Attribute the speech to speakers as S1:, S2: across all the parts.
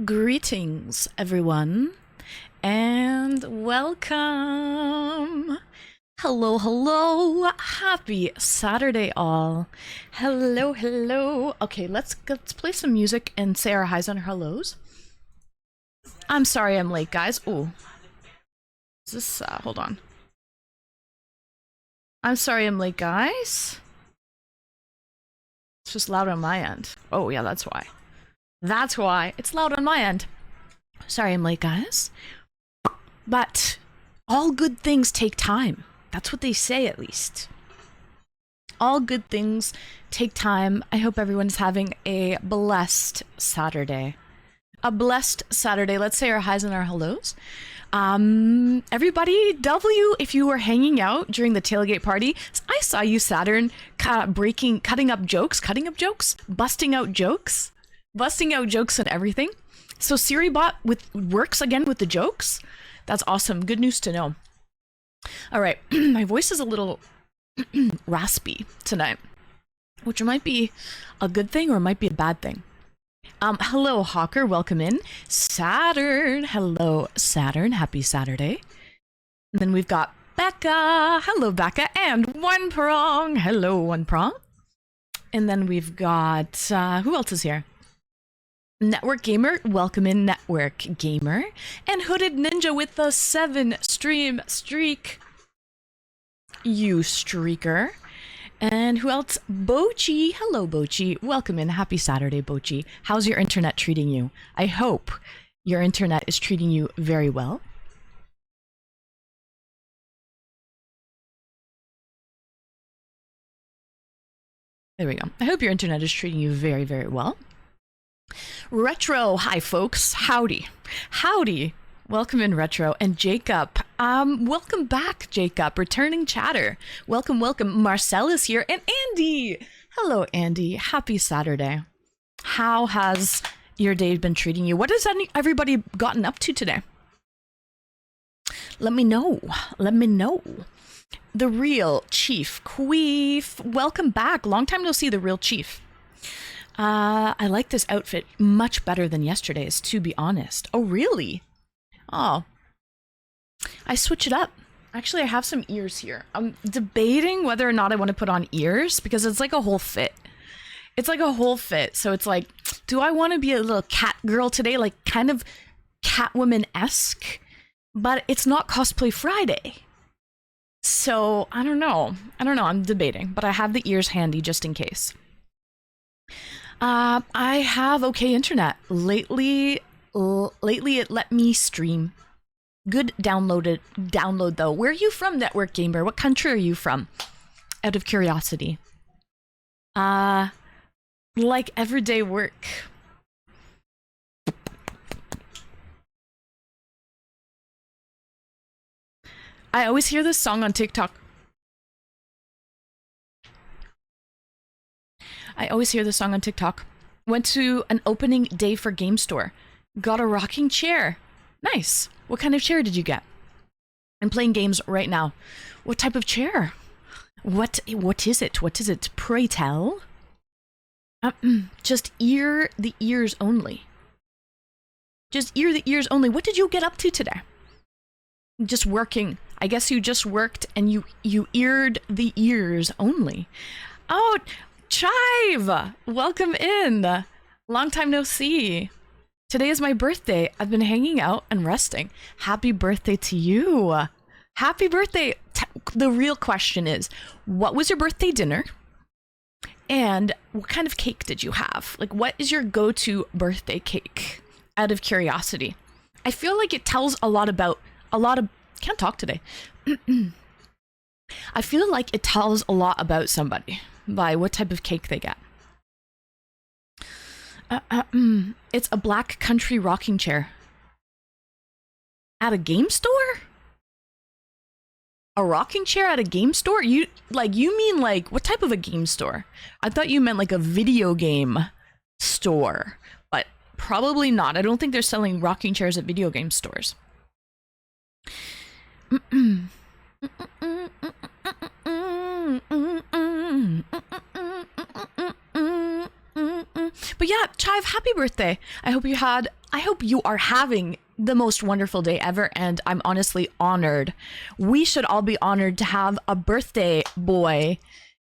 S1: Greetings, everyone, and welcome. Hello, hello. Happy Saturday, all. Hello, hello. Okay, let's play some music and say our highs and our hellos. I'm sorry I'm late, guys. Ooh. Is this, hold on. I'm sorry I'm late, guys. It's just loud on my end. Oh, yeah, that's why. That's why. It's loud on my end. Sorry I'm late, guys. But all good things take time. That's what they say, at least. All good things take time. I hope everyone's having a blessed Saturday. A blessed Saturday. Let's say our highs and our hellos. Everybody, W, if you were hanging out during the tailgate party, I saw you, Saturn, cutting up jokes, busting out jokes and everything. So SiriBot works again with the jokes. That's awesome. Good news to know. All right, my voice is a little raspy tonight, which might be a good thing or might be a bad thing. Hello, Hawker. Welcome in. Saturn. Hello, Saturn. Happy Saturday. And then we've got Becca. Hello, Becca. And One Prong. Hello, One Prong. And then we've got, who else is here? Network Gamer. Welcome in, Network Gamer. And Hooded Ninja with the 7-stream streak. You streaker. And who else? Bochi. Hello, Bochi. Welcome in. Happy Saturday, Bochi. How's your internet treating you? I hope your internet is treating you very well. There we go. I hope your internet is treating you very, very well. Retro. Hi, folks. Howdy. Howdy. Welcome in, Retro. And Jacob. Welcome back, Jacob. Returning chatter. Welcome, welcome. Marcel is here. And Andy. Hello, Andy. Happy Saturday. How has your day been treating you? What has everybody gotten up to today? Let me know. Let me know. The real Chief Queef. Welcome back. Long time no see, the real Chief. I like this outfit much better than yesterday's, to be honest. Oh, really? Oh, I switch it up. Actually, I have some ears here. I'm debating whether or not I want to put on ears because it's like a whole fit. It's like a whole fit. So it's like, do I want to be a little cat girl today? Like kind of Catwoman-esque, but it's not Cosplay Friday. So I don't know. I'm debating, but I have the ears handy just in case. I have okay internet. Lately it let me stream. Good download though. Where are you from, Network Gamer? What country are you from? Out of curiosity. Like everyday work. I always hear this song on TikTok. Went to an opening day for Game Store. Got a rocking chair. Nice. What kind of chair did you get? I'm playing games right now. What type of chair? What is it? What is it? Pray tell. Just ear the ears only. Just ear the ears only. What did you get up to today? Just working. I guess you just worked and you eared the ears only. Oh, Chive! Welcome in. Long time no see. Today is my birthday. I've been hanging out and resting. Happy birthday to you. Happy birthday. The real question is, what was your birthday dinner? And what kind of cake did you have? Like, what is your go-to birthday cake? Out of curiosity. I feel like it tells a lot of, can't talk today. I feel like it tells a lot about somebody by what type of cake they get. It's a black country rocking chair. At a game store? A rocking chair at a game store? You mean like, what type of a game store? I thought you meant like a video game store, but probably not. I don't think they're selling rocking chairs at video game stores. But yeah, Chive, happy birthday. I hope you had I hope you are having the most wonderful day ever, and I'm honestly honored. We should all be honored to have a birthday boy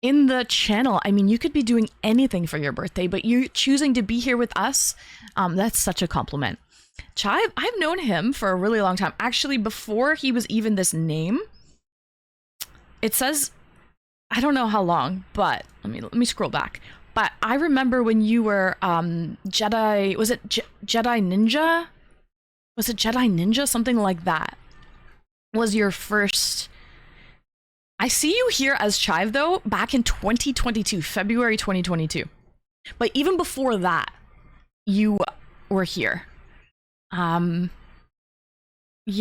S1: in the channel. I mean, you could be doing anything for your birthday, but you're choosing to be here with us. That's such a compliment. Chive, I've known him for a really long time. Actually, before he was even this name, it says, I don't know how long, but let me scroll back. But I remember when you were Jedi, was it Jedi Ninja? Was it Jedi Ninja? Something like that was your first. I see you here as Chive though, back in 2022, February 2022. But even before that, you were here. Yeah,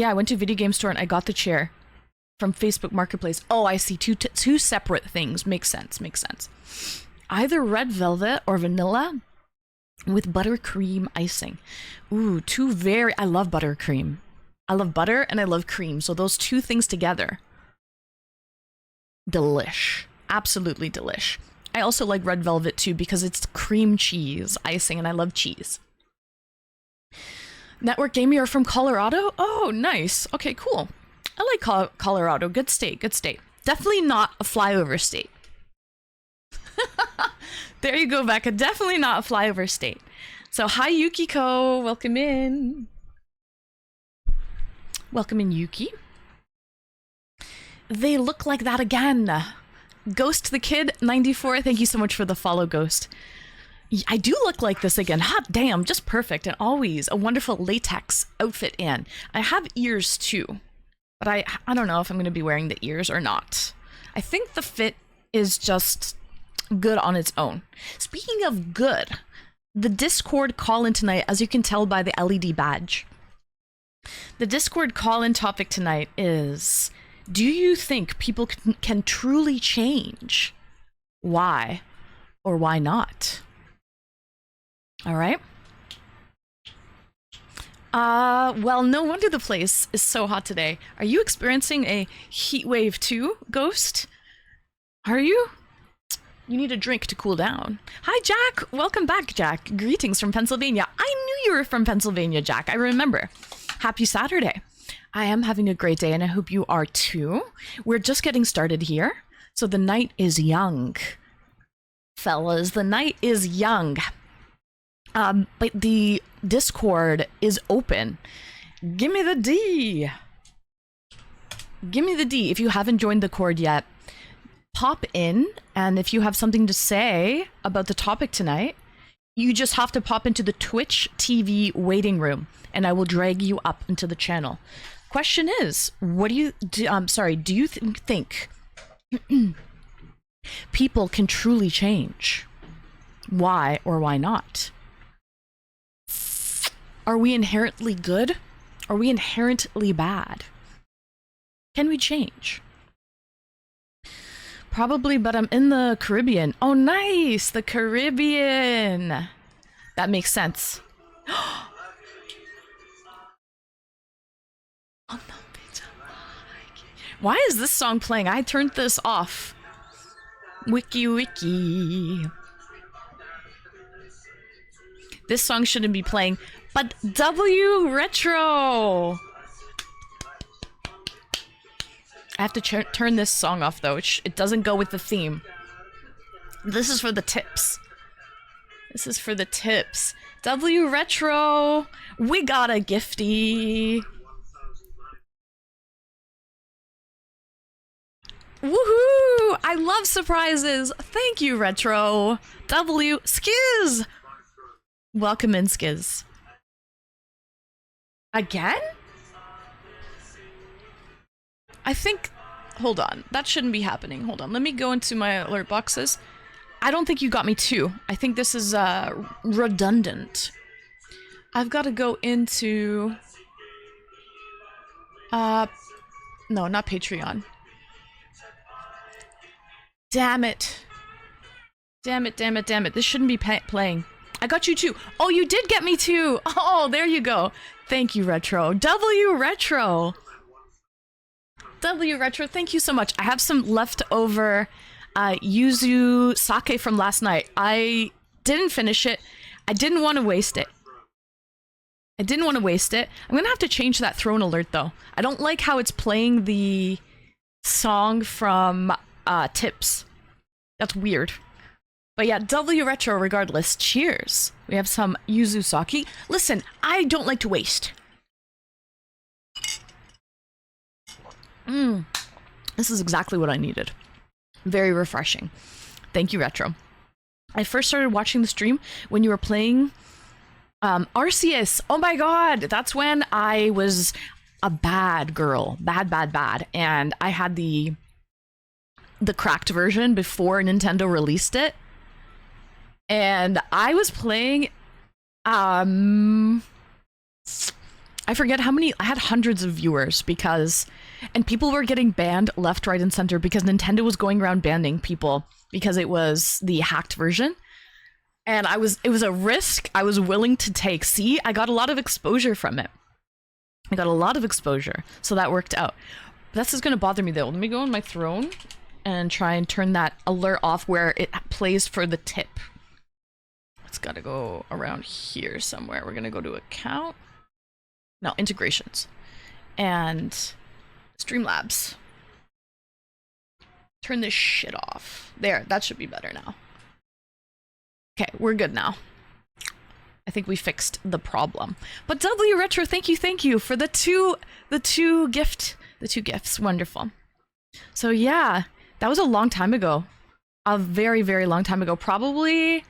S1: I went to a video game store and I got the chair from Facebook Marketplace. Oh, I see, two separate things. Makes sense. Either red velvet or vanilla with buttercream icing. Ooh, I love buttercream. I love butter and I love cream. So those two things together. Delish. Absolutely delish. I also like red velvet too because it's cream cheese icing and I love cheese. Network Gamer, you're from Colorado? Oh, nice. Okay, cool. I like Colorado. Good state. Definitely not a flyover state. There you go, Becca. Definitely not a flyover state. So, hi, Yukiko. Welcome in. Welcome in, Yuki. They look like that again. Ghost the Kid 94. Thank you so much for the follow, Ghost. I do look like this again. Hot damn, just perfect. And always a wonderful latex outfit in. I have ears too, but I don't know if I'm going to be wearing the ears or not. I think the fit is just good on its own. Speaking of good, the Discord call-in tonight, as you can tell by the LED badge, the Discord call-in topic tonight is, do you think people can truly change? Why or why not? All right. Well, no wonder the place is so hot today. Are you experiencing a heat wave too, Ghost? Are you? You need a drink to cool down. Hi, Jack. Welcome back, Jack. Greetings from Pennsylvania. I knew you were from Pennsylvania, Jack. I remember. Happy Saturday. I am having a great day, and I hope you are too. We're just getting started here, so the night is young. Fellas, the night is young. But the Discord is open. Give me the D. Give me the D. If you haven't joined the Cord yet, pop in, and if you have something to say about the topic tonight, you just have to pop into the Twitch TV waiting room, and I will drag you up into the channel. Question is, what do you think people can truly change? Why or why not? Are we inherently good? Are we inherently bad? Can we change? Probably, but I'm in the Caribbean. Oh, nice! The Caribbean! That makes sense. Why is this song playing? I turned this off. Wiki. This song shouldn't be playing, but W Retro! I have to turn this song off though. It doesn't go with the theme. This is for the tips. This is for the tips. W Retro! We got a gifty! Woohoo! I love surprises! Thank you, Retro! W Skiz! Welcome in, Skiz. Again? I think... Hold on. That shouldn't be happening. Hold on. Let me go into my alert boxes. I don't think you got me too. I think this is redundant. I've got to go into... No, not Patreon. Damn it. Damn it. This shouldn't be playing. I got you too. Oh, you did get me too. Oh, there you go. Thank you, Retro. W Retro. W Retro, thank you so much. I have some leftover yuzu sake from last night. I didn't finish it. I didn't want to waste it. I didn't want to waste it. I'm gonna have to change that throne alert though. I don't like how it's playing the song from Tips. That's weird. But yeah, W Retro regardless. Cheers. We have some yuzu sake. Listen, I don't like to waste. This is exactly what I needed. Very refreshing. Thank you, Retro. I first started watching the stream when you were playing Arceus. Oh my god, that's when I was a bad girl. Bad. And I had the cracked version before Nintendo released it. And I was playing I forget how many, I had hundreds of viewers because, and people were getting banned left, right, and center because Nintendo was going around banning people because it was the hacked version. And it was a risk I was willing to take. See, I got a lot of exposure from it. I got a lot of exposure, so that worked out. This is gonna bother me though. Let me go on my throne and try and turn that alert off where it plays for the tip. It's gotta go around here somewhere. We're gonna go to account. No, integrations. And Streamlabs. Turn this shit off. There, that should be better now. Okay, we're good now. I think we fixed the problem. But W Retro, thank you for the two gifts. Wonderful. So yeah, that was a long time ago. A very, very long time ago. Probably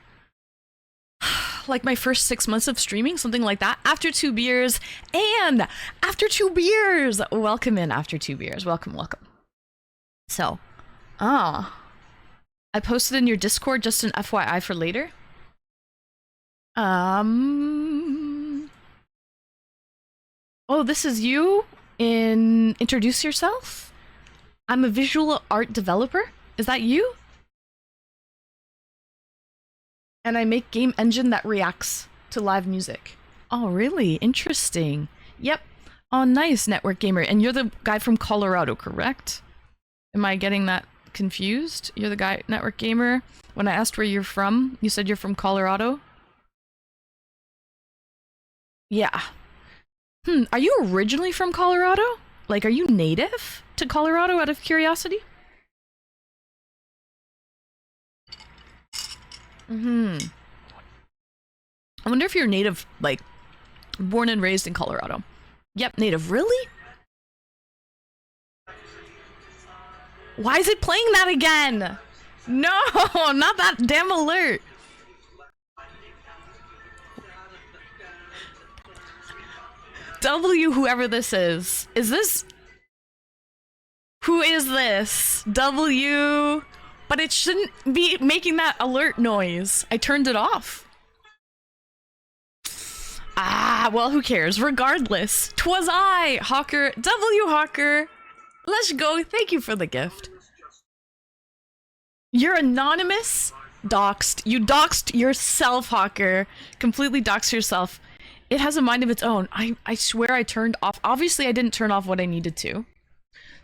S1: like my first 6 months of streaming, something like that. After 2 beers, and after 2 beers. Welcome in after 2 beers. Welcome. So, I posted in your Discord, just an FYI for later. Oh, this is you? Introduce yourself? I'm a visual art developer. Is that you? And I make game engine that reacts to live music. Oh, really? Interesting. Yep. Oh, nice, Network Gamer. And you're the guy from Colorado, correct? Am I getting that confused? You're the guy, Network Gamer. When I asked where you're from, you said you're from Colorado? Yeah. Are you originally from Colorado? Like, are you native to Colorado out of curiosity? I wonder if you're native, like, born and raised in Colorado. Yep, native. Really? Why is it playing that again? No, not that damn alert. W, whoever this is. Is this? Who is this? W. But it shouldn't be making that alert noise. I turned it off. Ah, well, who cares? Regardless, 'twas I, Hawker. W Hawker. Let's go. Thank you for the gift. You're anonymous. Doxed. You doxed yourself, Hawker. Completely doxed yourself. It has a mind of its own. I swear I turned off. Obviously, I didn't turn off what I needed to.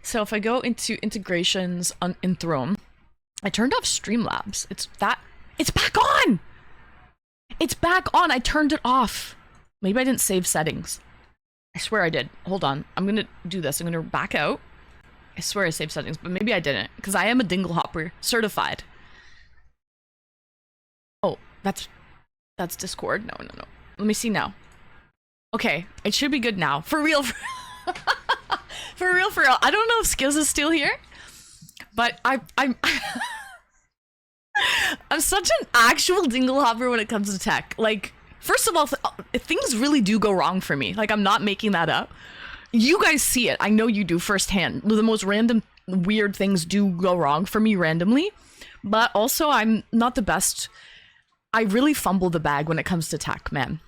S1: So if I go into integrations in Throne, I turned off Streamlabs. It's back on! It's back on! I turned it off. Maybe I didn't save settings. I swear I did. Hold on. I'm gonna do this. I'm gonna back out. I swear I saved settings, but maybe I didn't, because I am a dingle hopper. Certified. Oh, that's Discord? No. Let me see now. Okay, it should be good now. For real. For real. I don't know if Skills is still here, but I'm I'm such an actual dingle hopper when it comes to tech. Like, first of all, things really do go wrong for me. Like, I'm not making that up. You guys see it. I know you do firsthand. The most random, weird things do go wrong for me randomly. But also, I'm not the best. I really fumble the bag when it comes to tech, man.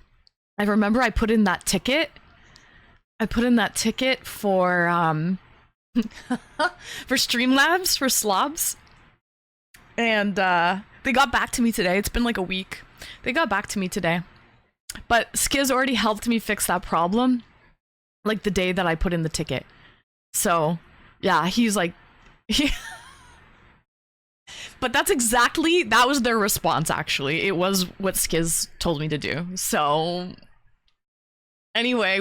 S1: I remember I put in that ticket. For for Streamlabs, for slobs. And they got back to me today. It's been like a week. They got back to me today. But Skiz already helped me fix that problem, like the day that I put in the ticket. So, yeah, he's like... But that was their response, actually. It was what Skiz told me to do. So, Anyway,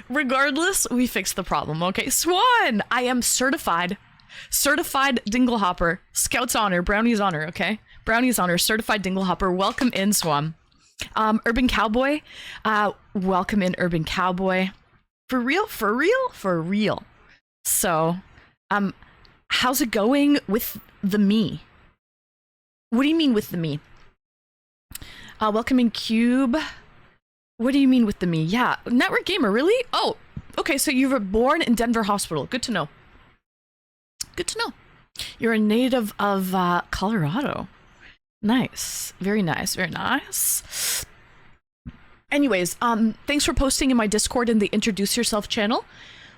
S1: regardless, we fixed the problem. Okay, Swan, I am certified dinglehopper, Scouts honor, Brownies honor. Okay, Brownies honor, certified dinglehopper. Welcome in, Swan. Urban Cowboy, welcome in, Urban Cowboy. For real. So, how's it going with the me? What do you mean with the me? Welcome in, Cube. What do you mean with the me? Yeah, network gamer, really? Oh, okay, so you were born in Denver Hospital. Good to know. Good to know. You're a native of Colorado. Nice. Very nice. Very nice. Anyways, thanks for posting in my Discord in the Introduce Yourself channel.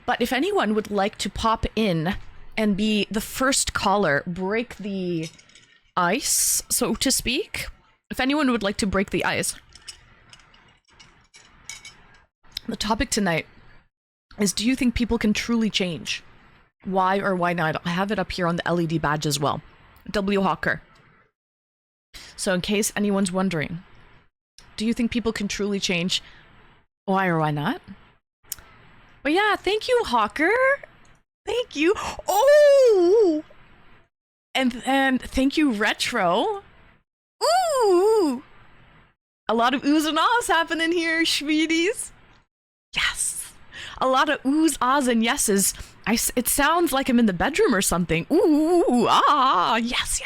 S1: But if anyone would like to pop in and be the first caller, break the ice, so to speak. If anyone would like to break the ice. The topic tonight is, do you think people can truly change? Why or why not? I have it up here on the LED badge as well. W Hawker. So in case anyone's wondering, do you think people can truly change? Why or why not? But yeah, thank you, Hawker. Thank you. Oh! And thank you, Retro. Ooh! A lot of oohs and ahs happening here, sweeties. Yes. A lot of oohs, ahs, and yeses. It sounds like I'm in the bedroom or something. Ooh, ah, yes.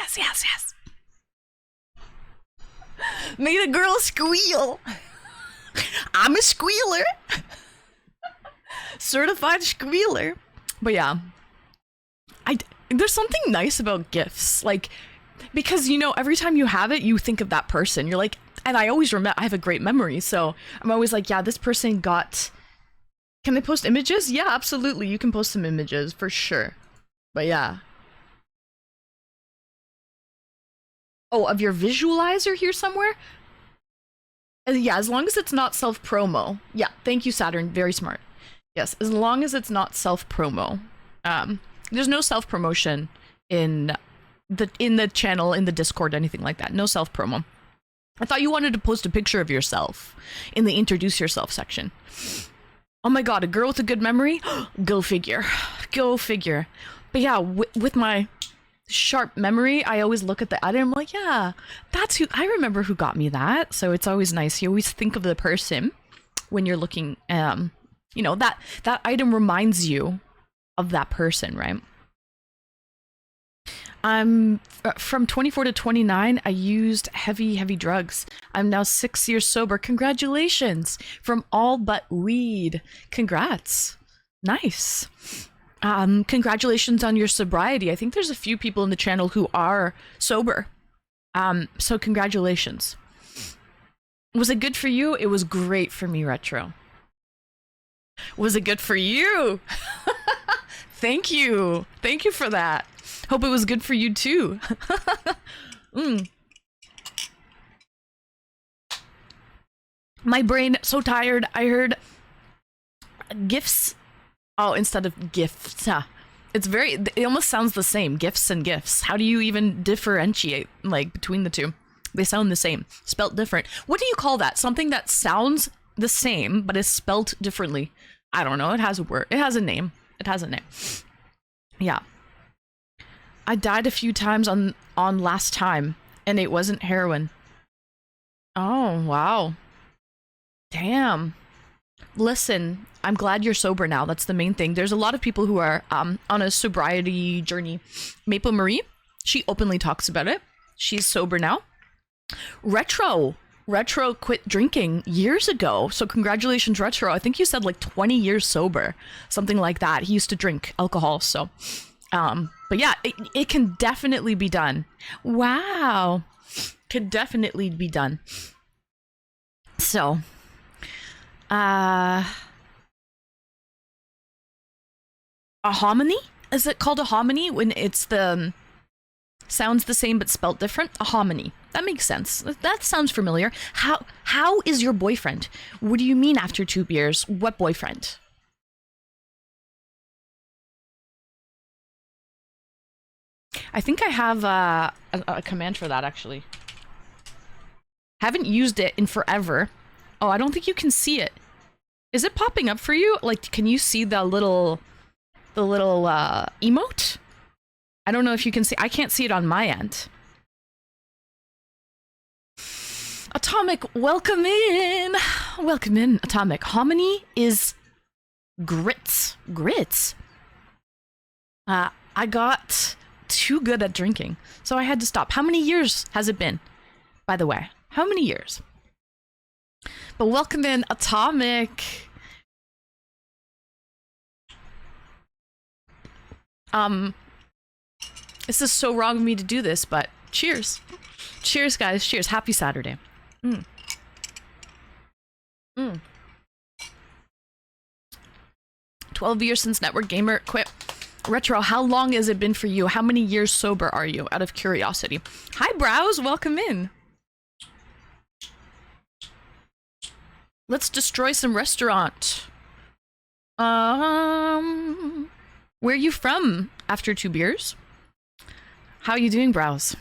S1: Made a girl squeal. I'm a squealer. Certified squealer. But yeah. There's something nice about gifts. Like, because, you know, every time you have it, you think of that person. You're like, and I always remember, I have a great memory. So I'm always like, yeah, this person got... Can they post images? Yeah, absolutely. You can post some images for sure. But yeah. Oh, of your visualizer here somewhere? Yeah, as long as it's not self-promo. Yeah, thank you, Saturn. Very smart. Yes, as long as it's not self-promo. There's no self-promotion in the channel, in the Discord, anything like that. No self-promo. I thought you wanted to post a picture of yourself in the Introduce Yourself section. Oh my god, a girl with a good memory? Go figure. Go figure. But yeah, with my sharp memory, I always look at the item, I'm like, yeah, that's who, I remember who got me that. So it's always nice. You always think of the person when you're looking, you know, that item reminds you of that person, right? I'm from 24 to 29. I used heavy drugs. I'm now 6 years sober. Congratulations from all but weed. Congrats. Nice. Congratulations on your sobriety. I think there's a few people in the channel who are sober. So congratulations. Was it good for you? It was great for me, Retro. Was it good for you? Thank you. Thank you for that. Hope it was good for you too. My brain so tired. I heard gifts. Oh, instead of gifts. It's very, it almost sounds the same. Gifts and gifts. How do you even differentiate like between the two? They sound the same, spelt different. What do you call that? Something that sounds the same but is spelt differently. I don't know. It has a word. It has a name. It has a name. Yeah. I died a few times on last time, and it wasn't heroin. Oh, wow. Damn. Listen, I'm glad you're sober now. That's the main thing. There's a lot of people who are on a sobriety journey. Maple Marie, she openly talks about it. She's sober now. Retro quit drinking years ago. So congratulations, Retro. I think you said like 20 years sober, something like that. He used to drink alcohol, so... but yeah, it can definitely be done. Wow. Could definitely be done. So, a hominy? Is it called a hominy when it's the sounds the same but spelt different? A hominy. That makes sense. That sounds familiar. How is your boyfriend? What do you mean after 2 beers? What boyfriend? I think I have a command for that, actually. Haven't used it in forever. Oh, I don't think you can see it. Is it popping up for you? Like, can you see the little emote? I don't know if you can see. I can't see it on my end. Atomic, welcome in. Welcome in, Atomic. Hominy is grits. Grits? I got too good at drinking, so I had to stop. How many years has it been, by the way? How many years? But welcome in, Atomic. This is so wrong of me to do this, but cheers. Cheers, guys. Cheers. Happy Saturday. 12 years since Network Gamer quit. Retro, how long has it been for you? How many years sober are you, out of curiosity? Hi, Browse. Welcome in. Let's destroy some restaurant. Where are you from after 2 beers? How are you doing, Browse?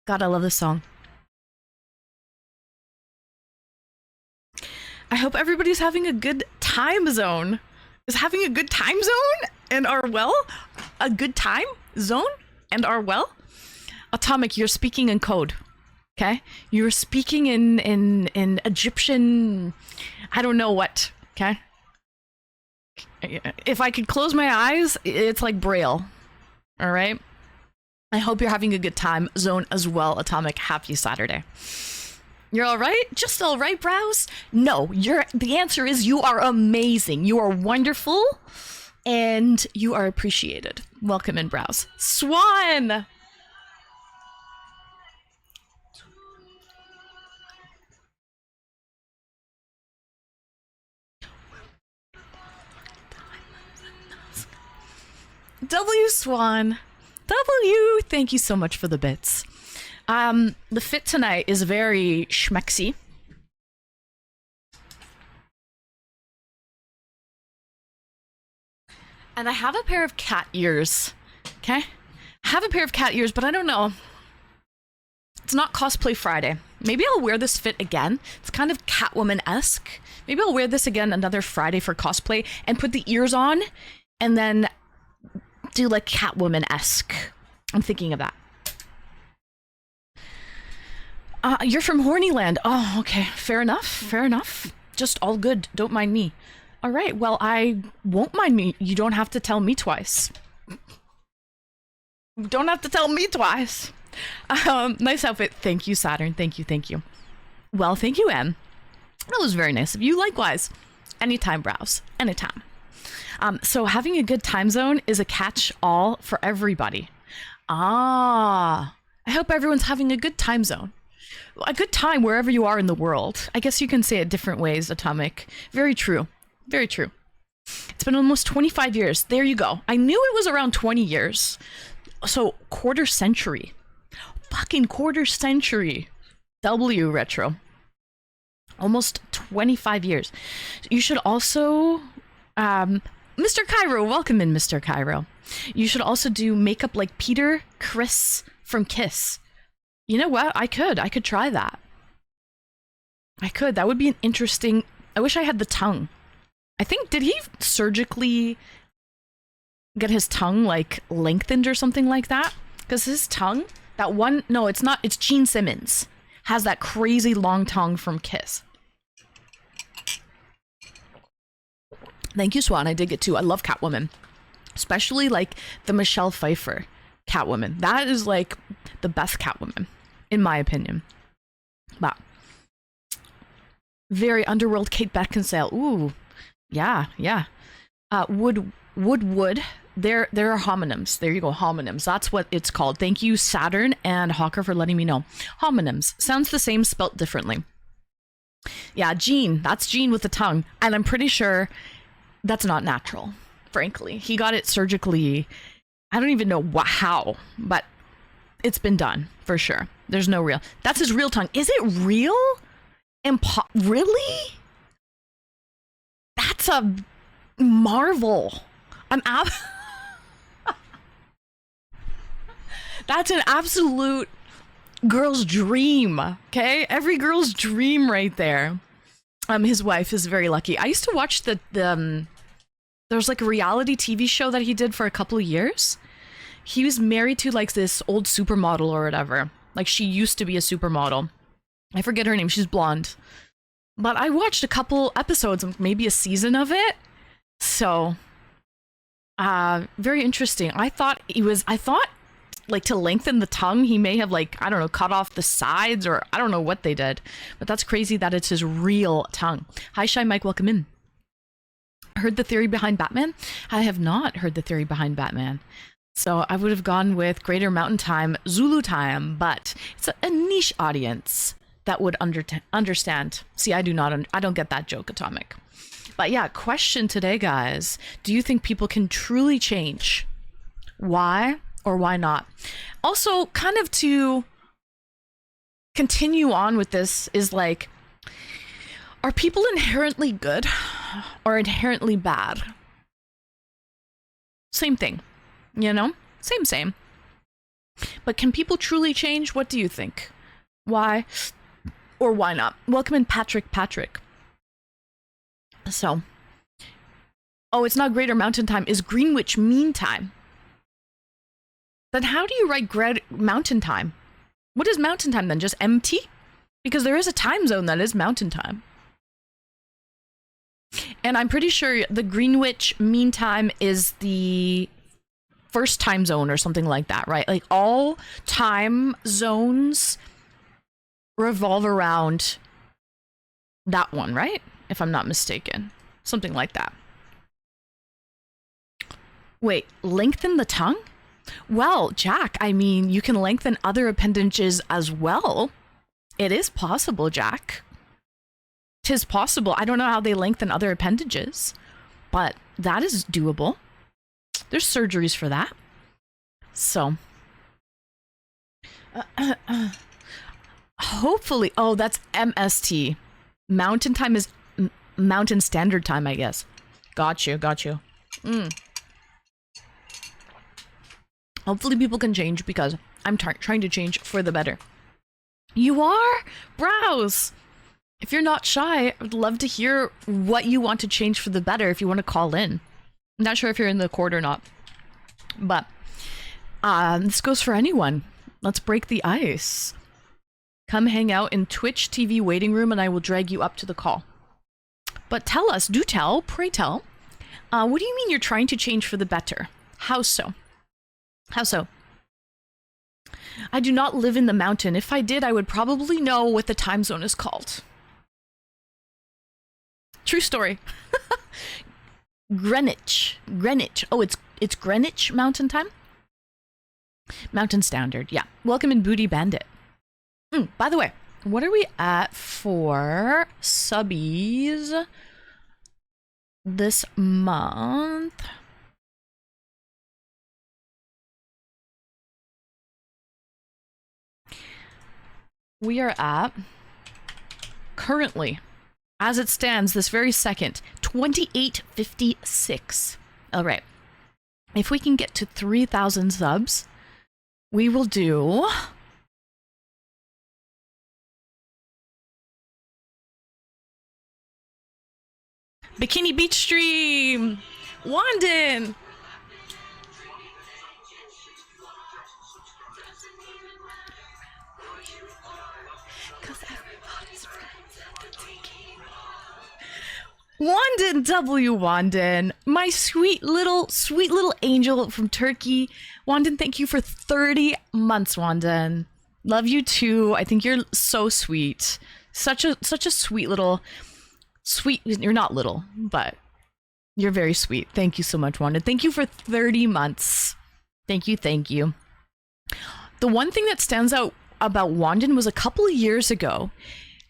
S1: God, I love this song. I hope everybody's having a good time zone. Is having a good time zone and are well? A good time zone and are well? Atomic, you're speaking in code. Okay? You're speaking in Egyptian, I don't know what. Okay? If I could close my eyes, it's like Braille. All right? I hope you're having a good time zone as well, Atomic. Happy Saturday. You're all right? Just all right, Browse? No, the answer is you are amazing. You are wonderful, and you are appreciated. Welcome in, Browse. Swan! W Swan. W, thank you so much for the bits. The fit tonight is very schmexy. And I have a pair of cat ears. Okay? I have a pair of cat ears, but I don't know. It's not cosplay Friday. Maybe I'll wear this fit again. It's kind of Catwoman-esque. Maybe I'll wear this again another Friday for cosplay and put the ears on and then do like Catwoman-esque. I'm thinking of that. You're from Hornyland. Oh, okay. Fair enough. Fair enough. Just all good. Don't mind me. All right. Well, I won't mind me. You don't have to tell me twice. Don't have to tell me twice. Nice outfit. Thank you, Saturn. Thank you. Thank you. Well, thank you, Em. That was very nice of you. Likewise. Anytime, Browse. Anytime. So having a good time zone is a catch-all for everybody. I hope everyone's having a good time zone. A good time wherever you are in the world. I guess you can say it different ways, Atomic. Very true. Very true. It's been almost 25 years. There you go. I knew it was around 20 years. So, quarter century. Fucking quarter century. W Retro. Almost 25 years. You should also... Mr. Cairo, welcome in, Mr. Cairo. You should also do makeup like Peter Criss from Kiss. You know what? I could try that. I could. That would be an interesting... I wish I had the tongue. I think, did he surgically get his tongue, like, lengthened or something like that? Because his tongue, that one... No, it's not. It's Gene Simmons. Has that crazy long tongue from Kiss. Thank you, Swan. I dig it too. I love Catwoman. Especially, like, the Michelle Pfeiffer Catwoman. That is, like, the best Catwoman, in my opinion. But very underworld Kate Beckinsale. Ooh, yeah. Wood. There are homonyms. There you go, homonyms. That's what it's called. Thank you, Saturn and Hawker, for letting me know. Homonyms. Sounds the same, spelt differently. Yeah, Gene. That's Gene with the tongue. And I'm pretty sure that's not natural, frankly. He got it surgically. I don't even know how, but it's been done, for sure. There's no real... That's his real tongue. Is it real? Really? That's a marvel. That's an absolute girl's dream, okay? Every girl's dream right there. His wife is very lucky. I used to watch there's like a reality TV show that he did for a couple of years. He was married to like this old supermodel or whatever. Like she used to be a supermodel. I forget her name. She's blonde. But I watched a couple episodes, maybe a season of it. So, very interesting. I thought like to lengthen the tongue, he may have like, I don't know, cut off the sides or I don't know what they did. But that's crazy that it's his real tongue. Hi, Shy Mike. Welcome in. Heard the theory behind Batman? I have not heard the theory behind Batman. So I would have gone with Greater Mountain Time, Zulu Time, but it's a niche audience that would understand. See, I don't get that joke, Atomic. But yeah, question today, guys. Do you think people can truly change? Why or why not? Also, kind of to continue on with this is like, are people inherently good or inherently bad? Same thing. You know, same. But can people truly change? What do you think? Why or why not? Welcome in, Patrick. So, oh, it's not Greater Mountain Time. Is Greenwich Mean Time? Then how do you write Mountain Time? What is Mountain Time then? Just MT? Because there is a time zone that is Mountain Time. And I'm pretty sure the Greenwich Mean Time is the first time zone or something like that, right? Like all time zones revolve around that one, right? If I'm not mistaken. Something like that. Wait, lengthen the tongue? Well, Jack, I mean, you can lengthen other appendages as well. It is possible, Jack. 'Tis possible. I don't know how they lengthen other appendages, but that is doable. There's surgeries for that. So, hopefully, oh, that's MST. Mountain Time is Mountain Standard Time, I guess. Got you. Hopefully people can change because I'm trying to change for the better. You are? Browse! If you're not shy, I would love to hear what you want to change for the better if you want to call in. I'm not sure if you're in the court or not, but this goes for anyone. Let's break the ice. Come hang out in Twitch TV waiting room and I will drag you up to the call. But tell us, do tell, pray tell. What do you mean you're trying to change for the better? How so? How so? I do not live in the mountain. If I did, I would probably know what the time zone is called. True story. Greenwich. Oh, it's Greenwich Mountain Time? Mountain Standard, yeah. Welcome in, Booty Bandit. By the way, what are we at for subbies this month? We are at, currently, as it stands this very second, 2856. All right. If we can get to 3,000 subs, we will do Bikini Beach stream. Wandin. Wandin, W. Wandin, my sweet little angel from Turkey. Wandin, thank you for 30 months, Wandin. Love you too. I think you're so sweet. Such a sweet little, you're not little, but you're very sweet. Thank you so much, Wandin. Thank you for 30 months. Thank you. The one thing that stands out about Wandin was a couple of years ago,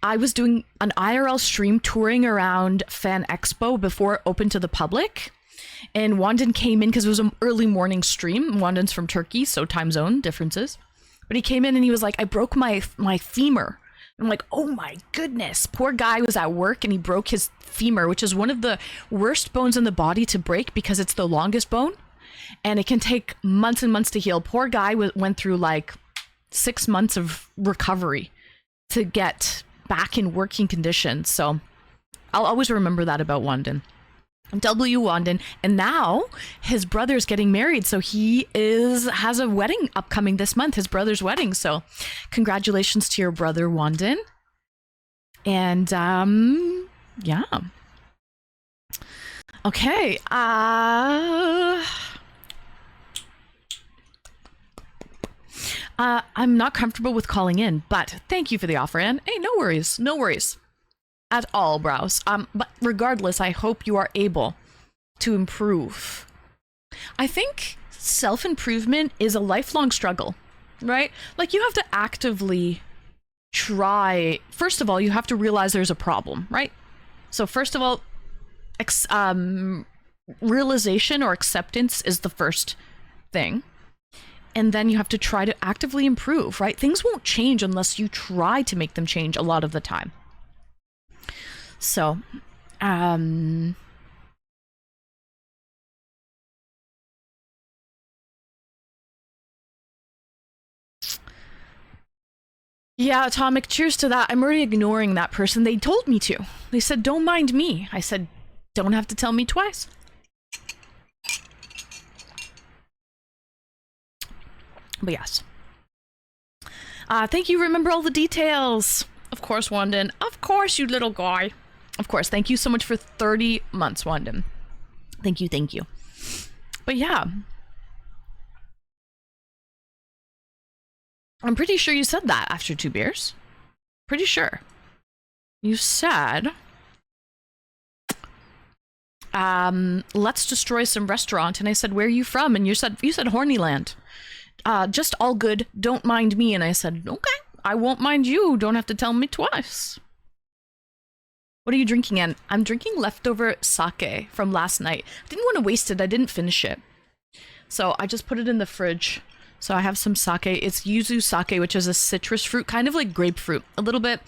S1: I was doing an IRL stream touring around Fan Expo before it opened to the public. And Wandin came in because it was an early morning stream. Wandin's from Turkey, so time zone differences. But he came in and he was like, I broke my femur. I'm like, oh my goodness. Poor guy was at work and he broke his femur, which is one of the worst bones in the body to break because it's the longest bone. And it can take months and months to heal. Poor guy went through like 6 months of recovery to get back in working condition. So I'll always remember that about Wandon. W. Wandon, and now his brother's getting married, so he has a wedding upcoming this month, his brother's wedding. So congratulations to your brother, Wandon. And yeah. Okay. I'm not comfortable with calling in, but thank you for the offer, Anne. Hey, no worries at all, Browse. But regardless, I hope you are able to improve. I think self-improvement is a lifelong struggle, right? Like, you have to actively try. First of all, you have to realize there's a problem, right? So first of all, realization or acceptance is the first thing. And then you have to try to actively improve, right? Things won't change unless you try to make them change a lot of the time. So, yeah, Atomic, cheers to that. I'm already ignoring that person. They told me to. They said, don't mind me. I said, don't have to tell me twice. But yes. Thank you. Remember all the details. Of course, Wandon. Of course, you little guy. Of course. Thank you so much for 30 months, Wandon. Thank you. Thank you. But yeah. I'm pretty sure you said that after 2 beers. Pretty sure. You said, let's destroy some restaurant. And I said, where are you from? And you said Hornyland. Just all good. Don't mind me. And I said, okay, I won't mind you. Don't have to tell me twice. What are you drinking, Ann? I'm drinking leftover sake from last night. I didn't want to waste it. I didn't finish it. So I just put it in the fridge. So I have some sake. It's yuzu sake, which is a citrus fruit, kind of like grapefruit. A little bit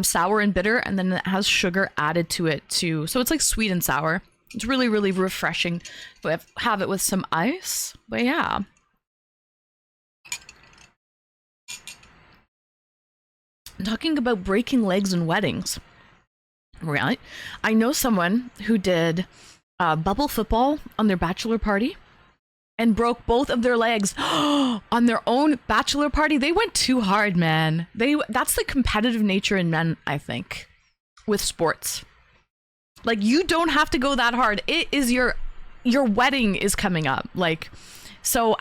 S1: sour and bitter, and then it has sugar added to it too. So it's like sweet and sour. It's really, really refreshing. But have it with some ice. But yeah. I'm talking about breaking legs and weddings. Right? I know someone who did bubble football on their bachelor party and broke both of their legs on their own bachelor party. They went too hard, man. That's the competitive nature in men, I think, with sports. Like, you don't have to go that hard. It is your wedding is coming up. Like, so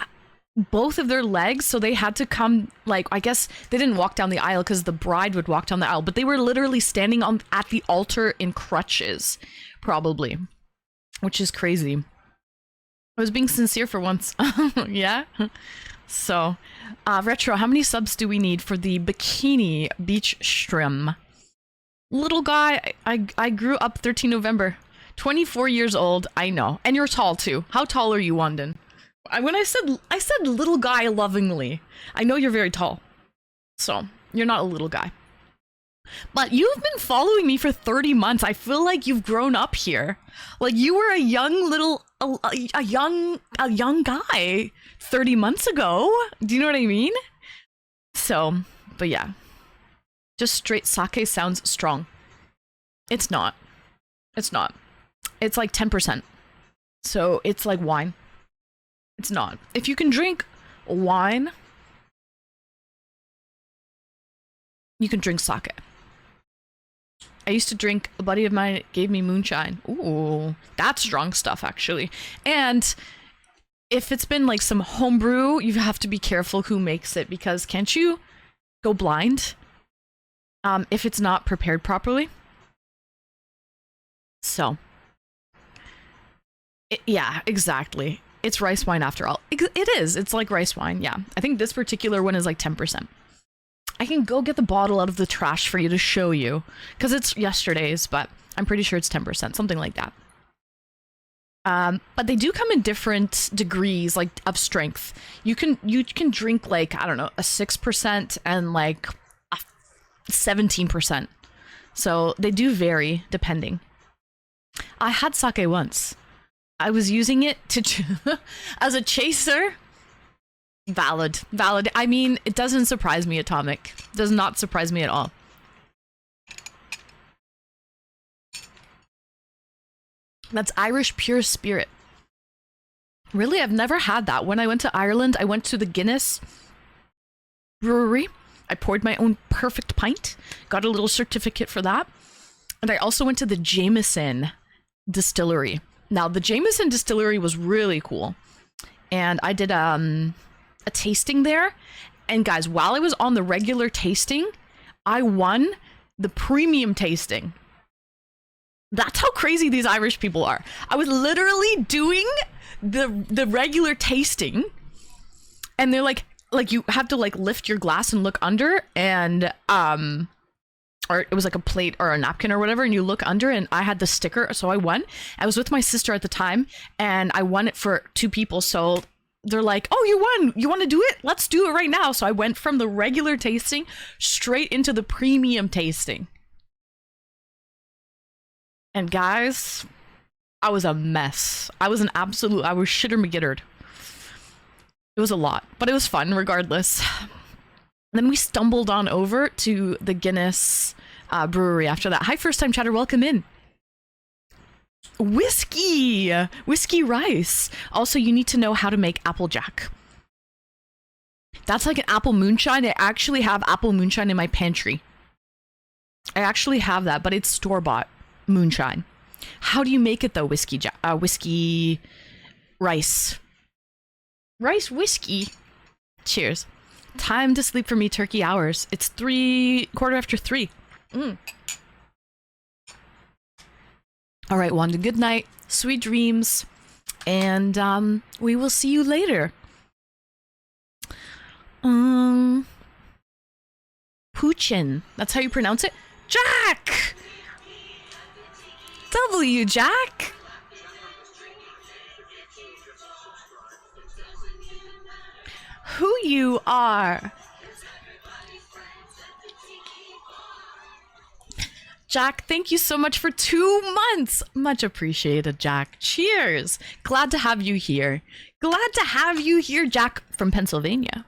S1: both of their legs, so they had to come, like, I guess they didn't walk down the aisle because the bride would walk down the aisle, but they were literally standing at the altar in crutches, probably, which is crazy. I was being sincere for once. Yeah. So, Retro, how many subs do we need for the bikini beach stream? Little guy, I grew up 13 November, 24 years old. I know, and you're tall too. How tall are you, Wandon? When I said little guy lovingly. I know you're very tall, so you're not a little guy. But you've been following me for 30 months. I feel like you've grown up here. Like, you were a young guy 30 months ago. Do you know what I mean? So, but yeah. Just straight sake sounds strong. It's not. It's not. It's like 10%. So it's like wine. It's not. If you can drink wine, you can drink sake. I used to drink, a buddy of mine gave me moonshine. Ooh, that's strong stuff, actually. And if it's been like some homebrew, you have to be careful who makes it, because can't you go blind if it's not prepared properly? So, yeah, exactly. It's rice wine after all. It is. It's like rice wine, yeah. I think this particular one is like 10%. I can go get the bottle out of the trash for you to show you, because it's yesterday's, but I'm pretty sure it's 10%, something like that. But they do come in different degrees, like, of strength. You can drink, like, I don't know, a 6% and like a 17%. So they do vary depending. I had sake once. I was using it to as a chaser. Valid. I mean, it doesn't surprise me, Atomic. Does not surprise me at all. That's Irish Pure Spirit. Really, I've never had that. When I went to Ireland, I went to the Guinness brewery. I poured my own perfect pint, got a little certificate for that. And I also went to the Jameson distillery. Now, the Jameson distillery was really cool. And I did a tasting there. And guys, while I was on the regular tasting, I won the premium tasting. That's how crazy these Irish people are. I was literally doing the regular tasting, and they're like you have to like lift your glass and look under, and or it was like a plate or a napkin or whatever, and you look under, and I had the sticker, so I won. I was with my sister at the time, and I won it for 2 people, so they're like, oh, you won, you want to do it, let's do it right now. So I went from the regular tasting straight into the premium tasting. And guys, I was a mess. I was shittermagittered. It was a lot, but it was fun regardless. Then we stumbled on over to the Guinness brewery after that. Hi, first time chatter, welcome in. Whiskey rice. Also, you need to know how to make Applejack. That's like an apple moonshine. I actually have apple moonshine in my pantry. I actually have that, but it's store-bought moonshine. How do you make it though? Whiskey rice whiskey. Cheers. Time to sleep for me, turkey hours. It's 3:15. All right, Wanda, good night, sweet dreams, and we will see you later. Puchin, that's how you pronounce it. Jack! W, Jack! Who you are? Jack, thank you so much for 2 months. Much appreciated, Jack. Cheers. Glad to have you here. Glad to have you here, Jack from Pennsylvania.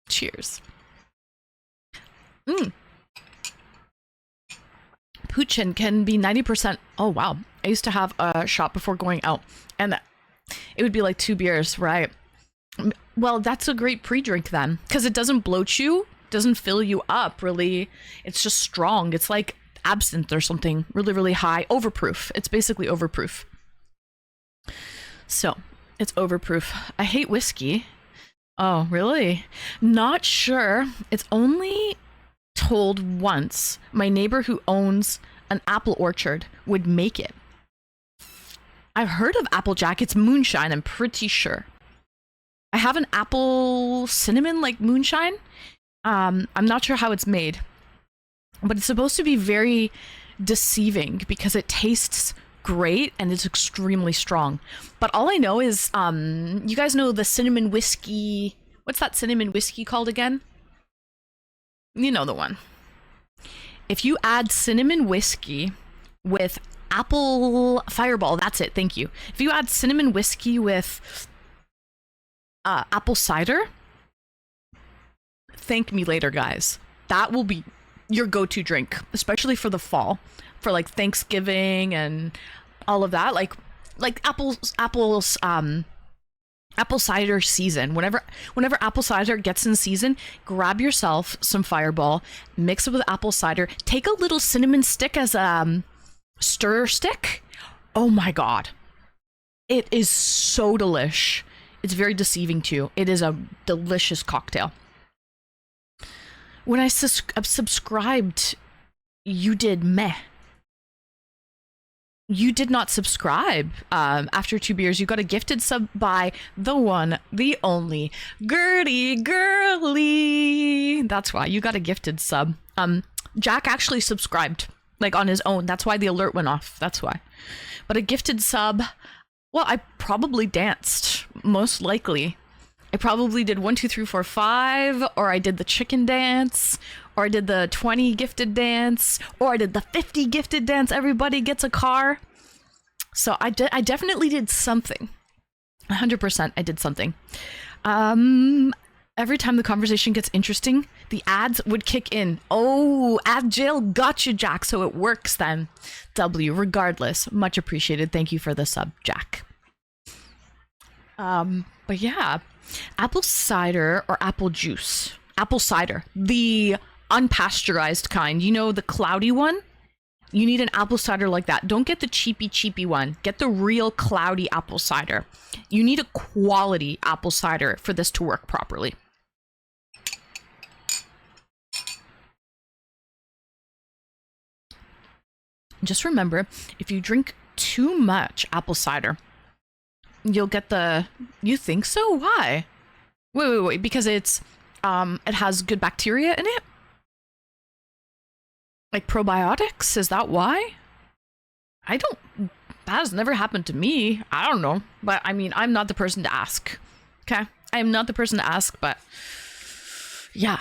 S1: Cheers. Puchin can be 90%. Oh, wow. I used to have a shot before going out, and it would be like 2 beers, right? Well, that's a great pre-drink then, because it doesn't bloat you, doesn't fill you up, really. It's just strong. It's like absinthe or something really, really high. Overproof. It's basically overproof. So, it's overproof. I hate whiskey. Oh, really? Not sure. It's only told once. My neighbor who owns an apple orchard would make it. I've heard of Applejack. It's moonshine, I'm pretty sure. I have an apple cinnamon like moonshine. I'm not sure how it's made, but it's supposed to be very deceiving because it tastes great and it's extremely strong. But all I know is, you guys know the cinnamon whiskey. What's that cinnamon whiskey called again? You know the one. If you add cinnamon whiskey with apple fireball, that's it. Thank you. If you add cinnamon whiskey with apple cider, thank me later, guys. That will be your go-to drink, especially for the fall, for like Thanksgiving and all of that. Like apple cider season. Whenever apple cider gets in season, grab yourself some Fireball, mix it with apple cider, take a little cinnamon stick as a stir stick. Oh my god, it is so delish. It's very deceiving too. It is a delicious cocktail. When I subscribed, you did meh. You did not subscribe after 2 beers. You got a gifted sub by the one, the only, Gertie Girly. That's why you got a gifted sub. Jack actually subscribed, like on his own. That's why the alert went off. That's why. But a gifted sub, well, I probably danced, most likely. I probably did 1, 2, 3, 4, 5, or I did the chicken dance, or I did the 20 gifted dance, or I did the 50 gifted dance. Everybody gets a car. So I definitely did something. 100% I did something. Every time the conversation gets interesting, the ads would kick in. Oh, ad jail got you, Jack. So it works then. W, regardless. Much appreciated. Thank you for the sub, Jack. But yeah, apple cider or apple juice. Apple cider, the unpasteurized kind. You know, the cloudy one? You need an apple cider like that. Don't get the cheapy one. Get the real cloudy apple cider. You need a quality apple cider for this to work properly. Just remember, if you drink too much apple cider, you'll get the... You think so? Why? Wait. Because it's... it has good bacteria in it? Like probiotics? Is that why? I don't... That has never happened to me. I don't know. But I mean, I'm not the person to ask. Okay? I am not the person to ask, but... Yeah.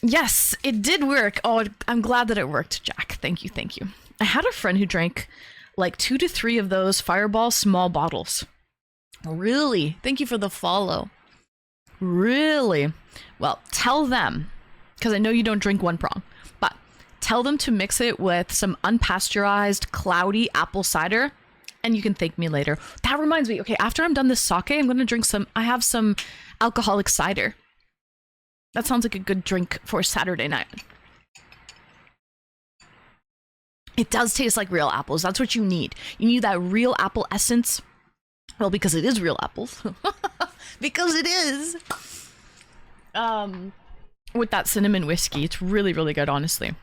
S1: Yes, it did work. Oh, I'm glad that it worked, Jack. Thank you. I had a friend who drank like 2 to 3 of those Fireball small bottles. Really? Thank you for the follow. Really? Well, tell them, because I know you don't drink one prong, but tell them to mix it with some unpasteurized, cloudy apple cider, and you can thank me later. That reminds me, okay, after I'm done this sake, I'm going to drink I have some alcoholic cider. That sounds like a good drink for Saturday night. It does taste like real apples. That's what you need. You need that real apple essence. Well, because it is real apples. Because it is. With that cinnamon whiskey. It's really, really good, honestly.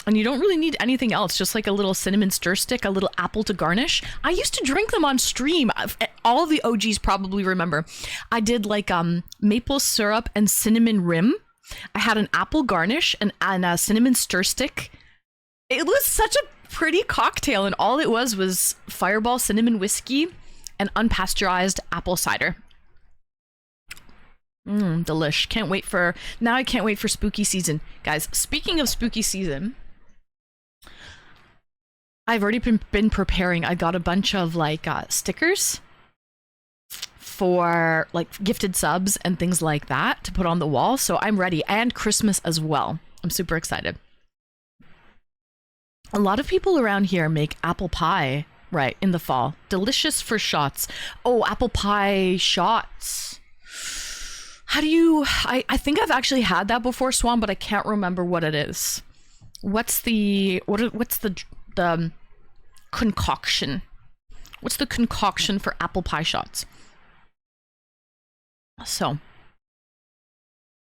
S1: And you don't really need anything else. Just like a little cinnamon stir stick, a little apple to garnish. I used to drink them on stream. All of the OGs probably remember. I did like maple syrup and cinnamon rim. I had an apple garnish and a cinnamon stir stick. It was such a pretty cocktail, and all it was Fireball cinnamon whiskey and unpasteurized apple cider. Delish. Now I can't wait for spooky season. Guys, speaking of spooky season, I've already been preparing. I got a bunch of like stickers for like gifted subs and things like that to put on the wall. So I'm ready, and Christmas as well. I'm super excited. A lot of people around here make apple pie, right, in the fall. Delicious for shots. Oh, apple pie shots. How do you... I think I've actually had that before, Swan, but I can't remember what it is. What's the concoction? What's the concoction for apple pie shots? So,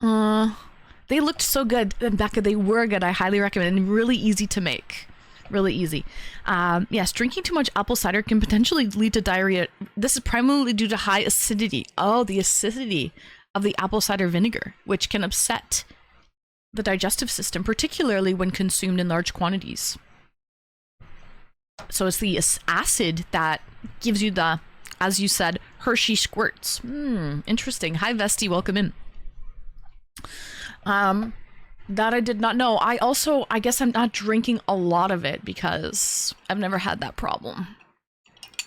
S1: they looked so good, and Becca, they were good. I highly recommend, and really easy to make. Really easy. Yes, drinking too much apple cider can potentially lead to diarrhea. This is primarily due to high acidity. Oh, the acidity of the apple cider vinegar, which can upset the digestive system, particularly when consumed in large quantities. So it's the acid that gives you the, as you said, Hershey squirts. Interesting. Hi, Vesti. Welcome in. That I did not know. I guess I'm not drinking a lot of it because I've never had that problem.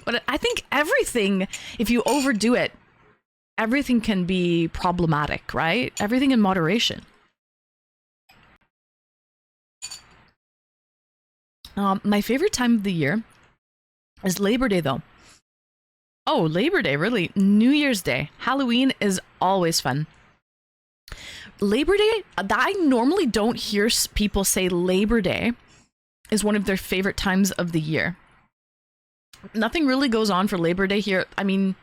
S1: But I think everything, if you overdo it, everything can be problematic, right? Everything in moderation. My favorite time of the year is Labor Day, though. Oh, Labor Day, really? New Year's Day. Halloween is always fun. Labor Day, I normally don't hear people say Labor Day is one of their favorite times of the year. Nothing really goes on for Labor Day here. I mean,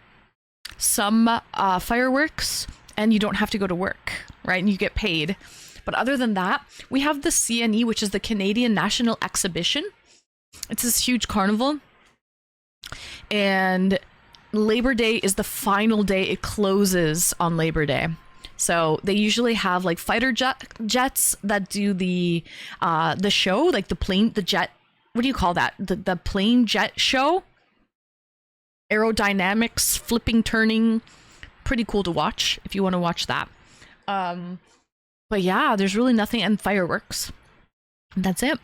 S1: some fireworks, and you don't have to go to work, right? And you get paid. But other than that, we have the CNE, which is the Canadian National Exhibition. It's this huge carnival. And Labor Day is the final day. It closes on Labor Day. So they usually have like fighter jets that do the show, like the jet, what do you call that? The plane jet show? Aerodynamics, flipping, turning. Pretty cool to watch if you want to watch that. But yeah, there's really nothing, and fireworks. That's it.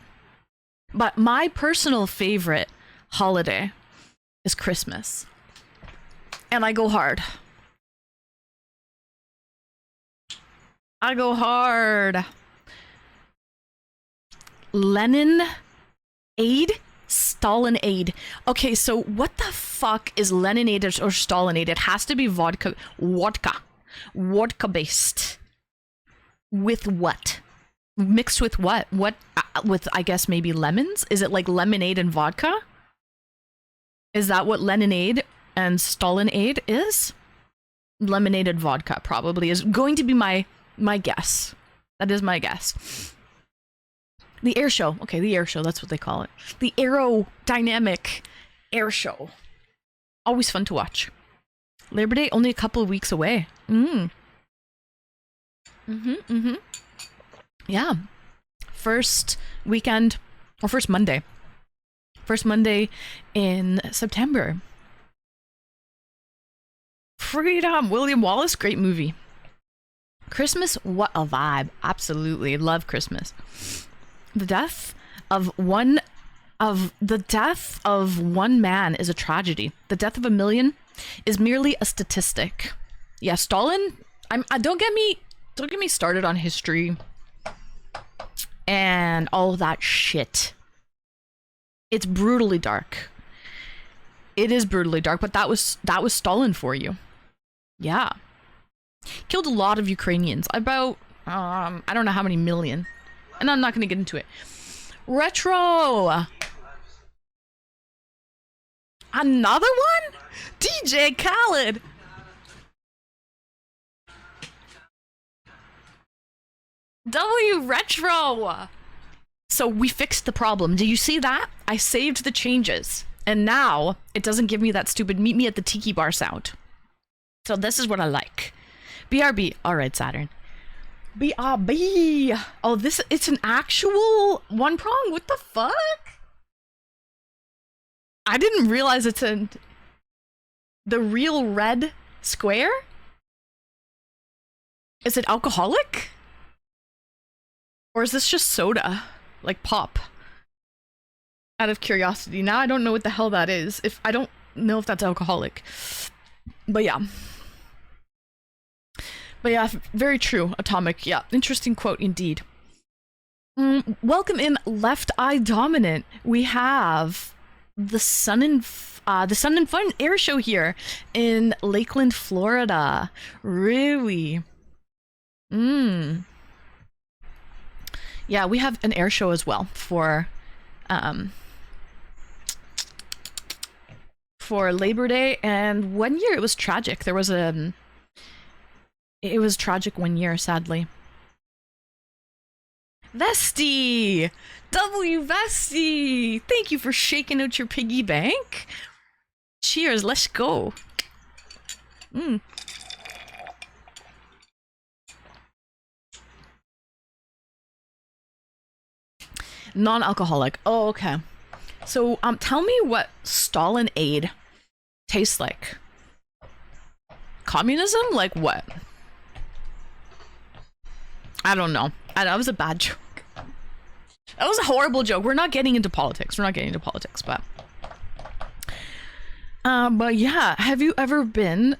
S1: But my personal favorite holiday is Christmas. And I go hard. I go hard. Lenin aid? Stalin aid. Okay, so what the fuck is Lenin aid or Stalin aid? It has to be vodka. Vodka based. With what? Mixed with what? What? With, I guess, maybe lemons? Is it like lemonade and vodka? Is that what lemonade and Stalin aid is? Lemonade and vodka probably is going to be my guess. That is my guess. The air show. Okay, the air show. That's what they call it. The aerodynamic air show. Always fun to watch. Labor Day only a couple of weeks away. Yeah. First weekend, or first Monday. First Monday in September. Freedom! William Wallace, great movie. Christmas, what a vibe. Absolutely. Love Christmas. The death of one man is a tragedy. The death of a million is merely a statistic. Yeah, Stalin, don't get me started on history and all of that shit. It's brutally dark. It is brutally dark, but that was Stalin for you. Yeah. Killed a lot of Ukrainians. About I don't know how many million. And I'm not going to get into it. Retro! Another one? DJ Khaled! W Retro! So we fixed the problem. Do you see that? I saved the changes. And now it doesn't give me that stupid meet me at the tiki bar sound. So this is what I like. BRB. Alright, Saturn. BRB. Oh, it's an actual one prong? What the fuck? I didn't realize it's the real red square? Is it alcoholic? Or is this just soda? Like pop? Out of curiosity. Now I don't know what the hell that is. I don't know if that's alcoholic. But yeah. But yeah, very true. Atomic. Yeah, interesting quote indeed. Welcome in Left Eye Dominant. We have the Sun and Fun air show here in Lakeland, Florida. Really? Yeah, we have an air show as well for Labor Day, and one year it was tragic. It was tragic one year, sadly. Vesty! W Vesty! Thank you for shaking out your piggy bank. Cheers, let's go. Non-alcoholic. Oh, okay. So, tell me what Stalin aid tastes like. Communism? Like what? I don't know. That was a bad joke. That was a horrible joke. We're not getting into politics. But yeah, have you ever been?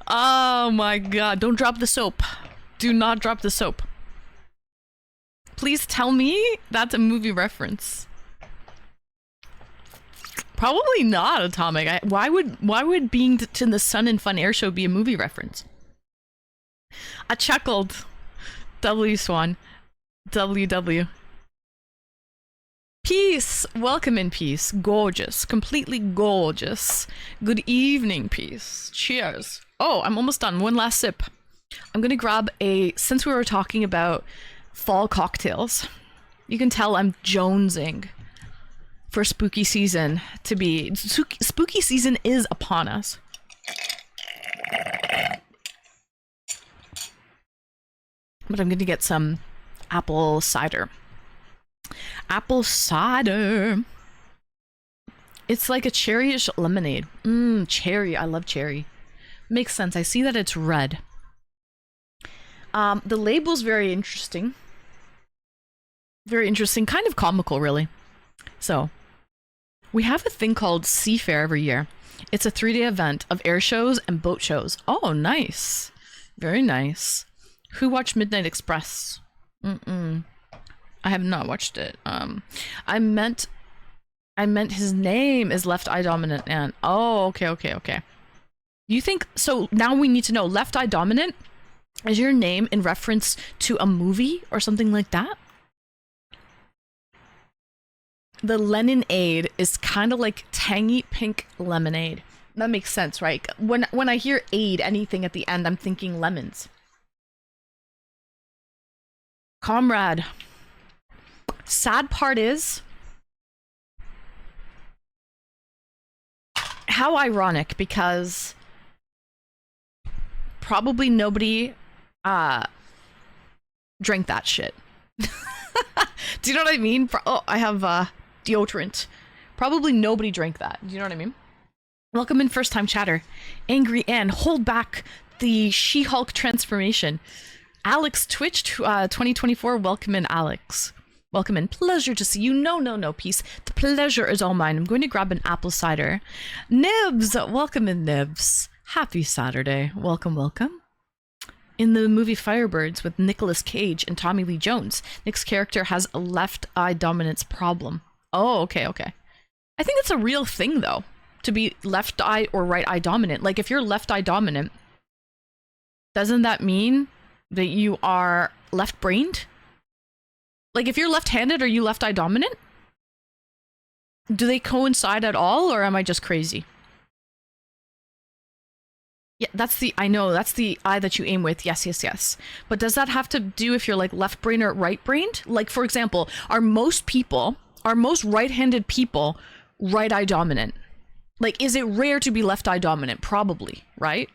S1: Oh my god! Don't drop the soap. Do not drop the soap. Please tell me that's a movie reference. Probably not, Atomic. Why would being to the Sun and Fun air show be a movie reference? I chuckled. W Swan. WW. Peace. Welcome in, Peace. Gorgeous. Completely gorgeous. Good evening, Peace. Cheers. Oh, I'm almost done. One last sip. I'm gonna grab since we were talking about fall cocktails, you can tell I'm jonesing for spooky season to be. Spooky season is upon us. But I'm gonna get some apple cider. Apple cider. It's like a cherryish lemonade. Cherry. I love cherry. Makes sense. I see that it's red. The label's very interesting. Very interesting. Kind of comical, really. So, We have a thing called Seafair every year. It's a 3-day event of air shows and boat shows. Oh, nice. Very nice. Who watched Midnight Express? Mm-mm. I have not watched it. I meant his name is Left Eye Dominant and oh, okay. You think so? Now we need to know, Left Eye Dominant is your name in reference to a movie or something like that? The Lemonade is kind of like tangy pink lemonade. That makes sense, right? When I hear aid, anything at the end, I'm thinking lemons. Comrade. Sad part is, how ironic, because probably nobody drank that shit. Do you know what I mean? Oh, I have deodorant. Probably nobody drank that. Do you know what I mean? Welcome in, first time chatter. Angry Ann, hold back the She-Hulk transformation. Alex Twitch 2024, welcome in, Alex. Welcome in. Pleasure to see you. No, peace. The pleasure is all mine. I'm going to grab an apple cider. Nibs, welcome in, Nibs. Happy Saturday. Welcome. In the movie Firebirds with Nicolas Cage and Tommy Lee Jones, Nick's character has a left eye dominance problem. Oh, okay. I think it's a real thing, though, to be left eye or right eye dominant. Like, if you're left eye dominant, doesn't that mean that you are left-brained? Like, if you're left-handed, are you left eye dominant? Do they coincide at all, or am I just crazy? Yeah, I know, that's the eye that you aim with. Yes. But does that have to do if you're like left-brained or right-brained? Like, for example, are most right-handed people right eye dominant? Like, is it rare to be left eye dominant? Probably, right?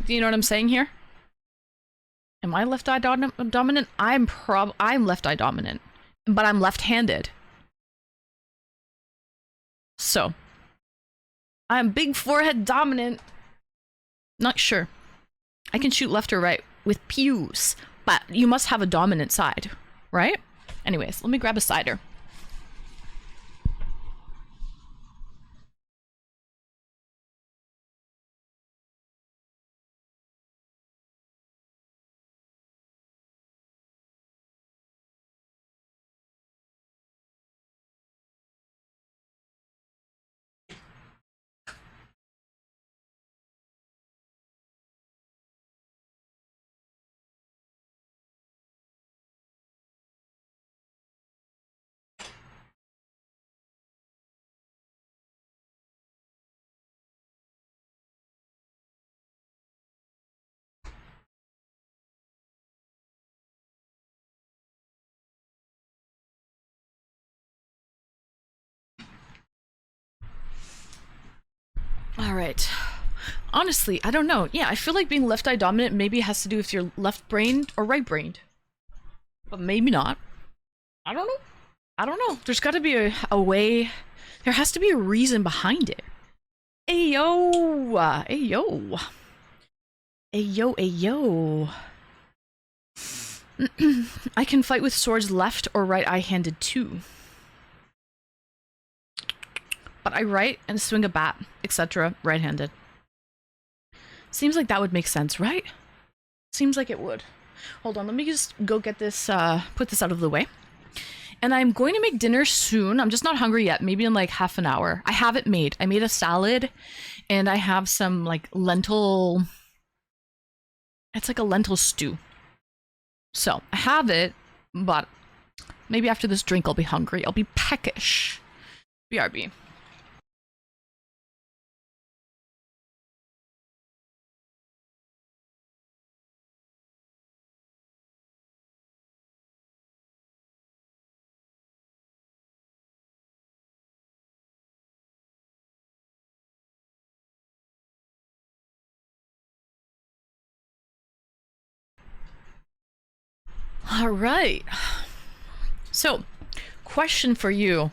S1: Do you know what I'm saying here? Am I left eye dominant? I'm left eye dominant, but I'm left-handed. So, I'm big forehead dominant. Not sure. I can shoot left or right with pews, but you must have a dominant side, right? Anyways, let me grab a cider. All right. Honestly, I don't know. Yeah, I feel like being left eye dominant maybe has to do if you're left-brained or right-brained. But maybe not. I don't know. There's got to be a way. There has to be a reason behind it. Ayo. I can fight with swords left or right eye-handed too. But I write and swing a bat, etc. right-handed. Seems like that would make sense, right? Seems like it would. Hold on, let me just go get this, put this out of the way. And I'm going to make dinner soon. I'm just not hungry yet. Maybe in like half an hour. I have it made. I made a salad and I have some like lentil. It's like a lentil stew. So I have it, but maybe after this drink I'll be hungry. I'll be peckish. BRB. All right. So, question for you.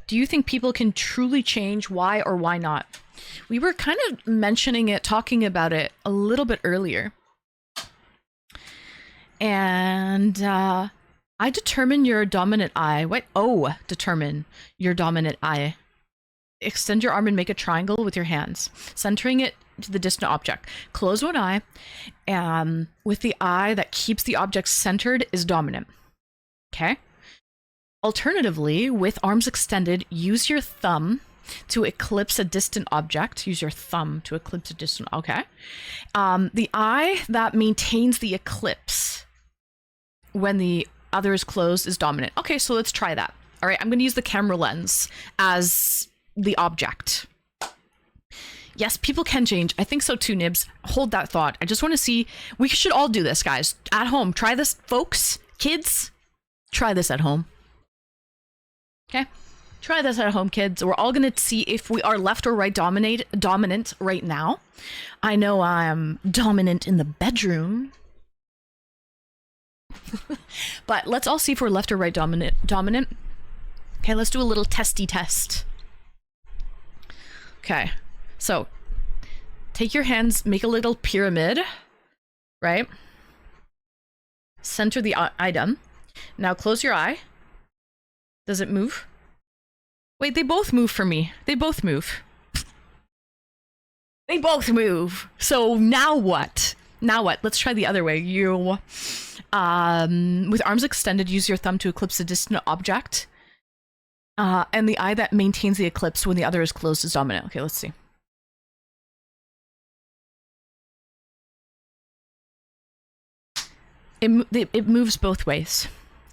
S1: Do you think people can truly change? Why or why not? We were kind of mentioning it, talking about it a little bit earlier. And I determine your dominant eye. What? Oh, determine your dominant eye. Extend your arm and make a triangle with your hands, centering it to the distant object. Close one eye, and with the eye that keeps the object centered is dominant. Okay? Alternatively, with arms extended, use your thumb to eclipse a distant object. Use your thumb to eclipse a distant, okay? The eye that maintains the eclipse when the other is closed is dominant. Okay, so let's try that. All right, I'm going to use the camera lens as the object. Yes, people can change. I think so too, Nibs. Hold that thought. I just want to see. We should all do this, guys. At home. Try this, folks. Kids, try this at home. Okay? Try this at home, kids. We're all going to see if we are left or right dominant right now. I know I'm dominant in the bedroom. But let's all see if we're left or right dominant. Okay, let's do a little testy test. Okay, so take your hands, make a little pyramid, right? Center the item. Now close your eye. Does it move? Wait, they both move for me. They both move. They both move. So now what? Now what? Let's try the other way. You, with arms extended, use your thumb to eclipse a distant object. And the eye that maintains the eclipse when the other is closed is dominant. Okay, let's see. It moves both ways.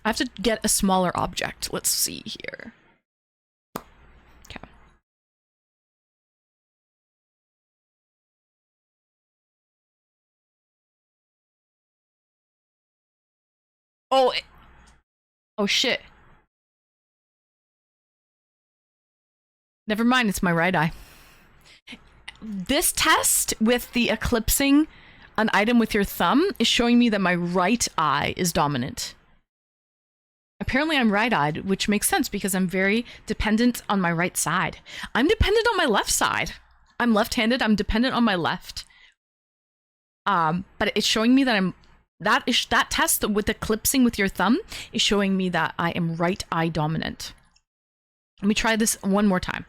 S1: I have to get a smaller object. Let's see here. Okay. Oh shit. Never mind, it's my right eye. This test with the eclipsing an item with your thumb is showing me that my right eye is dominant. Apparently I'm right-eyed, which makes sense because I'm very dependent on my right side. I'm dependent on my left side. I'm left-handed, I'm dependent on my left. But it's showing me that that test with eclipsing with your thumb is showing me that I am right eye dominant. Let me try this one more time.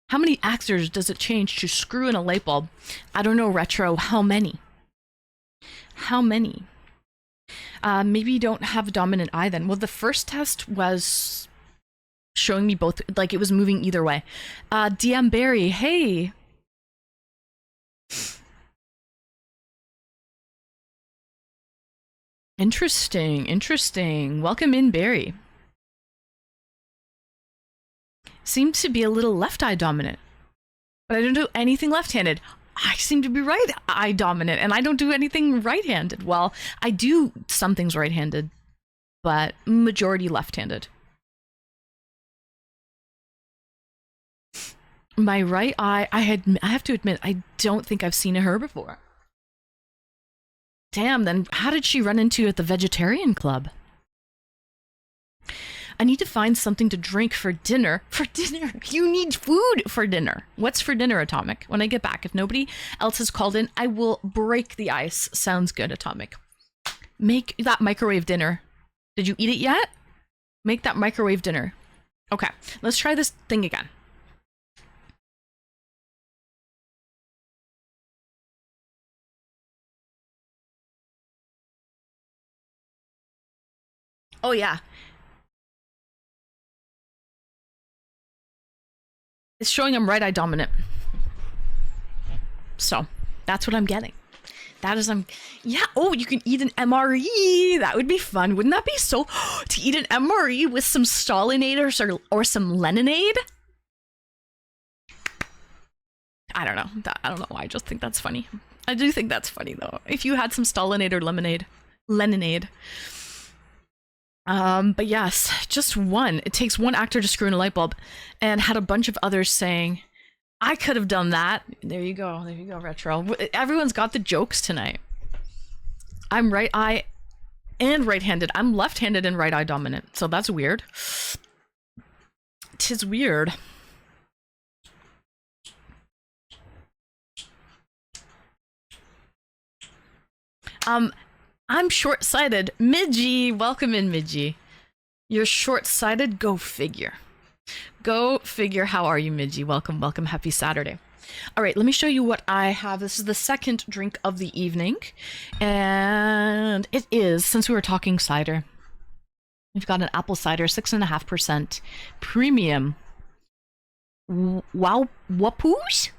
S1: How many actors does it change to screw in a light bulb? I don't know, Retro. How many? How many? Maybe you don't have a dominant eye then. Well, the first test was showing me both, like it was moving either way. DM Barry, hey. Interesting, interesting. Welcome in, Barry. Seems to be a little left eye dominant, but I don't do anything left-handed. I seem to be right eye dominant, and I don't do anything right-handed. Well, I do some things right-handed, but majority left-handed. My right eye, I have to admit, I don't think I've seen her before. Damn, then how did she run into you at the vegetarian club? I need to find something to drink for dinner. For dinner? You need food for dinner. What's for dinner, Atomic? When I get back, if nobody else has called in, I will break the ice. Sounds good, Atomic. Make that microwave dinner. Did you eat it yet? Make that microwave dinner. Okay, let's try this thing again. Oh yeah. It's showing I'm right eye dominant. So, that's what I'm getting. That is, yeah, oh, you can eat an MRE. That would be fun. Wouldn't that be so, to eat an MRE with some Stalinade or some Leninade? I don't know. I don't know why. I just think that's funny. I do think that's funny, though. If you had some Stalinade or Leninade. But yes, just one. It takes one actor to screw in a light bulb, and had a bunch of others saying, I could have done that. There you go, Retro. Everyone's got the jokes tonight. I'm right eye and right-handed. I'm left-handed and right eye dominant, so that's weird. 'Tis weird. I'm short-sighted. Midgie, welcome in, Midgie. You're short-sighted? Go figure. Go figure. How are you, Midgie? Welcome, welcome. Happy Saturday. All right, let me show you what I have. This is the second drink of the evening. And it is, since we were talking cider, we've got an apple cider, 6.5% premium. Wow, wapoos?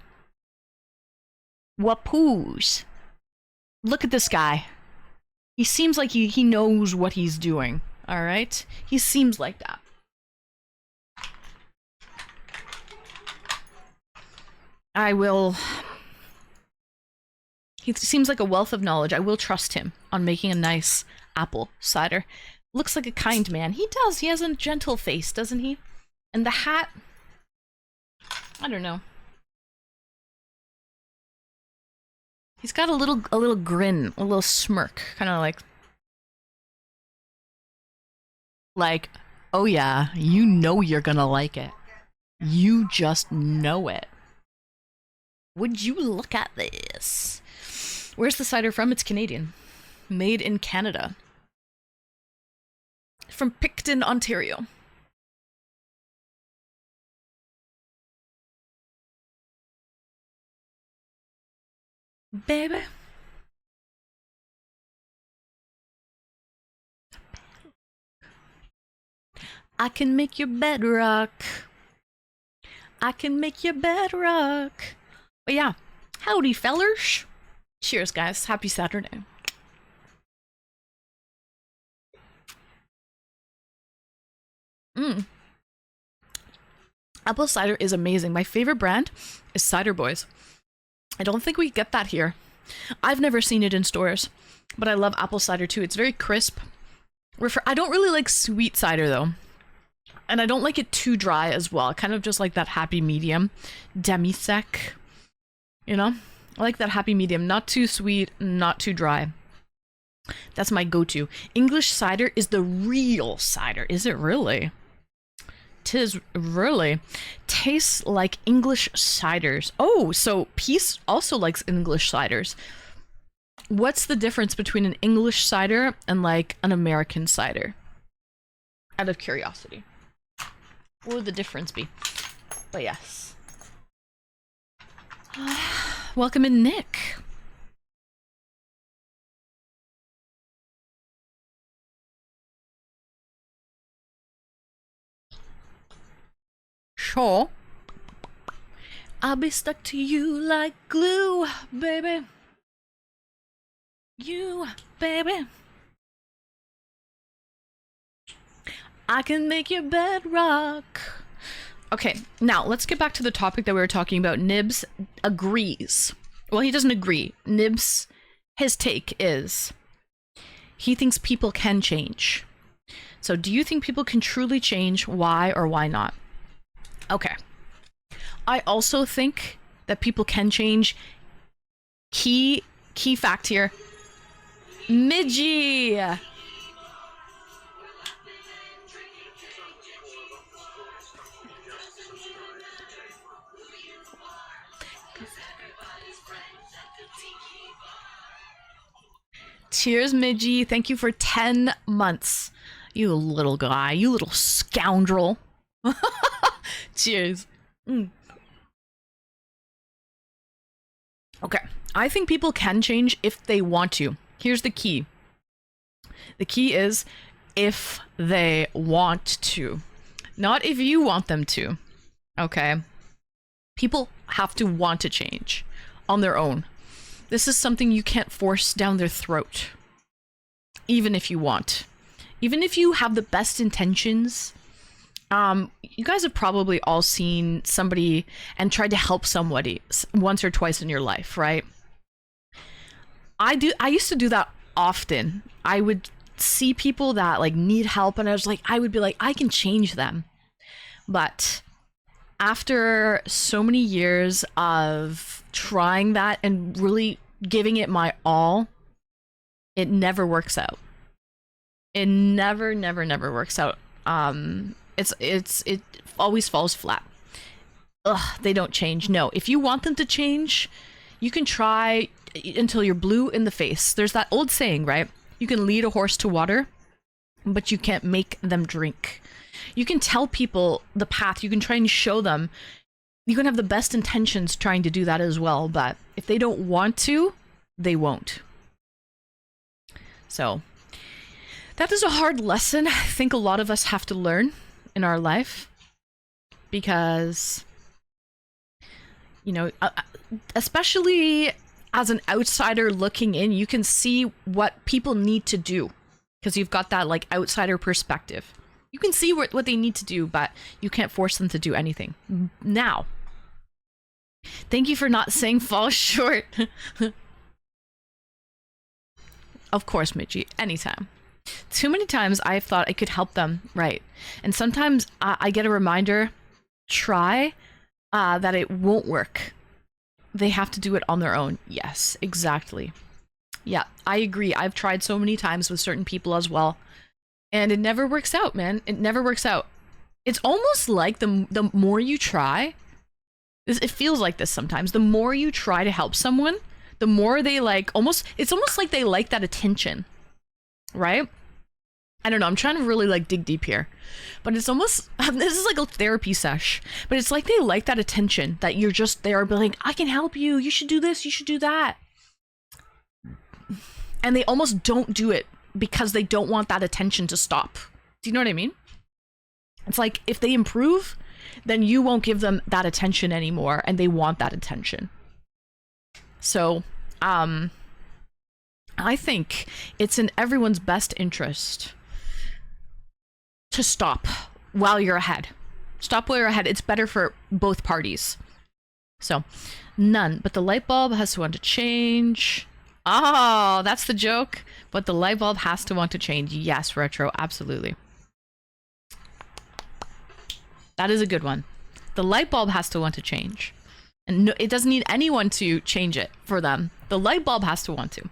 S1: Wapoos. Look at this guy. He seems like he knows what he's doing. All right? He seems like that. He seems like a wealth of knowledge. I will trust him on making a nice apple cider. Looks like a kind man. He does. He has a gentle face, doesn't he? And the hat, I don't know. He's got a little grin, a little smirk, kind of like, oh yeah, you know you're gonna like it. You just know it. Would you look at this? Where's the cider from? It's Canadian. Made in Canada. From Picton, Ontario. Baby. I can make your bed rock. I can make your bed rock. But yeah, howdy fellers. Cheers, guys. Happy Saturday. Apple cider is amazing. My favorite brand is Cider Boys. I don't think we get that here. I've never seen it in stores, but I love apple cider too. It's very crisp. I don't really like sweet cider though. And I don't like it too dry as well. Kind of just like that happy medium. Demi-sec. You know? I like that happy medium. Not too sweet, not too dry. That's my go-to. English cider is the real cider. Is it really? 'Tis really. Tastes like English ciders. Oh, so Peace also likes English ciders. What's the difference between an English cider and like an American cider? Out of curiosity. What would the difference be? But yes. Welcome in, Nick. Sure. I'll be stuck to you like glue, baby. You, baby. I can make your bed rock. Okay, now let's get back to the topic that we were talking about. Nibs agrees. Well, he doesn't agree. Nibs, his take is, he thinks people can change. So do you think people can truly change? Why or why not? Okay. I also think that people can change. Key fact here. Midgie! Cheers, Midgie. Thank you for 10 months. You little guy. You little scoundrel. Cheers. Okay. I think people can change if they want to. Here's the key. The key is if they want to. Not if you want them to. Okay? People have to want to change on their own. This is something you can't force down their throat. Even if you want. Even if you have the best intentions. You guys have probably all seen somebody and tried to help somebody once or twice in your life, right? I used to do that often. I would see people that like need help and I would be like, I can change them. But after so many years of trying that and really giving it my all, it never works out. It never works out. It always falls flat. Ugh, they don't change. No, if you want them to change, you can try until you're blue in the face. There's that old saying, right? You can lead a horse to water, but you can't make them drink. You can tell people the path. You can try and show them. You can have the best intentions trying to do that as well, but if they don't want to, they won't. So that is a hard lesson I think a lot of us have to learn in our life, because, you know, especially as an outsider looking in, you can see what people need to do because you've got that like outsider perspective. You can see what they need to do, but you can't force them to do anything. Now, thank you for not saying fall short. Of course, Midgie, anytime. Too many times I've thought I could help them, right? And sometimes I get a reminder, try, that it won't work. They have to do it on their own. Yes, exactly. Yeah, I agree. I've tried so many times with certain people as well. And it never works out, man. It never works out. It's almost like the more you try, it feels like this sometimes. The more you try to help someone, the more they like it's almost like they like that attention, right? I don't know. I'm trying to really like dig deep here, but it's almost, this is like a therapy sesh, but it's like they like that attention that you're just there, be like, I can help you. You should do this. You should do that. And they almost don't do it because they don't want that attention to stop. Do you know what I mean? It's like if they improve, then you won't give them that attention anymore, and they want that attention. So, I think it's in everyone's best interest to stop while you're ahead. Stop while you're ahead. It's better for both parties. So, none, but the light bulb has to want to change. Oh, that's the joke. But the light bulb has to want to change. Yes, Retro, absolutely. That is a good one. The light bulb has to want to change. And no, it doesn't need anyone to change it for them. The light bulb has to want to.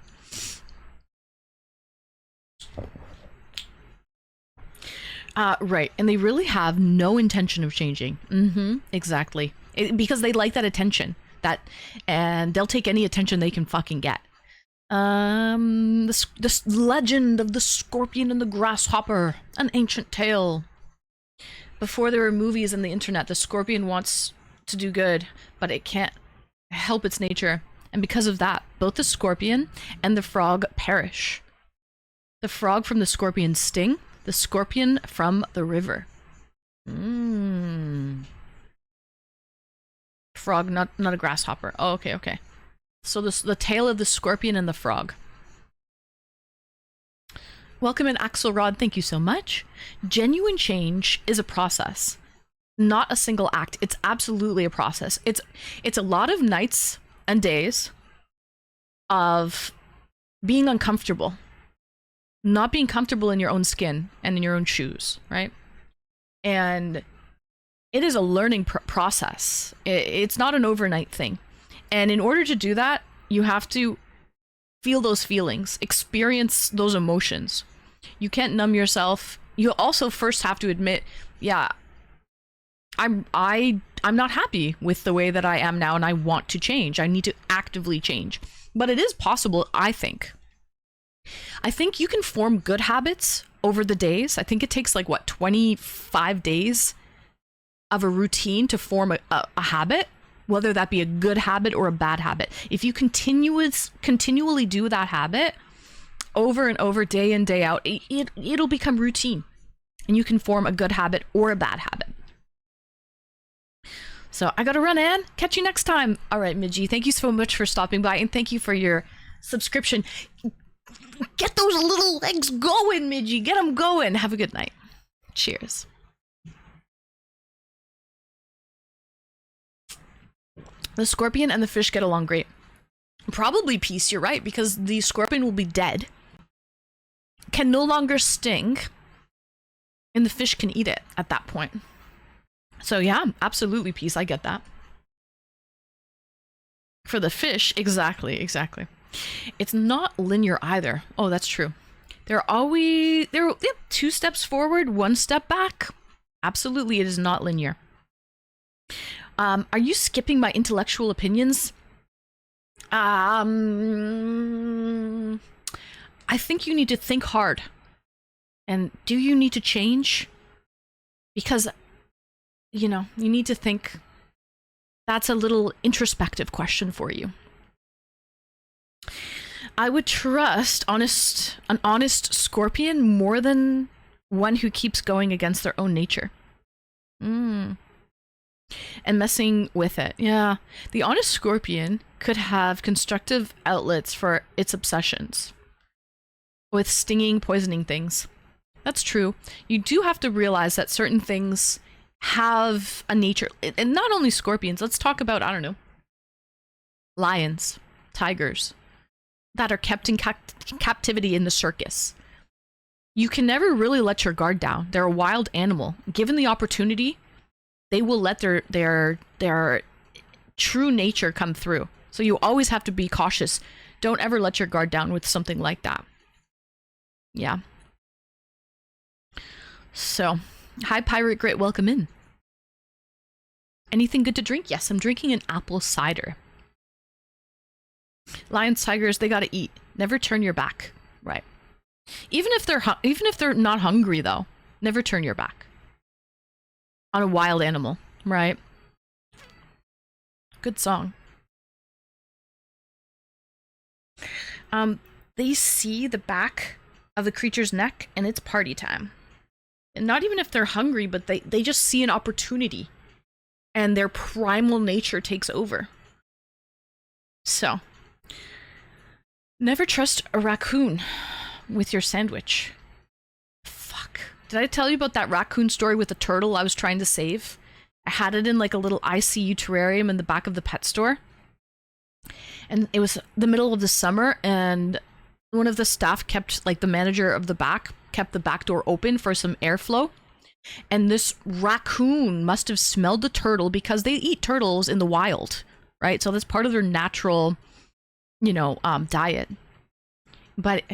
S1: Right, and they really have no intention of changing. Exactly. Because they like that attention. And they'll take any attention they can fucking get. This legend of the scorpion and the grasshopper, an ancient tale. Before there were movies and the internet, the scorpion wants to do good, but it can't help its nature. And because of that, both the scorpion and the frog perish. The frog from the scorpion's sting, the scorpion from the river. Frog, not a grasshopper. Oh, okay. So the tale of the scorpion and the frog. Welcome in, Axelrod. Thank you so much. Genuine change is a process, not a single act. It's absolutely a process. It's a lot of nights and days of being uncomfortable, not being comfortable in your own skin and in your own shoes, right? And it is a learning process. It's not an overnight thing. And in order to do that, you have to feel those feelings, experience those emotions. You can't numb yourself. You also first have to admit, yeah, I'm not happy with the way that I am now, and I want to change. I need to actively change. But it is possible, I think. I think you can form good habits over the days. I think it takes like, 25 days of a routine to form a habit, whether that be a good habit or a bad habit. If you continually do that habit over and over, day in, day out, it'll become routine, and you can form a good habit or a bad habit. So I gotta run, Ann. Catch you next time. All right, Midgie, thank you so much for stopping by, and thank you for your subscription. Get those little legs going, Midgie. Get them going. Have a good night. Cheers. The scorpion and the fish get along great. Probably peace, you're right, because the scorpion will be dead, can no longer sting, and the fish can eat it at that point. So yeah, absolutely peace, I get that. For the fish, exactly. It's not linear either. Oh, that's true. They're 2 steps forward, 1 step back. Absolutely, it is not linear. Are you skipping my intellectual opinions? I think you need to think hard. And do you need to change? Because, you know, you need to think. That's a little introspective question for you. I would trust an honest scorpion more than one who keeps going against their own nature. And messing with it. Yeah. The honest scorpion could have constructive outlets for its obsessions with stinging, poisoning things. That's true. You do have to realize that certain things have a nature, and not only scorpions. Let's talk about, I don't know, lions, tigers that are kept in captivity in the circus. You can never really let your guard down. They're a wild animal. Given the opportunity, they will let their true nature come through. So you always have to be cautious. Don't ever let your guard down with something like that. Yeah. So, hi Pirate Grit, welcome in. Anything good to drink? Yes, I'm drinking an apple cider. Lions, tigers, they gotta eat. Never turn your back. Right. Even if they're not hungry though, never turn your back on a wild animal, right? Good song. They see the back of the creature's neck and it's party time. And not even if they're hungry, but they just see an opportunity and their primal nature takes over. So, never trust a raccoon with your sandwich. Fuck. Did I tell you about that raccoon story with the turtle I was trying to save? I had it in like a little ICU terrarium in the back of the pet store. And it was the middle of the summer, and one of the staff kept, like the manager of the back, kept the back door open for some airflow. And this raccoon must have smelled the turtle because they eat turtles in the wild, right? So that's part of their natural, you know, diet. But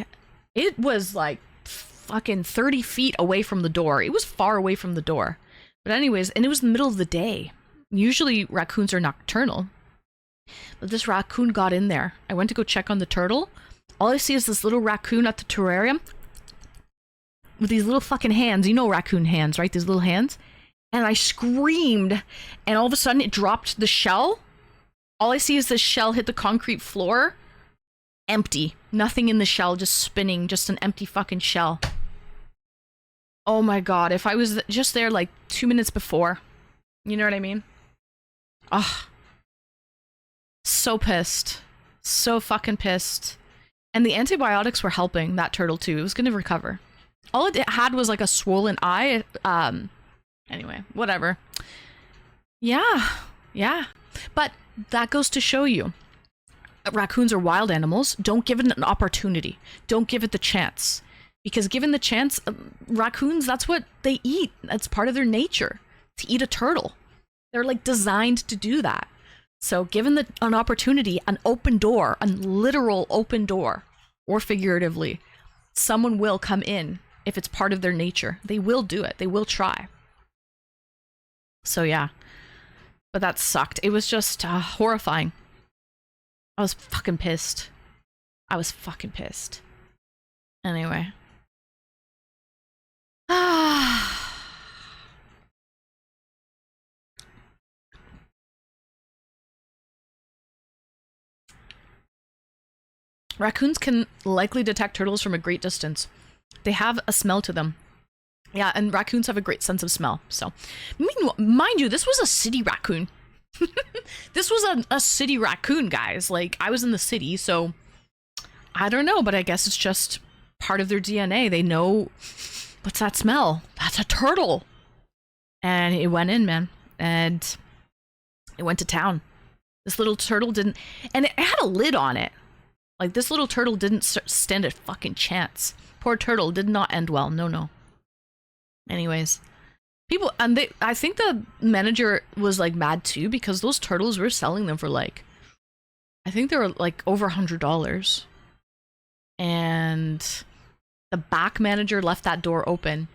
S1: it was like fucking 30 feet away from the door. It was far away from the door. But anyways, and it was in the middle of the day. Usually raccoons are nocturnal. But this raccoon got in there. I went to go check on the turtle. All I see is this little raccoon at the terrarium with these little fucking hands. You know raccoon hands, right? These little hands. And I screamed, and all of a sudden it dropped the shell. All I see is this shell hit the concrete floor. Empty. Nothing in the shell, just spinning, just an empty fucking shell. Oh my god, if I was just there like 2 minutes before. You know what I mean? Ugh. So pissed. So fucking pissed. And the antibiotics were helping that turtle too. It was gonna recover. All it had was like a swollen eye. Anyway, whatever. Yeah. But that goes to show you. Raccoons are wild animals. Don't give it an opportunity. Don't give it the chance. Because given the chance, raccoons, that's what they eat. That's part of their nature, to eat a turtle. They're like designed to do that. So given an opportunity, an open door, a literal open door, or figuratively, someone will come in if it's part of their nature. They will do it. They will try. So yeah. But that sucked. It was just horrifying. I was fucking pissed. Anyway. Raccoons can likely detect turtles from a great distance. They have a smell to them. Yeah, and raccoons have a great sense of smell. So, mind you, this was a city raccoon. This was a city raccoon, guys. Like, I was in the city, so I don't know, but I guess it's just part of their DNA. They know, what's that smell? That's a turtle. And it went in, man. And it went to town. This little turtle didn't, and it had a lid on it. Like, this little turtle didn't stand a fucking chance. Poor turtle did not end well. No. Anyways. People, and I think the manager was like mad too, because those turtles were selling them for like, I think they were like over $100. And the back manager left that door open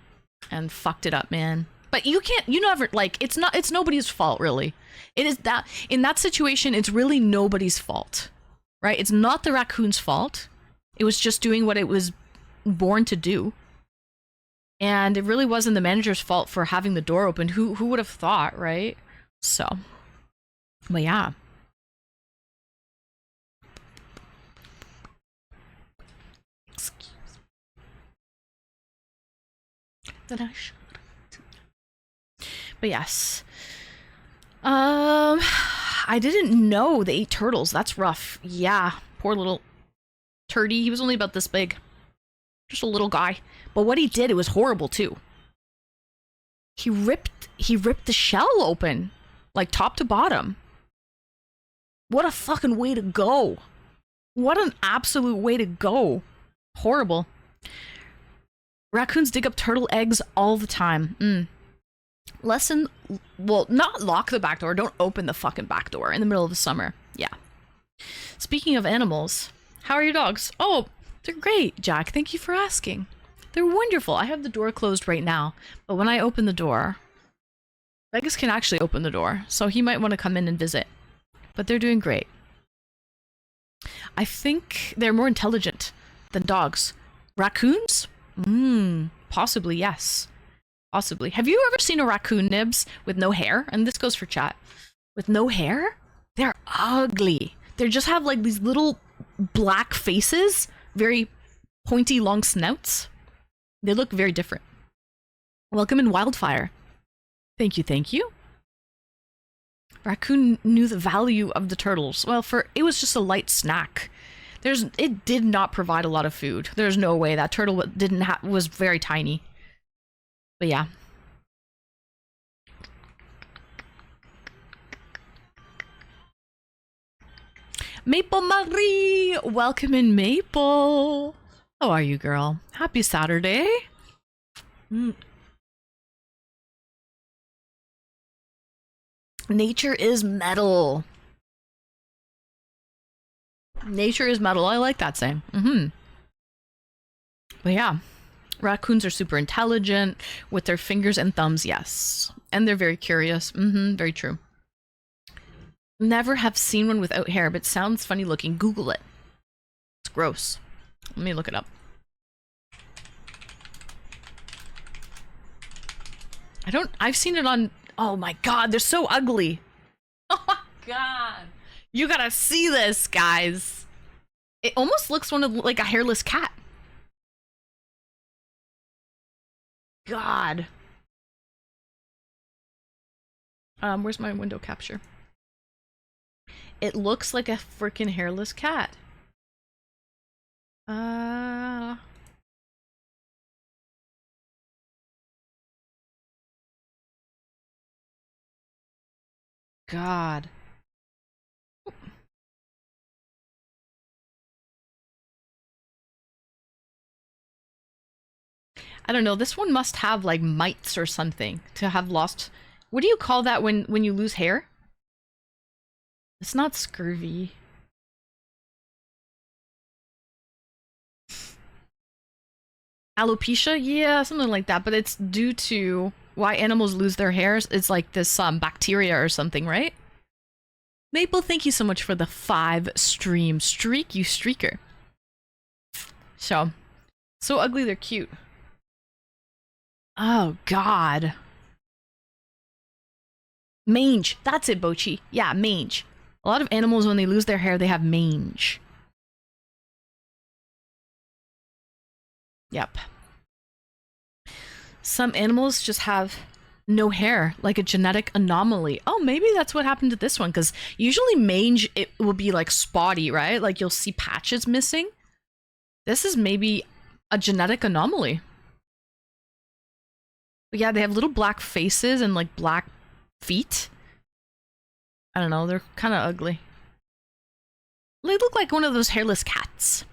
S1: and fucked it up, man. But you never, like, it's nobody's fault, really. It is that, in that situation, it's really nobody's fault, right? It's not the raccoon's fault. It was just doing what it was born to do. And it really wasn't the manager's fault for having the door open. Who would have thought, right? So, but yeah. Excuse me. That I should. But yes. I didn't know they ate turtles. That's rough. Yeah, poor little turdy. He was only about this big. Just a little guy. But what he did, it was horrible too. He ripped the shell open, like top to bottom. What a fucking way to go. What an absolute way to go. Horrible. Raccoons dig up turtle eggs all the time. Lesson, well, not lock the back door. Don't open the fucking back door in the middle of the summer. Yeah. Speaking of animals, how are your dogs? Oh, they're great, Jack. Thank you for asking. They're wonderful. I have the door closed right now, but when I open the door, Vegas can actually open the door, so he might want to come in and visit. But they're doing great. I think they're more intelligent than dogs. Raccoons? Possibly, yes. Possibly. Have you ever seen a raccoon, Nibs, with no hair? And this goes for chat. With no hair? They're ugly. They just have like these little black faces, very pointy, long snouts. They look very different. Welcome in Wildfire. Thank you, thank you. Raccoon knew the value of the turtles. Well, it was just a light snack. It did not provide a lot of food. There's no way that turtle was very tiny. But yeah. Maple Marie! Welcome in, Maple! How are you, girl? Happy Saturday. Nature is metal. Nature is metal. I like that saying. But yeah. Raccoons are super intelligent with their fingers and thumbs, yes. And they're very curious. Very true. Never have seen one without hair, but sounds funny looking. Google it. It's gross. Let me look it up. I've seen it on, oh my god, they're so ugly. Oh my god. You gotta see this, guys. It almost looks like a hairless cat. God. Where's my window capture? It looks like a freaking hairless cat. God. I don't know. This one must have like mites or something to have lost. What do you call that when you lose hair? It's not scurvy. Alopecia? Yeah, something like that. But it's due to why animals lose their hairs. It's like this bacteria or something, right? Maple, thank you so much for the 5-stream streak, you streaker. So ugly, they're cute. Oh, God. Mange. That's it, Bochi. Yeah, mange. A lot of animals, when they lose their hair, they have mange. Yep. Some animals just have no hair, like a genetic anomaly. Oh, maybe that's what happened to this one, because usually mange, it will be like spotty, right? Like you'll see patches missing. This is maybe a genetic anomaly. But yeah, they have little black faces and like black feet. I don't know, they're kind of ugly. They look like one of those hairless cats.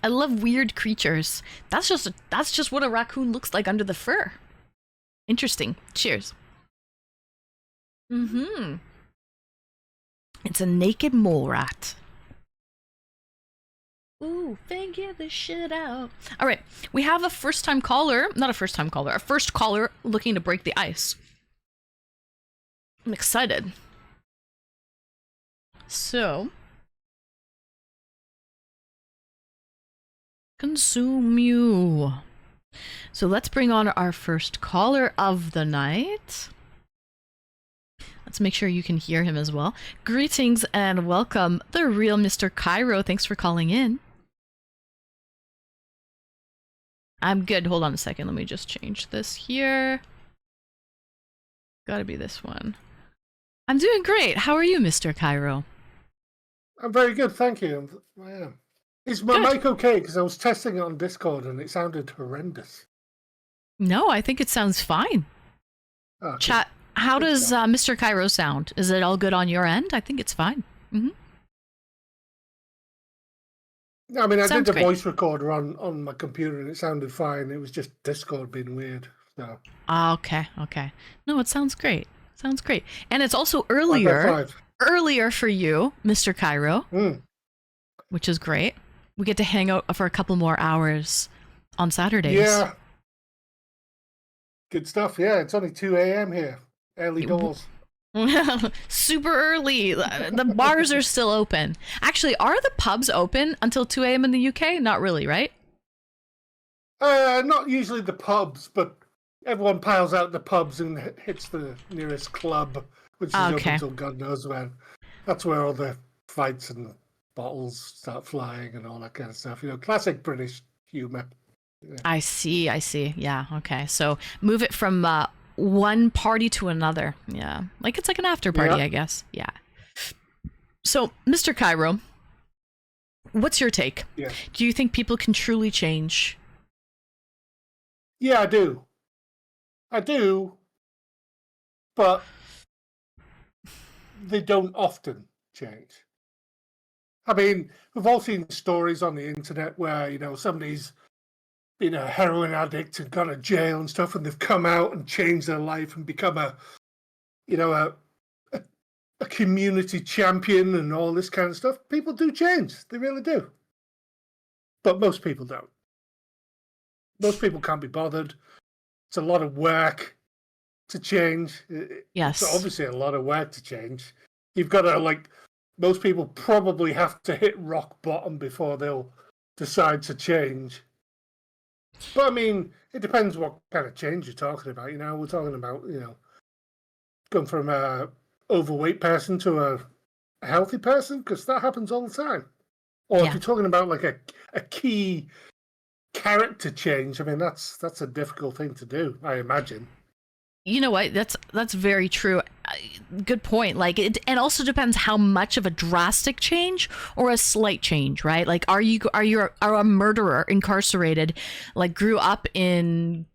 S1: I love weird creatures. That's just what a raccoon looks like under the fur. Interesting. Cheers. It's a naked mole rat. Ooh, figure this shit out. All right, we have a first-time caller. Not a first-time caller. A first caller looking to break the ice. I'm excited. So, consume you. So let's bring on our first caller of the night. Let's make sure you can hear him as well. Greetings and welcome, the real Mr. Cairo. Thanks for calling in. I'm good. Hold on a second. Let me just change this here. Gotta be this one. I'm doing great. How are you, Mr. Cairo?
S2: I'm very good, thank you. I am. Is my mic okay? Because I was testing it on Discord and it sounded horrendous.
S1: No, I think it sounds fine.
S2: Okay.
S1: Chat, how does Mr. Cairo sound? Is it all good on your end? I think it's fine. Mm-hmm.
S2: I mean, I did the voice recorder on my computer and it sounded fine. It was just Discord being weird. So.
S1: Okay. No, it sounds great. Sounds great. And it's also earlier for you, Mr. Cairo, which is great. We get to hang out for a couple more hours on Saturdays.
S2: Yeah. Good stuff. Yeah, it's only 2 a.m. here. Early doors.
S1: Super early. The bars are still open. Actually, are the pubs open until 2 a.m. in the UK? Not really, right?
S2: Not usually the pubs, but everyone piles out the pubs and hits the nearest club, which is open until God knows when. That's where all the fights and bottles start flying and all that kind of stuff. You know, classic British humor. Yeah.
S1: I see. Yeah, okay. So move it from one party to another. Yeah. Like it's like an after party, I guess. Yeah. So, Mr. Cairo, what's your take?
S2: Yeah.
S1: Do you think people can truly change?
S2: Yeah, I do. But they don't often change. I mean, we've all seen stories on the internet where, you know, somebody's been a heroin addict and gone to jail and stuff, and they've come out and changed their life and become a community champion and all this kind of stuff. People do change. They really do. But most people don't. Most people can't be bothered. It's a lot of work to change.
S1: Yes.
S2: It's obviously a lot of work to change. You've got to, most people probably have to hit rock bottom before they'll decide to change. But I mean, it depends what kind of change you're talking about. You know, we're talking about, you know, going from a overweight person to a healthy person, because that happens all the time. Or if you're talking about like a key character change, I mean, that's a difficult thing to do, I imagine.
S1: You know what? That's very true. Good point. Like it also depends how much of a drastic change or a slight change, right? Like are you a murderer incarcerated, like grew up in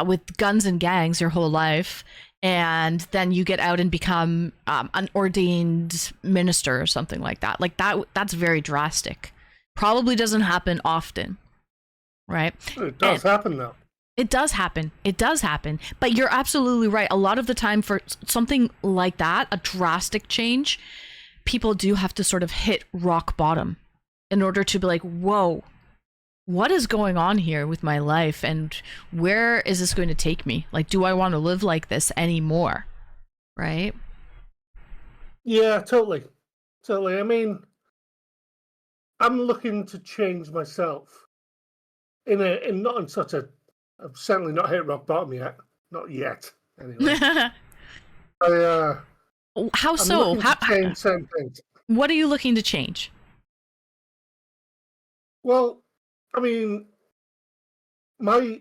S1: with guns and gangs your whole life, and then you get out and become an ordained minister or something like that. Like that's very drastic. Probably doesn't happen often, right?
S2: It does happen though.
S1: It does happen. But you're absolutely right. A lot of the time for something like that, a drastic change, people do have to sort of hit rock bottom in order to be like, whoa, what is going on here with my life? And where is this going to take me? Like, do I want to live like this anymore? Right?
S2: Yeah, totally. I mean, I'm looking to change myself in not in such a... I've certainly not hit rock bottom yet. Not yet, anyway.
S1: How so?
S2: How to change certain things.
S1: What are you looking to change?
S2: Well, I mean, my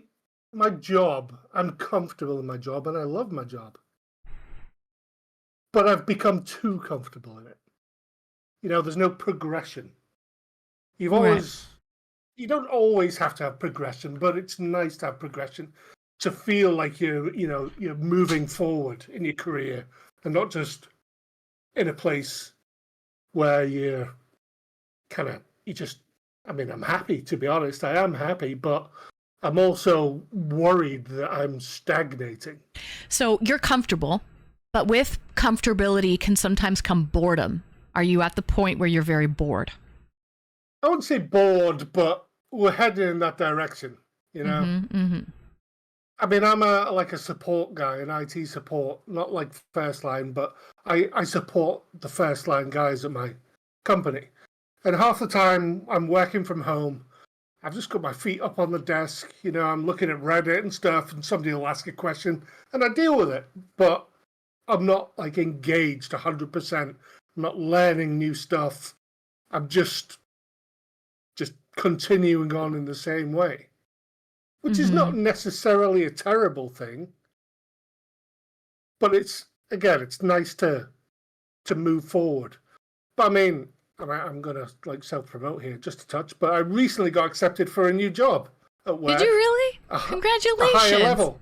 S2: job, I'm comfortable in my job and I love my job. But I've become too comfortable in it. You know, there's no progression. You've always... You don't always have to have progression, but it's nice to have progression, to feel like you're moving forward in your career and not just in a place where you're I mean, I'm happy, to be honest. I am happy, but I'm also worried that I'm stagnating.
S1: So you're comfortable, but with comfortability can sometimes come boredom. Are you at the point where you're very bored?
S2: I wouldn't say bored, but we're heading in that direction, you know?
S1: Mm-hmm.
S2: I mean, I'm a support guy, an IT support, not like first line, but I support the first line guys at my company. And half the time I'm working from home I've just got my feet up on the desk. You know, I'm looking at Reddit and stuff, and somebody will ask a question, and I deal with it. But I'm not like engaged 100%. I'm not learning new stuff. I'm just continuing on in the same way, which is not necessarily a terrible thing. But it's nice to move forward. But I mean, I'm gonna like self-promote here just a touch. But I recently got accepted for a new job at work.
S1: Did you really? Congratulations!
S2: A higher level.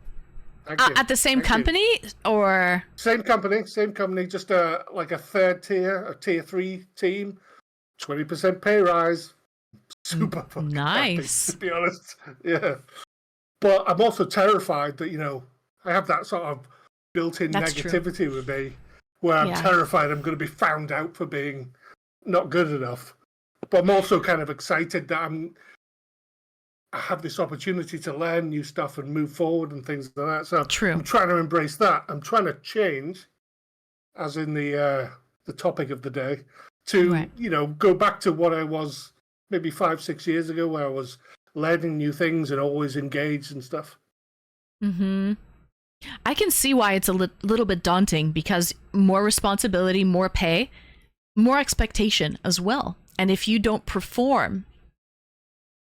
S2: Thank you.
S1: At the same
S2: Thank
S1: company,
S2: you.
S1: or
S2: Same company. Just like a third tier, a tier 3 team. 20% pay rise. Super fucking
S1: nice.
S2: happy, to be honest. Yeah. But I'm also terrified that, I have that sort of built-in negativity with me, where I'm terrified I'm going to be found out for being not good enough. But I'm also kind of excited that I have this opportunity to learn new stuff and move forward and things like that. So I'm trying to embrace that. I'm trying to change, as in the topic of the day, to go back to what I was maybe 5-6 years ago, where I was learning new things and always engaged and stuff.
S1: I can see why it's a little bit daunting, because more responsibility, more pay, more expectation as well. And if you don't perform,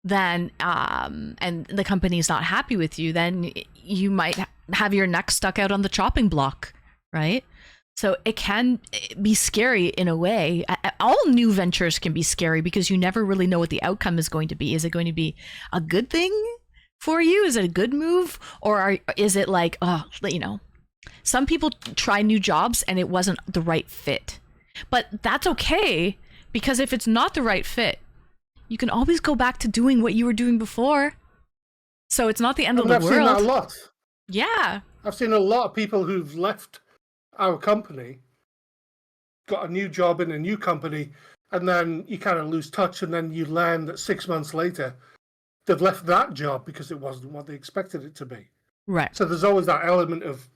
S1: then and the company's not happy with you, then you might have your neck stuck out on the chopping block, right? So it can be scary in a way. All new ventures can be scary because you never really know what the outcome is going to be. Is it going to be a good thing for you? Is it a good move? Or is it like, some people try new jobs and it wasn't the right fit. But that's okay, because if it's not the right fit, you can always go back to doing what you were doing before. So it's not the end of the world. I've seen
S2: that a lot.
S1: Yeah.
S2: I've seen a lot of people who've left our company, got a new job in a new company, and then you kind of lose touch, and then you learn that 6 months later they've left that job because it wasn't what they expected it to be.
S1: Right.
S2: So there's always that element of,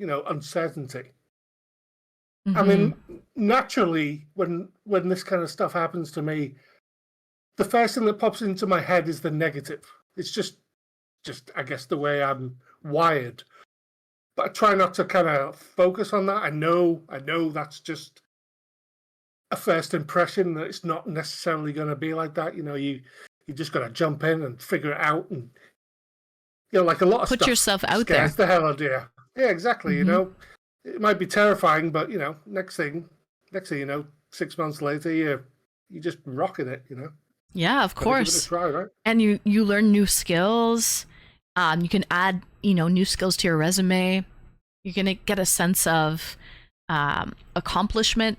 S2: uncertainty. I mean, naturally, when this kind of stuff happens to me, the first thing that pops into my head is the negative. It's just I guess the way I'm wired. But I try not to kind of focus on that. I know that's just a first impression, that it's not necessarily going to be like that. You just got to jump in and figure it out, and like a lot of
S1: put
S2: stuff
S1: yourself out there.
S2: The hell out of you. Yeah, exactly. It might be terrifying, but next thing 6 months later, you just rocking it.
S1: Yeah, of course.
S2: Give it a try, right?
S1: And you learn new skills. You can add new skills to your resume. You're gonna get a sense of accomplishment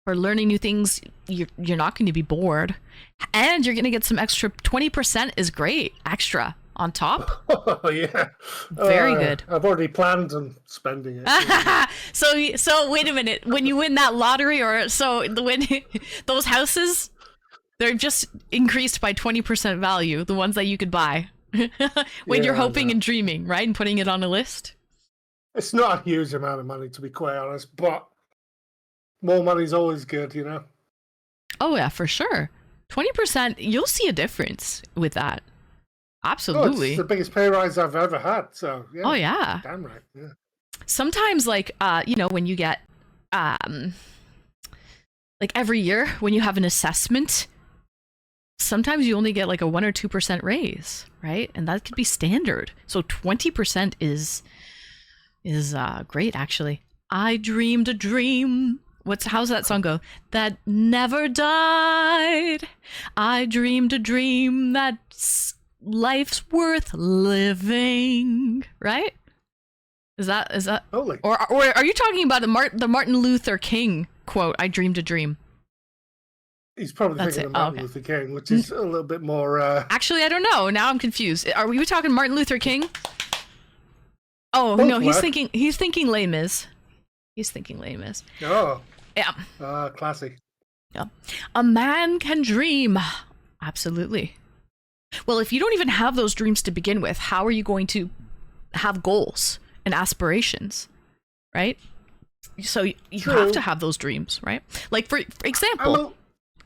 S1: for learning new things. You're not going to be bored, and you're gonna get some extra. 20% is great extra on top.
S2: Oh yeah,
S1: very good.
S2: I've already planned on spending it.
S1: So wait a minute. When you win that lottery, when those houses, they're just increased by 20% value. The ones that you could buy. When you're hoping and dreaming, right? And putting it on a list.
S2: It's not a huge amount of money, to be quite honest, but more money's always good,
S1: Oh yeah, for sure. 20%, you'll see a difference with that. Absolutely.
S2: It's the biggest pay rise I've ever had, so yeah.
S1: Oh yeah.
S2: Damn right, yeah.
S1: Sometimes when you get like every year when you have an assessment, sometimes you only get like a 1 or 2% raise, right? And that could be standard. So 20% is great, actually. I dreamed a dream. How's that song go? That never died. I dreamed a dream that life's worth living, right? Is that
S2: totally.
S1: Or are you talking about the Martin Luther King quote? I dreamed a dream.
S2: He's probably thinking of Martin Luther King, which is a little bit more...
S1: Actually, I don't know. Now I'm confused. Are we talking Martin Luther King? Oh,
S2: both
S1: no, he's
S2: work.
S1: thinking Les Mis. He's thinking Les Mis.
S2: Oh.
S1: Yeah.
S2: Classic.
S1: Yeah. A man can dream. Absolutely. Well, if you don't even have those dreams to begin with, how are you going to have goals and aspirations, right? So you have to have those dreams, right? Like, for example...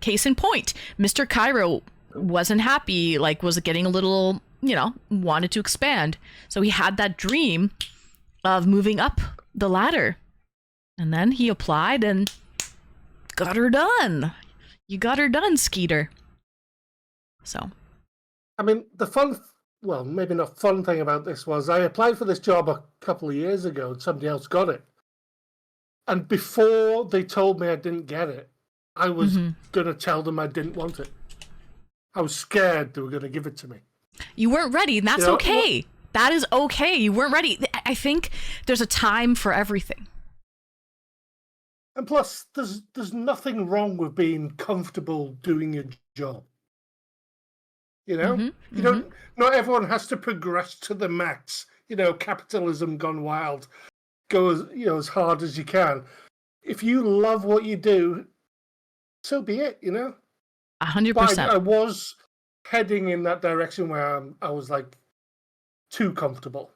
S1: Case in point, Mr. Cairo wasn't happy, like was getting a little, wanted to expand. So he had that dream of moving up the ladder. And then he applied and got her done. You got her done, Skeeter. So.
S2: I mean, well, maybe not fun thing about this was I applied for this job a couple of years ago and somebody else got it. And before they told me I didn't get it, I was going to tell them I didn't want it. I was scared they were going to give it to me.
S1: You weren't ready, and that's okay. That is okay. You weren't ready. I think there's a time for everything.
S2: And plus, there's nothing wrong with being comfortable doing your job. You know, not everyone has to progress to the max. Capitalism gone wild. Go as hard as you can. If you love what you do, so be it.
S1: 100%.
S2: I was heading in that direction where I was like too comfortable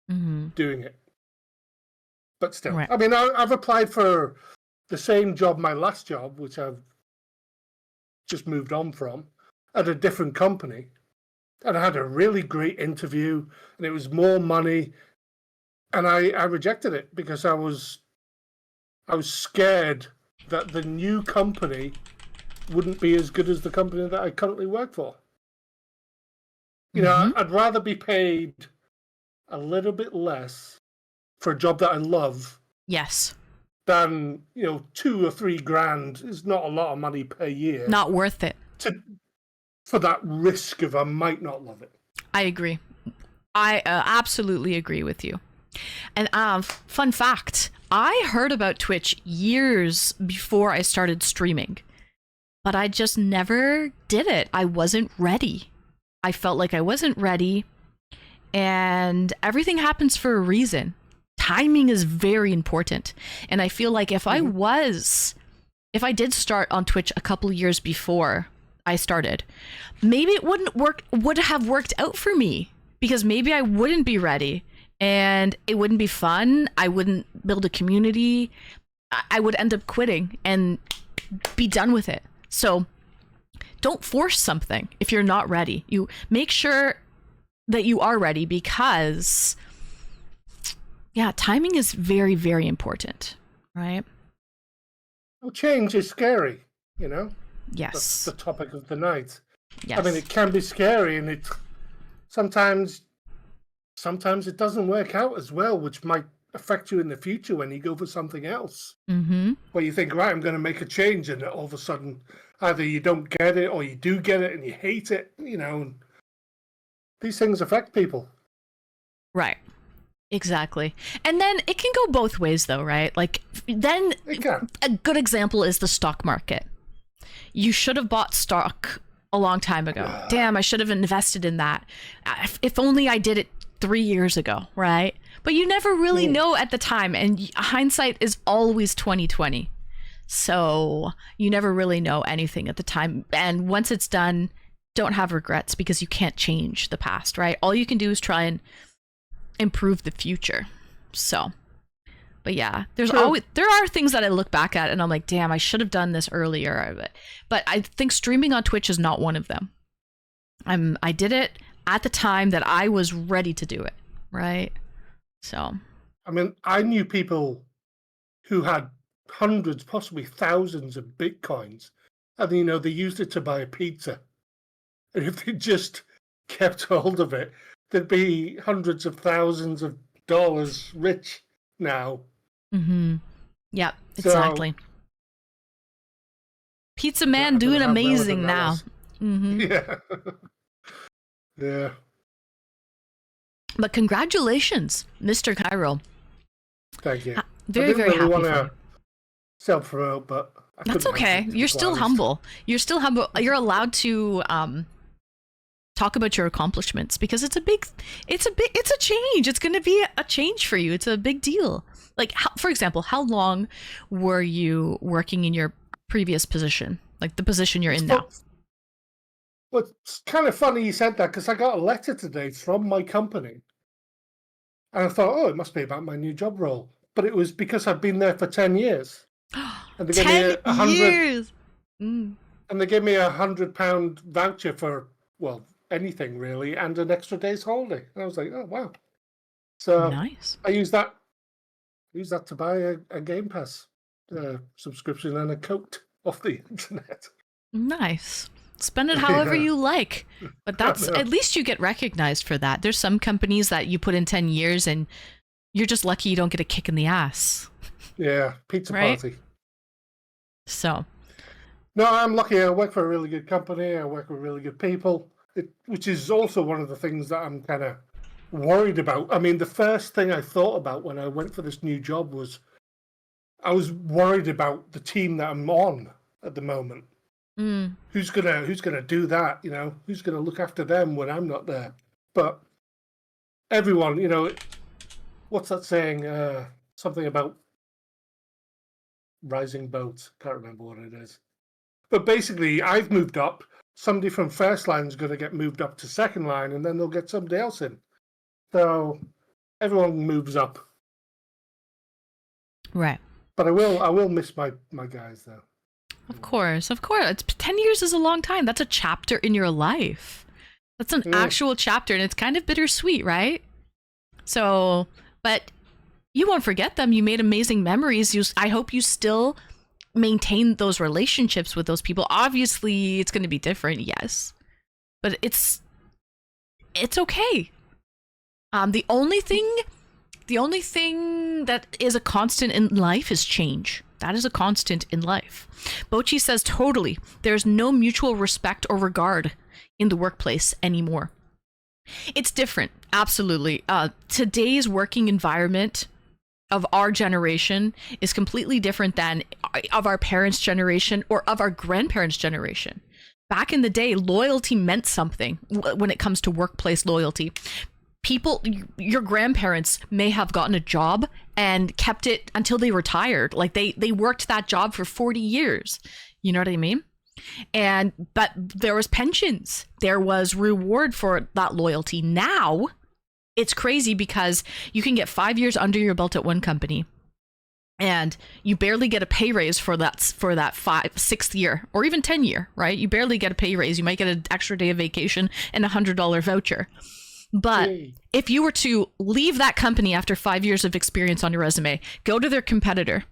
S2: doing it. But still, right. I mean, I've applied for the same job, my last job, which I've just moved on from, at a different company. And I had a really great interview, and it was more money. And I rejected it because I was scared that the new company wouldn't be as good as the company that I currently work for. I'd rather be paid a little bit less for a job that I love.
S1: Yes.
S2: Than, $2 or $3 grand is not a lot of money per year.
S1: Not worth it.
S2: For that risk of I might not love it.
S1: I agree. I absolutely agree with you. And fun fact, I heard about Twitch years before I started streaming, but I just never did it. I wasn't ready. I felt like I wasn't ready, and everything happens for a reason. Timing is very important. And I feel like if I did start on Twitch a couple years before I started, maybe it would have worked out for me, because maybe I wouldn't be ready and it wouldn't be fun. I wouldn't build a community. I would end up quitting and be done with it. So don't force something if you're not ready. You make sure that you are ready, because timing is very, very important, right?
S2: Well, change is scary,
S1: Yes.
S2: That's the topic of the night.
S1: Yes.
S2: I mean, it can be scary, and sometimes it doesn't work out as well, which might affect you in the future when you go for something else. Where you think, right, I'm going to make a change, and all of a sudden, either you don't get it or you do get it and you hate it. These things affect people.
S1: Right. Exactly. And then it can go both ways, though, right? Like, then a good example is the stock market. You should have bought stock a long time ago. Damn, I should have invested in that. If only I did it 3 years ago, right? But you never really know at the time, and hindsight is always 20/20. So you never really know anything at the time. And once it's done, don't have regrets, because you can't change the past, right? All you can do is try and improve the future. So, but yeah, there are things that I look back at and I'm like, damn, I should have done this earlier. But I think streaming on Twitch is not one of them. I did it at the time that I was ready to do it, right? So,
S2: I mean, I knew people who had hundreds, possibly thousands of Bitcoins, and they used it to buy a pizza. And if they just kept hold of it, they'd be hundreds of thousands of dollars rich now.
S1: Yeah, exactly. Pizza Man doing amazing now.
S2: Yeah. Yeah.
S1: But congratulations, Mr. Cairo.
S2: Thank you.
S1: Very, very happy. I didn't really want to
S2: self-promote, but
S1: that's okay. You're still humble. You're still humble. You're allowed to talk about your accomplishments, because it's a change. It's going to be a change for you. It's a big deal. Like, for example, how long were you working in your previous position? Like the position you're in now?
S2: Well, it's kind of funny you said that, because I got a letter today from my company. And I thought, it must be about my new job role. But it was because I've been there for 10 years. And they're
S1: 10 years!
S2: And they gave me £100 voucher for, well, anything really, and an extra day's holiday. And I was like, oh wow. So
S1: Nice.
S2: I use that to buy a Game Pass subscription and a coat off the internet.
S1: Nice. Spend it however
S2: Yeah,
S1: you like. But
S2: I
S1: that's
S2: know.
S1: at least you get recognized for that. There's some companies that you put in 10 years and you're just lucky you don't get a kick in the ass,
S2: Yeah, pizza
S1: right?
S2: party.
S1: So,
S2: No, I'm lucky. I work for a really good company. I work with really good people, which is also one of the things that I'm kind of worried about. I mean, the first thing I thought about when I went for this new job was I was worried about the team that I'm on at the moment.
S1: mm,
S2: Who's gonna do that? Who's gonna look after them when I'm not there? But everyone, what's that saying? Something about rising boats. Can't remember what it is. But basically, I've moved up. Somebody from first line is going to get moved up to second line, and then they'll get somebody else in. So everyone moves up.
S1: right.
S2: But I will miss my guys though.
S1: Of course. Of course. 10 years is a long time. That's a chapter in your life. That's an
S2: Yeah.
S1: actual chapter, and it's kind of bittersweet, right? So, but you won't forget them. You made amazing memories. I hope you still maintain those relationships with those people. Obviously, it's going to be different, yes, but it's okay. The only thing that is a constant in life is change. That is a constant in life. Bochi says totally. There's no mutual respect or regard in the workplace anymore. It's different, absolutely. Today's working environment of our generation is completely different than of our parents' generation or of our grandparents' generation. Back in the day, loyalty meant something when it comes to workplace loyalty. People, your grandparents may have gotten a job and kept it until they retired. Like they worked that job for 40 years. You know what I mean? But there was pensions. There was reward for that loyalty. Now it's crazy because you can get 5 years under your belt at one company and you barely get a pay raise for that 6th year or even 10 year, right? You barely get a pay raise. You might get an extra day of vacation and $100 voucher. But
S2: Yay.
S1: if you were to leave that company after 5 years of experience on your resume, go to their competitor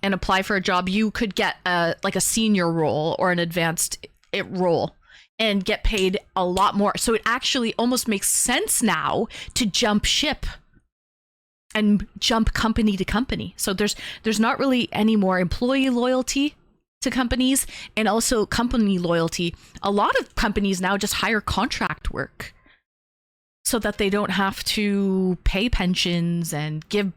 S1: and apply for a job, you could get a senior role or an advanced role and get paid a lot more. So it actually almost makes sense now to jump ship and jump company to company. So there's not really any more employee loyalty to companies, and also company loyalty. A lot of companies now just hire contract work so that they don't have to pay pensions and give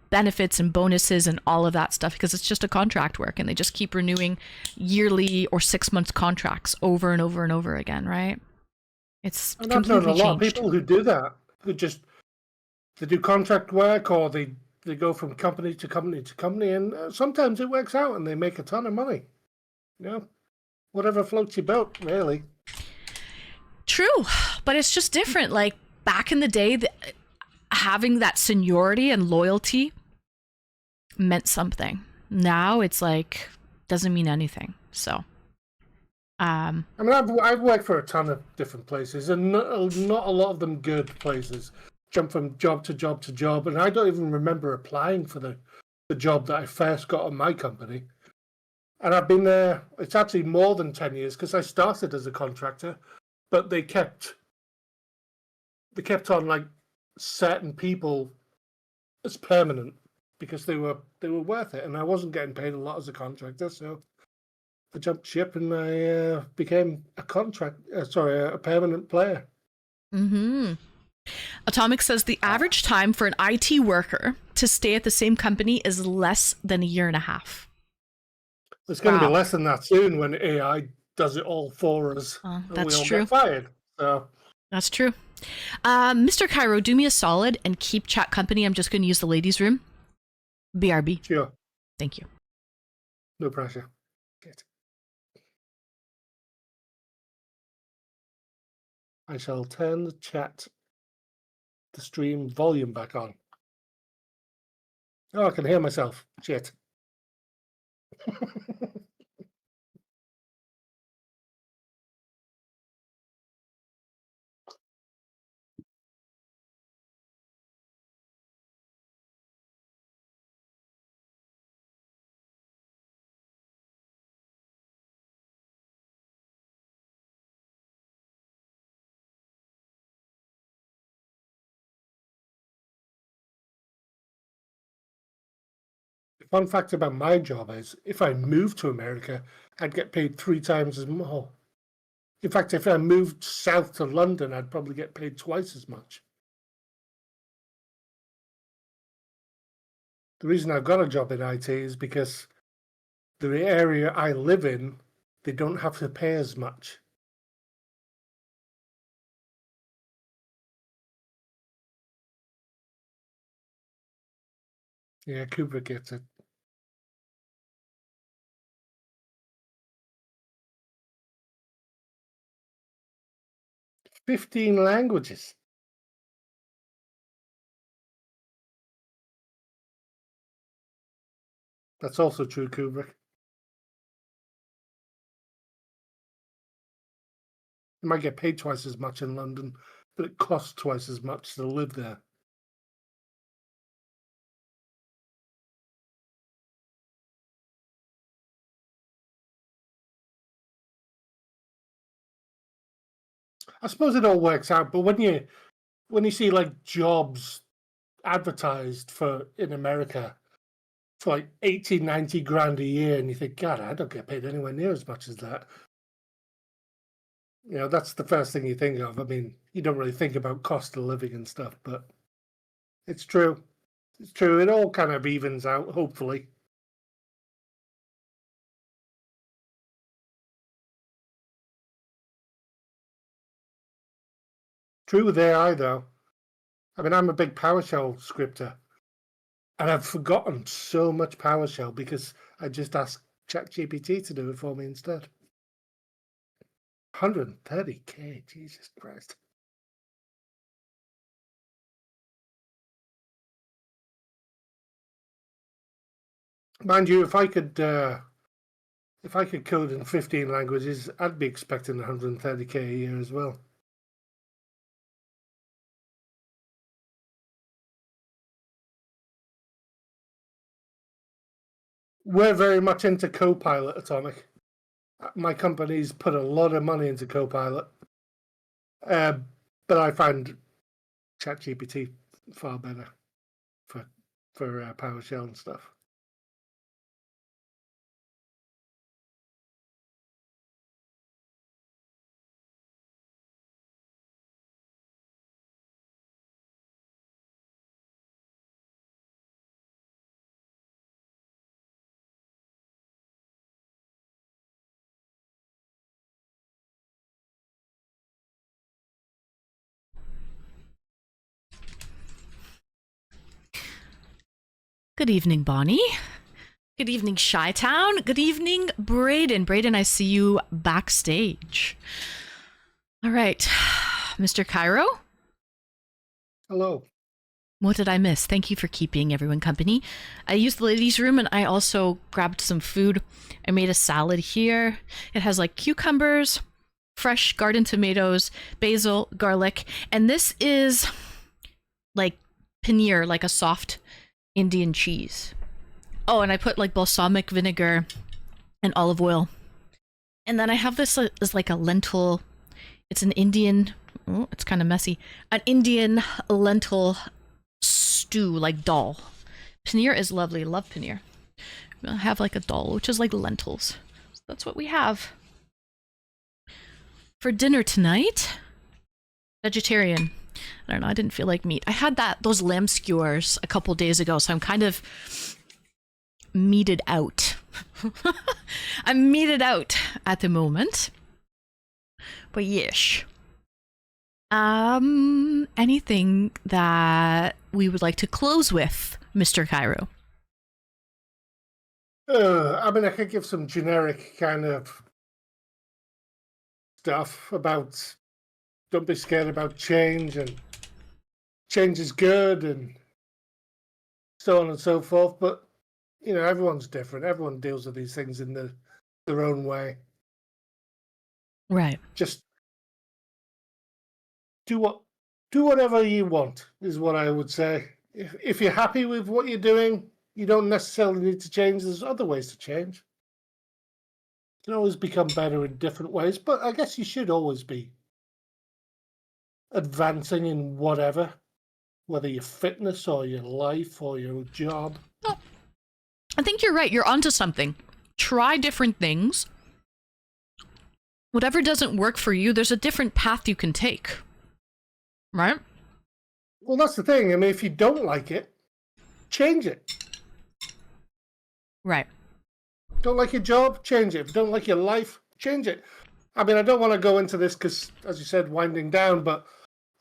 S1: benefits and bonuses and all of that stuff, because it's just a contract work and they just keep renewing yearly or 6 month contracts over and over and over again, right? It's
S2: And I've known a
S1: completely
S2: lot of
S1: changed.
S2: people who do that. They do contract work, or they go from company to company to company, and sometimes it works out and they make a ton of money. Whatever floats your boat, really.
S1: True, but it's just different. Like back in the day, having that seniority and loyalty meant something. Now it's like doesn't mean anything. So,
S2: I mean, I've worked for a ton of different places, and not a lot of them good places. Jump from job to job to job, and I don't even remember applying for the job that I first got at my company. And I've been there. It's actually more than 10 years because I started as a contractor, but they kept on like certain people as permanent because they were worth it, and I wasn't getting paid a lot as a contractor, so I jumped ship and I became a permanent player.
S1: Atomic says the average time for an IT worker to stay at the same company is less than a year and a half.
S2: It's going to be
S1: Wow.
S2: less than that soon when AI does it all for us, and we
S1: That's
S2: all
S1: true.
S2: get fired. So
S1: That's true. Mr. Cairo, do me a solid and keep chat company. I'm just going to use the ladies' room. BRB.
S2: sure,
S1: Thank you.
S2: no pressure. Shit. I shall turn the stream volume back on. Oh, I can hear myself. Shit. Fun fact about my job is if I moved to America, I'd get paid 3 times as more. In fact, if I moved south to London, I'd probably get paid twice as much. The reason I've got a job in IT is because the area I live in, they don't have to pay as much. Yeah, Kubrick gets it. 15 languages. That's also true, Kubrick. You might get paid twice as much in London, but it costs twice as much to live there. I suppose it all works out, but when you see like jobs advertised for in America for like 80, 90 grand a year, and you think, God, I don't get paid anywhere near as much as that. You know, that's the first thing you think of. I mean, you don't really think about cost of living and stuff, but it's true. It's true. It all kind of evens out, hopefully. True with AI, though. I mean, I'm a big PowerShell scripter, and I've forgotten so much PowerShell because I just asked ChatGPT to do it for me instead. 130K, Jesus Christ. Mind you, if I could code in 15 languages, I'd be expecting 130K a year as well. We're very much into Copilot, Atomic. My company's put a lot of money into Copilot, but I find ChatGPT far better for PowerShell and stuff.
S1: Good evening, Bonnie. Good evening, Chi-Town. Good evening, Braden. Braden, I see you backstage. All right, Mr. Cairo.
S2: Hello.
S1: What did I miss? Thank you for keeping everyone company. I used the ladies' room and I also grabbed some food. I made a salad here. It has like cucumbers, fresh garden tomatoes, basil, garlic, and this is like paneer, like a soft Indian cheese. Oh, and I put like balsamic vinegar and olive oil. And then I have this as like a lentil. It's an Indian, oh, it's kind of messy. An Indian lentil stew, like dal. Paneer is lovely. Love paneer. I have like a dal, which is like lentils. So that's what we have. For dinner tonight, vegetarian. I don't know, I didn't feel like meat. I had those lamb skewers a couple days ago, so I'm kind of meated out. I'm meated out at the moment. But yes. Anything that we would like to close with, Mr. Cairo?
S2: I mean, I could give some generic kind of stuff about don't be scared about change and change is good and so on and so forth. But, you know, everyone's different. Everyone deals with these things in their own way.
S1: Right.
S2: Just do whatever you want is what I would say. If you're happy with what you're doing, you don't necessarily need to change. There's other ways to change. You can always become better in different ways, but I guess you should always be advancing in whatever, whether your fitness or your life or your job.
S1: Oh, I think you're right. You're onto something. Try different things. Whatever doesn't work for you, there's a different path you can take. Right?
S2: Well, that's the thing. I mean, if you don't like it, change it.
S1: Right.
S2: Don't like your job, change it. If you don't like your life, change it. I mean, I don't want to go into this because, as you said, winding down, but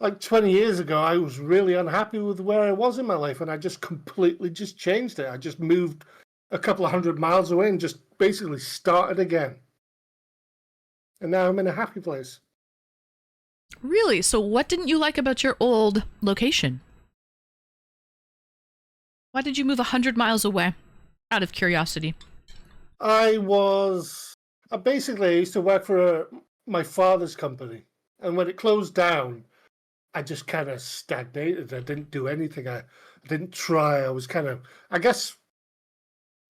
S2: like 20 years ago, I was really unhappy with where I was in my life, and I just completely just changed it. I just moved a couple of 100 miles away and just basically started again. And now I'm in a happy place.
S1: Really? So what didn't you like about your old location? Why did you move 100 miles away? Out of curiosity.
S2: I used to work for my father's company. And when it closed down, I just kind of stagnated. I didn't do anything. I didn't try. I was kind of, I guess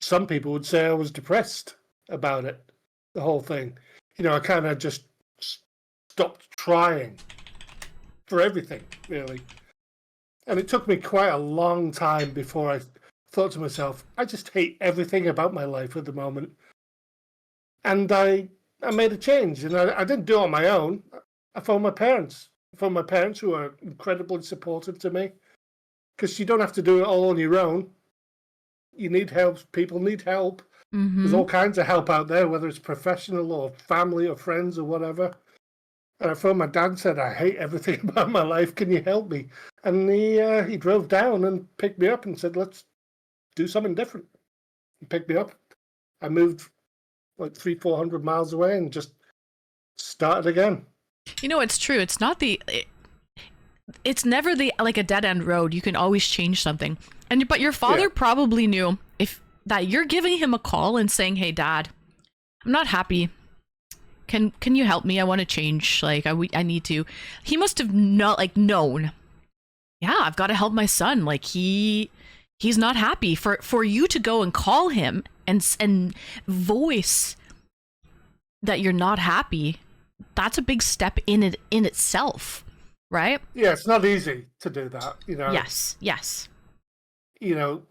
S2: some people would say I was depressed about it, the whole thing. You know, I kind of just stopped trying for everything, really. And it took me quite a long time before I thought to myself, I just hate everything about my life at the moment. And I made a change, and I didn't do it on my own. I phoned my parents. I phoned my parents, who are incredibly supportive to me, because you don't have to do it all on your own. You need help. People need help.
S1: Mm-hmm.
S2: There's all kinds of help out there, whether it's professional or family or friends or whatever. And I phoned my dad and said, I hate everything about my life. Can you help me? And he drove down and picked me up and said, let's do something different. He picked me up. I moved like 300-400 miles away and just started again.
S1: You know, it's true. It's not it's never like a dead end road. You can always change something. But your father probably knew that you're giving him a call and saying, hey, Dad, I'm not happy. Can you help me? I want to change. Like, I need to. He must have known. Yeah, I've got to help my son. Like, he's not happy. For you to go and call him and voice that you're not happy, that's a big step in itself, right?
S2: Yeah, it's not easy to do that, you know.
S1: Yes.
S2: You know,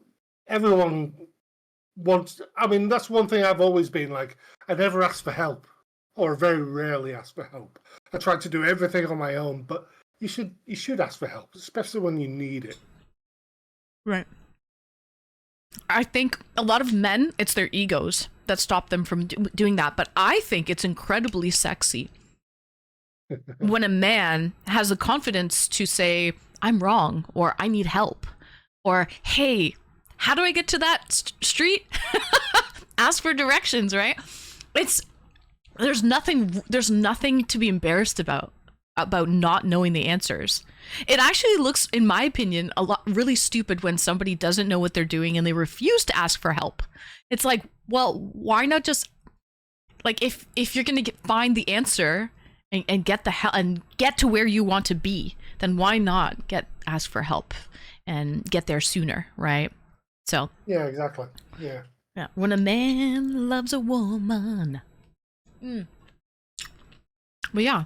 S2: everyone wants. I mean, that's one thing I've always been like. I never ask for help, or very rarely ask for help. I try to do everything on my own, but you should ask for help, especially when you need it.
S1: Right. I think a lot of men, it's their egos that stop them from doing that. But I think it's incredibly sexy when a man has the confidence to say, I'm wrong, or I need help, or, hey, how do I get to that street? Ask for directions, right? There's nothing to be embarrassed about not knowing the answers. It actually looks, in my opinion, really stupid when somebody doesn't know what they're doing and they refuse to ask for help. It's like, well, why not just, like, if you're gonna find the answer and get the help and get to where you want to be, then why not ask for help and get there sooner, right? So
S2: yeah, exactly. Yeah.
S1: When a man loves a woman. But yeah.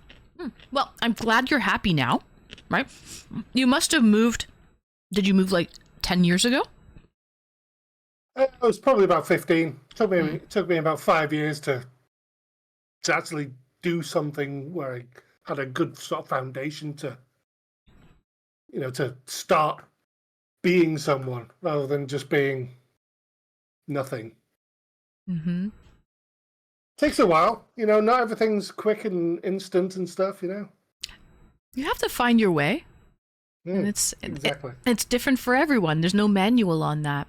S1: Well, I'm glad you're happy now, right? You must have moved. Did you move like 10 years ago?
S2: It was probably about 15. It took me about 5 years to actually do something where I had a good sort of foundation to, you know, to start being someone rather than just being nothing.
S1: Mm-hmm.
S2: Takes a while, you know. Not everything's quick and instant and stuff, you know.
S1: You have to find your way, and
S2: exactly.
S1: It's different for everyone. There's no manual on that.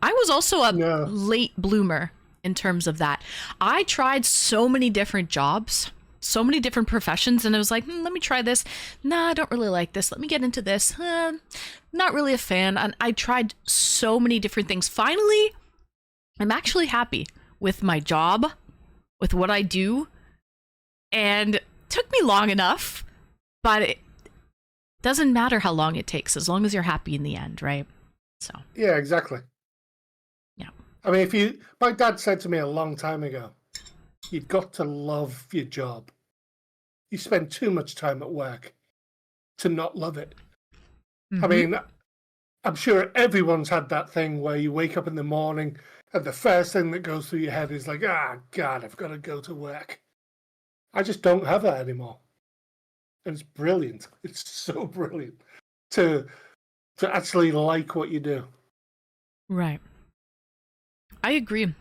S1: I was also a late bloomer in terms of that. I tried so many different jobs, so many different professions, and I was like, let me try this. Nah, I don't really like this. Let me get into this. Not really a fan. And I tried so many different things. Finally, I'm actually happy with my job, with what I do, and it took me long enough, but it doesn't matter how long it takes as long as you're happy in the end, right? So
S2: yeah, exactly.
S1: Yeah.
S2: I mean, my dad said to me a long time ago, you've got to love your job. You spend too much time at work to not love it.
S1: Mm-hmm.
S2: I mean, I'm sure everyone's had that thing where you wake up in the morning and the first thing that goes through your head is like, ah, God, I've got to go to work. I just don't have that anymore. And it's brilliant. It's so brilliant to actually like what you do.
S1: Right. I agree.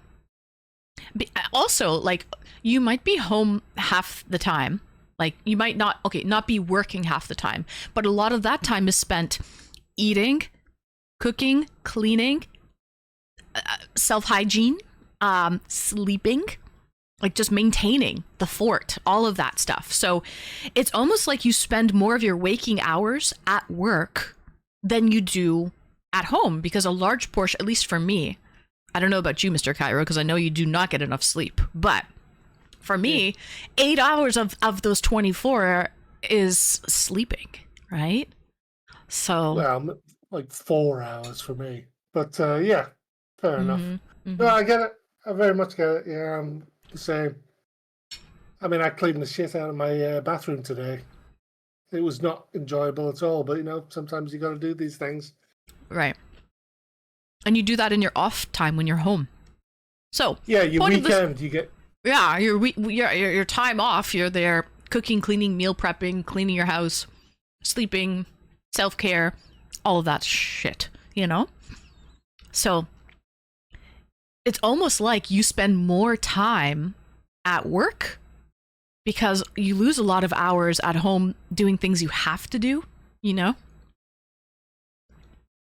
S1: Also, like, you might be home half the time. Like, you might not be working half the time, but a lot of that time is spent eating, cooking, cleaning, self-hygiene, sleeping, like just maintaining the fort, all of that stuff. So it's almost like you spend more of your waking hours at work than you do at home, because a large portion, at least for me, I don't know about you, Mr. Cairo, because I know you do not get enough sleep, but for me, 8 hours of those 24 is sleeping, right? So,
S2: Well, like 4 hours for me. But yeah, fair enough. No,
S1: mm-hmm.
S2: I get it. I very much get it. Yeah, I'm the same. I mean, I cleaned the shit out of my bathroom today. It was not enjoyable at all, but sometimes you got to do these things.
S1: Right. And you do that in your off time when you're home. So,
S2: Yeah, your
S1: point of this,
S2: weekend, you get.
S1: yeah, your time off, you're there cooking, cleaning, meal prepping, cleaning your house, sleeping, self-care, all of that shit, you know? So, it's almost like you spend more time at work because you lose a lot of hours at home doing things you have to do, you know?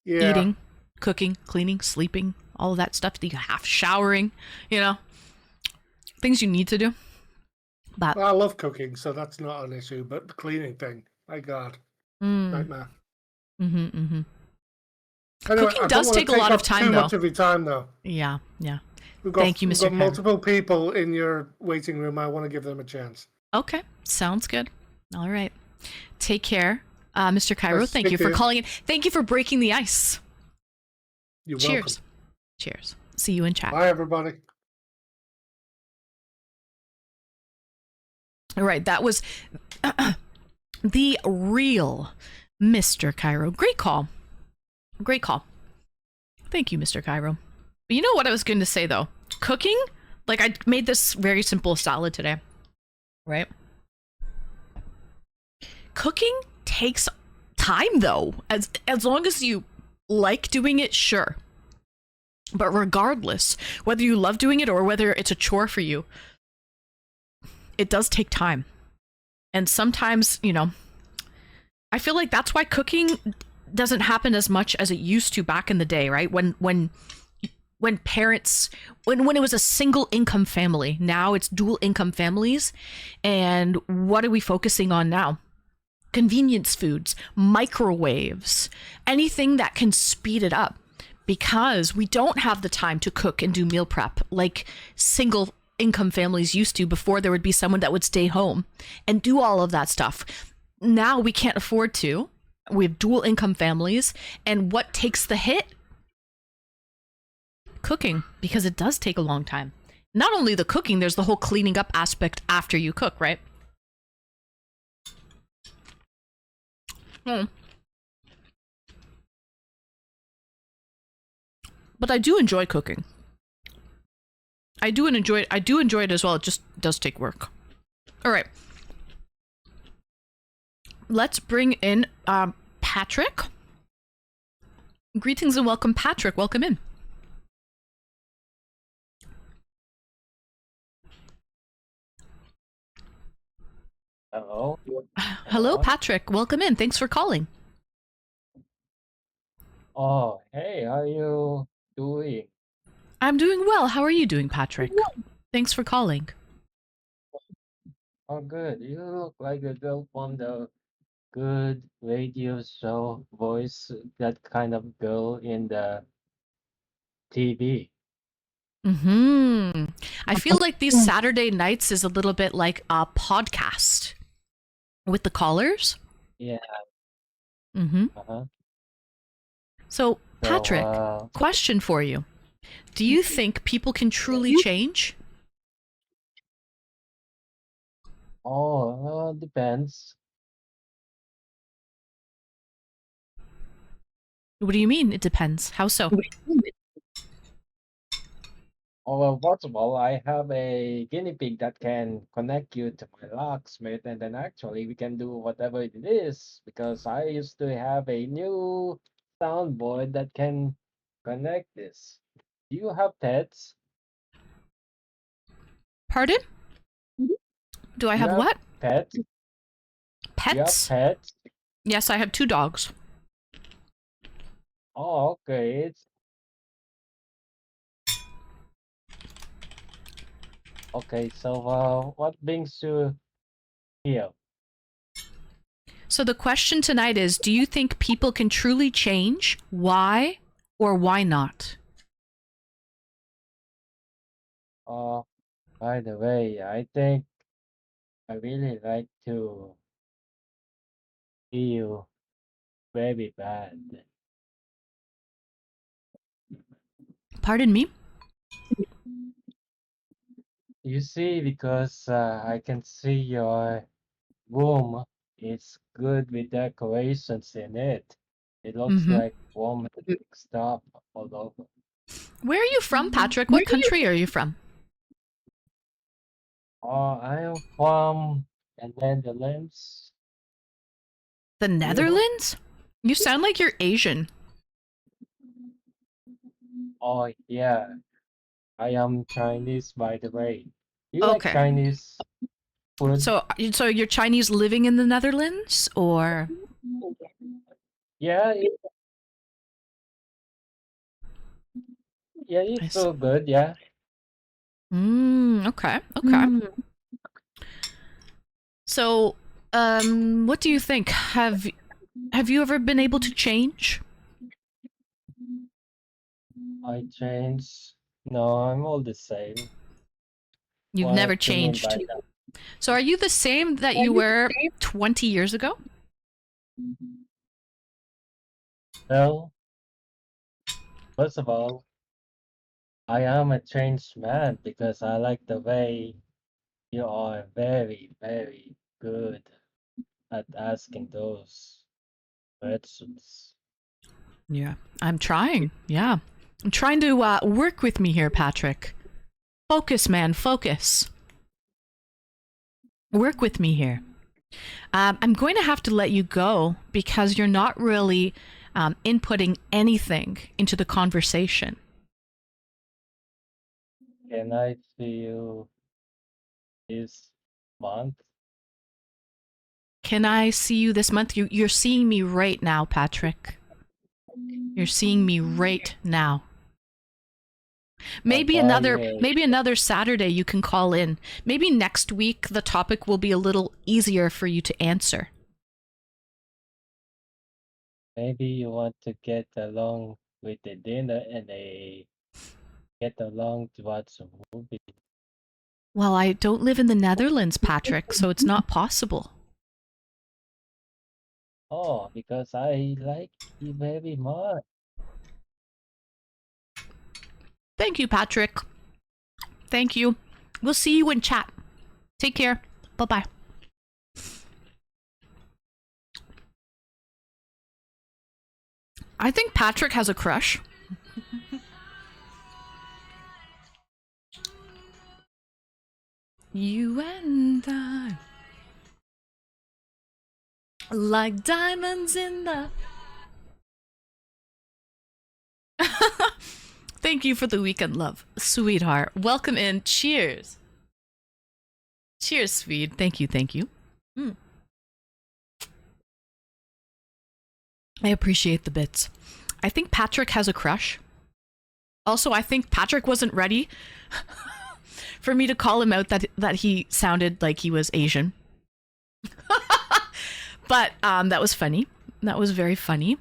S2: Yeah,
S1: Eating, cooking, cleaning, sleeping, all of that stuff that you have, showering, you know? Things you need to do. But
S2: well, I love cooking, so that's not an issue. But the cleaning thing, my God, nightmare.
S1: mm-hmm.
S2: Anyway,
S1: Cooking
S2: I don't
S1: does
S2: want
S1: take
S2: to
S1: a
S2: take
S1: lot of
S2: up
S1: time,
S2: too
S1: though.
S2: much of your time, though.
S1: Yeah, yeah.
S2: We've got
S1: Thank you,
S2: we've
S1: Mr.
S2: got
S1: Cairo.
S2: multiple people in your waiting room. I want to give them a chance.
S1: Okay, sounds good. All right. Take care, Mr. Cairo.
S2: Nice to
S1: Thank
S2: speak
S1: you
S2: to
S1: for
S2: you.
S1: calling in. Thank you for breaking the ice.
S2: You're welcome.
S1: Cheers. Cheers. See you in chat.
S2: Bye, everybody.
S1: All right, that was the real Mr. Cairo. Great call. Great call. Thank you, Mr. Cairo. But you know what I was going to say, though? Cooking? Like, I made this very simple salad today, right? Cooking takes time, though. As long as you like doing it, sure. But regardless, whether you love doing it or whether it's a chore for you, it does take time. And sometimes, I feel like that's why cooking doesn't happen as much as it used to back in the day, right? When parents, when it was a single income family. Now it's dual income families. And what are we focusing on now? Convenience foods, microwaves, anything that can speed it up, because we don't have the time to cook and do meal prep like single income families used to before there would be someone that would stay home and do all of that stuff. Now we can't afford to. We have dual income families, and what takes the hit? Cooking, because it does take a long time. Not only the cooking, there's the whole cleaning up aspect after you cook, right? But I do enjoy cooking. I do enjoy it as well. It just does take work. All right. Let's bring in Patrick. Greetings and welcome, Patrick. Welcome in.
S3: Hello.
S1: Hello,
S3: Hello.
S1: Patrick. Welcome in. Thanks for calling.
S3: Oh, hey, how are you doing?
S1: I'm doing well. How are you doing, Patrick? Thanks for calling.
S3: Oh, good. You look like a girl from the good radio show voice, that kind of girl in the TV.
S1: I feel like these Saturday nights is a little bit like a podcast with the callers.
S3: Yeah.
S1: Mm-hmm.
S3: Uh-huh.
S1: So,
S3: So,
S1: Patrick, question for you. Do you think people can truly change?
S3: depends.
S1: What do you mean? It depends. How so?
S3: Oh, well, first of all, I have a guinea pig that can connect you to my locksmith, and then actually we can do whatever it is because I used to have a new soundboard that can connect this. Do you have pets?
S1: Pardon? Do I
S3: You
S1: have
S3: have
S1: what?
S3: pets? You have
S1: Pets?
S3: pets?
S1: Yes, I have 2 dogs.
S3: Oh, okay. It's okay. So, what brings you here?
S1: So the question tonight is, do you think people can truly change? Why or why not?
S3: Uh, by the way, I think I really like to feel very bad.
S1: Pardon me?
S3: You see, because I can see your room is good with decorations in it. It looks
S1: Mm-hmm.
S3: like romantic stuff all over.
S1: Where are you from, Patrick? What country are you from?
S3: I'm from the Netherlands.
S1: The
S3: You?
S1: Netherlands? You sound like you're Asian.
S3: Oh, yeah. I am Chinese, by the way. You like
S1: Okay.
S3: Chinese food?
S1: So you're Chinese living in the Netherlands or
S3: Yeah, yeah,
S1: I
S3: it's
S1: see.
S3: so good. Yeah.
S1: Okay. Okay. So, what do you think? Have you ever been able to change?
S3: I changed. No, I'm all the same.
S1: You've never
S3: What do you mean
S1: changed.
S3: by that?
S1: So are you the same that you were 20 years ago?
S3: Well, first of all, I am a changed man because I like the way you are very, very good at asking those questions.
S1: Yeah. I'm trying. Yeah. I'm trying to work with me here, Patrick. Focus, man. Focus. Work with me here. I'm going to have to let you go because you're not really inputting anything into the conversation.
S3: Can I see you this month?
S1: Can I see you this month? You're seeing me right now, Patrick. You're seeing me right now.
S3: I'll
S1: Maybe
S3: buy
S1: another
S3: you a,
S1: maybe another Saturday you can call in. Maybe next week the topic will be a little easier for you to answer.
S3: maybe you want to get along with the dinner and get along to watch a movie.
S1: Well, I don't live in the Netherlands, Patrick, so it's not possible.
S3: Oh, because I like you very much.
S1: Thank you, Patrick. Thank you. We'll see you in chat. Take care. Bye-bye. I think Patrick has a crush. You and I, like diamonds in the... Thank you for the weekend love, sweetheart. Welcome in. Cheers. Cheers, Swede. Thank you, thank you. I appreciate the bits. I think Patrick has a crush. Also, I think Patrick wasn't ready for me to call him out that he sounded like he was Asian. But that was funny. That was very funny.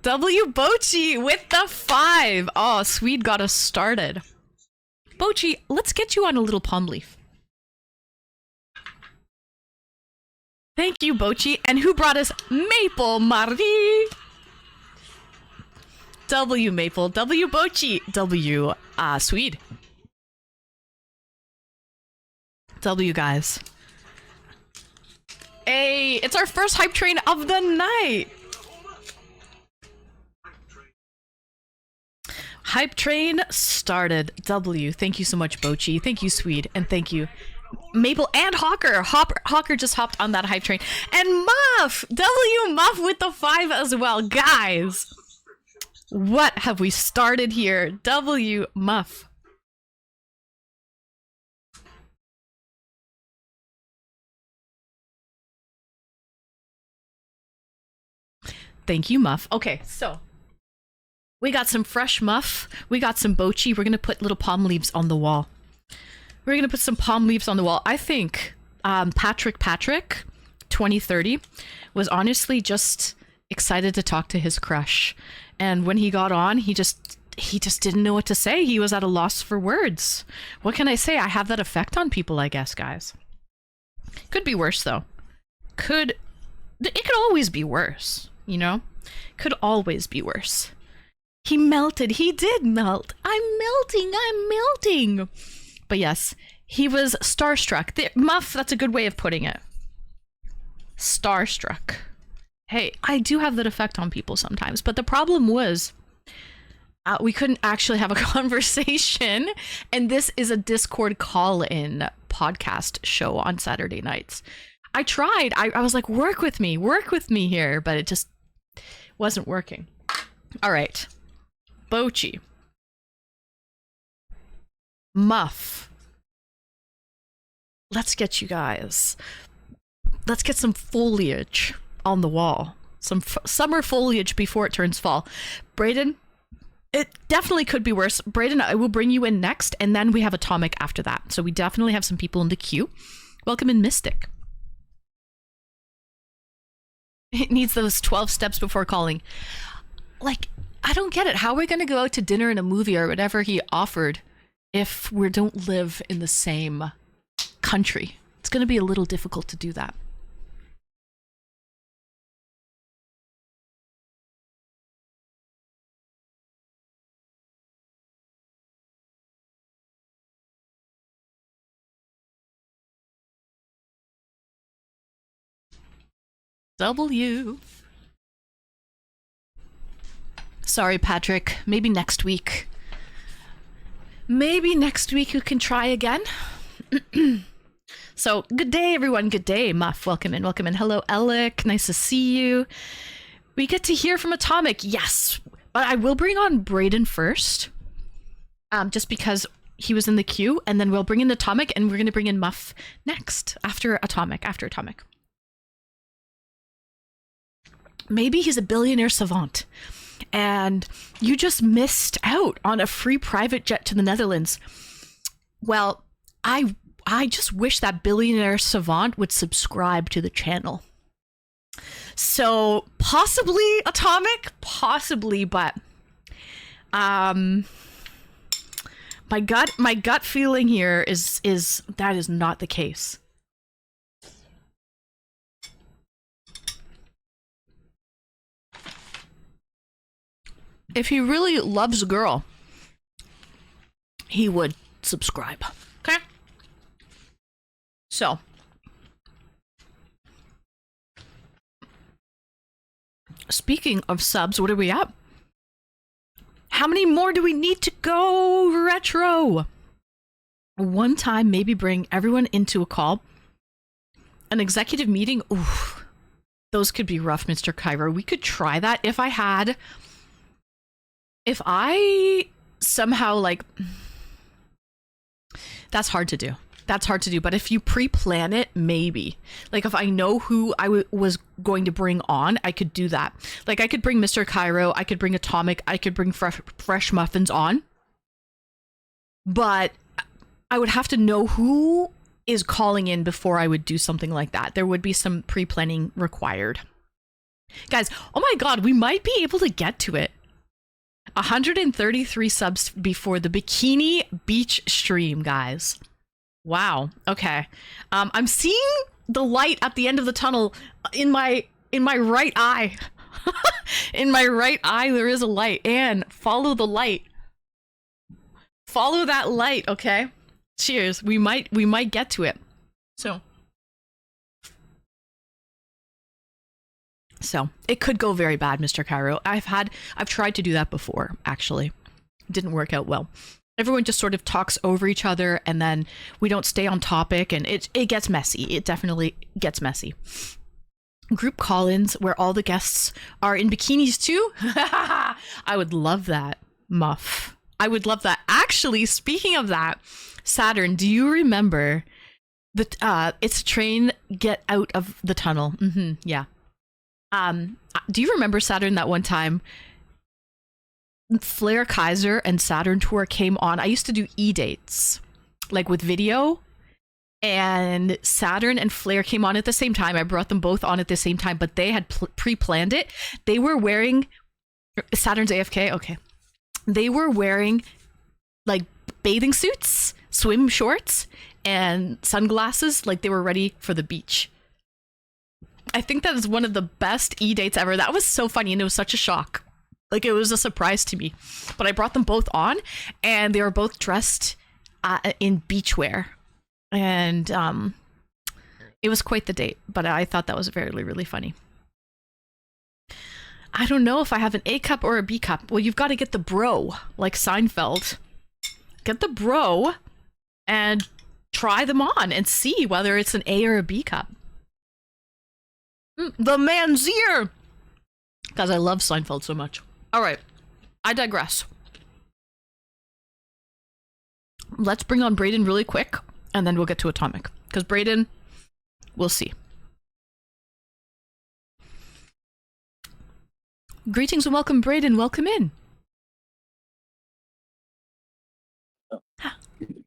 S1: W Bochi with the 5. Oh, Swede got us started. Bochi, let's get you on a little palm leaf. Thank you, Bochi. And who brought us Maple Marie? W Maple, W Bochi, W Swede. W guys. Hey, it's our first hype train of the night. Hype train started. W. Thank you so much, Bochi. Thank you, Swede. And thank you, Maple and Hawker. Hawker just hopped on that hype train. And Muff! W Muff with the 5 as well. Guys, what have we started here? W Muff. Thank you, Muff. Okay, so we got some fresh Muff. We got some Bochi. We're going to put little palm leaves on the wall. We're going to put some palm leaves on the wall. I think Patrick 2030 was honestly just excited to talk to his crush. And when he got on, he just didn't know what to say. He was at a loss for words. What can I say? I have that effect on people, I guess, guys. Could be worse, though. It could always be worse, you know? Could always be worse. He melted. He did melt. I'm melting. But yes, he was starstruck. Muff, that's a good way of putting it. Starstruck. Hey, I do have that effect on people sometimes, but the problem was we couldn't actually have a conversation, and this is a Discord call-in podcast show on Saturday nights. I tried. I was like, work with me here, but it just wasn't working. All right. Bochi. Muff. Let's get you guys. Let's get some foliage on the wall. Some summer foliage before it turns fall. Brayden, it definitely could be worse. Brayden, I will bring you in next, and then we have Atomic after that. So we definitely have some people in the queue. Welcome in, Mystic. It needs those 12 steps before calling. Like, I don't get it. How are we going to go out to dinner and a movie or whatever he offered if we don't live in the same country? It's going to be a little difficult to do that. W. Sorry, Patrick. Maybe next week. Maybe next week you can try again. So, good day, everyone. Good day. Muff, welcome in. Hello, Alec. Nice to see you. We get to hear from Atomic. Yes. But I will bring on Brayden first. Just because he was in the queue. And then we'll bring in Atomic, and we're going to bring in Muff next. After Atomic. Maybe he's a billionaire savant. And you just missed out on a free private jet to the Netherlands. Well, I just wish that billionaire savant would subscribe to the channel. So possibly Atomic, possibly, but my gut feeling here is that is not the case. If he really loves a girl, he would subscribe. Okay? So. Speaking of subs, what are we at? How many more do we need to go, Retro? One time, maybe bring everyone into a call. An executive meeting. Oof. Those could be rough, Mr. Cairo. We could try that if I somehow, like, that's hard to do. But if you pre-plan it, maybe. Like, if I know who I was going to bring on, I could do that. Like, I could bring Mr. Cairo, I could bring Atomic, I could bring Fresh Muffins on. But I would have to know who is calling in before I would do something like that. There would be some pre-planning required. Guys, oh my god, we might be able to get to it. 133 subs before the Bikini Beach stream, guys. Wow. Okay. I'm seeing the light at the end of the tunnel in my right eye. In my right eye, there is a light. And follow the light. Follow that light, okay? Cheers. We might get to it. So. So it could go very bad, Mr. Cairo. I've tried to do that before, actually. It didn't work out well. Everyone just sort of talks over each other, and then we don't stay on topic, and it gets messy. It definitely gets messy. Group call-ins where all the guests are in bikinis too. I would love that, Muff. I would love that. Actually, speaking of that, Saturn, do you remember the It's a Train, Get Out of the Tunnel? Yeah. Do you remember, Saturn, that one time Flair Kaiser and Saturn Tour came on? I used to do e-dates, like with video, and Saturn and Flair came on at the same time. I brought them both on at the same time, but they had pre-planned it. They were wearing Saturn's AFK. Okay. They were wearing like bathing suits, swim shorts, and sunglasses, like they were ready for the beach. I think that is one of the best e-dates ever. That was so funny, and it was such a shock. Like, it was a surprise to me. But I brought them both on, and they were both dressed in beachwear. And it was quite the date, but I thought that was really, really funny. I don't know if I have an A cup or a B cup. Well, you've got to get the bro, like Seinfeld. Get the bro and try them on and see whether it's an A or a B cup. The man's ear! Because I love Seinfeld so much. All right, I digress. Let's bring on Brayden really quick, and then we'll get to Atomic. Because Brayden, we'll see. Greetings and welcome, Brayden. Welcome in.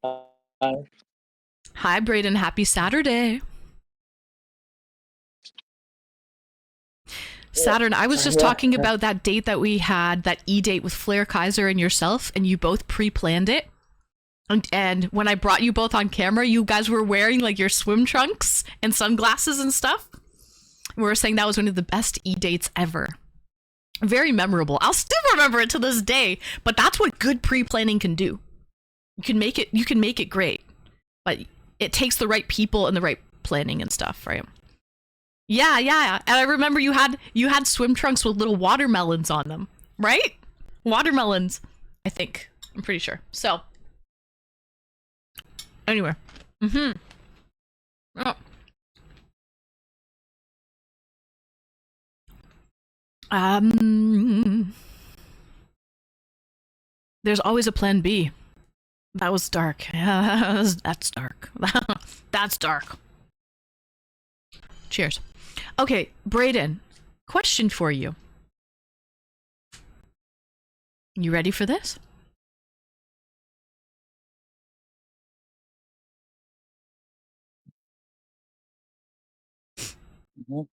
S4: Hi.
S1: Hi, Brayden. Happy Saturday. Saturn, I was just talking about that date that we had, that e-date with Flair Kaiser and yourself, and you both pre-planned it. And when I brought you both on camera, you guys were wearing like your swim trunks and sunglasses and stuff. We were saying that was one of the best e-dates ever. Very memorable. I'll still remember it to this day, but that's what good pre-planning can do. You can make it great, but it takes the right people and the right planning and stuff, right? Yeah. And I remember you had swim trunks with little watermelons on them, right? Watermelons, I think. I'm pretty sure. So, anyway. Oh. There's always a plan B. That was dark. Yeah, that's dark. That's dark. Cheers. Okay, Brayden, question for you. You ready for this?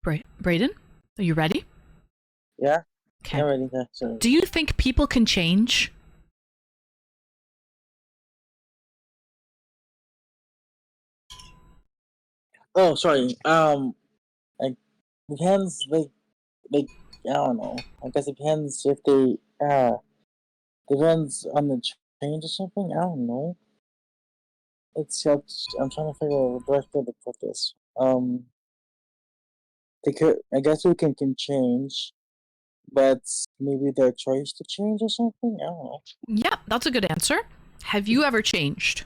S1: Brayden, are you ready?
S4: Yeah.
S1: Okay.
S4: I'm ready. Yeah, sorry.
S1: Do you think people can change?
S4: Oh, sorry. Like depends. Like I don't know. I guess it depends if they depends on the change or something. I don't know. It's I'm trying to figure out the best way to put this. They could. I guess we can change, but maybe their choice to change or something. I don't know.
S1: Yeah, that's a good answer. Have you ever changed?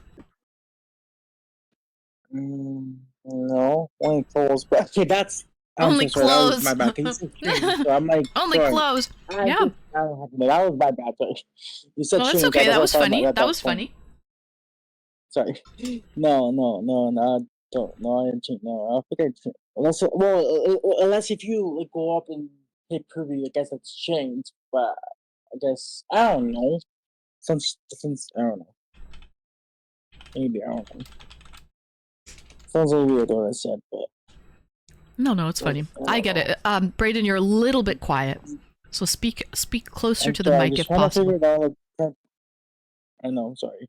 S4: No, only clothes. But okay, that's
S1: Only
S4: so sorry, that was
S1: clothes.
S4: my bad. Can you say change? So I'm like
S1: Only
S4: sorry.
S1: clothes.
S4: I
S1: Yeah.
S4: just- I don't have to- that was my bad. Sorry. You said
S1: No, that's
S4: change.
S1: okay.
S4: I
S1: That was
S4: thought
S1: funny.
S4: about
S1: That was funny.
S4: Sorry. No, I don't. No, I didn't change. No, I think unless if you like go up and hit preview, I guess that's changed. But I guess I don't know. Since I don't know. Maybe I don't know. Sounds a little weird what I said, but
S1: No, it's funny. I get it. Brayden, you're a little bit quiet, so speak closer to the
S4: sorry, I
S1: mic
S4: just
S1: if
S4: wanna
S1: possible.
S4: figure it out, like, I know. I'm sorry.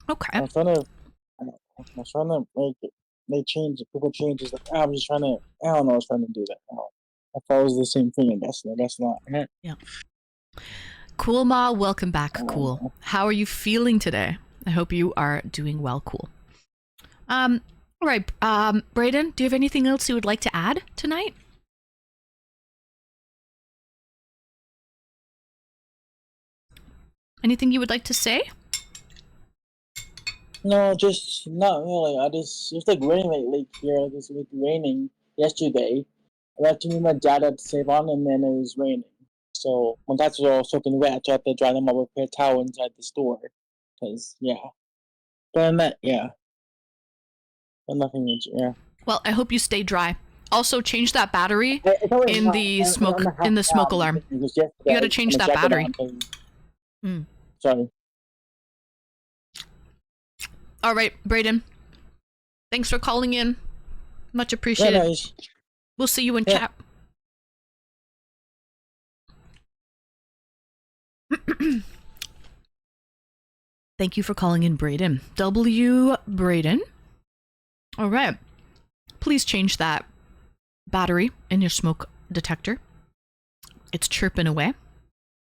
S1: Okay.
S4: I'm trying to. I'm trying to make change. People changes. Like I'm just trying to. I don't know. I was trying to do that. I thought it was the same thing. I guess. I guess not.
S1: Yeah. Cool Ma, welcome back. Cool. How are you feeling today? I hope you are doing well. Cool. All right, Brayden, do you have anything else you would like to add tonight? Anything you would like to say?
S4: No, just not really. It's like raining like here. Like it's like raining yesterday. I went to meet my dad at the Sub-A-Thon, and then it was raining. So my dad's were all soaking wet. So I had to dry them up with a pair of towels inside the store. Cause yeah, but I meant yeah, but nothing much. Yeah.
S1: Well, I hope you stay dry. Also, change that battery
S4: It's always
S1: in
S4: not-
S1: the
S4: I'm
S1: smoke
S4: not
S1: in the
S4: half
S1: smoke
S4: down
S1: alarm.
S4: because yesterday
S1: You gotta
S4: I
S1: change that
S4: checked it
S1: battery.
S4: out and-
S1: Mm.
S4: Sorry.
S1: All right, Brayden. Thanks for calling in. Much
S4: Yeah,
S1: appreciated.
S4: no, it's-
S1: We'll see you in
S4: Yeah.
S1: chat. Thank you for calling in, Brayden. W. Brayden. All right. Please change that battery in your smoke detector. It's chirping away.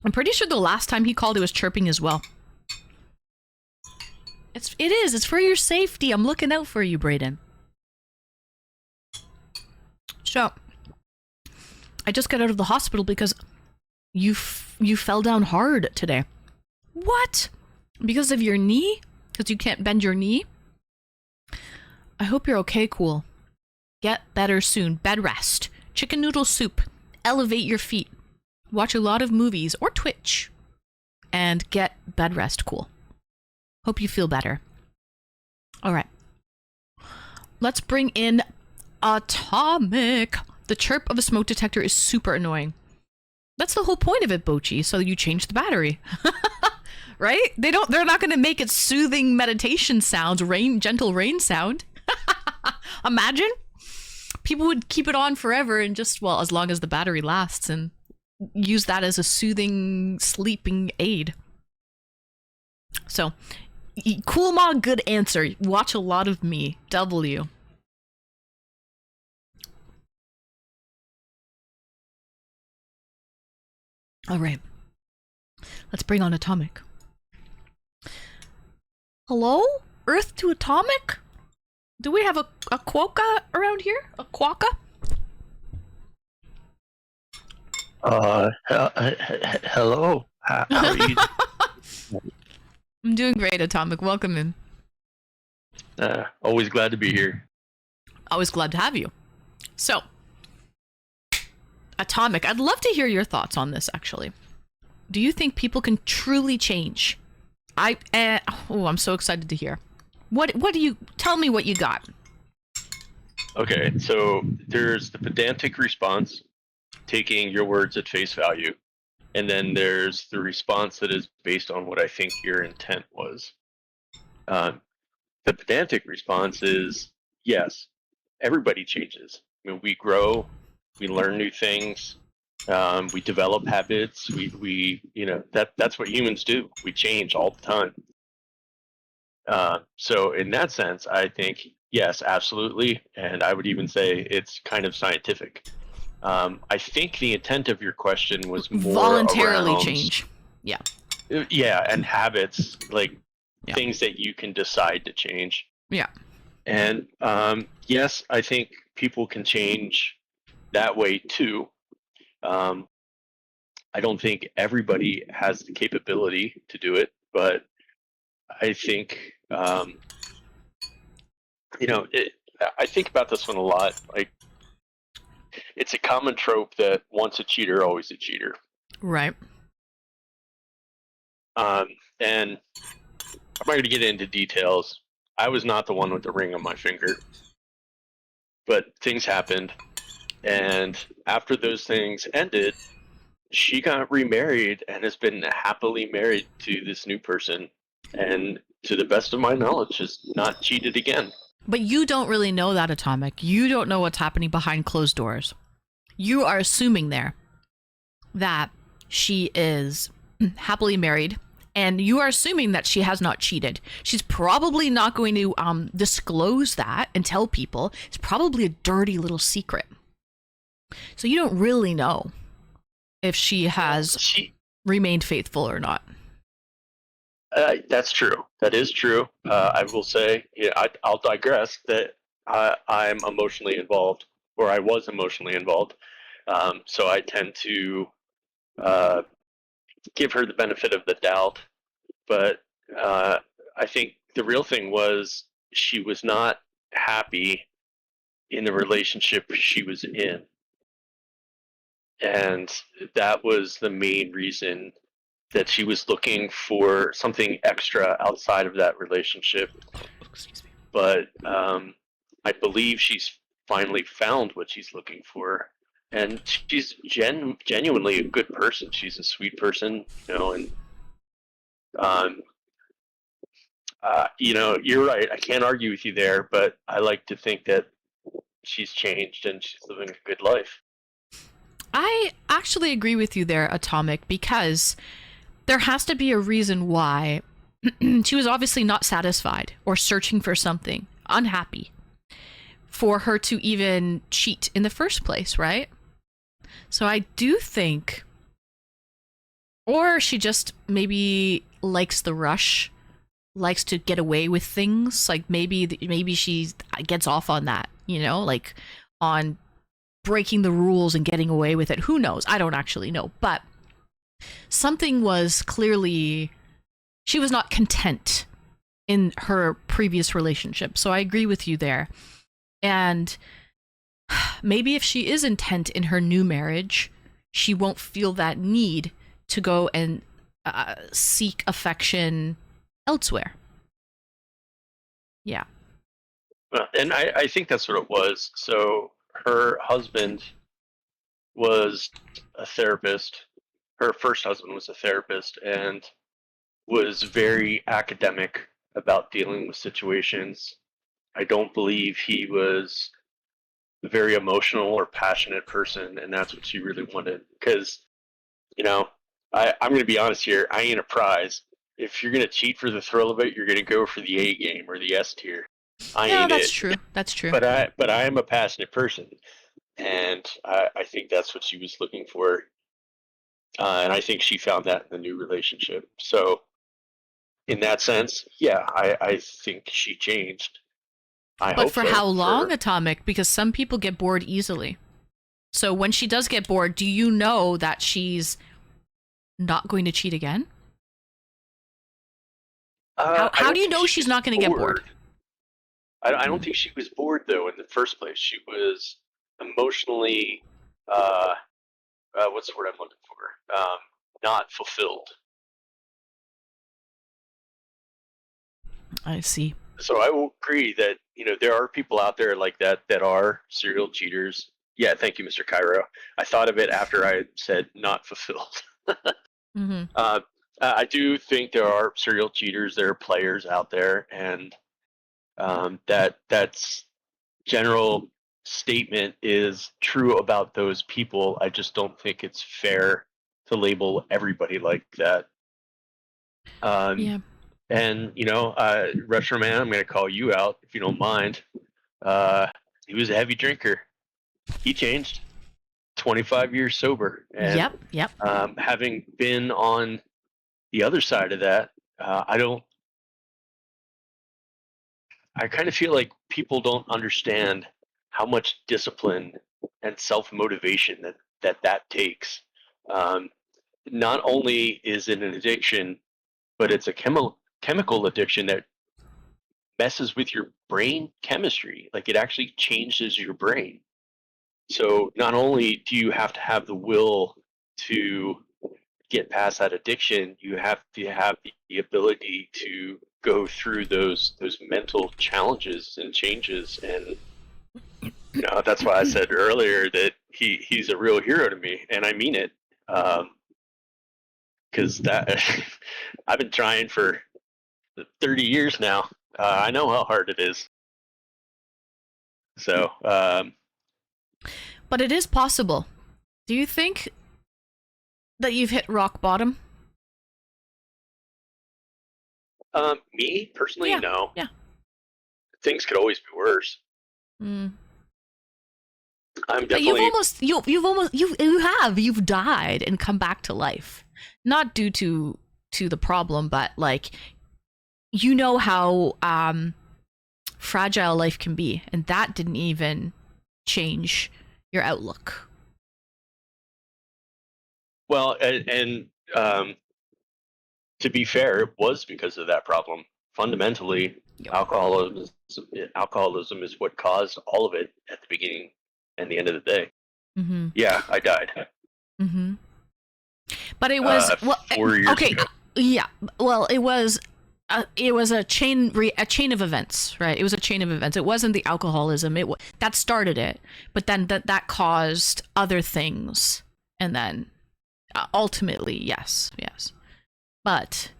S1: I'm pretty sure the last time he called, it was chirping as well. It is. It's for your safety. I'm looking out for you, Brayden. So, I just got out of the hospital because you fell down hard today. What? Because of your knee? Because you can't bend your knee? I hope you're okay, cool. Get better soon. Bed rest. Chicken noodle soup. Elevate your feet. Watch a lot of movies or Twitch. And get bed rest, cool. Hope you feel better. All right. Let's bring in Atomic. The chirp of a smoke detector is super annoying. That's the whole point of it, Bochi, so you change the battery. Right? They're not going to make it soothing meditation sounds, gentle rain sound. Imagine. People would keep it on forever and just, well, as long as the battery lasts, and use that as a soothing sleeping aid. So, cool ma, good answer. Watch a lot of me. W. All right. Let's bring on Atomic. Hello? Earth to Atomic? Do we have a quokka around here? A quokka?
S5: Hello. How are you?
S1: I'm doing great, Atomic. Welcome in.
S5: Always glad to be here.
S1: Always glad to have you. So, Atomic, I'd love to hear your thoughts on this, actually. Do you think people can truly change? I'm so excited to hear. What do you, tell me what you got.
S5: Okay, so there's the pedantic response, taking your words at face value, and then there's the response that is based on what I think your intent was. The pedantic response is, yes, everybody changes. I mean, we grow, we learn new things, we develop habits. We that's what humans do. We change all the time. So in that sense, I think yes, absolutely, and I would even say it's kind of scientific. I think the intent of your question was more
S1: Voluntarily
S5: around,
S1: change. Yeah.
S5: Yeah, and habits, like
S1: Yeah.
S5: things that you can decide to change.
S1: Yeah.
S5: And yes, I think people can change that way too. I don't think everybody has the capability to do it, but I think I think about this one a lot. Like, it's a common trope that once a cheater, always a cheater.
S1: Right.
S5: And I'm not going to get into details. I was not the one with the ring on my finger, but things happened, and after those things ended, she got remarried and has been happily married to this new person, and to the best of my knowledge, has not cheated again.
S1: But you don't really know that, Atomic. You don't know what's happening behind closed doors. You are assuming there that she is happily married, and you are assuming that she has not cheated. She's probably not going to disclose that and tell people. It's probably a dirty little secret. So you don't really know if she has remained faithful or not.
S5: That's true. That is true. I will say, I'll digress that I'm emotionally involved, or I was emotionally involved. So I tend to give her the benefit of the doubt. But I think the real thing was she was not happy in the relationship she was in. And that was the main reason that she was looking for something extra outside of that relationship.
S1: Excuse me.
S5: But I believe she's finally found what she's looking for. And she's genuinely a good person. She's a sweet person, and um, you're right. I can't argue with you there, but I like to think that she's changed and she's living a good life.
S1: I actually agree with you there, Atomic, because there has to be a reason why she was obviously not satisfied or searching for something, unhappy, for her to even cheat in the first place, right? So I do think, or she just maybe likes the rush, likes to get away with things. Like maybe she gets off on that, like on breaking the rules and getting away with it. Who knows? I don't actually know, but something was clearly, she was not content in her previous relationship. So I agree with you there. And maybe if she is intent in her new marriage, she won't feel that need to go and seek affection elsewhere. Yeah.
S5: And I think that's what it was. So her husband was a therapist. Her first husband was a therapist and was very academic about dealing with situations. I don't believe he was a very emotional or passionate person, and that's what she really wanted. Because, I'm going to be honest here. I ain't a prize. If you're going to cheat for the thrill of it, you're going to go for the A game or the S tier.
S1: Yeah, that's true. That's true.
S5: But I am a passionate person, and I think that's what she was looking for, and I think she found that in the new relationship. So, in that sense, yeah, I think she changed.
S1: But for how long, Atomic? Because some people get bored easily. So when she does get bored, do you know that she's not going to cheat again? How do you know she's not going to get bored?
S5: I don't think she was bored, though, in the first place. She was emotionally, what's the word I'm looking for? Not fulfilled.
S1: I see.
S5: So I will agree that, there are people out there like that are serial cheaters. Yeah, thank you, Mr. Cairo. I thought of it after I said not fulfilled.
S1: Mm-hmm.
S5: I do think there are serial cheaters. There are players out there, and that's general statement is true about those people. I just don't think it's fair to label everybody like that.
S1: Yeah.
S5: And Retro Man, I'm going to call you out if you don't mind. He was a heavy drinker. He changed. 25 years sober. And,
S1: Yep.
S5: Having been on the other side of that, I kind of feel like people don't understand how much discipline and self-motivation that takes. Not only is it an addiction, but it's a chemical addiction that messes with your brain chemistry. Like, it actually changes your brain. So not only do you have to have the will to get past that addiction, you have to have the ability to go through those mental challenges and changes. And that's why I said earlier that he's a real hero to me, and I mean it. Because that I've been trying for 30 years now. I know how hard it is. So,
S1: but it is possible. Do you think that you've hit rock bottom?
S5: Me personally,
S1: Yeah,
S5: no.
S1: yeah.
S5: Things could always be worse.
S1: Mm.
S5: I'm
S1: But you've died and come back to life, not due to the problem, but like, how fragile life can be, and that didn't even change your outlook.
S5: Well, and to be fair, it was because of that problem. Fundamentally,
S1: Yep.
S5: alcoholism is what caused all of it at the beginning and the end of the day.
S1: Mm-hmm.
S5: Yeah, I died.
S1: Mm-hmm. But it was
S5: 4 years
S1: okay.
S5: ago.
S1: Yeah. Well, it was a chain of events, right? It was a chain of events. It wasn't the alcoholism. That started it, but then that caused other things, and then ultimately, yes. But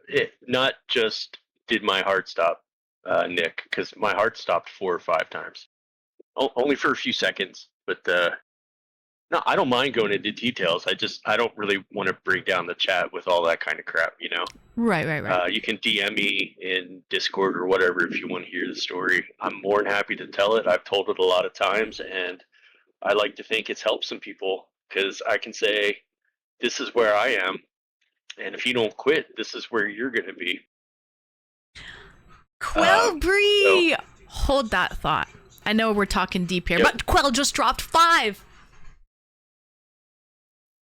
S5: It not just did my heart stop, Nick, because my heart stopped 4 or 5 times, only for a few seconds. But no, I don't mind going into details. I don't really want to break down the chat with all that kind of crap, you know.
S1: right.
S5: You can DM me in Discord or whatever if you want to hear the story. I'm more than happy to tell it. I've told it a lot of times, and I like to think it's helped some people because I can say, this is where I am, and if you don't quit, this is where you're going to be.
S1: Quelbree, hold that thought. I know we're talking deep here, but Quell just dropped 5.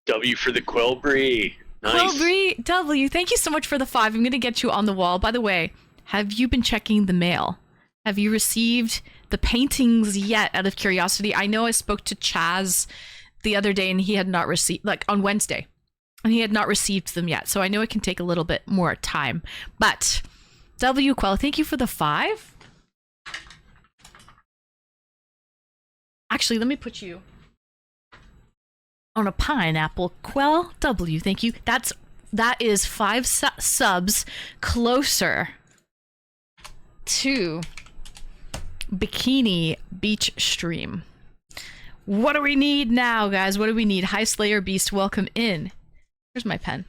S5: W for the Quelbree. Nice.
S1: Quelbree W, thank you so much for the 5. I'm gonna get you on the wall. By the way, have you been checking the mail? Have you received the paintings yet? Out of curiosity, I know I spoke to Chaz the other day, and he had not received, like on Wednesday, and he had not received them yet. So I know it can take a little bit more time. But W Quell, thank you for the 5. Actually, let me put you on a pineapple. Quell W, thank you. That is 5 subs closer to Bikini Beach stream. What do we need now, guys? What do we need? High Slayer Beast, welcome in. Where's my pen?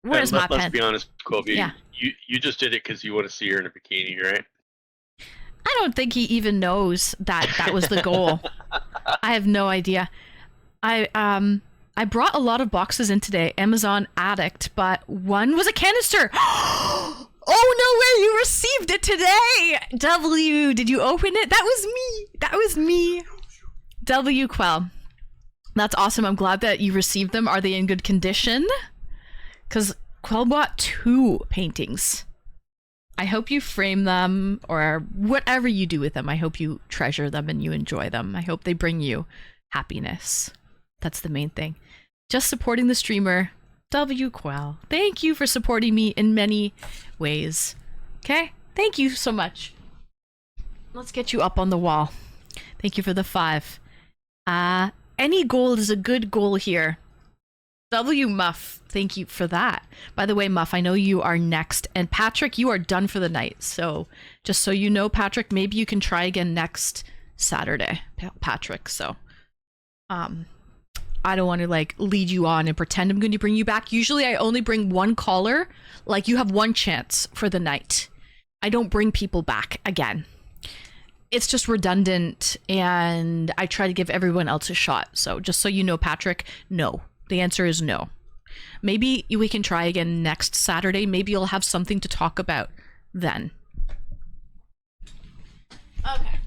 S1: Where's my pen?
S5: Let's be honest, Colby.
S1: Yeah.
S5: You just did it because you want to see her in a bikini, right?
S1: I don't think he even knows that was the goal. I have no idea. I brought a lot of boxes in today, Amazon Addict, but one was a canister. Oh no way, you received it today. W, did you open it? That was me. W Quell. That's awesome. I'm glad that you received them. Are they in good condition? Because Quell bought 2 paintings. I hope you frame them, or whatever you do with them. I hope you treasure them and you enjoy them. I hope they bring you happiness. That's the main thing. Just supporting the streamer, W Quell. Thank you for supporting me in many ways. Okay? Thank you so much. Let's get you up on the wall. Thank you for the 5. Any goal is a good goal here. W Muff, thank you for that. By the way, Muff, I know you are next. And Patrick, you are done for the night. So just so you know, Patrick, maybe you can try again next Saturday, Patrick. So I don't want to like lead you on and pretend I'm going to bring you back. Usually I only bring one caller. Like you have one chance for the night. I don't bring people back again. It's just redundant, and I try to give everyone else a shot. So just so you know, Patrick, no. The answer is no. Maybe we can try again next Saturday. Maybe you'll have something to talk about then. Okay.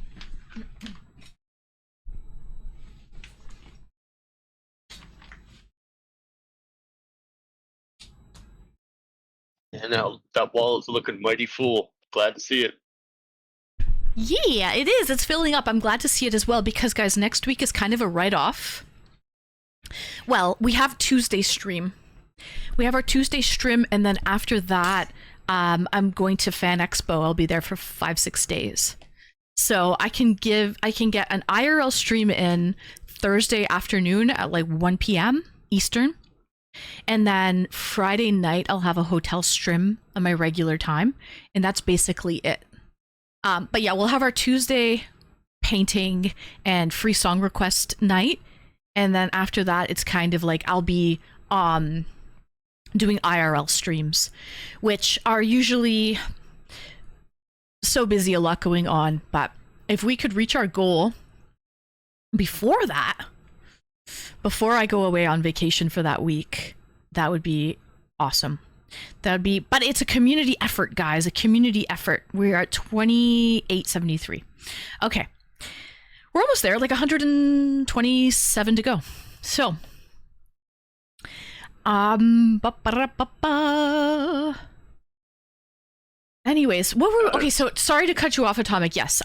S5: And now that wall is looking mighty full. Glad to see it.
S1: Yeah, it is. It's filling up. I'm glad to see it as well because, guys, next week is kind of a write-off. Well, we have Tuesday stream. We have our Tuesday stream, and then after that, I'm going to Fan Expo. I'll be there for 5-6 days. So I can get an IRL stream in Thursday afternoon at like 1 p.m. Eastern. And then Friday night, I'll have a hotel stream on my regular time. And that's basically it. But yeah, we'll have our Tuesday painting and free song request night. And then after that, it's kind of like I'll be doing IRL streams, which are usually so busy, a lot going on. But if we could reach our goal before that, before I go away on vacation for that week, that would be awesome. That'd be, but it's a community effort, guys. A community effort. We're at 2873. Okay, we're almost there. Like 127 to go. So, anyways, what were okay? So sorry to cut you off, Atomic. Yes.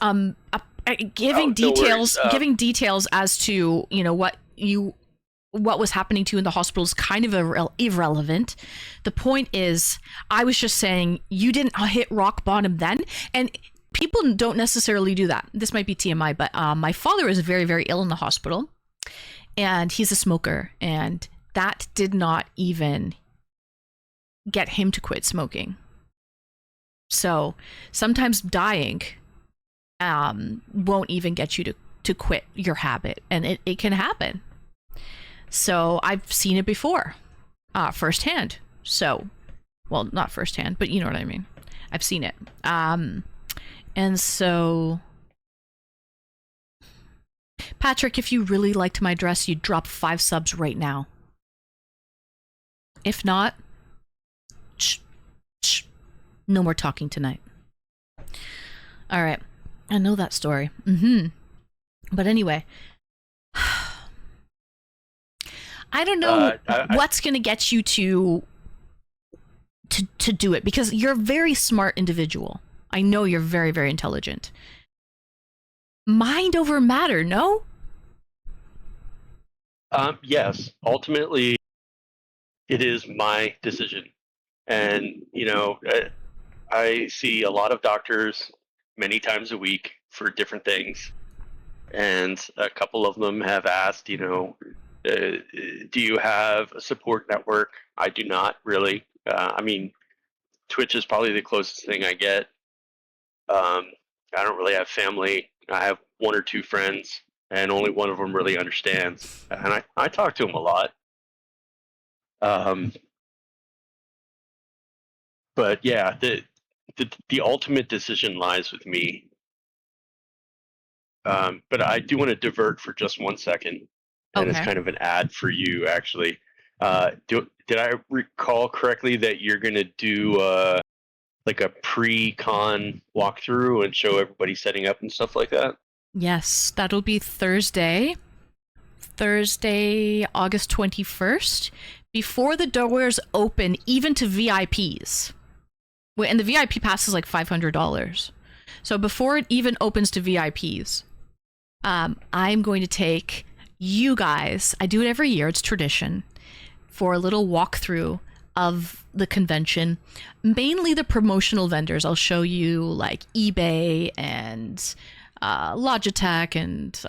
S1: Giving details, giving details as to what was happening to you in the hospital is kind of irrelevant. The point is, I was just saying you didn't hit rock bottom then, and people don't necessarily do that. This might be TMI, but my father is very, very ill in the hospital, and he's a smoker, and that did not even get him to quit smoking. So sometimes dying won't even get you to quit your habit, and it can happen. So I've seen it before, firsthand. So, well, not firsthand, but you know what I mean. I've seen it. And so, Patrick, if you really liked my dress, you'd drop 5 subs right now. If not, no more talking tonight. All right. I know that story. But anyway, I don't know what's going to get you to do it, because you're a very smart individual. I know you're very, very intelligent. Mind over matter, no?
S5: Yes. Ultimately, it is my decision. And, I see a lot of doctors many times a week for different things. And a couple of them have asked, do you have a support network? I do not really. Twitch is probably the closest thing I get. I don't really have family. I have 1 or 2 friends, and only one of them really understands. And I talk to them a lot. But yeah, the ultimate decision lies with me. But I do want to divert for just 1 second, and it's kind of an ad for you, actually. Did I recall correctly that you're going to do like a pre-con walkthrough and show everybody setting up and stuff like that?
S1: Yes, that'll be Thursday, August 21st, before the doors open, even to VIPs. And the VIP pass is like $500. So before it even opens to VIPs, I'm going to take you guys, I do it every year, it's tradition, for a little walkthrough of the convention. Mainly the promotional vendors. I'll show you like eBay and Logitech and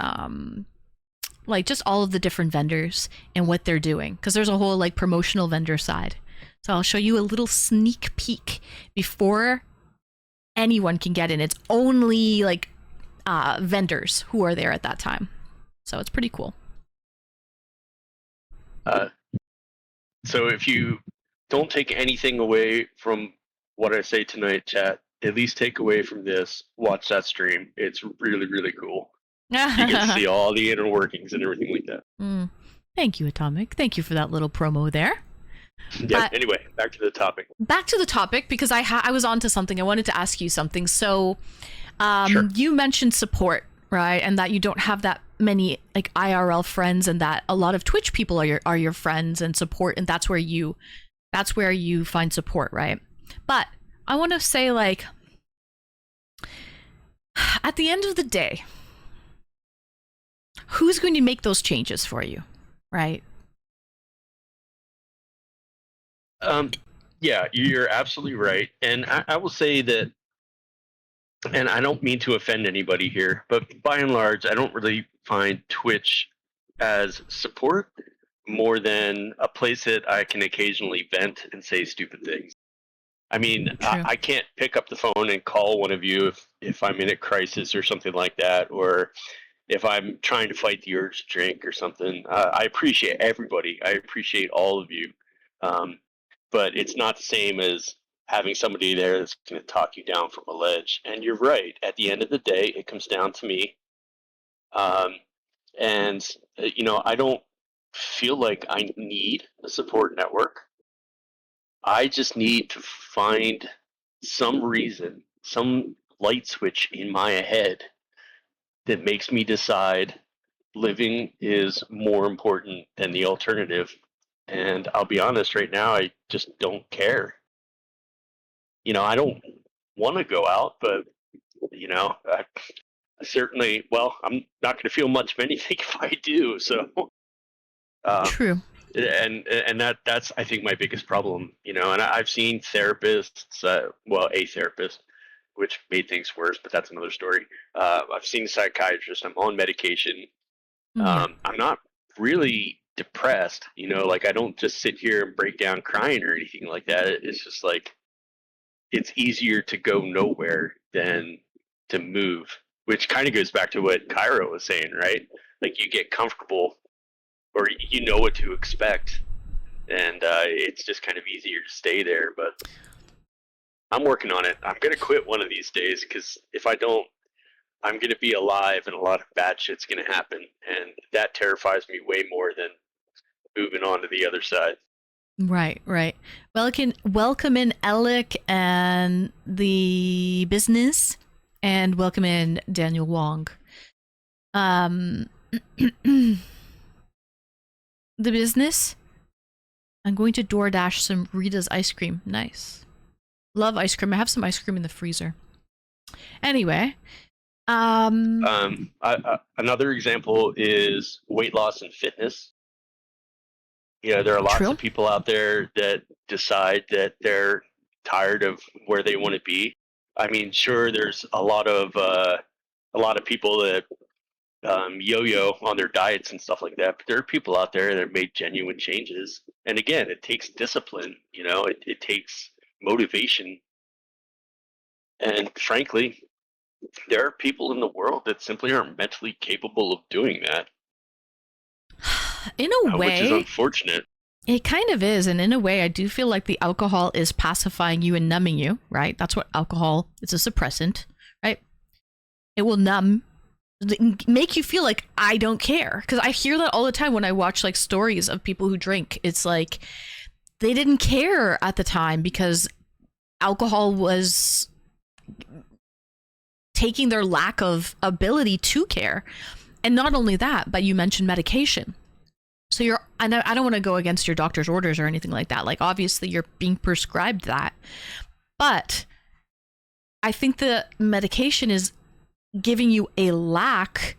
S1: like just all of the different vendors and what they're doing, because there's a whole like promotional vendor side. So I'll show you a little sneak peek before anyone can get in. It's only like vendors who are there at that time. So it's pretty cool.
S5: So if you don't take anything away from what I say tonight, chat, at least take away from this, watch that stream. It's really, really cool. You get to see all the inner workings and everything like that.
S1: Thank you, Atomic. Thank you for that little promo there.
S5: Yeah. Anyway, back to the topic.
S1: Back to the topic, because I was onto something. I wanted to ask you something. So,
S5: Sure.
S1: You mentioned support, right? And that you don't have that many like IRL friends, and that a lot of Twitch people are your friends and support, and that's where you find support, right? But I want to say, like, at the end of the day, who's going to make those changes for you, right?
S5: Yeah, you're absolutely right. And I will say that, and I don't mean to offend anybody here, but by and large, I don't really find Twitch as support more than a place that I can occasionally vent and say stupid things. I mean, I can't pick up the phone and call one of you if I'm in a crisis or something like that, or if I'm trying to fight the urge to drink or something. I appreciate everybody. I appreciate all of you. But it's not the same as having somebody there that's going to talk you down from a ledge. And you're right. At the end of the day, it comes down to me. And I don't feel like I need a support network. I just need to find some reason, some light switch in my head that makes me decide living is more important than the alternative. And I'll be honest, right now, I just don't care. I don't want to go out, but, I certainly, well, I'm not going to feel much of anything if I do. So, um,
S1: True.
S5: and that's I think my biggest problem, and I've seen therapists, a therapist, which made things worse, but that's another story. I've seen a psychiatrist. I'm on medication.
S1: Yeah.
S5: I'm not really depressed, like I don't just sit here and break down crying or anything like that. It's just like it's easier to go nowhere than to move, which kind of goes back to what Cairo was saying, right? Like you get comfortable or you know what to expect, and it's just kind of easier to stay there. But I'm working on it. I'm gonna quit one of these days because if I don't, I'm gonna be alive and a lot of bad shit's gonna happen, and that terrifies me way more than moving on to the other side.
S1: Right, right. Welcome in Alec and the business, and welcome in Daniel Wong. The business. I'm going to DoorDash some Rita's ice cream. Nice. Love ice cream. I have some ice cream in the freezer. Anyway,
S5: Another example is weight loss and fitness. There are lots
S1: True.
S5: of people out there that decide that they're tired of where they want to be. I mean, sure, there's a lot of people that yo-yo on their diets and stuff like that, but there are people out there that have made genuine changes. And again, it takes discipline. It takes motivation. And frankly, there are people in the world that simply aren't mentally capable of doing that.
S1: In a way,
S5: which is unfortunate.
S1: It kind of is, and in a way, I do feel like the alcohol is pacifying you and numbing you, right? That's what alcohol is, a suppressant, right? It will numb, make you feel like I don't care. Because I hear that all the time when I watch like stories of people who drink. It's like they didn't care at the time because alcohol was taking their lack of ability to care. And not only that, but you mentioned medication. So I don't want to go against your doctor's orders or anything like that. Like, obviously, you're being prescribed that. But I think the medication is giving you a lack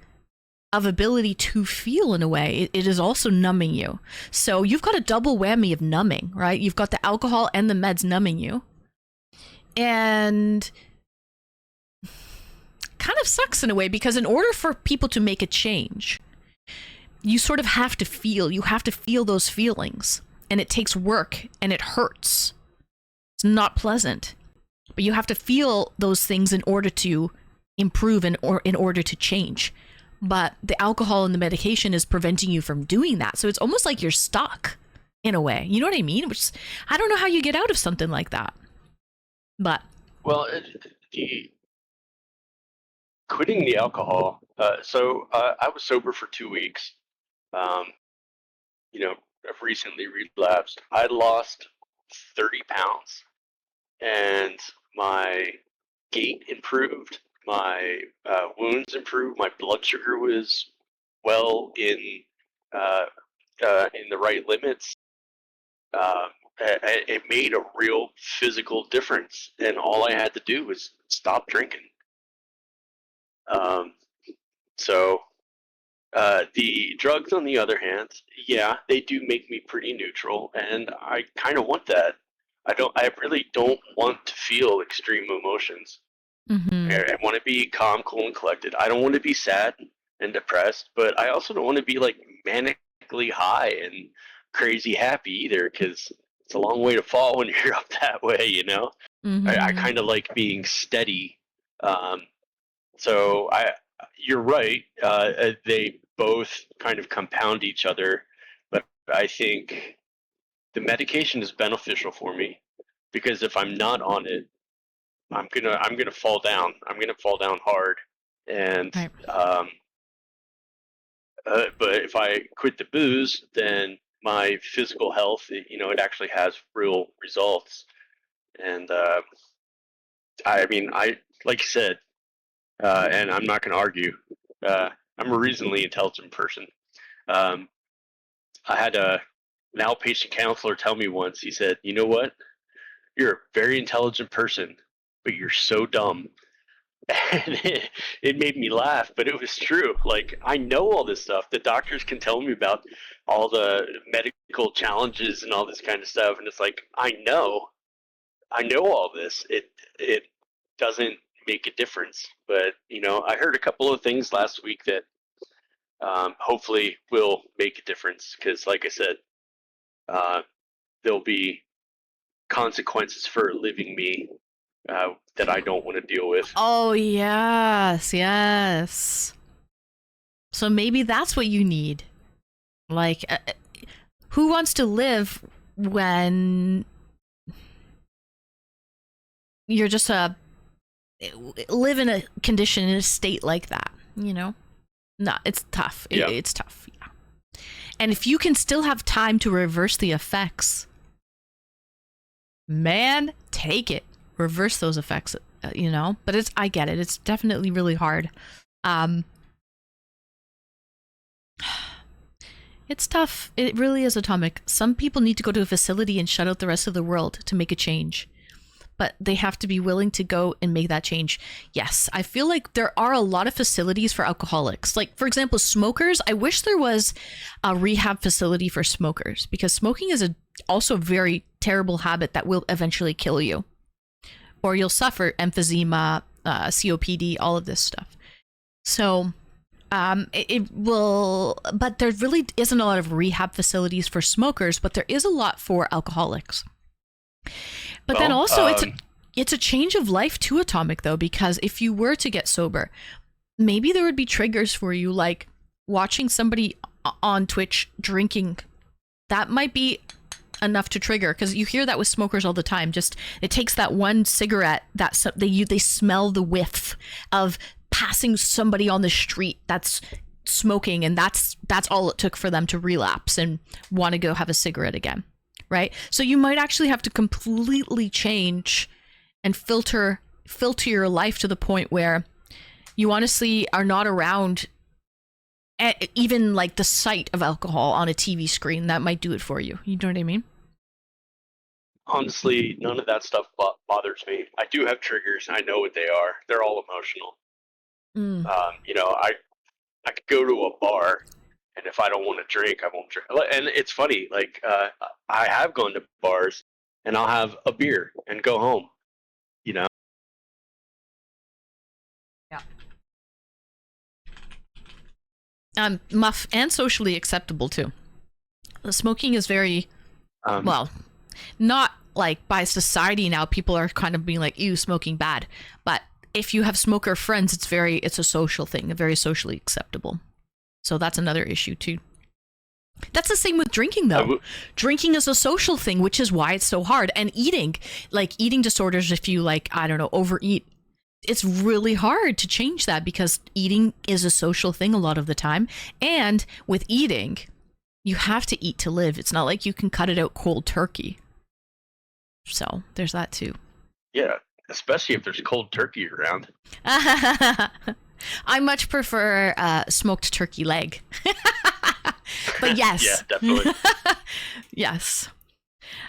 S1: of ability to feel in a way. It is also numbing you. So you've got a double whammy of numbing, right? You've got the alcohol and the meds numbing you. And kind of sucks in a way because in order for people to make a change, you sort of have to feel those feelings, and it takes work and it hurts. It's not pleasant, but you have to feel those things in order to improve and or in order to change. But the alcohol and the medication is preventing you from doing that. So it's almost like you're stuck in a way. You know what I mean? Which I don't know how you get out of something like that. But
S5: the quitting the alcohol. So I was sober for 2 weeks. I've recently relapsed. I lost 30 pounds, and my gait improved. My wounds improved. My blood sugar was well in the right limits. It made a real physical difference, and all I had to do was stop drinking. So the drugs, on the other hand, yeah, they do make me pretty neutral, and I kind of want that. I really don't want to feel extreme emotions. I want to be calm, cool, and collected. I don't want to be sad and depressed, but I also don't want to be like manically high and crazy happy either, because it's a long way to fall when you're up that way, I kind of like being steady. So you're right. They both kind of compound each other, but I think the medication is beneficial for me because if I'm not on it, I'm gonna fall down. I'm gonna fall down hard, and
S1: right.
S5: but if I quit the booze, then my physical health, it actually has real results. And I mean, like you said, and I'm not going to argue. I'm a reasonably intelligent person. Um, I had an outpatient counselor tell me once. He said, "You know what? You're a very intelligent person, but you're so dumb." And it made me laugh, but it was true. Like, I know all this stuff. The doctors can tell me about all the medical challenges and all this kind of stuff, and it's like, I know all this. It doesn't make a difference. But I heard a couple of things last week that hopefully will make a difference. Because, like I said, there'll be consequences for leaving me that I don't want to deal with.
S1: Oh, yes, yes. So maybe that's what you need. Like, who wants to live when you're just live in a condition, in a state like that, No, it's tough.
S5: Yeah.
S1: It's tough, yeah. And if you can still have time to reverse the effects, man, take it. Reverse those effects, But I get it. It's definitely really hard. It's tough. It really is, Atomic. Some people need to go to a facility and shut out the rest of the world to make a change. But they have to be willing to go and make that change. Yes, I feel like there are a lot of facilities for alcoholics. Like, for example, smokers. I wish there was a rehab facility for smokers, because smoking is also a very terrible habit that will eventually kill you. Or you'll suffer emphysema, COPD, all of this stuff. So it will, but there really isn't a lot of rehab facilities for smokers, but there is a lot for alcoholics. But then also it's a change of life too, Atomic, though, because if you were to get sober, maybe there would be triggers for you, like watching somebody on Twitch drinking. That might be enough to trigger, because you hear that with smokers all the time. Just it takes that one cigarette that they smell the whiff of passing somebody on the street that's smoking, and that's all it took for them to relapse and want to go have a cigarette again, right? So you might actually have to completely change and filter your life to the point where you honestly are not around even like the sight of alcohol on a TV screen. That might do it for you. You know what I mean?
S5: Honestly, none of that stuff bothers me. I do have triggers. I know what they are. They're all emotional. I could go to a bar, and if I don't want to drink, I won't drink. And it's funny, like I have gone to bars, and I'll have a beer and go home.
S1: Yeah. Muff and socially acceptable too. Smoking is very not like by society now. People are kind of being like, "Ew, smoking bad," but if you have smoker friends, it's a social thing, very socially acceptable. So that's another issue too. That's the same with drinking, though. Drinking is a social thing, which is why it's so hard. And eating disorders, if you overeat, it's really hard to change that, because eating is a social thing a lot of the time. And with eating, you have to eat to live. It's not like you can cut it out cold turkey. So there's that too.
S5: Yeah. Especially if there's cold turkey around.
S1: I much prefer smoked turkey leg. But yes.
S5: Yeah, definitely.
S1: Yes.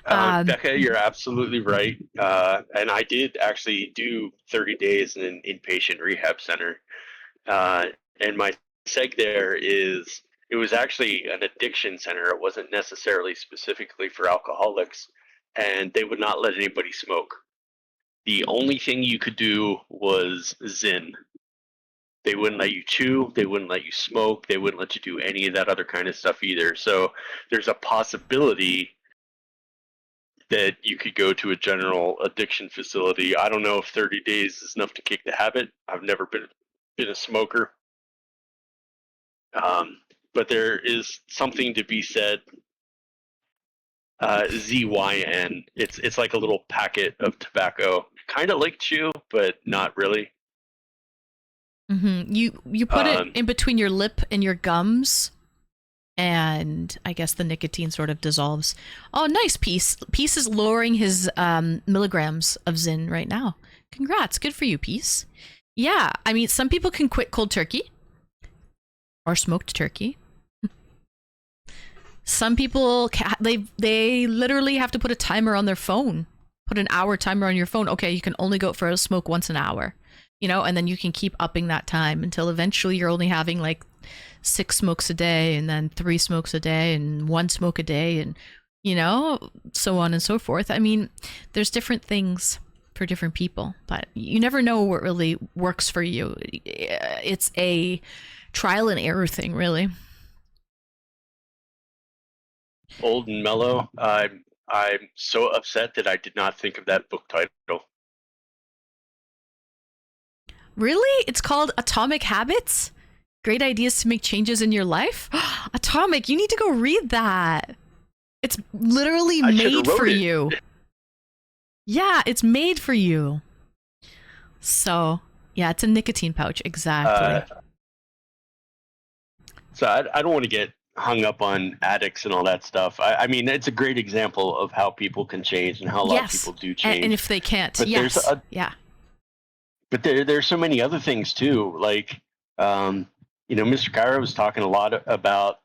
S5: Becca, you're absolutely right. And I did actually do 30 days in an inpatient rehab center. And my seg there it was actually an addiction center. It wasn't necessarily specifically for alcoholics. And they would not let anybody smoke. The only thing you could do was Zyn. They wouldn't let you chew. They wouldn't let you smoke. They wouldn't let you do any of that other kind of stuff either. So there's a possibility that you could go to a general addiction facility. I don't know if 30 days is enough to kick the habit. I've never been a smoker. But there is something to be said. ZYN. It's like a little packet of tobacco, kind of like chew, but not really.
S1: Mm-hmm. You put it in between your lip and your gums, and I guess the nicotine sort of dissolves. Oh, nice. Peace is lowering his milligrams of Zyn right now. Congrats, good for you, Peace. Yeah, I mean, some people can quit cold turkey or smoked turkey. Some people they literally have to put a timer on their phone. Put an hour timer on your phone. Okay, you can only go for a smoke once an hour, you know, and then you can keep upping that time until eventually you're only having like 6 smokes a day, and then 3 smokes a day, and 1 smoke a day, and you know, so on and so forth. I mean, there's different things for different people, but you never know what really works for you. It's a trial and error thing, really.
S5: Old and mellow. I'm so upset that I did not think of that book title.
S1: Really? It's called Atomic Habits? Great ideas to make changes in your life? Atomic, you need to go read that. It's literally made for you. Yeah, it's made for you. So, yeah, it's a nicotine pouch, exactly.
S5: So I don't want to get hung up on addicts and all that stuff. I mean, it's a great example of how people can change and how a lot of people do change.
S1: And if they can't,
S5: but
S1: yes. Yeah.
S5: But there's so many other things too. Like, you know, Mr. Cairo was talking a lot about,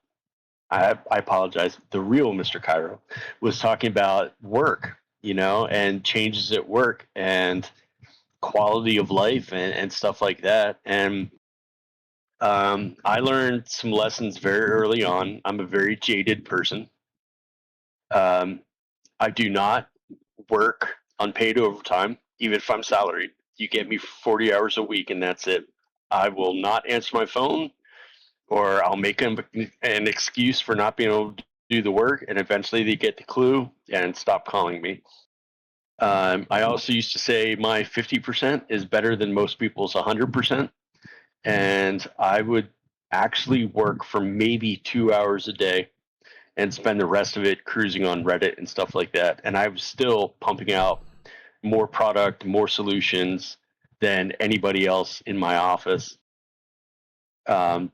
S5: I apologize, the real Mr. Cairo was talking about work, you know, and changes at work and quality of life and stuff like that. And I learned some lessons very early on. I'm a very jaded person. I do not work unpaid overtime, even if I'm salaried. You get me 40 hours a week, and that's it. I will not answer my phone, or I'll make an excuse for not being able to do the work, and eventually they get the clue and stop calling me. I also used to say my 50% is better than most people's 100%, and I would actually work for maybe 2 hours a day and spend the rest of it cruising on Reddit and stuff like that. And I was still pumping out more product, more solutions than anybody else in my office. So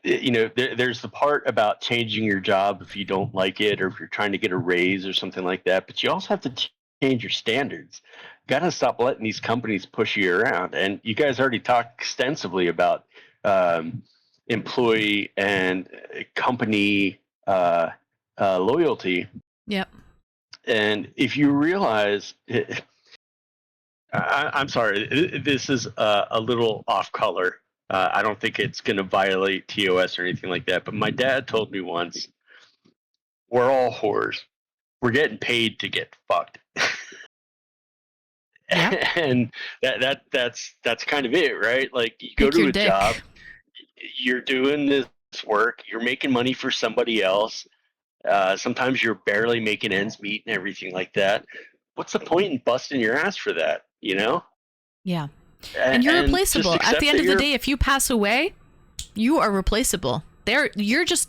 S5: you know, there's the part about changing your job if you don't like it, or if you're trying to get a raise or something like that. But you also have to change your standards. Got to stop letting these companies push you around. And you guys already talked extensively about employee and company loyalty.
S1: Yep.
S5: And if you realize, I'm sorry, this is a little off color. I don't think it's going to violate TOS or anything like that. But my dad told me once, we're all whores. We're getting paid to get fucked.
S1: Yeah.
S5: And that's kind of it, right? Like, you go
S1: Pick
S5: to
S1: your
S5: a
S1: dick.
S5: job, you're doing this work, you're making money for somebody else. Sometimes you're barely making ends meet and everything like that. What's the point in busting your ass for that, you know?
S1: Yeah. And you're replaceable. At the end of the day, if you pass away, you are replaceable. You're just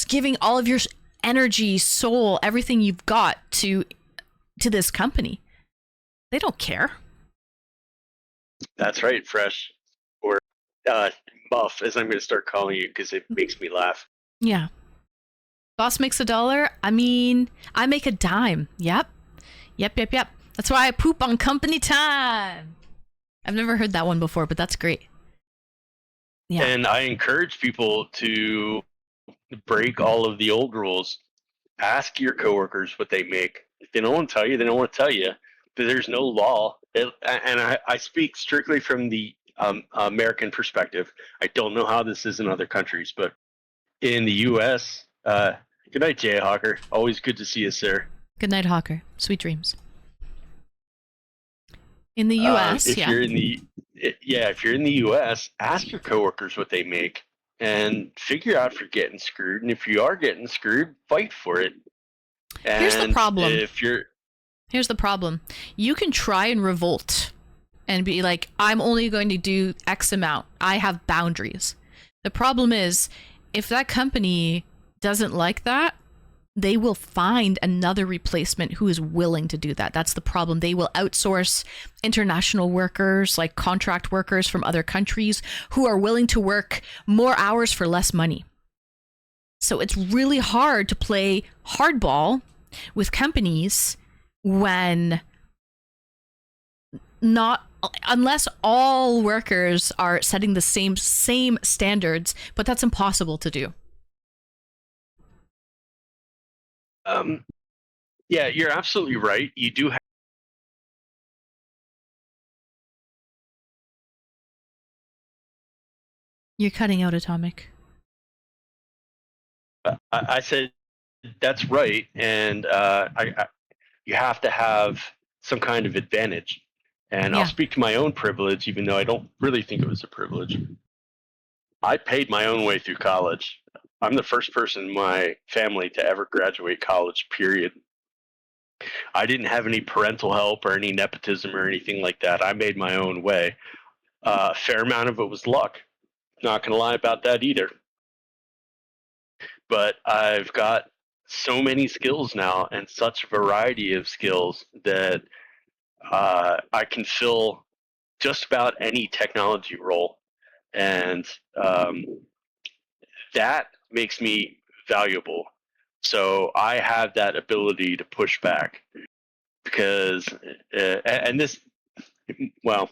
S1: giving all of your energy, soul, everything you've got to this company. They don't care.
S5: That's right, Fresh. Or Buff, as I'm going to start calling you because it makes me laugh.
S1: Yeah. Boss makes $1. I mean, I make a dime. Yep. That's why I poop on company time. I've never heard that one before, but that's great. Yeah.
S5: And I encourage people to break all of the old rules. Ask your coworkers what they make. If they don't want to tell you, they don't want to tell you. There's no law. And I speak strictly from the American perspective. I don't know how this is in other countries, but in the U.S., good night, Jay Hawker. Always good to see you, sir.
S1: Good night, Hawker. Sweet dreams. In the U.S.,
S5: if you're in the U.S., ask your coworkers what they make and figure out if you're getting screwed. And if you are getting screwed, fight for it. And
S1: here's the problem.
S5: Here's
S1: the problem. You can try and revolt and be like, I'm only going to do X amount. I have boundaries. The problem is, if that company doesn't like that, they will find another replacement who is willing to do that. That's the problem. They will outsource international workers, like contract workers from other countries who are willing to work more hours for less money. So it's really hard to play hardball with companies when not, unless all workers are setting the same standards, but that's impossible to do.
S5: Yeah, you're absolutely right. You do have.
S1: You're cutting out, Atomic.
S5: I said that's right, and you have to have some kind of advantage. And
S1: Yeah.
S5: I'll speak to my own privilege, even though I don't really think it was a privilege. I paid my own way through college. I'm the first person in my family to ever graduate college, period. I didn't have any parental help or any nepotism or anything like that. I made my own way. A fair amount of it was luck. Not going to lie about that either. But I've got so many skills now and such a variety of skills that I can fill just about any technology role. And that makes me valuable. So I have that ability to push back because, and this, well,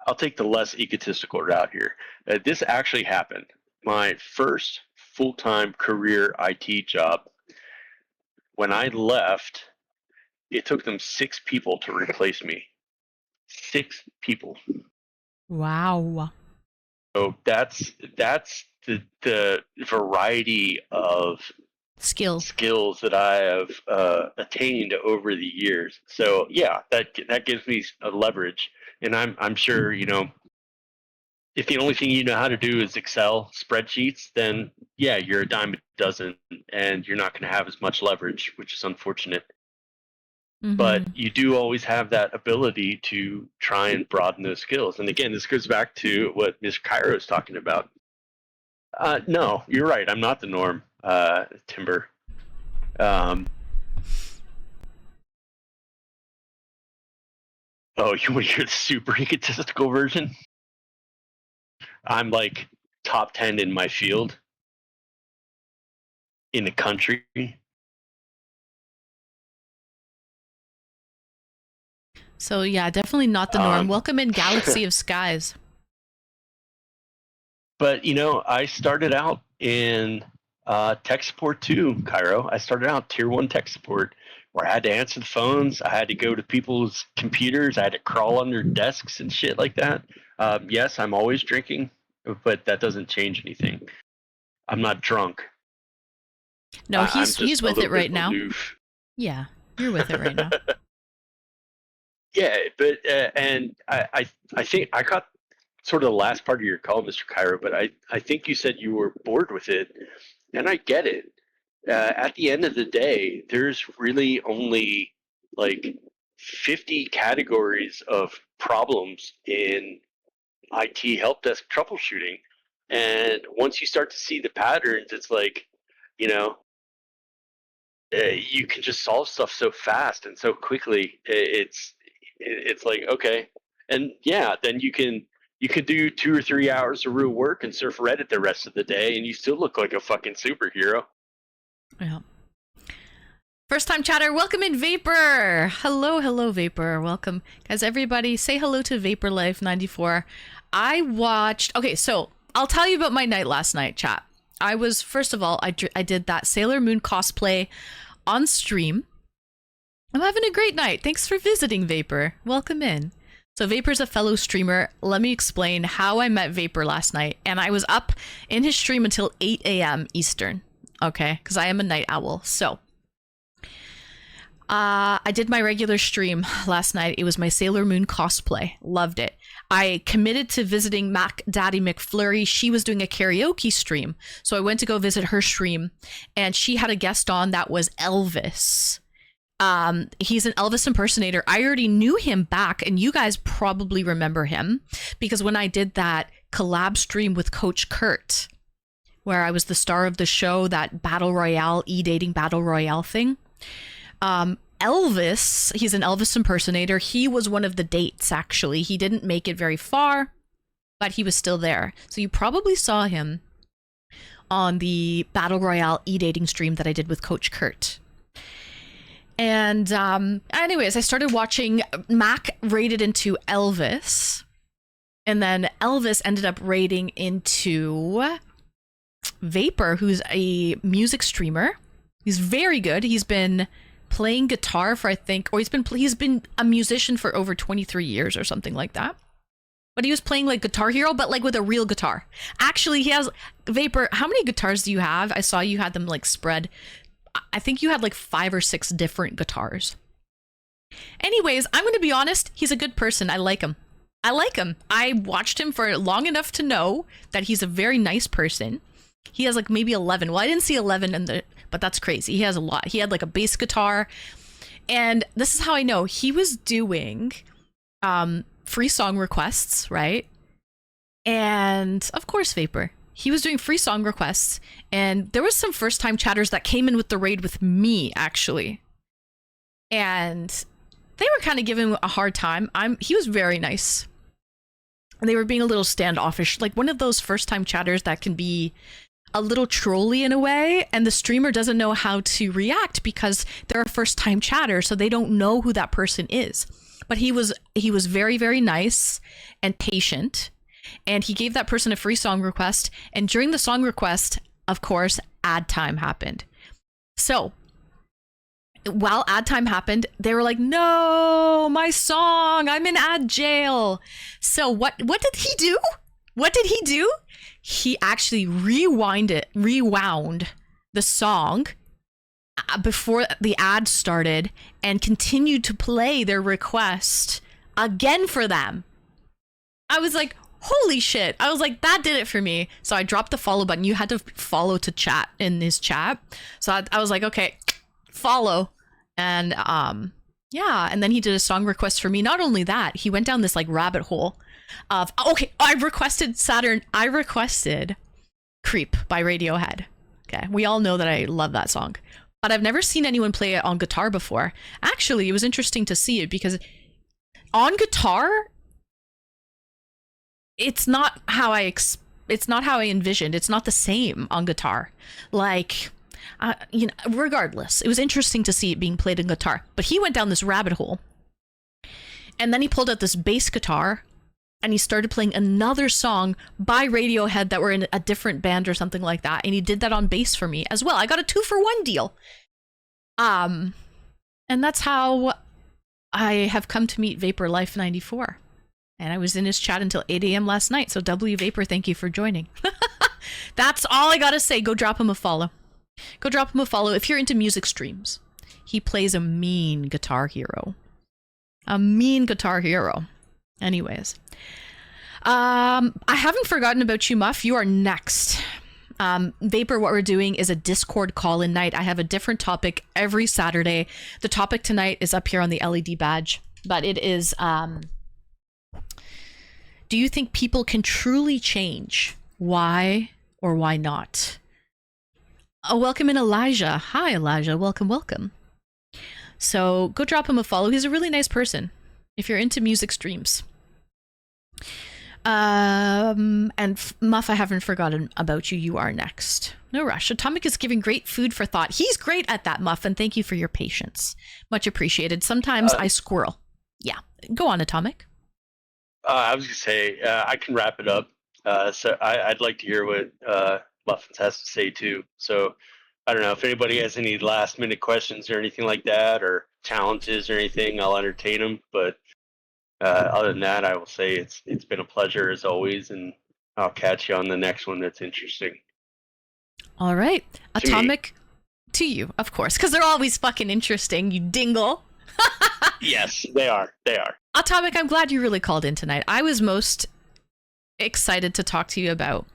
S5: I'll take the less egotistical route here. This actually happened. My first full-time career IT job, when I left, it took them 6 people to replace me. 6 people.
S1: Wow.
S5: So that's the variety of
S1: Skills
S5: that I have attained over the years. So yeah, that gives me a leverage, and I'm sure, you know, if the only thing you know how to do is Excel spreadsheets, then yeah, you're a dime a dozen, and you're not going to have as much leverage, which is unfortunate.
S1: Mm-hmm.
S5: But you do always have that ability to try and broaden those skills. And again, this goes back to what Ms. Cairo is talking about. No, you're right. I'm not the norm, Timber. Oh, you want to hear the super egotistical version? I'm like top 10 in my field in the country.
S1: So yeah, definitely not the norm. Welcome in Galaxy of Skies.
S5: But you know, I started out in tech support too, Cairo. I started out tier 1 tech support, where I had to answer the phones. I had to go to people's computers. I had to crawl under desks and shit like that. Yes, I'm always drinking, but that doesn't change anything. I'm not drunk.
S1: No, he's with it right now. Yeah, you're with it right now.
S5: Yeah, but and I think I got sort of the last part of your call, Mr. Cairo, but I think you said you were bored with it, and I get it. At the end of the day, there's really only like 50 categories of problems in IT help desk troubleshooting, and once you start to see the patterns, it's like, you know, you can just solve stuff so fast and so quickly. It's like, okay, and yeah, then you can do 2 or 3 hours of real work and surf Reddit the rest of the day, and you still look like a fucking superhero.
S1: Yeah. First time chatter, welcome in Vapor. Hello Vapor, welcome. Guys, everybody say hello to Vapor Life 94. I watched, okay, so I'll tell you about my night last night, chat. I was, first of all, I did that Sailor Moon cosplay on stream. I'm having a great night. Thanks for visiting, Vapor. Welcome in. So Vapor's a fellow streamer. Let me explain how I met Vapor last night. And I was up in his stream until 8 a.m. Eastern. Okay, because I am a night owl. So I did my regular stream last night. It was my Sailor Moon cosplay. Loved it. I committed to visiting Mac Daddy McFlurry. She was doing a karaoke stream. So I went to go visit her stream, and she had a guest on that was Elvis. He's an Elvis impersonator. I already knew him back, and you guys probably remember him because when I did that collab stream with Coach Kurt, where I was the star of the show, that battle royale, e-dating battle royale thing. Elvis, he's an Elvis impersonator. He was one of the dates, actually. He didn't make it very far, but he was still there. So you probably saw him on the battle royale e-dating stream that I did with Coach Kurt. And anyways, I started watching. Mac raided into Elvis, and then Elvis ended up raiding into Vapor, who's a music streamer. He's very good. He's been playing guitar for, I think, or he's been a musician for over 23 years or something like that. But he was playing like Guitar Hero, but like with a real guitar. Actually, he has, Vapor, how many guitars do you have? I saw you had them like spread. I think you had like 5 or 6 different guitars. Anyways, I'm going to be honest. He's a good person. I like him. I watched him for long enough to know that he's a very nice person. He has like maybe 11. Well, I didn't see 11 but that's crazy. He has a lot. He had like a bass guitar. And this is how I know. He was doing free song requests, right? And of course, Vapor. He was doing free song requests, and there was some first-time chatters that came in with the raid with me, actually. And they were kind of giving him a hard time. He was very nice. And they were being a little standoffish, like one of those first-time chatters that can be a little trolly in a way, and the streamer doesn't know how to react because they're a first-time chatter, so they don't know who that person is. But he was very, very nice and patient. And he gave that person a free song request. And during the song request, of course, ad time happened. So while ad time happened, they were like, no, my song, I'm in ad jail. So what did he do? He actually rewound the song before the ad started and continued to play their request again for them. I was like, holy shit. I was like, that did it for me. So I dropped the follow button. You had to follow to chat in his chat. So I was like, okay, follow. And yeah, and then he did a song request for me. Not only that, he went down this like rabbit hole of, okay, I requested Creep by Radiohead. Okay, we all know that I love that song, but I've never seen anyone play it on guitar before. Actually, it was interesting to see it because on guitar, it's not how I envisioned. It's not the same on guitar. Like, regardless, it was interesting to see it being played on guitar. But he went down this rabbit hole, and then he pulled out this bass guitar, and he started playing another song by Radiohead that were in a different band or something like that. And he did that on bass for me as well. I got a 2-for-1 deal. And that's how I have come to meet Vapor Life 94. And I was in his chat until 8 a.m. last night. So W Vapor, thank you for joining. That's all I gotta say. Go drop him a follow. Go drop him a follow if you're into music streams. He plays a mean guitar hero. Anyways. I haven't forgotten about you, Muff. You are next. Vapor, what we're doing is a Discord call-in night. I have a different topic every Saturday. The topic tonight is up here on the LED badge. But it is... do you think people can truly change? Why or why not? Welcome in, Elijah. Hi, Elijah. Welcome. So go drop him a follow. He's a really nice person if you're into music streams. And Muff, I haven't forgotten about you. You are next. No rush. Atomic is giving great food for thought. He's great at that, Muff, and thank you for your patience. Much appreciated. Sometimes I squirrel. Yeah. Go on, Atomic.
S5: I was going to say, I can wrap it up. So I'd like to hear what Muffins has to say too. So I don't know if anybody has any last minute questions or anything like that, or challenges or anything, I'll entertain them. But other than that, I will say it's been a pleasure as always, and I'll catch you on the next one that's interesting.
S1: All right. Atomic, to you, of course, because they're always fucking interesting, you dingle.
S5: Yes, they are.
S1: Atomic, I'm glad you really called in tonight. I was most excited to talk to you about,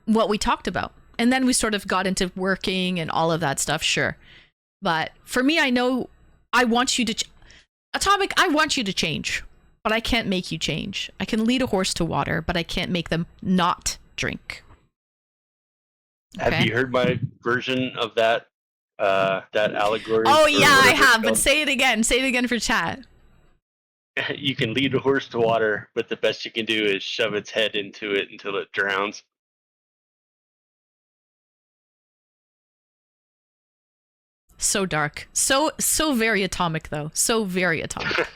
S1: what we talked about. And then we sort of got into working and all of that stuff, sure. But for me, I know I want you to... Atomic, I want you to change. but I can't make you change. I can lead a horse to water, but I can't make them not drink.
S5: Have
S1: Okay.
S5: you heard my version of that that allegory?
S1: Oh
S5: or
S1: yeah, I
S5: whatever it's
S1: have, but
S5: called?
S1: say it again. Say it again for chat.
S5: You can lead a horse to water, but the best you can do is shove its head into it until it drowns.
S1: So dark. So very atomic though. So very atomic.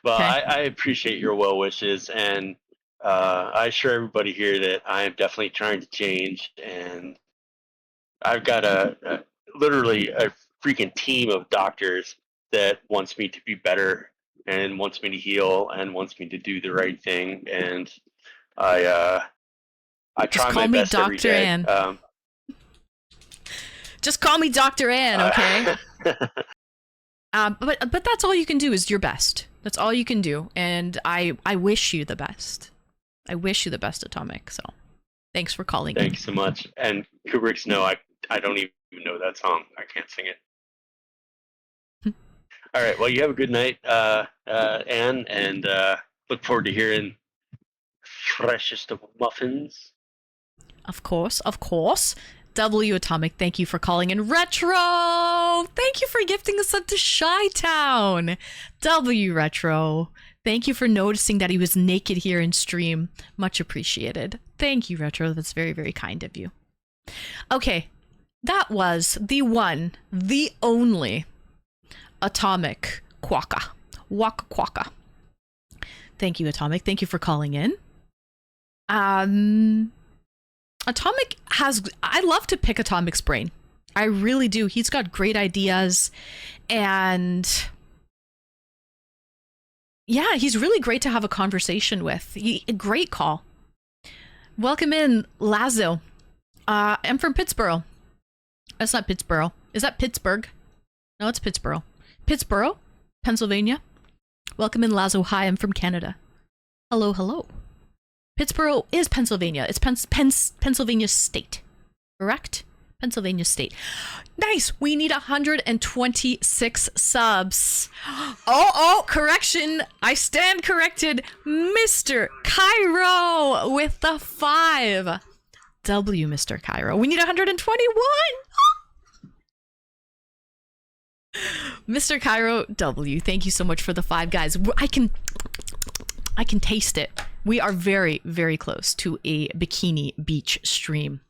S5: Well,
S1: Okay.
S5: I appreciate your well wishes, and I assure everybody here that I am definitely trying to change, and I've got literally a freaking team of doctors that wants me to be better and wants me to heal and wants me to do the right thing, and I
S1: Just
S5: try
S1: call
S5: my
S1: me
S5: best every
S1: Dr.
S5: day.
S1: Ann. Just call me Dr. Ann, okay? But that's all you can do is your best. That's all you can do, and I wish you the best. I wish you the best, Atomic. So, thanks for calling.
S5: Thanks so much. And Kubrick's No, I don't even know that song. I can't sing it. All right. Well, you have a good night, Anne, and look forward to hearing freshest of muffins.
S1: Of course, of course. W Atomic, thank you for calling in. Retro, thank you for gifting us up to Chi-Town. W Retro, thank you for noticing that he was naked here in stream. Much appreciated. Thank you, Retro. That's very, very kind of you. Okay, that was the one, the only Atomic Quokka. Waka Quokka. Thank you, Atomic. Thank you for calling in. Atomic I love to pick Atomic's brain. I really do. He's got great ideas, and yeah, he's really great to have a conversation with. A great call. Welcome in, Lazo. I'm from Pittsburgh. That's not Pittsburgh. Is that Pittsburgh? No, it's Pittsburgh. Pittsburgh, Pennsylvania. Welcome in, Lazo. Hi, I'm from Canada. Hello, hello. Pittsburgh is Pennsylvania. It's Pennsylvania State, correct? Pennsylvania State. Nice. We need 126 subs. Oh, correction. I stand corrected. Mr. Cairo with the 5. W, Mr. Cairo. We need 121. Mr. Cairo W, thank you so much for the 5, guys. I can taste it. We are very, very close to a Bikini Beach stream.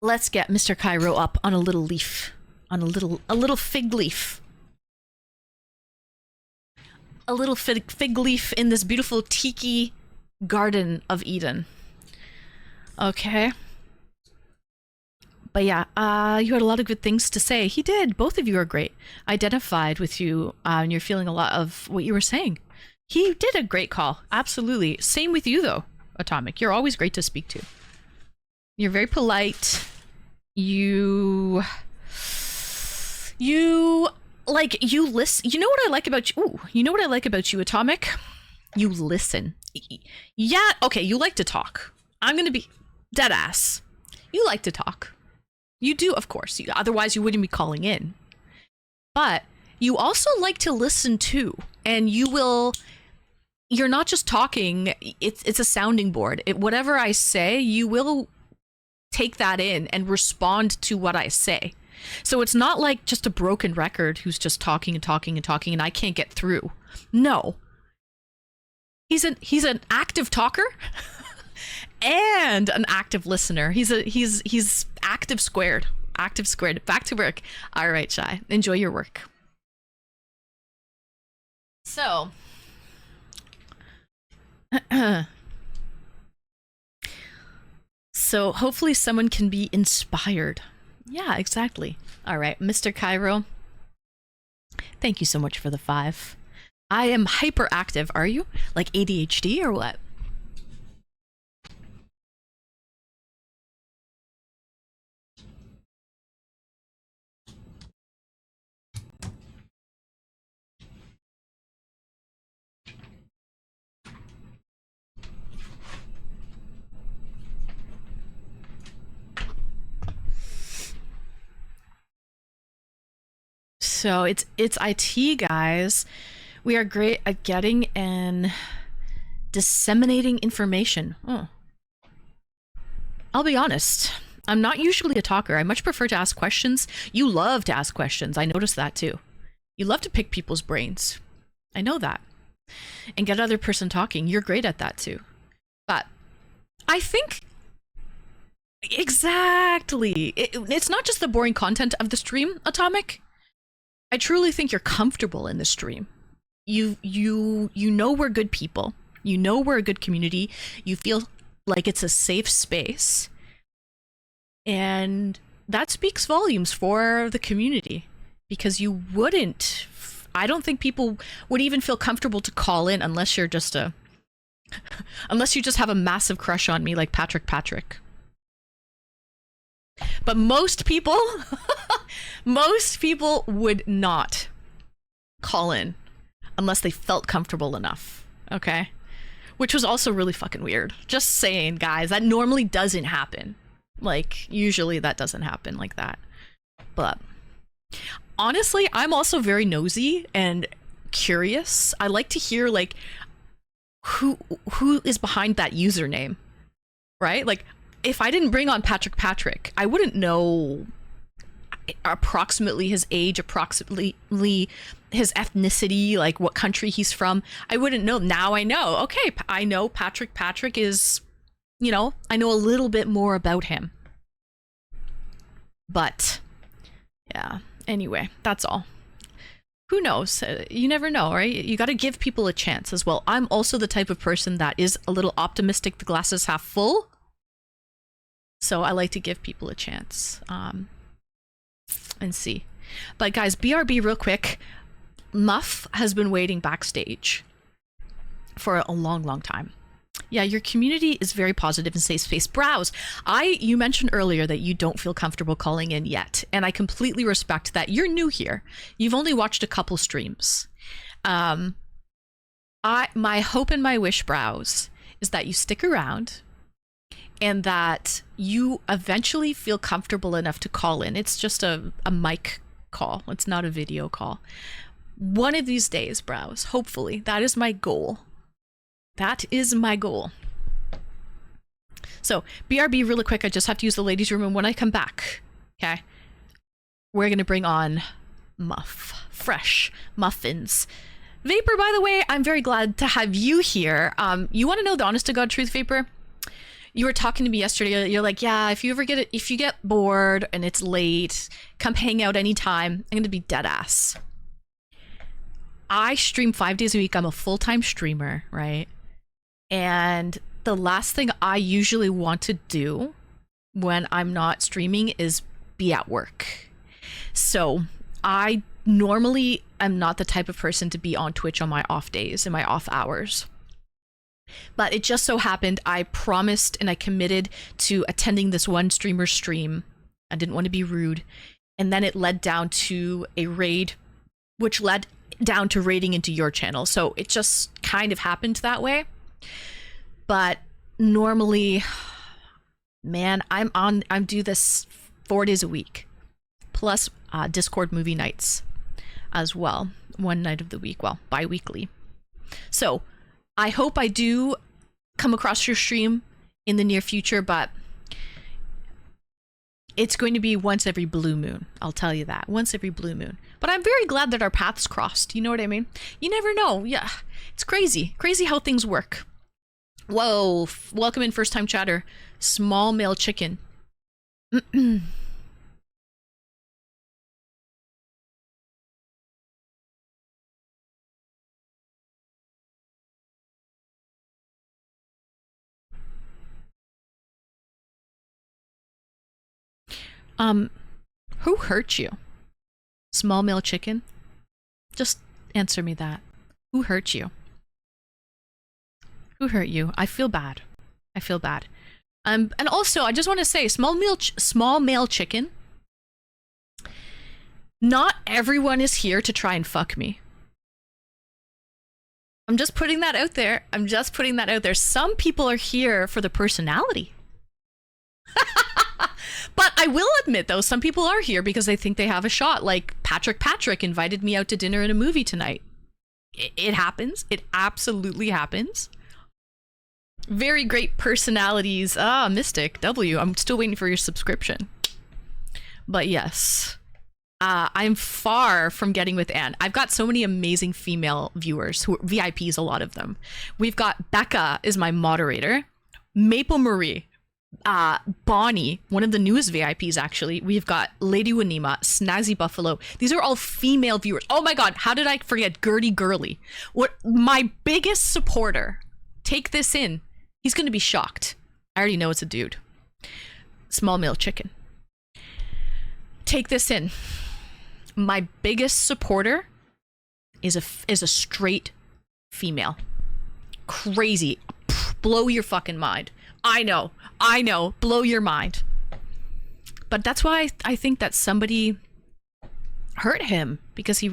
S1: Let's get Mr. Cairo up on a little leaf, on a little fig leaf. A little fig leaf in this beautiful tiki garden of Eden. Okay. But yeah, you had a lot of good things to say. He did. Both of you are great. I identified with you, and you're feeling a lot of what you were saying. He did a great call. Absolutely. Same with you, though, Atomic. You're always great to speak to. You're very polite. You listen. You know what I like about you? Ooh, you know what I like about you, Atomic? You listen. Yeah, okay, you like to talk. I'm gonna be dead ass. You like to talk. You do, of course. Otherwise, you wouldn't be calling in. But you also like to listen too, and you're not just talking. It's a sounding board. Whatever I say, you will take that in and respond to what I say. So it's not like just a broken record who's just talking and talking and talking, and I can't get through. No, he's an active talker. And an active listener. He's active squared. Active squared. Back to work. All right, Shy. Enjoy your work. So, hopefully someone can be inspired. Yeah, exactly. All right, Mr. Cairo. Thank you so much for the 5. I am hyperactive. Are you? Like ADHD or what? So it's IT, guys. We are great at getting and disseminating information. Oh. I'll be honest. I'm not usually a talker. I much prefer to ask questions. You love to ask questions. I noticed that too. You love to pick people's brains. I know that. And get other person talking. You're great at that too. But I think exactly. It's not just the boring content of the stream, Atomic. I truly think you're comfortable in the stream. You know we're good people. You know we're a good community. You feel like it's a safe space. And that speaks volumes for the community, because you wouldn't, I don't think people would even feel comfortable to call in unless you're just unless you just have a massive crush on me like Patrick. But most people, most people would not call in unless they felt comfortable enough, okay? Which was also really fucking weird. Just saying, guys, that normally doesn't happen. Like, usually that doesn't happen like that. But honestly, I'm also very nosy and curious. I like to hear, like, who is behind that username, right? Like, if I didn't bring on Patrick, I wouldn't know approximately his age, approximately his ethnicity, like what country he's from. I wouldn't know. Now I know. Okay, I know Patrick is, you know, I know a little bit more about him. But yeah, anyway, that's all. Who knows? You never know, right? You got to give people a chance as well. I'm also the type of person that is a little optimistic, the glass is half full. So I like to give people a chance and see. But guys, BRB real quick. Muff has been waiting backstage for a long time. Yeah, your community is very positive and safe space. Browse. You mentioned earlier that you don't feel comfortable calling in yet, and I completely respect that. You're new here. You've only watched a couple streams. My hope and my wish, Browse, is that you stick around and that you eventually feel comfortable enough to call in. It's just a mic call. It's not a video call. One of these days, Browse, hopefully. That is my goal. That is my goal. So, BRB really quick, I just have to use the ladies' room, and when I come back, okay, we're gonna bring on fresh muffins. Vapor, by the way, I'm very glad to have you here. You want to know the honest to God truth, Vapor? You were talking to me yesterday. You're like, yeah, if you get bored and it's late, come hang out anytime. I'm gonna be dead ass. I stream 5 days a week. I'm a full-time streamer, right? And the last thing I usually want to do when I'm not streaming is be at work. So I normally am not the type of person to be on Twitch on my off days and my off hours. But it just so happened I promised and I committed to attending this one streamer's stream. I didn't want to be rude. And then it led down to a raid, which led down to raiding into your channel. So it just kind of happened that way. But normally, man, I'm do this 4 days a week, plus Discord movie nights as well, one night of the week, well, bi-weekly. So I hope I do come across your stream in the near future, but it's going to be once every blue moon. I'll tell you that, once every blue moon. But I'm very glad that our paths crossed. You know what I mean? You never know. Yeah, it's crazy how things work. Whoa, welcome in first time chatter. Small male chicken. Who hurt you? Small male chicken? Just answer me that. Who hurt you? Who hurt you? I feel bad. I feel bad. And also, I just want to say, small male chicken. Not everyone is here to try and fuck me. I'm just putting that out there. Some people are here for the personality. But I will admit, though, some people are here because they think they have a shot. Like Patrick invited me out to dinner and a movie tonight. It happens. It absolutely happens. Very great personalities. Mystic W. I'm still waiting for your subscription. But yes, I'm far from getting with Anne. I've got so many amazing female viewers who are VIPs, a lot of them. We've got Becca is my moderator, Maple Marie, Bonnie, one of the newest VIPs actually. We've got Lady Wanima, Snazzy Buffalo. These are all female viewers. Oh my god, how did I forget Gertie Gurley? What, my biggest supporter. Take this in. He's gonna be shocked. I already know it's a dude. Small Mill Chicken. Take this in. My biggest supporter is a straight female. Crazy. Blow your fucking mind. I know, blow your mind. But that's why I think that somebody hurt him, because he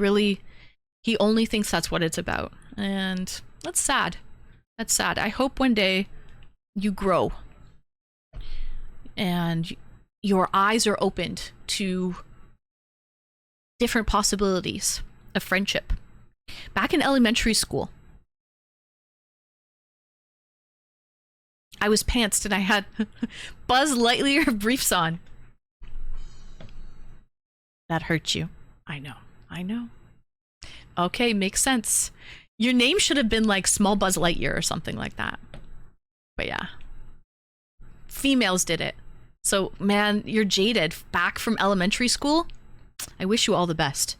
S1: only thinks that's what it's about. And that's sad. That's sad. I hope one day you grow and your eyes are opened to different possibilities of friendship. Back in elementary school, I was pantsed and I had Buzz Lightyear briefs on. That hurt you. I know. Okay, makes sense. Your name should have been like Small Buzz Lightyear or something like that. But yeah. Females did it. So, man, you're jaded. Back from elementary school? I wish you all the best.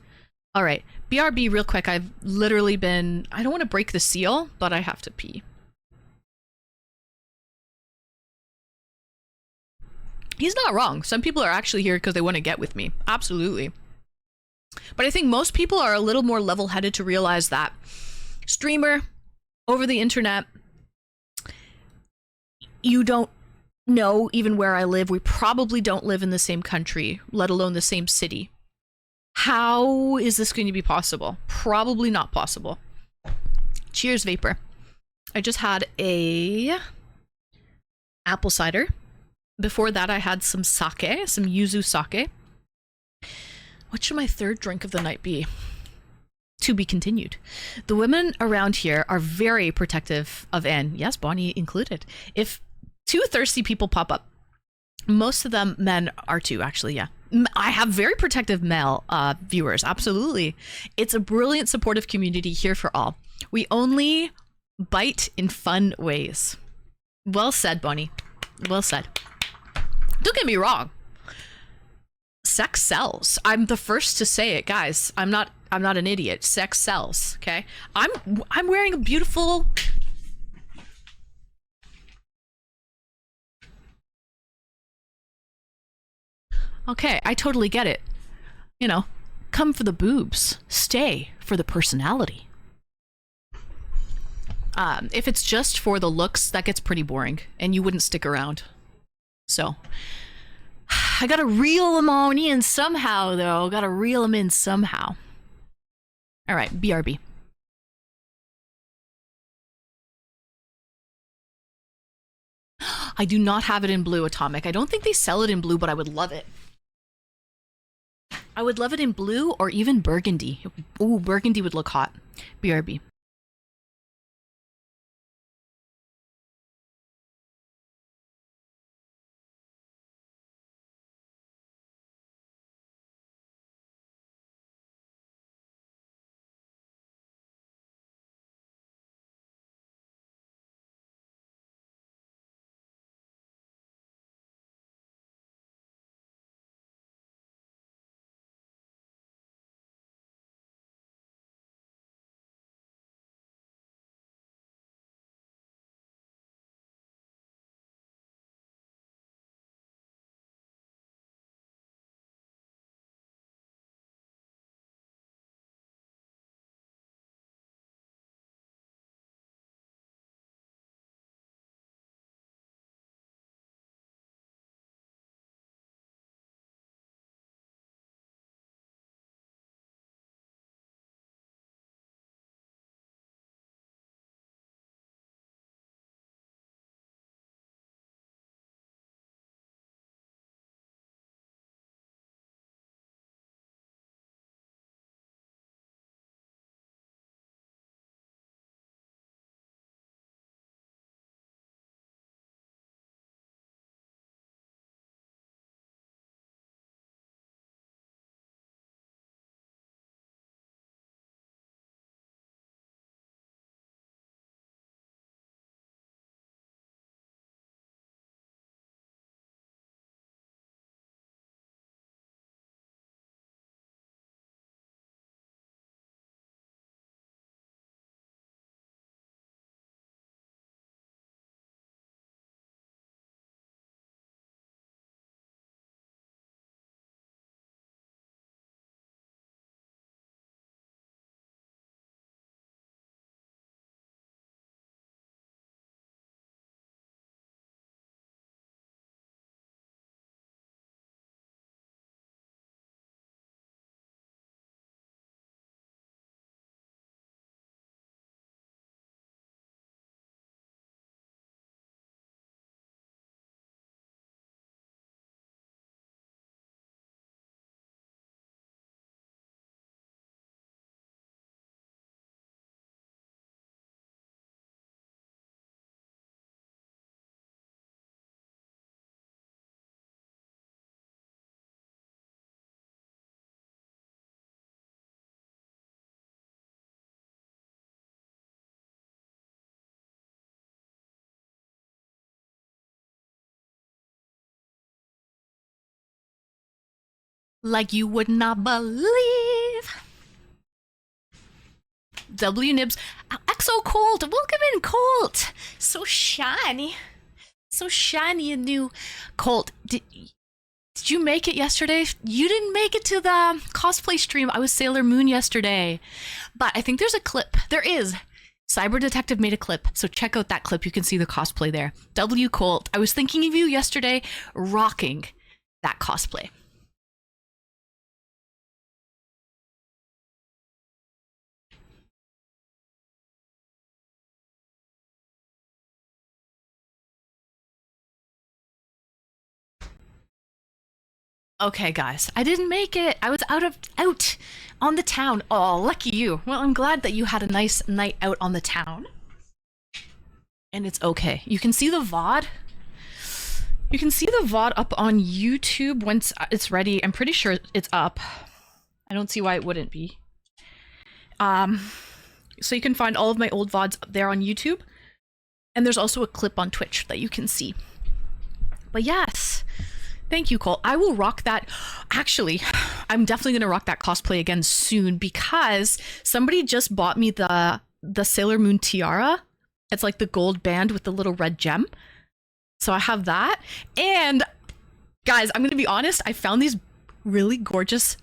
S1: All right. BRB real quick. I've literally been... I don't want to break the seal, but I have to pee. He's not wrong. Some people are actually here because they want to get with me. Absolutely. But I think most people are a little more level-headed to realize that streamer, over the internet, you don't know even where I live. We probably don't live in the same country, let alone the same city. How is this going to be possible? Probably not possible. Cheers, Vapor. I just had a apple cider. Before that, I had some sake, some yuzu sake. What should my third drink of the night be? To be continued. The women around here are very protective of Anne. Yes, Bonnie included. If two thirsty people pop up, most of them men are too, actually, yeah. I have very protective male viewers, absolutely. It's a brilliant supportive community here for all. We only bite in fun ways. Well said, Bonnie. Well said. Don't get me wrong. Sex sells. I'm the first to say it, guys. I'm not an idiot. Sex sells, okay? I'm wearing a beautiful... Okay, I totally get it. You know, come for the boobs, stay for the personality. If it's just for the looks, that gets pretty boring, and you wouldn't stick around. So, I gotta reel them on in somehow, though. Gotta reel them in somehow. All right, BRB. I do not have it in blue, Atomic. I don't think they sell it in blue, but I would love it. I would love it in blue or even burgundy. Ooh, burgundy would look hot. BRB. like you would not believe. W Nibs. XO Colt. Welcome in, Colt. So shiny. So shiny and new. Colt, did you make it yesterday? You didn't make it to the cosplay stream. I was Sailor Moon yesterday. But I think there's a clip. There is. Cyber Detective made a clip, so check out that clip. You can see the cosplay there. W Colt, I was thinking of you yesterday, rocking that cosplay. Okay, guys, I didn't make it. I was out on the town. Oh, lucky you. Well, I'm glad that you had a nice night out on the town. And it's okay. You can see the VOD. You can see the VOD up on YouTube once it's ready. I'm pretty sure it's up. I don't see why it wouldn't be. So you can find all of my old VODs up there on YouTube. And there's also a clip on Twitch that you can see. But yes. Thank you, Cole. I will rock that. Actually, I'm definitely going to rock that cosplay again soon because somebody just bought me the Sailor Moon tiara. It's like the gold band with the little red gem. So I have that. And guys, I'm going to be honest. I found these really gorgeous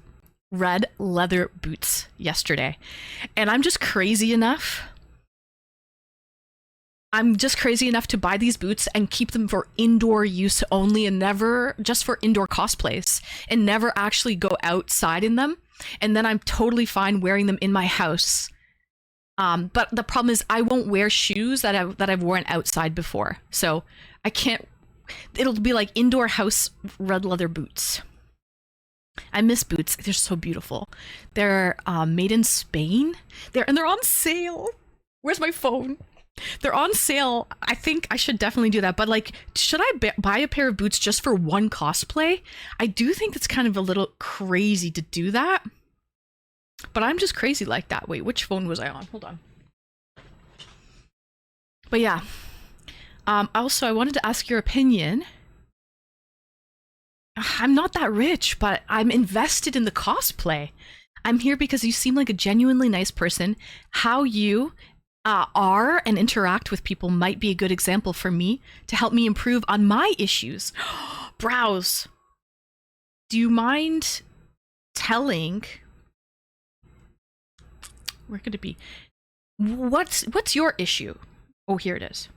S1: red leather boots yesterday. And I'm just crazy enough. To buy these boots and keep them for indoor use only and never just for indoor cosplays and never actually go outside in them. And then I'm totally fine wearing them in my house. But the problem is I won't wear shoes that I've worn outside before. So I can't, it'll be like indoor house red leather boots. I miss boots. They're so beautiful. They're made in Spain. They're on sale. Where's my phone? They're on sale. I think I should definitely do that. But like, should I buy a pair of boots just for one cosplay? I do think it's kind of a little crazy to do that. But I'm just crazy like that. Wait, which phone was I on? Hold on. But yeah. Also, I wanted to ask your opinion. I'm not that rich, but I'm invested in the cosplay. I'm here because you seem like a genuinely nice person. How you are and interact with people might be a good example for me to help me improve on my issues. Browse. Do you mind telling? Where could it be? What's your issue? Oh, here it is.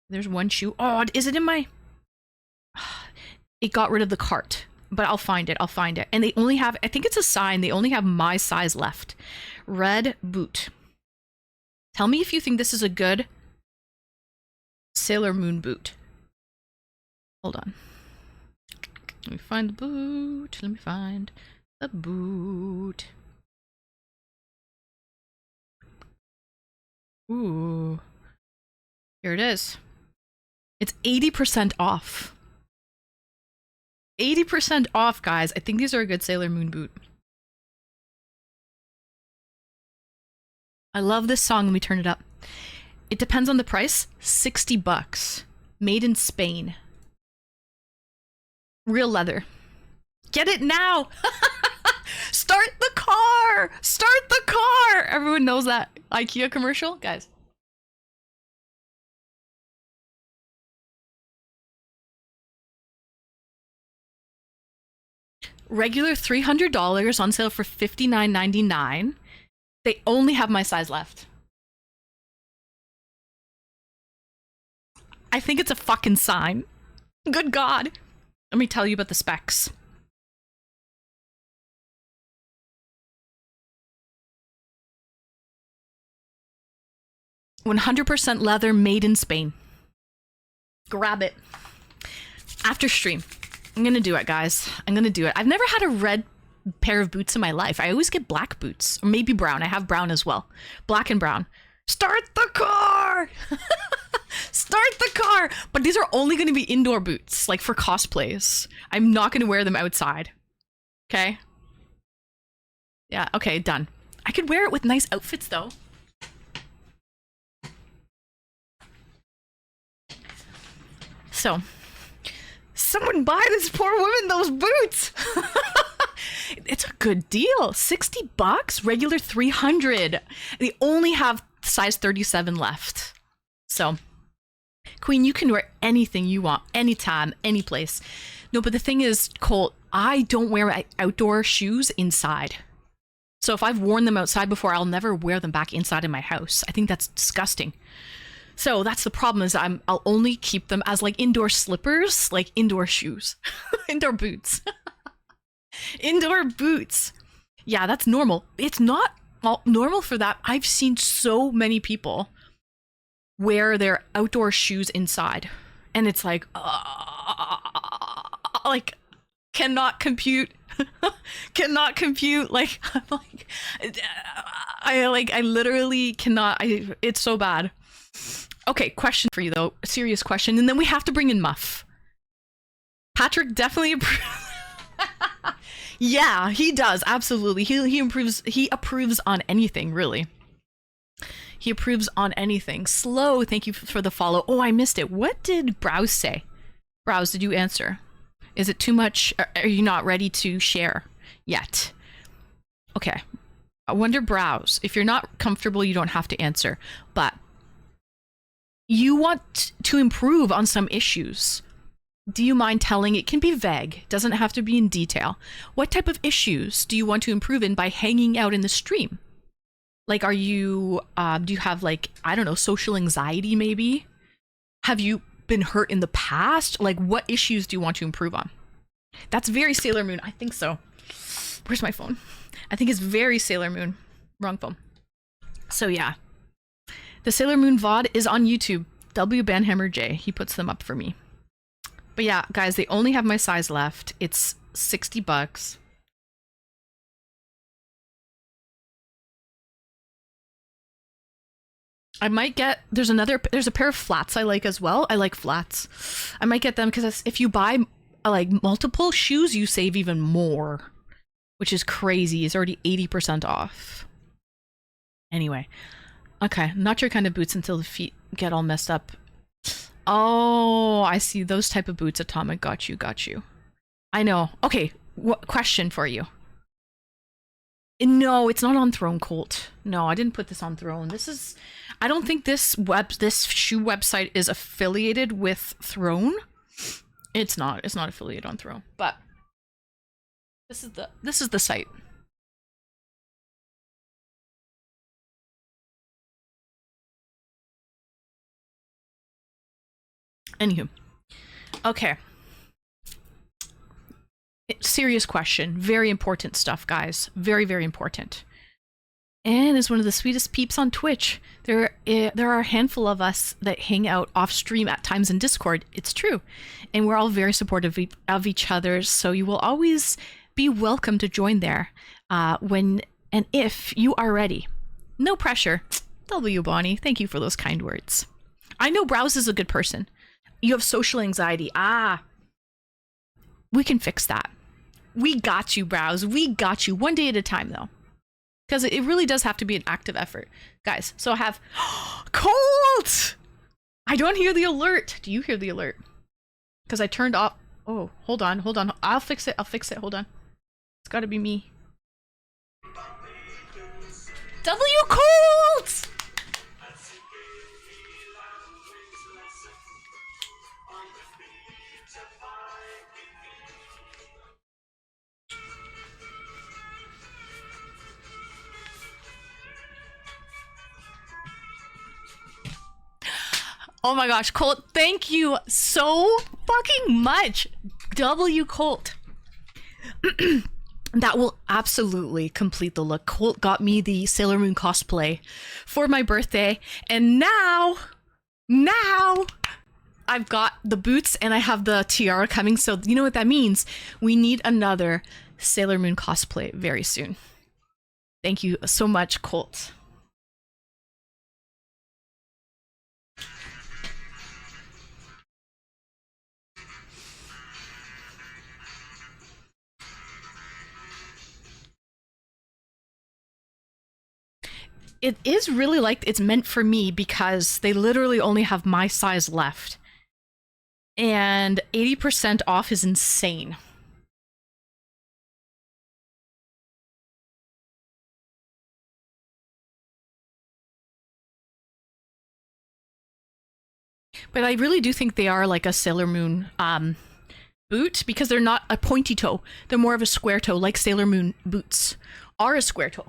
S1: There's one shoe. Oh, is it in my? It got rid of the cart, but I'll find it. And they only have, I think it's a sign. They only have my size left. Red boot. Tell me if you think this is a good Sailor Moon boot. Hold on. Let me find the boot. Ooh. Here it is. It's 80% off. 80% off, guys. I think these are a good Sailor Moon boot. I love this song. Let me turn it up. It depends on the price. $60. Made in Spain. Real leather. Get it now! Start the car! Start the car! Everyone knows that IKEA commercial? Guys. Regular $300 on sale for $59.99. They only have my size left. I think it's a fucking sign. Good God. Let me tell you about the specs. "100% leather, made in Spain." Grab it. After stream. I'm gonna do it, guys. I'm gonna do it. I've never had a red pair of boots in my life. I always get black boots, or maybe brown. I have brown as well. Black and brown. Start the car! Start the car! But these are only going to be indoor boots, like for cosplays. I'm not going to wear them outside. Okay? Yeah, okay, done. I could wear it with nice outfits, though. So, someone buy this poor woman those boots! It's a good deal. $60, regular 300. They only have size 37 left. So, Queen, you can wear anything you want, anytime, any place. No, but the thing is, Colt, I don't wear outdoor shoes inside. So if I've worn them outside before, I'll never wear them back inside in my house. I think that's disgusting. So that's the problem, is I'll only keep them as like indoor slippers, like indoor shoes, indoor boots, indoor boots. Yeah, that's normal. It's not normal for that. I've seen so many people wear their outdoor shoes inside, and it's like cannot compute. Cannot compute. Like, I literally cannot. It's so bad. Okay, question for you though, a serious question, and then we have to bring in Muff. Patrick definitely yeah, he does, absolutely. He approves on anything, really. He approves on anything. Slow, thank you for the follow. Oh, I missed it. What did Browse say? Browse, did you answer? Is it too much? Are you not ready to share yet? Okay. I wonder, Browse, if you're not comfortable, you don't have to answer, but you want to improve on some issues. Do you mind telling? It can be vague, doesn't have to be in detail. What type of issues do you want to improve in by hanging out in the stream? Like, are you, do you have, like, I don't know, social anxiety maybe? Have you been hurt in the past? Like, what issues do you want to improve on? That's very Sailor Moon. I think so. Where's my phone? I think it's very Sailor Moon. Wrong phone. So yeah, the Sailor Moon VOD is on YouTube. W Banhammer J, he puts them up for me. But yeah, guys, they only have my size left. It's $60. I might get, there's a pair of flats I like as well. I like flats. I might get them because if you buy like multiple shoes, you save even more, which is crazy. It's already 80% off. Anyway, okay, not your kind of boots until the feet get all messed up. Oh, I see, those type of boots. Atomic, got you. I know. Okay, question for you. No, it's not on Throne, Colt. No, I didn't put this on Throne. I don't think this shoe website is affiliated with Throne. It's not affiliated on Throne, but this is the site. Anywho, okay. Serious question. Very important stuff, guys. Very, very important. And is one of the sweetest peeps on Twitch. There are a handful of us that hang out off stream at times in Discord. It's true. And we're all very supportive of each other, so you will always be welcome to join there when and if you are ready. No pressure. W Bonnie, thank you for those kind words. I know Browse is a good person. You have social anxiety. We can fix that. We got you, Browse. We got you. One day at a time, though. Because it really does have to be an active effort. Guys, so I have... Colt! I don't hear the alert. Do you hear the alert? Because I turned off... Oh, hold on. I'll fix it. Hold on. It's gotta be me. W Colt! Oh my gosh, Colt, thank you so fucking much. W Colt. That will absolutely complete the look. Colt got me the Sailor Moon cosplay for my birthday, and now I've got the boots and I have the tiara coming, so you know what that means. We need another Sailor Moon cosplay very soon. Thank you so much, Colt. It is really like it's meant for me because they literally only have my size left. And 80% off is insane. But I really do think they are like a Sailor Moon boot because they're not a pointy toe. They're more of a square toe, like Sailor Moon boots are a square toe.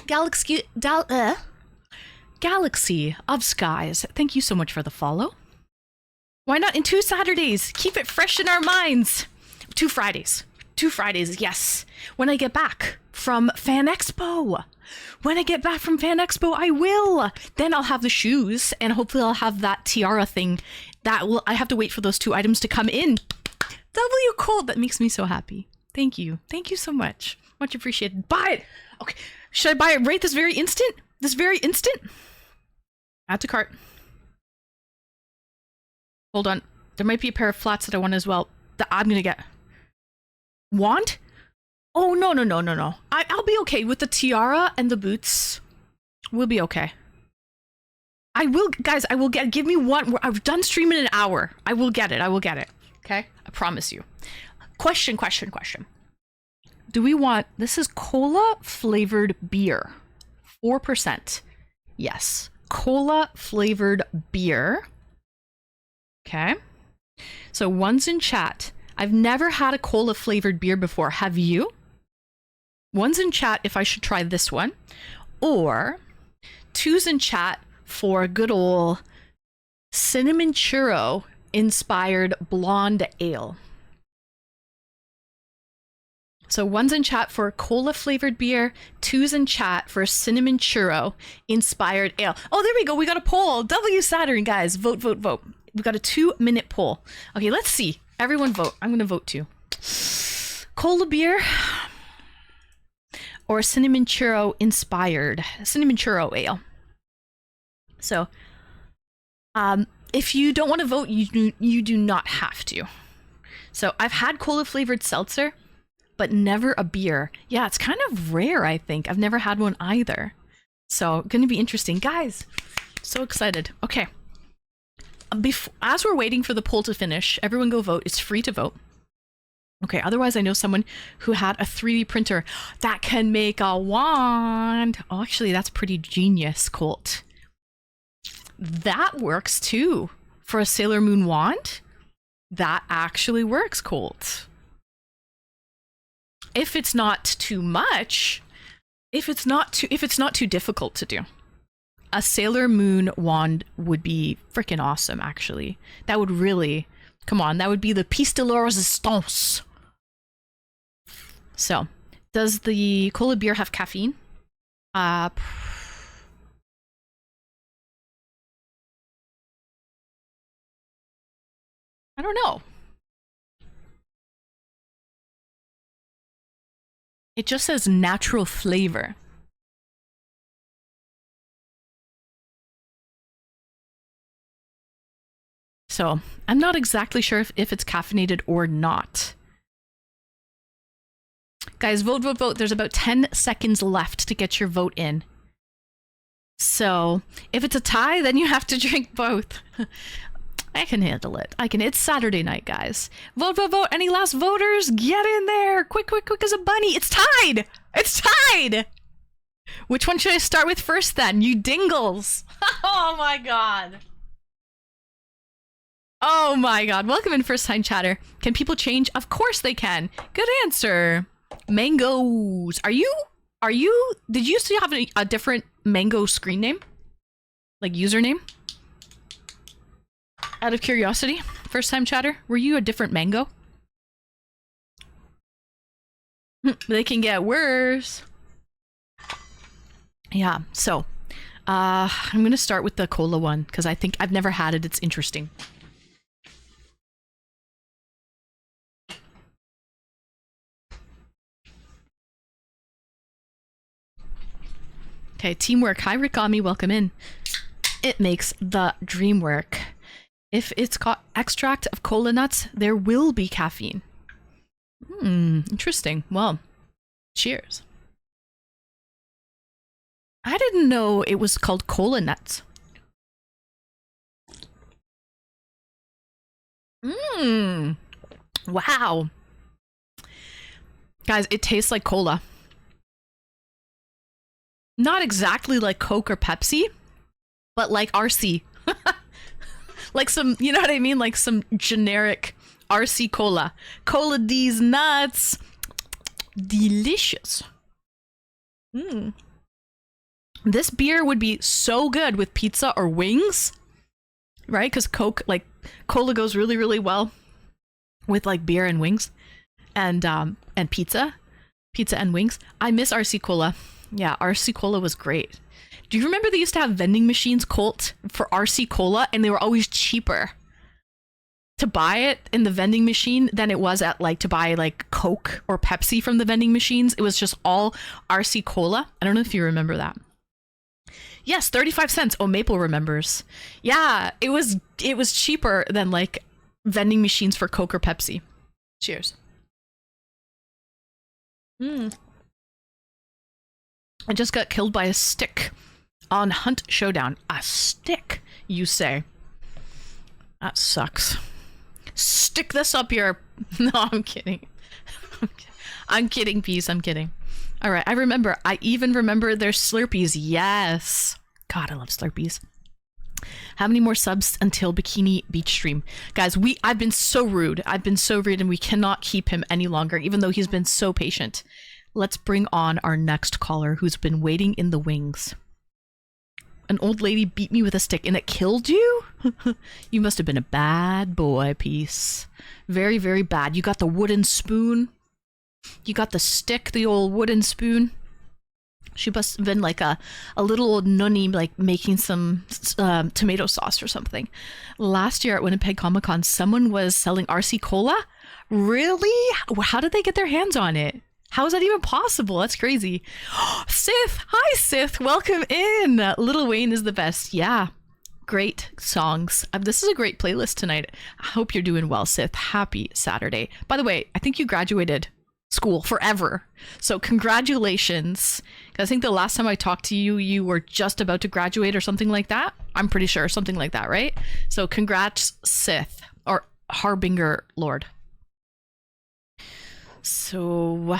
S1: Galaxy of Skies, thank you so much for the follow. Why not in 2 Saturdays? Keep it fresh in our minds. 2 Fridays. 2 Fridays, yes. When I get back from Fan Expo. When I get back from Fan Expo, I will. Then I'll have the shoes, and hopefully I'll have that tiara thing. I have to wait for those 2 items to come in. W Cold, that makes me so happy. Thank you. Thank you so much. Much appreciated. Buy it. Okay. Should I buy it right this very instant? This very instant? Add to cart. Hold on. There might be a pair of flats that I want as well that I'm gonna get. Wand? Oh, no. I'll be okay with the tiara and the boots. We'll be okay. I will, guys, I will get, give me one. I've done streaming an hour. I will get it. Okay? I promise you. Question. Do we want, this is cola flavored beer. 4%. Yes. Cola flavored beer. Okay. So one's in chat. I've never had a cola flavored beer before. Have you? One's in chat if I should try this one. Or 2's in chat for a good old cinnamon churro inspired blonde ale. So 1's in chat for cola flavored beer, 2's in chat for cinnamon churro inspired ale. Oh, there we go. We got a poll. W Saturn, guys. Vote. We got a 2-minute poll. Okay, let's see. Everyone vote. I'm going to vote too. Cola beer or cinnamon churro inspired, cinnamon churro ale. So, if you don't want to vote, you do not have to. So I've had cola flavored seltzer, but never a beer. Yeah, it's kind of rare, I think. I've never had one either. So, going to be interesting. Guys, so excited. Okay. As we're waiting for the poll to finish, everyone go vote. It's free to vote. Okay, otherwise I know someone who had a 3D printer that can make a wand. Oh, actually, that's pretty genius, Colt. That works too. For a Sailor Moon wand, that actually works, Colt. If it's not too much, if it's not too difficult to do. A Sailor Moon wand would be freaking awesome, actually. That would really, come on, that would be the piece de la resistance. So, does the cola beer have caffeine? I don't know. It just says natural flavor. So, I'm not exactly sure if it's caffeinated or not. Guys, vote. There's about 10 seconds left to get your vote in. So, if it's a tie, then you have to drink both. I can handle it. It's Saturday night, guys. Vote. Any last voters? Get in there. Quick as a bunny. It's tied. Which one should I start with first then? You dingles. Oh my god. Oh my god. Welcome in, first time chatter. Can people change? Of course they can. Good answer. Mangoes. Did you used to have a different mango screen name? Like username? Out of curiosity, first time chatter, were you a different mango? They can get worse. Yeah, so I'm gonna start with the cola one because I think I've never had it. It's interesting. Okay, teamwork. Hi, Rikami. Welcome in. It makes the dream work. If it's got extract of cola nuts, there will be caffeine. Interesting. Well, cheers. I didn't know it was called cola nuts. Wow. Guys, it tastes like cola. Not exactly like Coke or Pepsi, but like RC. Like some, you know what I mean? Like some generic RC cola. Cola D's nuts. Delicious. This beer would be so good with pizza or wings, right? Because cola goes really, really well with like beer and wings, and pizza and wings. I miss RC Cola. Yeah, RC Cola was great. Do you remember they used to have vending machines, Colt, for RC Cola, and they were always cheaper to buy it in the vending machine than it was at like to buy like Coke or Pepsi from the vending machines. It was just all RC Cola. I don't know if you remember that. Yes, 35 cents. Oh, Maple remembers. Yeah, it was cheaper than like vending machines for Coke or Pepsi. Cheers. I just got killed by a stick on Hunt Showdown. A stick, you say? That sucks. Stick this up your... No, I'm kidding. I'm kidding, Peace. I'm kidding. All right, I even remember their Slurpees. Yes. God, I love Slurpees. How many more subs until Bikini Beach stream? Guys, I've been so rude. And we cannot keep him any longer, even though he's been so patient. Let's bring on our next caller who's been waiting in the wings. An old lady beat me with a stick and it killed you? You must have been a bad boy, Peace. Very, very bad. You got the wooden spoon. You got the stick, the old wooden spoon. She must have been like a little old nunny, like making some tomato sauce or something. Last year at Winnipeg Comic Con, someone was selling RC Cola. Really? How did they get their hands on it? How is that even possible? That's crazy. Sith! Hi, Sith! Welcome in! Little Wayne is the best. Yeah. Great songs. This is a great playlist tonight. I hope you're doing well, Sith. Happy Saturday. By the way, I think you graduated school forever. So congratulations. I think the last time I talked to you, you were just about to graduate or something like that. I'm pretty sure something like that, right? So congrats, Sith, or Harbinger Lord. So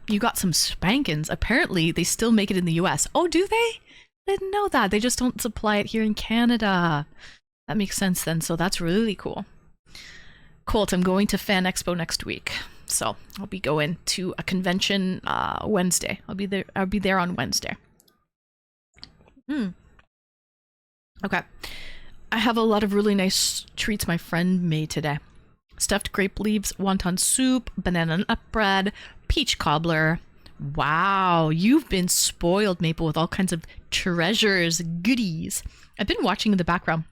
S1: you got some spankins. Apparently they still make it in the US. Oh, do they? Didn't know that. They just don't supply it here in Canada. That makes sense then. So that's really cool. Colt, I'm going to Fan Expo next week. So I'll be going to a convention Wednesday. I'll be there on Wednesday. Okay. I have a lot of really nice treats my friend made today. Stuffed grape leaves, wonton soup, banana nut bread, peach cobbler. Wow, you've been spoiled, Maple, with all kinds of treasures, goodies. I've been watching in the background.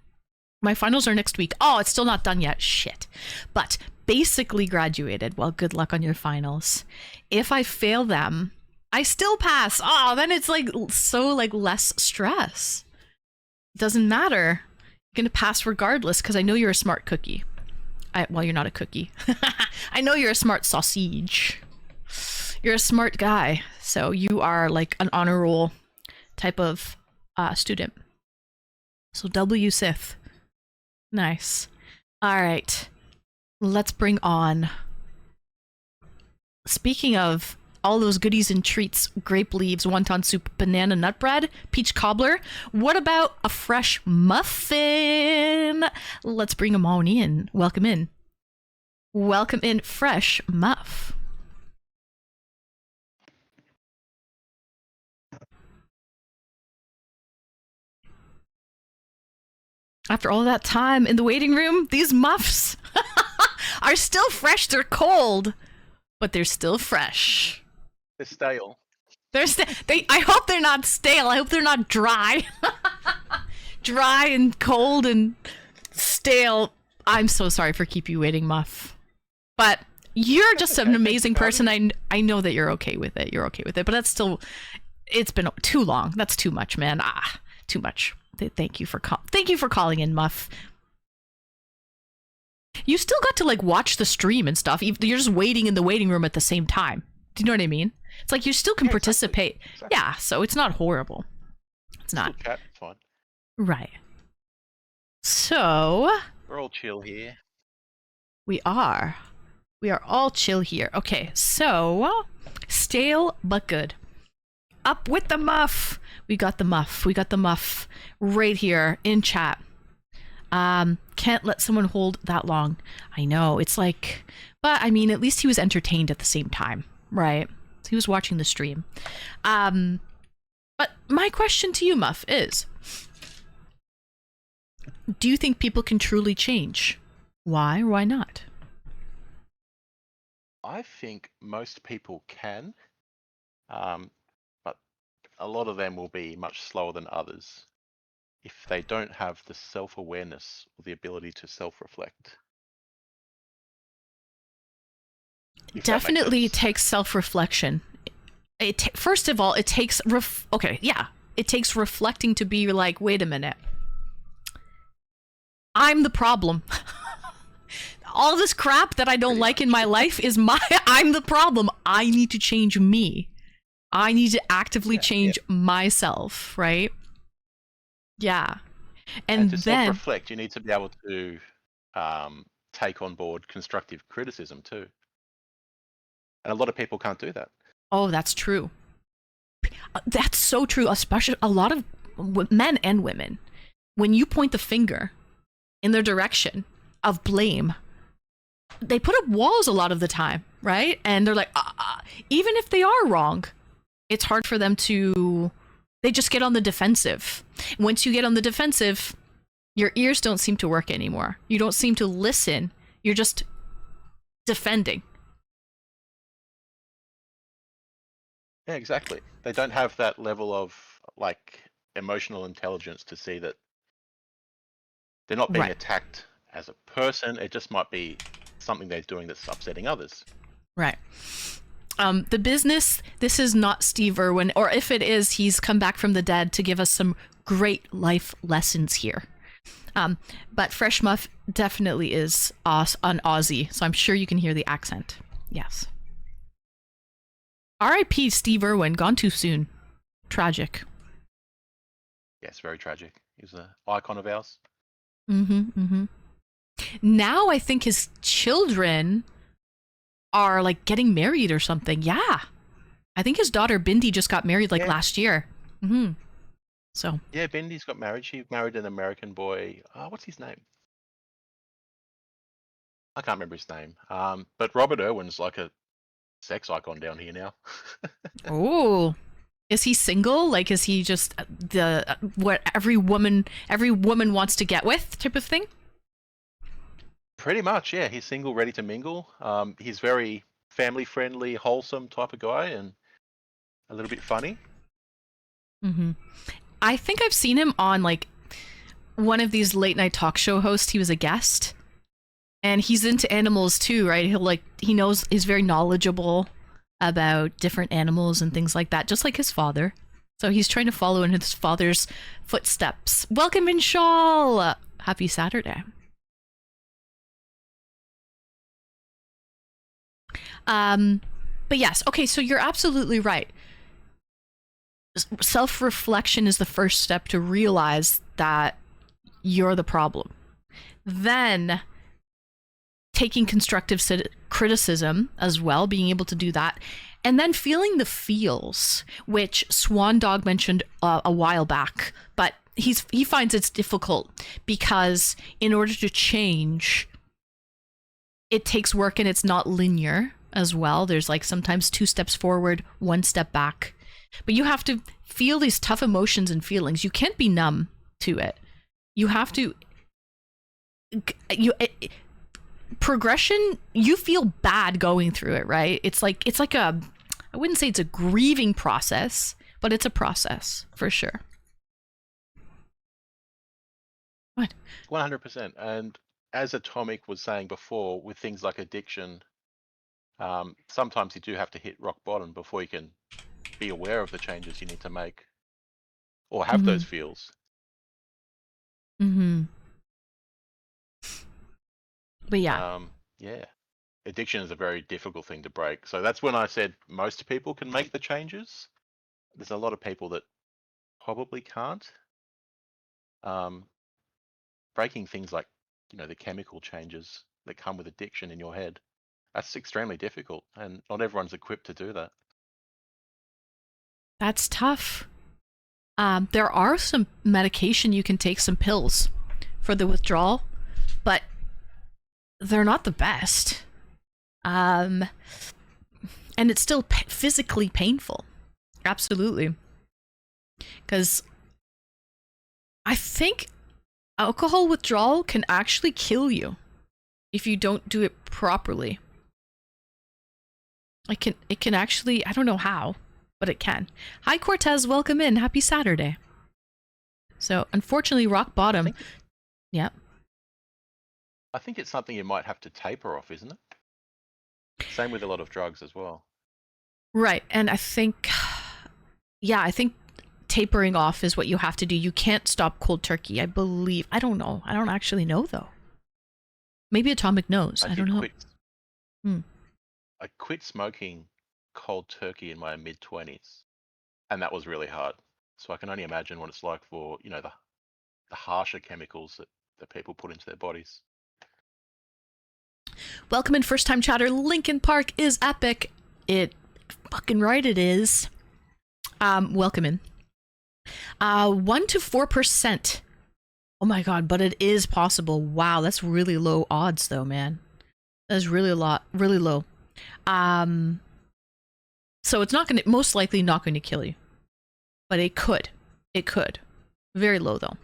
S1: My finals are next week. Oh, it's still not done yet. Shit. But basically graduated. Well, good luck on your finals. If I fail them, I still pass. Oh, then it's like so like less stress. Doesn't matter. You're gonna pass regardless because I know you're a smart cookie. Well, you're not a cookie. I know you're a smart sausage. You're a smart guy. So you are like an honor roll type of student. So W Sith. Nice. All right. Let's bring on... Speaking of all those goodies and treats, grape leaves, wonton soup, banana nut bread, peach cobbler, what about a fresh muffin? Let's bring them on in. Welcome in. Welcome in, Fresh Muff. After all that time in the waiting room, these muffs are still fresh. They're cold, but they're still fresh.
S6: They're stale.
S1: I hope they're not stale. I hope they're not dry. Dry and cold and stale. I'm so sorry for keep you waiting, Muff. But you're just an amazing person. I know that you're okay with it. You're okay with it. But that's still... It's been too long. That's too much, man. Too much. Thank you for calling in, Muff. You still got to like watch the stream and stuff. You're just waiting in the waiting room at the same time. Do you know what I mean? It's like you still can participate. Exactly. Yeah, so it's not horrible. It's not.
S6: Cat fun.
S1: Right. So
S6: we're all chill here.
S1: We are all chill here. Okay, so stale but good. Up with the muff. We got the muff right here in chat. Can't let someone hold that long. I know, it's like, but I mean, at least he was entertained at the same time, right? So he was watching the stream. But my question to you, Muff, is, do you think people can truly change? Why or why not?
S6: I think most people can, but a lot of them will be much slower than others if they don't have the self-awareness or the ability to self-reflect. If that makes
S1: Definitely
S6: sense.
S1: takes self-reflection. First of all, it takes it takes reflecting to be like, wait a minute, I'm the problem. All this crap that I don't
S6: Pretty
S1: like in
S6: much.
S1: my life is I'm the problem. I need to change me. I need to actively change myself, right? Yeah. And
S6: to
S1: then,
S6: self-reflect, you need to be able to take on board constructive criticism too. And a lot of people can't do that.
S1: oh, that's true. That's so true, especially a lot of men and women. When you point the finger in their direction of blame, they put up walls a lot of the time, right? And they're like, even if they are wrong, it's hard for them to, they just get on the defensive. Once you get on the defensive, your ears don't seem to work anymore. You don't seem to listen. You're just defending.
S6: Yeah, exactly. They don't have that level of like emotional intelligence to see that they're not being
S1: Right.
S6: attacked as a person. It just might be something they're doing that's upsetting others.
S1: Right. The business, this is not Steve Irwin, or if it is, he's come back from the dead to give us some great life lessons here. But Fresh Muff definitely is an Aussie, so I'm sure you can hear the accent. Yes. R.I.P. Steve Irwin, gone too soon. Tragic.
S6: Yes, very tragic. He's an icon of ours.
S1: Now I think his children are like getting married or something. Yeah. I think his daughter Bindi just got married like last year. So.
S6: Yeah, Bindi's got married. She married an American boy. What's his name? I can't remember his name. But Robert Irwin's like a sex icon down here now.
S1: Oh. Is he single? Like, is he just the what every woman wants to get with type of thing?
S6: Pretty much, yeah. He's single, ready to mingle. He's very family friendly, wholesome type of guy, and a little bit funny.
S1: I think I've seen him on like one of these late night talk show hosts. He was a guest, and he's into animals too, right? He's very knowledgeable about different animals and things like that, just like his father. So he's trying to follow in his father's footsteps. Welcome in, Shawl. Happy Saturday. But yes, okay, so you're absolutely right. Self-reflection is the first step to realize that you're the problem. Then taking constructive criticism as well, being able to do that, and then feeling the feels, which Swan Dog mentioned a while back, but he finds it's difficult because in order to change, it takes work and it's not linear as well. There's like sometimes 2 steps forward, 1 step back. But you have to feel these tough emotions and feelings. You can't be numb to it. You have to progression, you feel bad going through it, right? It's like I wouldn't say it's a grieving process, but it's a process for sure. What?
S6: 100%. And as Atomic was saying before, with things like addiction, sometimes you do have to hit rock bottom before you can be aware of the changes you need to make or have those feels.
S1: But yeah.
S6: Yeah. Addiction is a very difficult thing to break. So that's when I said most people can make the changes. There's a lot of people that probably can't. Breaking things like, the chemical changes that come with addiction in your head, that's extremely difficult, and not everyone's equipped to do that.
S1: That's tough. There are some medication you can take, some pills for the withdrawal, but they're not the best. And it's still physically painful. Absolutely. Because I think alcohol withdrawal can actually kill you if you don't do it properly. It can actually, I don't know how, but it can. Hi Cortez, welcome in. Happy Saturday. So unfortunately, rock bottom. Yeah.
S6: I think it's something you might have to taper off, isn't it? Same with a lot of drugs as well.
S1: Right, and I think tapering off is what you have to do. You can't stop cold turkey, I believe. I don't know. I don't actually know though. Maybe Atomic knows. I don't know.
S6: I quit smoking cold turkey in my mid-20s, and that was really hard. So I can only imagine what it's like for, you know, the harsher chemicals that people put into their bodies.
S1: Welcome in, first time chatter. Linkin Park is epic. It fucking right it is. Welcome in. 1 to 4%. Oh my god, but it is possible. Wow, that's really low odds though, man. That's really low. So it's most likely not going to kill you. But it could. Very low though.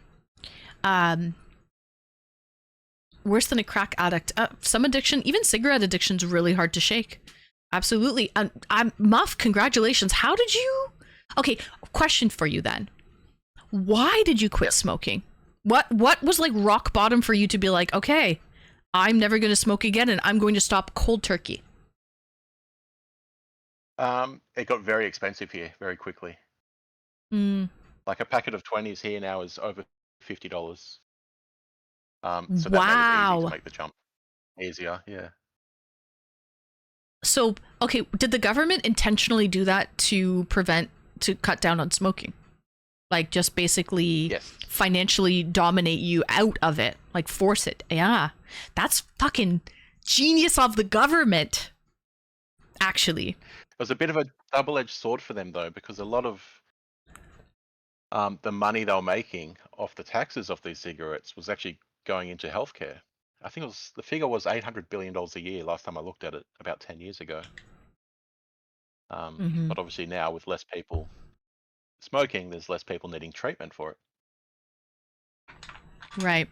S1: Worse than a crack addict. Some addiction, even cigarette addiction, is really hard to shake. Absolutely. Muff, congratulations. How did you? Okay, question for you then. Why did you quit smoking? What was like rock bottom for you to be like, okay, I'm never going to smoke again and I'm going to stop cold turkey?
S6: It got very expensive here very quickly. Like a packet of 20s here now is over $50. So that made it easy to make the jump easier. Yeah.
S1: So, okay, did the government intentionally do that to cut down on smoking? Like just basically financially dominate you out of it, like force it. Yeah, that's fucking genius of the government, actually.
S6: It was a bit of a double-edged sword for them though, because a lot of the money they were making off the taxes of these cigarettes was actually going into healthcare. I think the figure was $800 billion a year last time I looked at it, about 10 years ago. But obviously now with less people smoking, there's less people needing treatment for it.
S1: Right.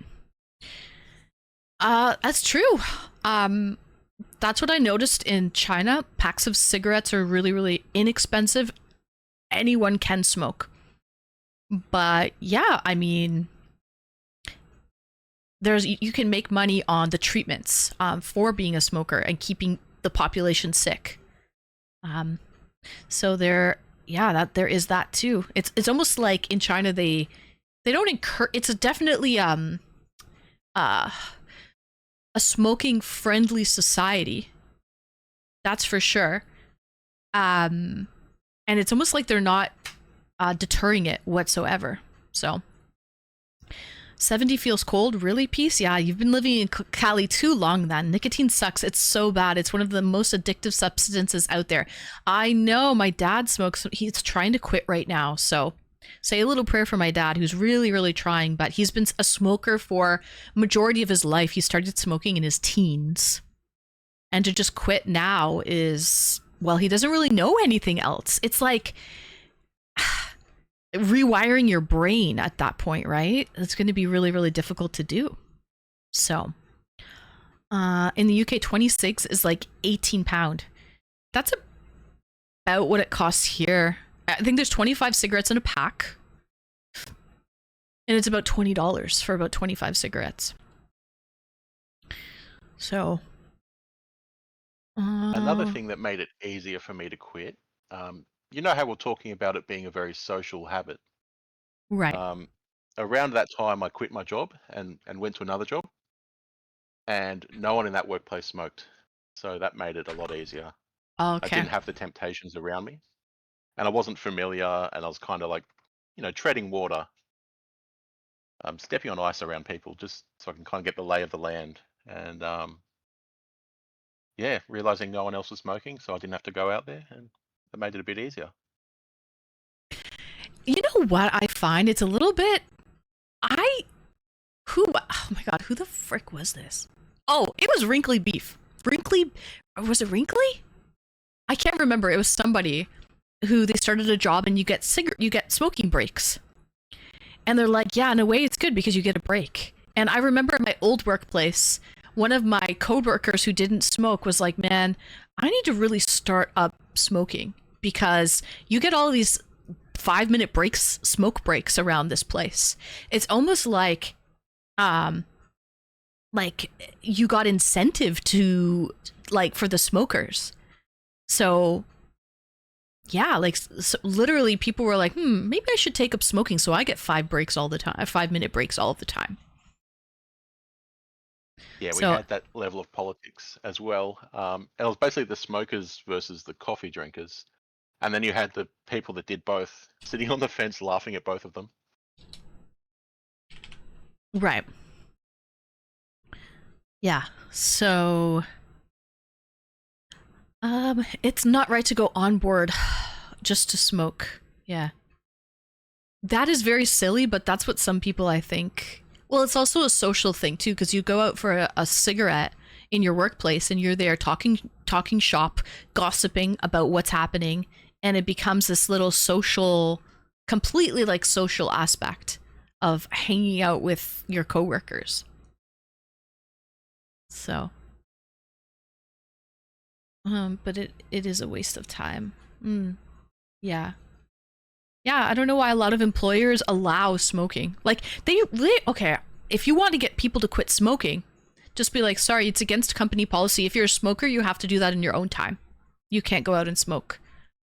S1: That's true. That's what I noticed in China. Packs of cigarettes are really, really inexpensive. Anyone can smoke. But yeah, I mean, you can make money on the treatments for being a smoker and keeping the population sick. So there is that too. It's almost like in China they don't encourage. It's definitely a smoking friendly society. That's for sure. And it's almost like they're not deterring it whatsoever. So 70 feels cold, really, Peace? Yeah, you've been living in Cali too long then. Nicotine sucks. It's so bad. It's one of the most addictive substances out there. I know, my dad smokes. He's trying to quit right now. So say a little prayer for my dad, who's really, really trying, but he's been a smoker for majority of his life. He started smoking in his teens. And to just quit now is, well, he doesn't really know anything else. It's like rewiring your brain at that point, right? It's going to be really, really difficult to do. So in the UK, 26 is like £18. That's about what it costs here. I think there's 25 cigarettes in a pack, and it's about $20 for about 25 cigarettes. So
S6: another thing that made it easier for me to quit, you know how we're talking about it being a very social habit,
S1: right?
S6: Around that time I quit my job and went to another job, and no one in that workplace smoked, so that made it a lot easier. I didn't have the temptations around me, and I wasn't familiar, and I was kind of like, you know, treading water, stepping on ice around people, just so I can kind of get the lay of the land. And yeah, realizing no one else was smoking, so I didn't have to go out there, and that made it a bit easier. You
S1: know what I find? It's a little bit, god, who the frick was this? Oh, it was Wrinkly Beef. Was it Wrinkly? I can't remember. It was somebody who they started a job and you get smoking breaks. And they're like, yeah, in a way it's good because you get a break. And I remember in my old workplace, one of my coworkers who didn't smoke was like, man, I need to really start up smoking because you get all these 5-minute breaks, smoke breaks around this place. It's almost like you got incentive to, like, for the smokers. So yeah, like, so literally people were like, maybe I should take up smoking so I get 5 breaks all the time, 5-minute breaks all of the time.
S6: Yeah, we
S1: So-
S6: had that level of politics as well. And it was basically the smokers versus the coffee drinkers. And then you had the people that did both sitting on the fence laughing at both of them.
S1: Right. Yeah. So it's not right to go on board just to smoke. Yeah. That is very silly, but that's what some people, I think. Well, it's also a social thing too, because you go out for a cigarette in your workplace and you're there talking shop, gossiping about what's happening, and it becomes this little social, completely like social aspect of hanging out with your coworkers. So, but it is a waste of time. Yeah. Yeah, I don't know why a lot of employers allow smoking. Like, okay, if you want to get people to quit smoking, just be like, sorry, it's against company policy. If you're a smoker, you have to do that in your own time. You can't go out and smoke.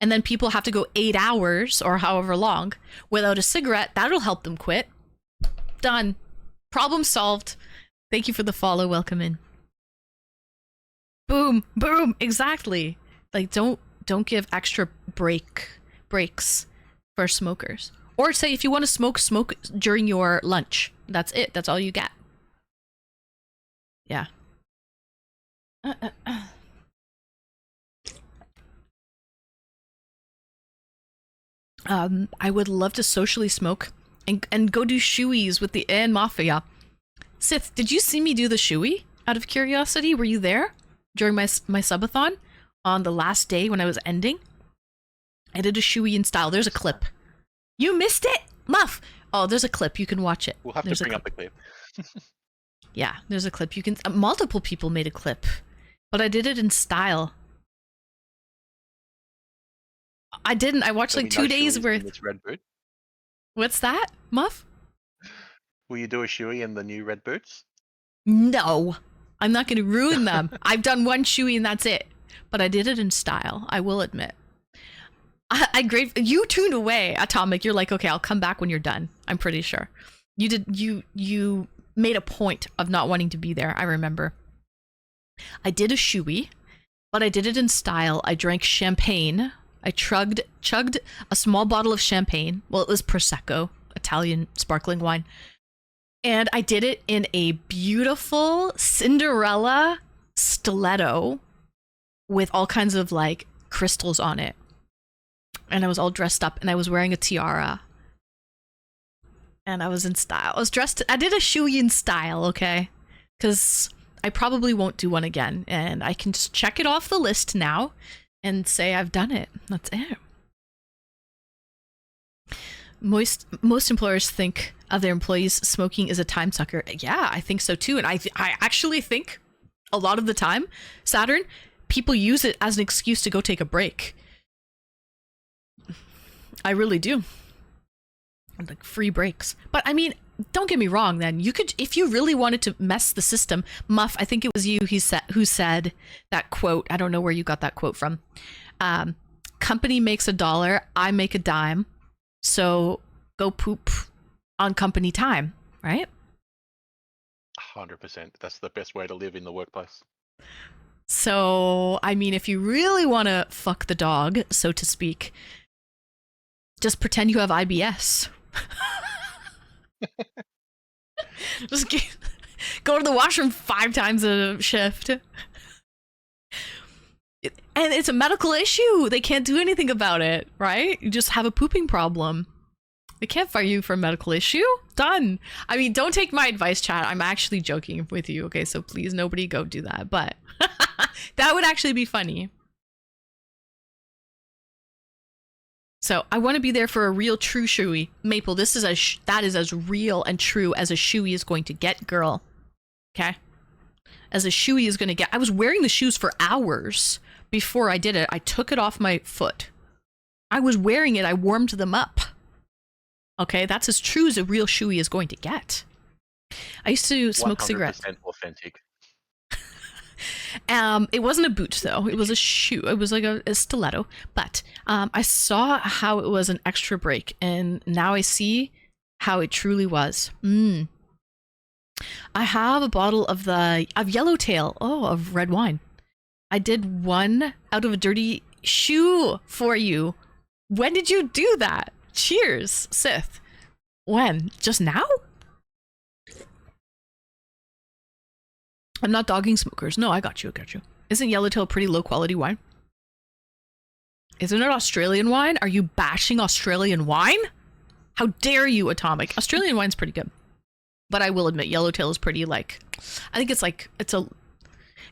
S1: And then people have to go 8 hours or however long without a cigarette. That'll help them quit. Done. Problem solved. Thank you for the follow. Welcome in. Boom, boom, exactly. Like, don't give extra breaks for smokers. Or say if you want to smoke during your lunch. That's it. That's all you get. Yeah. I would love to socially smoke and go do shoeies with the Ann Mafia. Sith, did you see me do the shoey? Out of curiosity, were you there during my Sub-A-Thon on the last day when I was ending? I did a shoey in style. There's a clip. You missed it, Muff. Oh, there's a clip. You can watch it.
S6: We'll have
S1: There's
S6: to
S1: a
S6: bring up the clip.
S1: Yeah, there's a clip. You can. Multiple people made a clip, but I did it in style. I didn't. I watched
S6: There'll
S1: like
S6: be
S1: 2
S6: no
S1: days
S6: shoeies in
S1: worth.
S6: this red boot.
S1: What's that, Muff?
S6: Will you do a shoey in the new red boots?
S1: No, I'm not going to ruin them. I've done one shoey and that's it. But I did it in style. I will admit. You tuned away, Atomic. You're like, okay, I'll come back when you're done. I'm pretty sure. You did. You made a point of not wanting to be there. I remember. I did a shoey, but I did it in style. I drank champagne. I chugged a small bottle of champagne. Well, it was Prosecco, Italian sparkling wine. And I did it in a beautiful Cinderella stiletto with all kinds of like crystals on it. And I was all dressed up and I was wearing a tiara. And I was in style. I did a shoey in style, okay? Because I probably won't do one again. And I can just check it off the list now and say I've done it. That's it. Most employers think of their employees smoking is a time sucker. Yeah, I think so too. And I actually think a lot of the time, Saturn, people use it as an excuse to go take a break. I really do. Like free breaks. But I mean, don't get me wrong then. You could, if you really wanted to mess the system, Muff, I think it was you who said that quote. I don't know where you got that quote from. Company makes $1, I make a dime. So go poop on company time, right?
S6: 100%. That's the best way to live in the workplace.
S1: So, I mean, if you really want to fuck the dog, so to speak, just pretend you have IBS. Just go to the washroom 5 times a shift. And it's a medical issue. They can't do anything about it, right? You just have a pooping problem. They can't fire you for a medical issue. Done. I mean, don't take my advice, chat. I'm actually joking with you. Okay, so please, nobody go do that. But that would actually be funny. So I want to be there for a real true shoey. Maple, this is that is as real and true as a shoey is going to get, girl. Okay? As a shoey is going to get. I was wearing the shoes for hours before I did it. I took it off my foot. I was wearing it. I warmed them up. Okay? That's as true as a real shoey is going to get. I used to smoke cigarettes.
S6: 100% authentic.
S1: It wasn't a boot though. It was a shoe. It was like a stiletto. But I saw how it was an extra break, and now I see how it truly was. I have a bottle of Yellowtail. Oh, of red wine. I did one out of a dirty shoe for you. When did you do that? Cheers, Sith. When? Just now? I'm not dogging smokers. No, I got you. Isn't Yellowtail pretty low quality wine? Isn't it Australian wine? Are you bashing Australian wine? How dare you, Atomic? Australian wine's pretty good. But I will admit, Yellowtail is pretty I think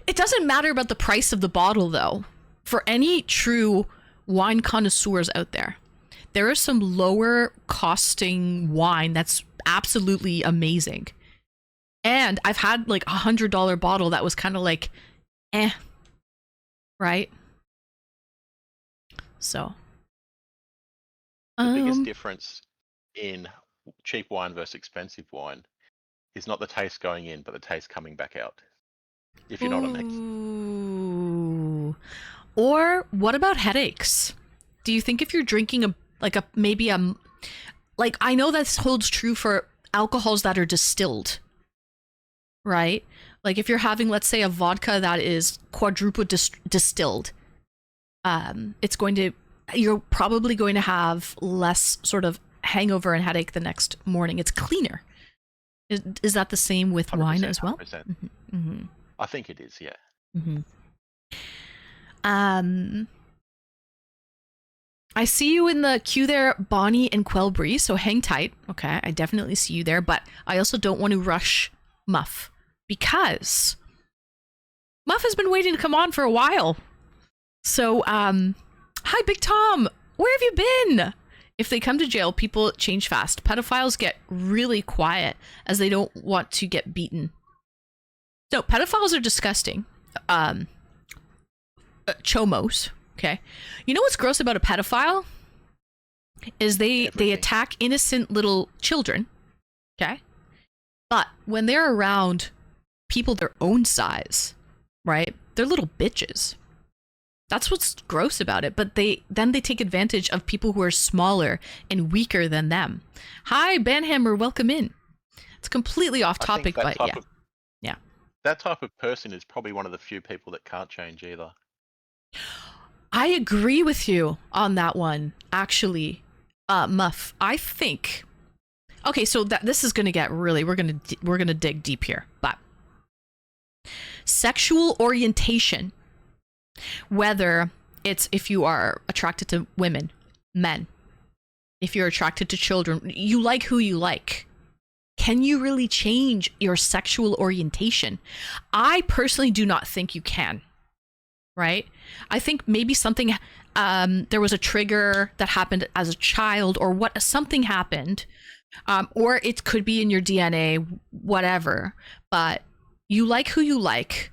S1: it doesn't matter about the price of the bottle though. For any true wine connoisseurs out there, there is some lower costing wine that's absolutely amazing. And I've had like $100 bottle that was kind of like, right? So.
S6: The biggest difference in cheap wine versus expensive wine is not the taste going in, but the taste coming back out. If you know what I mean.
S1: Ooh. Or what about headaches? Do you think if you're drinking I know this holds true for alcohols that are distilled, right? Like if you're having, let's say, a vodka that is quadruple distilled, you're probably going to have less sort of hangover and headache the next morning. It's cleaner. Is that the same with wine as well?
S6: 100%.
S1: Mm-hmm.
S6: I think it is, yeah.
S1: Mm-hmm. I see you in the queue there, Bonnie and Quelbree, so hang tight. Okay, I definitely see you there, but I also don't want to rush Muff because Muff has been waiting to come on for a while. So, hi, Big Tom. Where have you been? If they come to jail, people change fast. Pedophiles get really quiet as they don't want to get beaten. No, pedophiles are disgusting. Chomos. Okay. You know what's gross about a pedophile? Is they attack innocent little children. Okay. But when they're around people their own size, right? They're little bitches. That's what's gross about it. But they take advantage of people who are smaller and weaker than them. Hi, Banhammer, welcome in. It's completely off topic, but yeah.
S6: That type of person is probably one of the few people that can't change either.
S1: I agree with you on that one, actually, Muff. I think. Okay, so this is gonna get really. We're gonna dig deep here, but sexual orientation, whether it's if you are attracted to women, men, if you're attracted to children, you like who you like. Can you really change your sexual orientation? I personally do not think you can. Right? I think maybe something, there was a trigger that happened as a child, or something happened, or it could be in your DNA, whatever. But you like who you like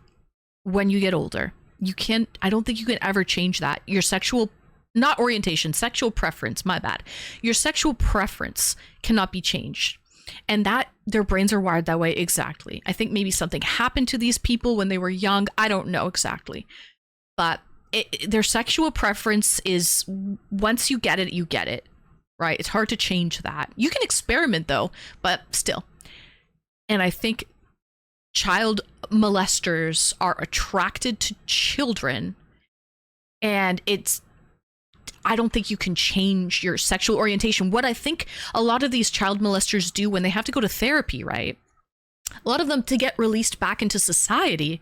S1: when you get older. I don't think you can ever change that. Your sexual, not orientation, sexual preference, my bad. Your sexual preference cannot be changed. And that their brains are wired that way exactly. I think maybe something happened to these people when they were young. I don't know exactly. But their sexual preference is, once you get it, right? It's hard to change that. You can experiment though, but still. And I think child molesters are attracted to children, and I don't think you can change your sexual orientation. What I think a lot of these child molesters do when they have to go to therapy, right? A lot of them, to get released back into society,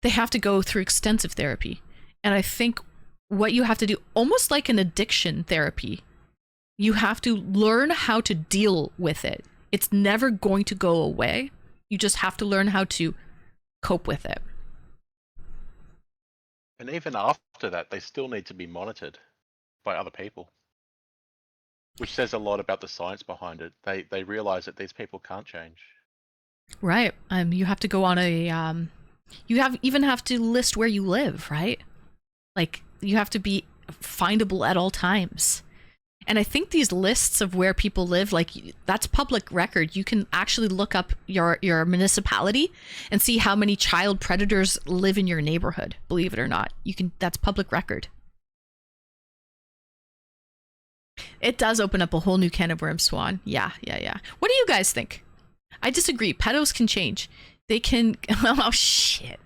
S1: they have to go through extensive therapy. And I think what you have to do, almost like an addiction therapy, You have to learn how to deal with it. It's never going to go away. You just have to learn how to cope with it.
S6: And even after that, they still need to be monitored by other people, which says a lot about the science behind it. They realize that these people can't change.
S1: Right. You have to go on a even have to list where you live, right? Like, you have to be findable at all times. And I think these lists of where people live, like, that's public record. You can actually look up your municipality and see how many child predators live in your neighborhood. Believe it or not, that's public record. It does open up a whole new can of worms, Swan. Yeah. What do you guys think? I disagree. Pedos can change. They can... Oh, shit.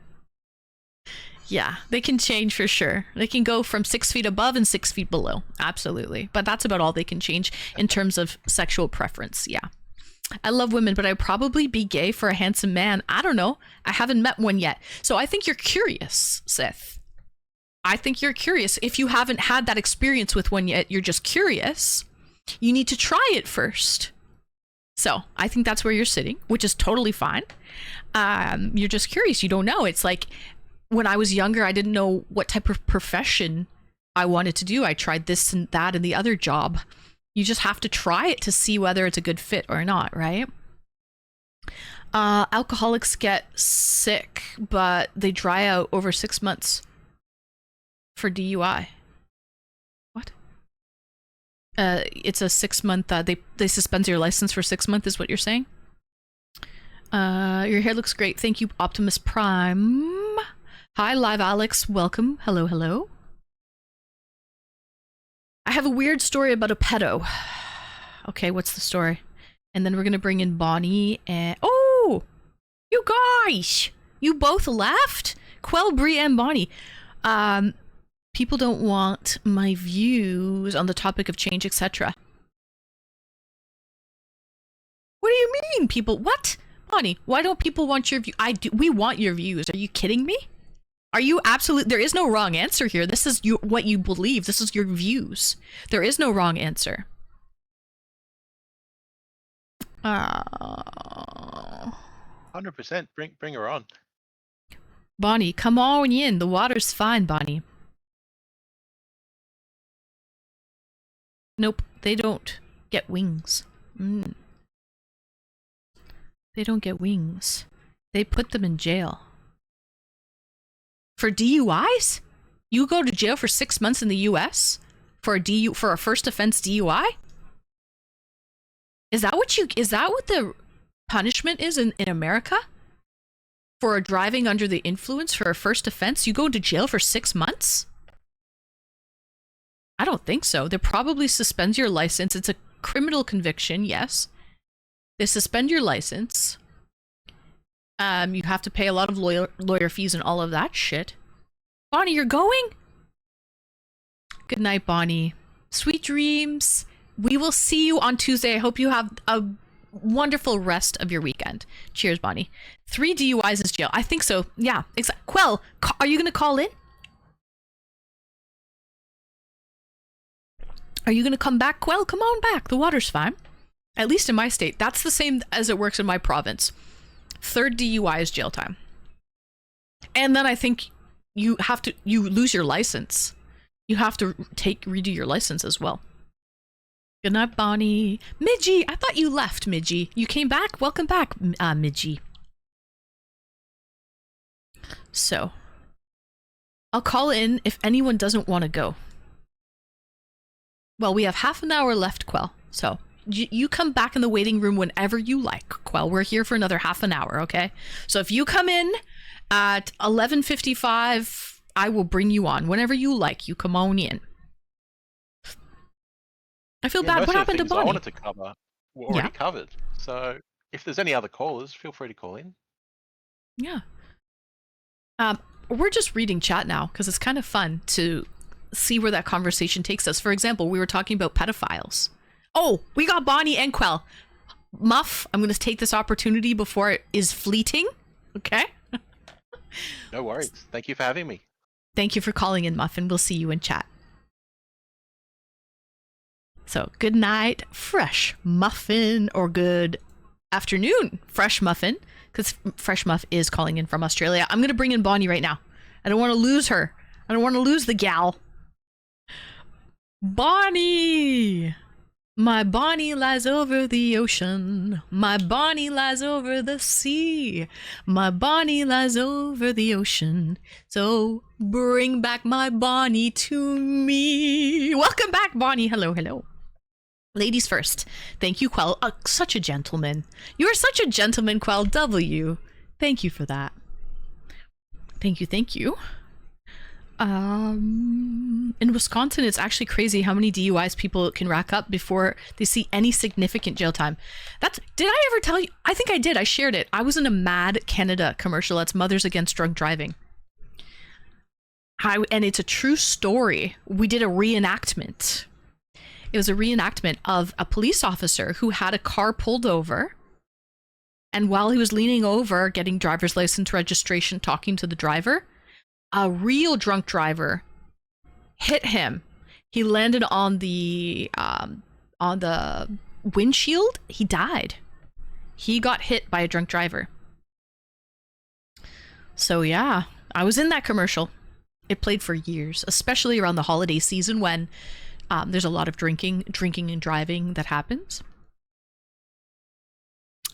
S1: Yeah, they can change for sure. They can go from 6 feet above and 6 feet below. Absolutely. But that's about all they can change in terms of sexual preference. Yeah. I love women, but I'd probably be gay for a handsome man. I don't know. I haven't met one yet. So I think you're curious, Sith. I think you're curious. If you haven't had that experience with one yet, you're just curious. You need to try it first. So I think that's where you're sitting, which is totally fine. You're just curious. You don't know. It's like... When I was younger, I didn't know what type of profession I wanted to do. I tried this and that and the other job. You just have to try it to see whether it's a good fit or not, right? Alcoholics get sick, but they dry out over 6 months for DUI. What? It's a 6 month, they suspend your license for 6 months is what you're saying? Your hair looks great. Thank you, Optimus Prime. Hi, Live Alex. Welcome. Hello, hello. I have a weird story about a pedo. Okay, what's the story? And then we're going to bring in Bonnie and... Oh! You guys! You both left? Quell, Bree, and Bonnie. People don't want my views on the topic of change, etc. What do you mean, people? What? Bonnie, why don't people want your view? We want your views. Are you kidding me? Are you absolute? There is no wrong answer here. This is what you believe. This is your views. There is no wrong answer.
S6: 100%. Bring her on.
S1: Bonnie, come on in. The water's fine, Bonnie. Nope, they don't get wings. They don't get wings. They put them in jail. For DUIs? You go to jail for 6 months in the US for a first offense DUI? Is that what the punishment is in America? For driving under the influence for a first offense, you go to jail for 6 months? I don't think so. They probably suspend your license. It's a criminal conviction, yes. They suspend your license. You have to pay a lot of lawyer fees and all of that shit. Bonnie, you're going? Good night, Bonnie. Sweet dreams. We will see you on Tuesday. I hope you have a wonderful rest of your weekend. Cheers, Bonnie. 3 DUIs is jail. I think so. Yeah. Quell, are you going to call in? Are you going to come back, Quell? Come on back. The water's fine. At least in my state. That's the same as it works in my province. 3rd DUI is jail time. And then I think you lose your license. You have to redo your license as well. Good night, Bonnie. Midgie, I thought you left, Midgie. You came back? Welcome back, Midgie. So, I'll call in if anyone doesn't want to go. Well, we have half an hour left, Quell. So, you come back in the waiting room whenever you like, Quell. We're here for another half an hour, okay? So if you come in at 11:55, I will bring you on. Whenever you like, you come on in. I feel bad. What happened to Bonnie?
S6: I wanted to cover were already covered. So if there's any other callers, feel free to call in.
S1: Yeah. We're just reading chat now because it's kind of fun to see where that conversation takes us. For example, we were talking about pedophiles. Oh, we got Bonnie and Quell. Muff, I'm going to take this opportunity before it is fleeting. Okay?
S6: No worries. Thank you for having me.
S1: Thank you for calling in, Muff, and we'll see you in chat. So good night, fresh muffin, or good afternoon, fresh muffin, because Fresh Muff is calling in from Australia. I'm going to bring in Bonnie right now. I don't want to lose her. I don't want to lose the gal. Bonnie! My Bonnie lies over the ocean. My Bonnie lies over the sea. My Bonnie lies over the ocean. So bring back my Bonnie to me. Welcome back, Bonnie. Hello, hello. Ladies first. Thank you, Quell. Such a gentleman. You are such a gentleman, Quell W. Thank you for that. Thank you, thank you. In Wisconsin, it's actually crazy how many DUIs people can rack up before they see any significant jail time. Did I ever tell you? I think I did. I shared it. I was in a Mad Canada commercial. That's Mothers Against Drunk Driving. And it's a true story. We did a reenactment. It was a reenactment of a police officer who had a car pulled over. And while he was leaning over, getting driver's license registration, talking to the driver, a real drunk driver hit him. He landed on the windshield. He died. He got hit by a drunk driver. So yeah, I was in that commercial. It played for years, especially around the holiday season when there's a lot of drinking and driving that happens.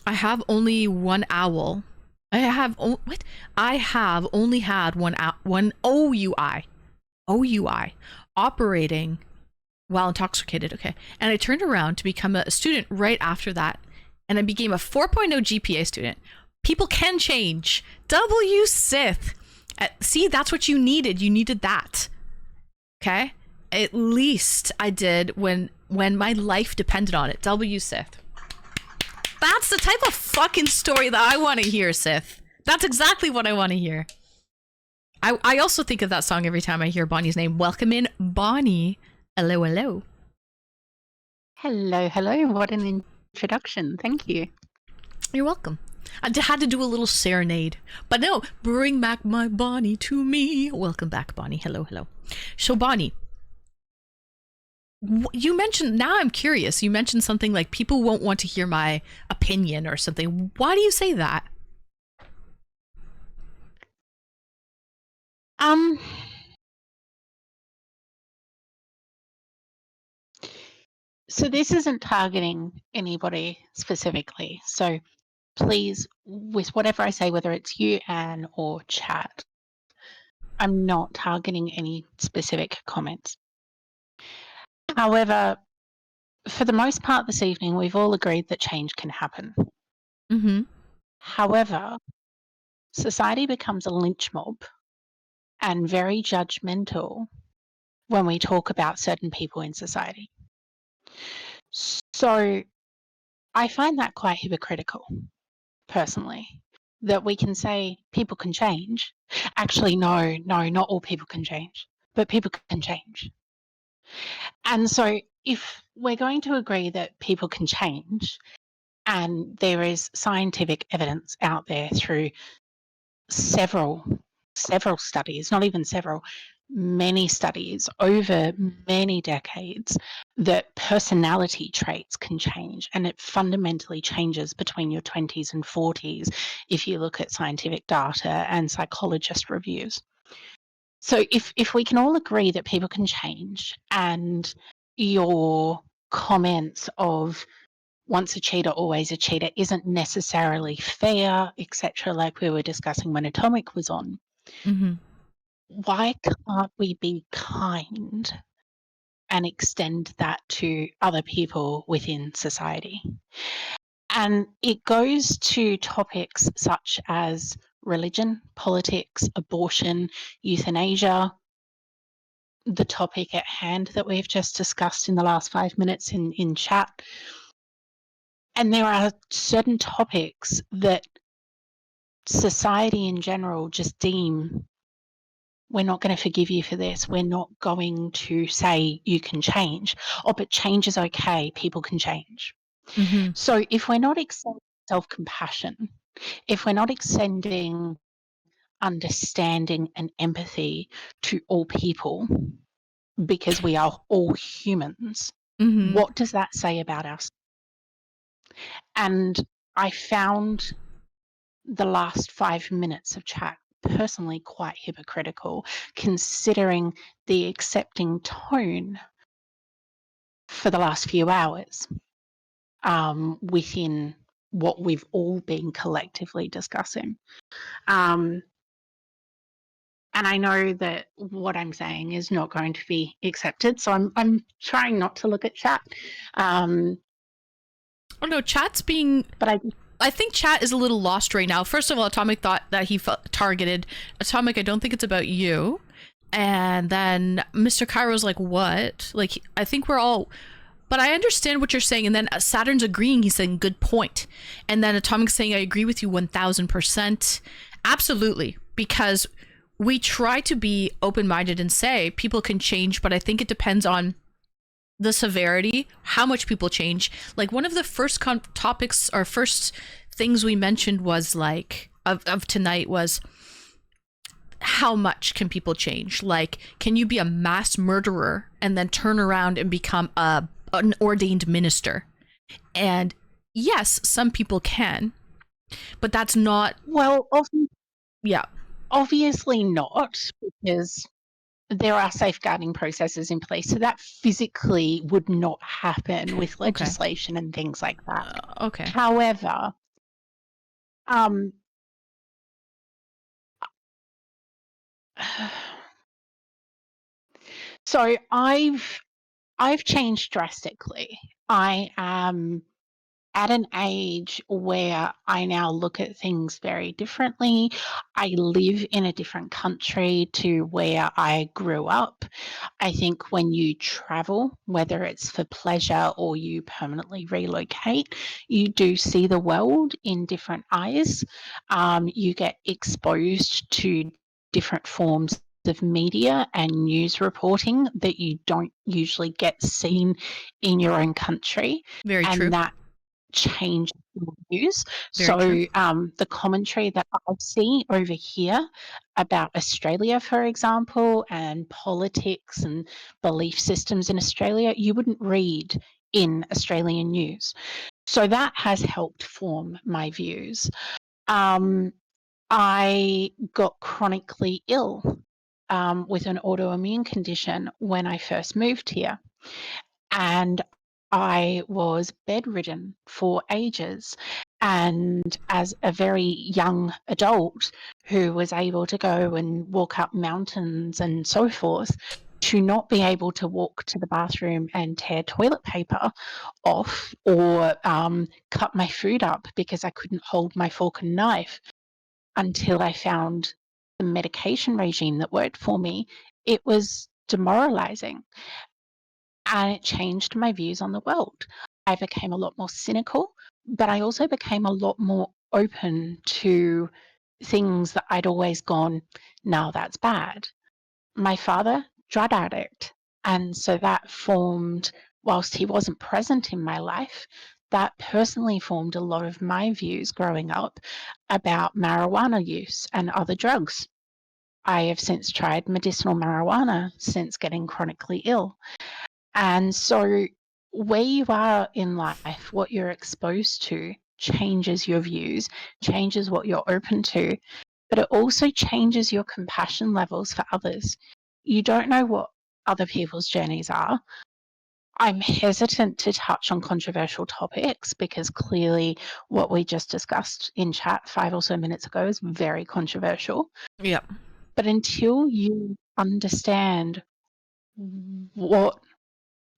S1: I have only one owl. I have only had one OUI operating while intoxicated. Okay, and I turned around to become a student right after that, and I became a 4.0 GPA student. People can change. W Sith. See, that's what you needed. You needed that. Okay. At least I did when my life depended on it. W Sith. That's the type of fucking story that I want to hear, Sith. That's exactly what I want to hear. I also think of that song every time I hear Bonnie's name. Welcome in, Bonnie. Hello, hello.
S7: Hello, hello. What an introduction. Thank you.
S1: You're welcome. I had to do a little serenade. But no, bring back my Bonnie to me. Welcome back, Bonnie. Hello, hello. So, Bonnie, you mentioned, now I'm curious, you mentioned something like people won't want to hear my opinion or something. Why do you say that?
S7: So this isn't targeting anybody specifically. So please, with whatever I say, whether it's you, Anne, or chat, I'm not targeting any specific comments. However, for the most part this evening, we've all agreed that change can happen.
S1: Mm-hmm.
S7: However, society becomes a lynch mob and very judgmental when we talk about certain people in society. So I find that quite hypocritical, personally, that we can say people can change. Actually, no, not all people can change, but people can change. And so if we're going to agree that people can change, and there is scientific evidence out there through several studies, not even several, many studies over many decades, that personality traits can change, and it fundamentally changes between your 20s and 40s if you look at scientific data and psychologist reviews. So if we can all agree that people can change, and your comments of once a cheater, always a cheater isn't necessarily fair, etc., like we were discussing when Atomic was on,
S1: Mm-hmm.
S7: why can't we be kind and extend that to other people within society? And it goes to topics such as religion, politics, abortion, euthanasia, the topic at hand that we've just discussed in the last 5 minutes in chat. And there are certain topics that society in general just deem, we're not going to forgive you for this. We're not going to say you can change. Oh, but change is okay. People can change.
S1: Mm-hmm.
S7: So if we're not extending self-compassion, if we're not extending understanding and empathy to all people, because we are all humans,
S1: Mhm.
S7: What does that say about us? And I found the last 5 minutes of chat personally quite hypocritical, considering the accepting tone for the last few hours within what we've all been collectively discussing. And I know that what I'm saying is not going to be accepted, so I'm trying not to look at chat.
S1: Oh no, chat's being.
S7: But
S1: I think chat is a little lost right now. First of all, Atomic thought that he felt targeted. Atomic, I don't think it's about you. And then Mr. Cairo's like, what? Like, I think we're all. But I understand what you're saying. And then Saturn's agreeing. He's saying, good point. And then Atomic's saying, I agree with you 1000%. Absolutely. Because we try to be open-minded and say people can change, but I think it depends on the severity, how much people change. Like one of the first topics or first things we mentioned was like of tonight was how much can people change? Like, can you be a mass murderer and then turn around and become an ordained minister? And yes, some people can, but that's not.
S7: well,
S1: Yeah.
S7: obviously not, because there are safeguarding processes in place, so that physically would not happen with legislation and things like that.
S1: Okay.
S7: However, so I've changed drastically. I am at an age where I now look at things very differently. I live in a different country to where I grew up. I think when you travel, whether it's for pleasure or you permanently relocate, you do see the world in different eyes. You get exposed to different forms of media and news reporting that you don't usually get seen in your own country.
S1: Very
S7: and
S1: true.
S7: that change views.
S1: Very true.
S7: The commentary that I see over here about Australia, for example, and politics and belief systems in Australia, you wouldn't read in Australian news. So that has helped form my views. I got chronically ill with an autoimmune condition when I first moved here. And I was bedridden for ages. And as a very young adult who was able to go and walk up mountains and so forth, to not be able to walk to the bathroom and tear toilet paper off or cut my food up because I couldn't hold my fork and knife until I found the medication regime that worked for me, it was demoralizing. And it changed my views on the world. I became a lot more cynical, but I also became a lot more open to things that I'd always gone, no, that's bad. My father, drug addict. And so that formed, whilst he wasn't present in my life, that personally formed a lot of my views growing up about marijuana use and other drugs. I have since tried medicinal marijuana since getting chronically ill. And so where you are in life, what you're exposed to changes your views, changes what you're open to, but it also changes your compassion levels for others. You don't know what other people's journeys are. I'm hesitant to touch on controversial topics because clearly what we just discussed in chat 5 or so minutes ago is very controversial.
S1: Yeah.
S7: But until you understand what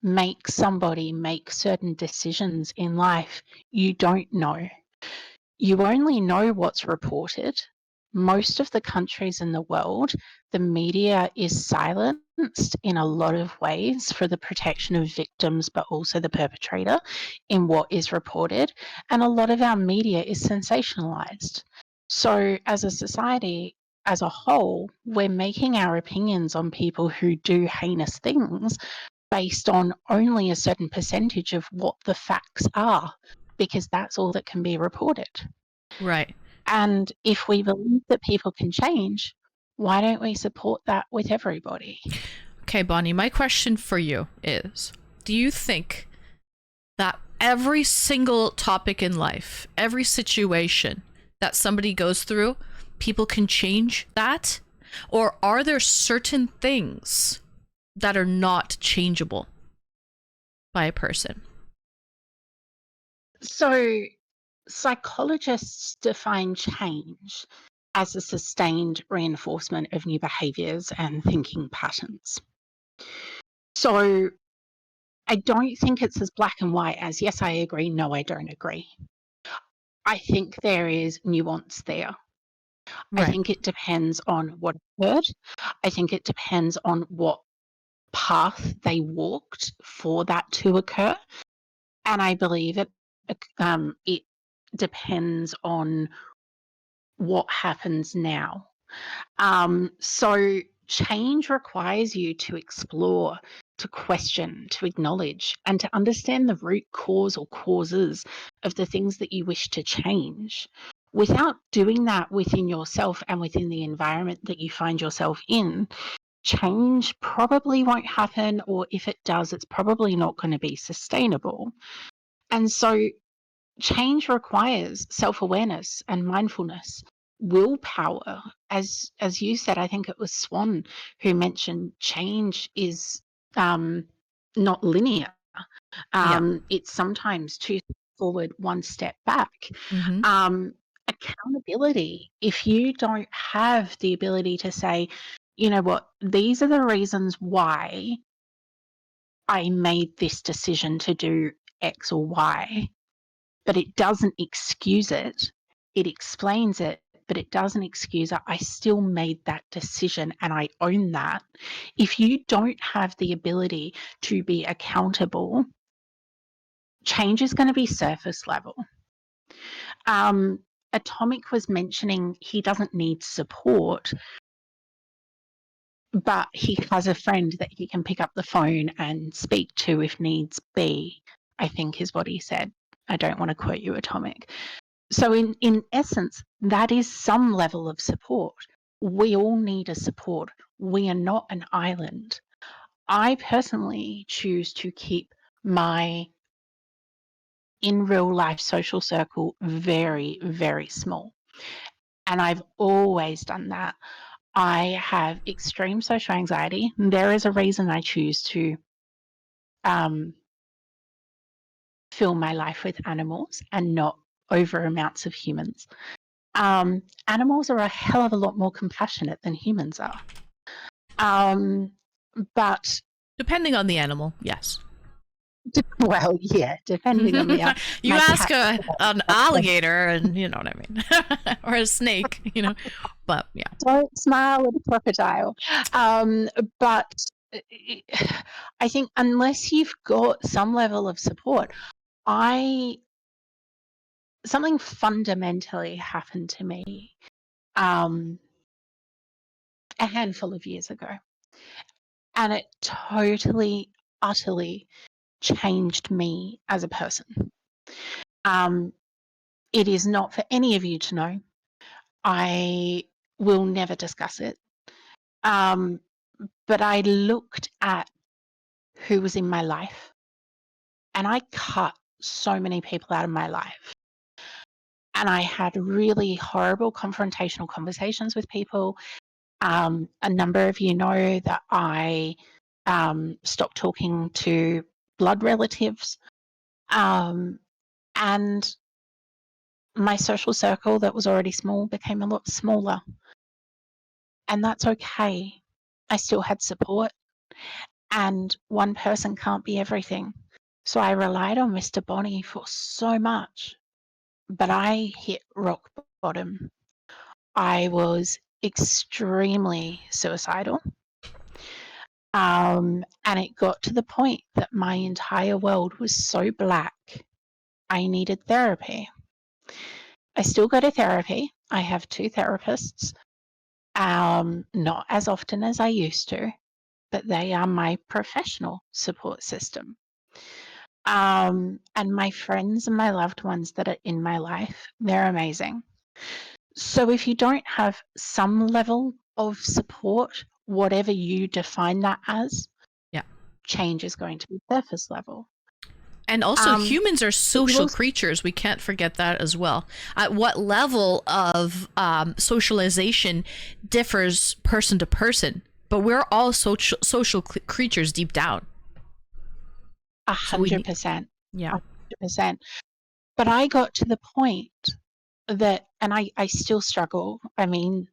S7: makes somebody make certain decisions in life, you don't know. You only know what's reported. Most of the countries in the world, the media is silenced in a lot of ways for the protection of victims, but also the perpetrator in what is reported. And a lot of our media is sensationalized. So as a society, as a whole, we're making our opinions on people who do heinous things based on only a certain percentage of what the facts are, because that's all that can be reported.
S1: Right.
S7: And if we believe that people can change, why don't we support that with everybody?
S1: Okay, Bonnie, my question for you is, do you think that every single topic in life, every situation that somebody goes through, people can change that? Or are there certain things that are not changeable by a person?
S7: So, psychologists define change as a sustained reinforcement of new behaviors and thinking patterns. So, I don't think it's as black and white as yes, I agree, no, I don't agree. I think there is nuance there. I think it depends on what occurred. I think it depends on what path they walked for that to occur. And I believe it depends on what happens now. So change requires you to explore, to question, to acknowledge, and to understand the root cause or causes of the things that you wish to change. Without doing that within yourself and within the environment that you find yourself in, change probably won't happen, or if it does, it's probably not going to be sustainable. And so change requires self-awareness and mindfulness, willpower. As you said, I think it was Swan who mentioned change is not linear. It's sometimes 2 steps forward, 1 step back. Accountability. If you don't have the ability to say, you know what, these are the reasons why I made this decision to do X or Y, but it doesn't excuse it. It explains it, but it doesn't excuse it. I still made that decision and I own that. If you don't have the ability to be accountable, change is going to be surface level. Atomic was mentioning he doesn't need support, but he has a friend that he can pick up the phone and speak to if needs be, I think is what he said. I don't want to quote you, Atomic. So in essence, that is some level of support. We all need a support. We are not an island. I personally choose to keep my in real life social circle very, very small. And I've always done that. I have extreme social anxiety. There is a reason I choose to fill my life with animals and not over amounts of humans. Animals are a hell of a lot more compassionate than humans are. But
S1: depending on the animal, yes.
S7: well, yeah, depending on the
S1: you ask an alligator, and you know what I mean, or a snake, you know. But yeah,
S7: don't smile at a crocodile. But I think unless you've got some level of support, something fundamentally happened to me a handful of years ago, and it totally, utterly changed me as a person. It is not for any of you to know. I will never discuss it. But I looked at who was in my life and I cut so many people out of my life. And I had really horrible confrontational conversations with people. A number of you know that I stopped talking to blood relatives. And my social circle that was already small became a lot smaller. And that's okay. I still had support. And one person can't be everything. So I relied on Mr. Bonnie for so much. But I hit rock bottom. I was extremely suicidal. And it got to the point that my entire world was so black, I needed therapy. I still go to therapy. I have 2 therapists, not as often as I used to, but they are my professional support system. And my friends and my loved ones that are in my life, they're amazing. So if you don't have some level of support, whatever you define that as,
S1: yeah,
S7: change is going to be surface level.
S1: And also, humans are
S7: you
S1: social
S7: also-
S1: creatures. We can't forget that as well. At what level of socialization differs person to person, but we're all social creatures deep down. So we need-
S7: 100%.
S1: Yeah.
S7: 100%. But I got to the point that, and I still struggle. I mean,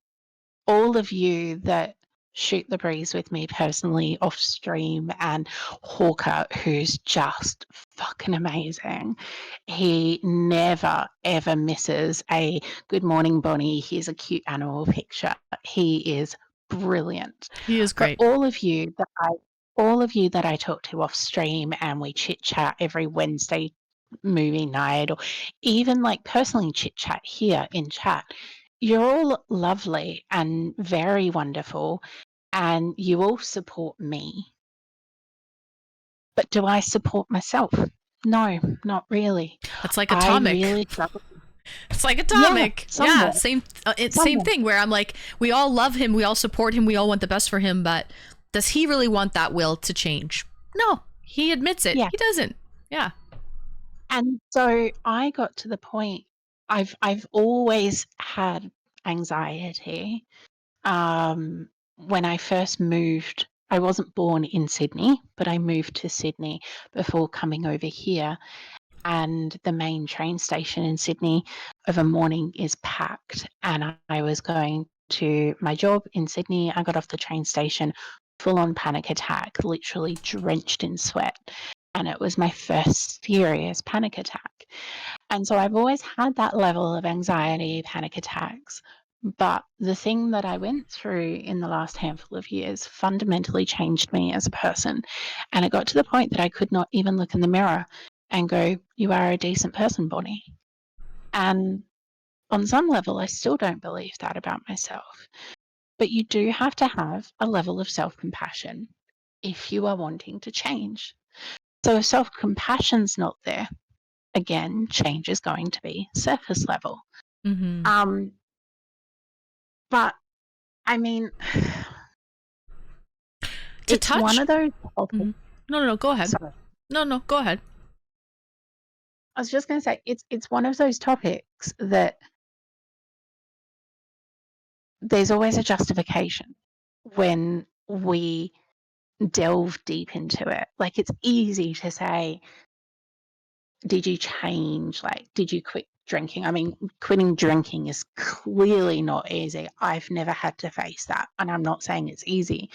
S7: all of you that shoot the breeze with me personally off stream, and Hawker, who's just fucking amazing. He never ever misses a good morning, Bonnie. Here's a cute animal picture. He is brilliant.
S1: He is great.
S7: But all of you that I talk to off stream, and we chit chat every Wednesday movie night, or even like personally chit chat here in chat, you're all lovely and very wonderful, and you all support me. But do I support myself? No, not really.
S1: It's like
S7: I
S1: Atomic.
S7: really struggle.
S1: It's like Atomic.
S7: somewhat.
S1: Same. It's
S7: Somewhat.
S1: same thing. Where I'm like, we all love him, we all support him, we all want the best for him, but does he really want that will to change? No, he admits it.
S7: Yeah.
S1: He doesn't. Yeah.
S7: And so I got to the point. I've always had anxiety. When I first moved, I wasn't born in Sydney, but I moved to Sydney before coming over here. And the main train station in Sydney of a morning is packed. And I was going to my job in Sydney. I got off the train station, full on panic attack, literally drenched in sweat. And it was my first serious panic attack. And so I've always had that level of anxiety, panic attacks. But the thing that I went through in the last handful of years fundamentally changed me as a person. And it got to the point that I could not even look in the mirror and go, "You are a decent person, Bonnie." And on some level, I still don't believe that about myself. But you do have to have a level of self-compassion if you are wanting to change. So if self-compassion's not there, again, change is going to be surface level.
S1: Mm-hmm.
S7: But I mean,
S1: To
S7: it's
S1: touch.
S7: one of those.
S1: Mhm. No. Go ahead.
S7: Sorry.
S1: No. Go ahead.
S7: I was just going to say it's one of those topics that there's always a justification when we delve deep into it. Like, it's easy to say, did you change? Like, did you quit drinking? I mean, quitting drinking is clearly not easy. I've never had to face that. And I'm not saying it's easy,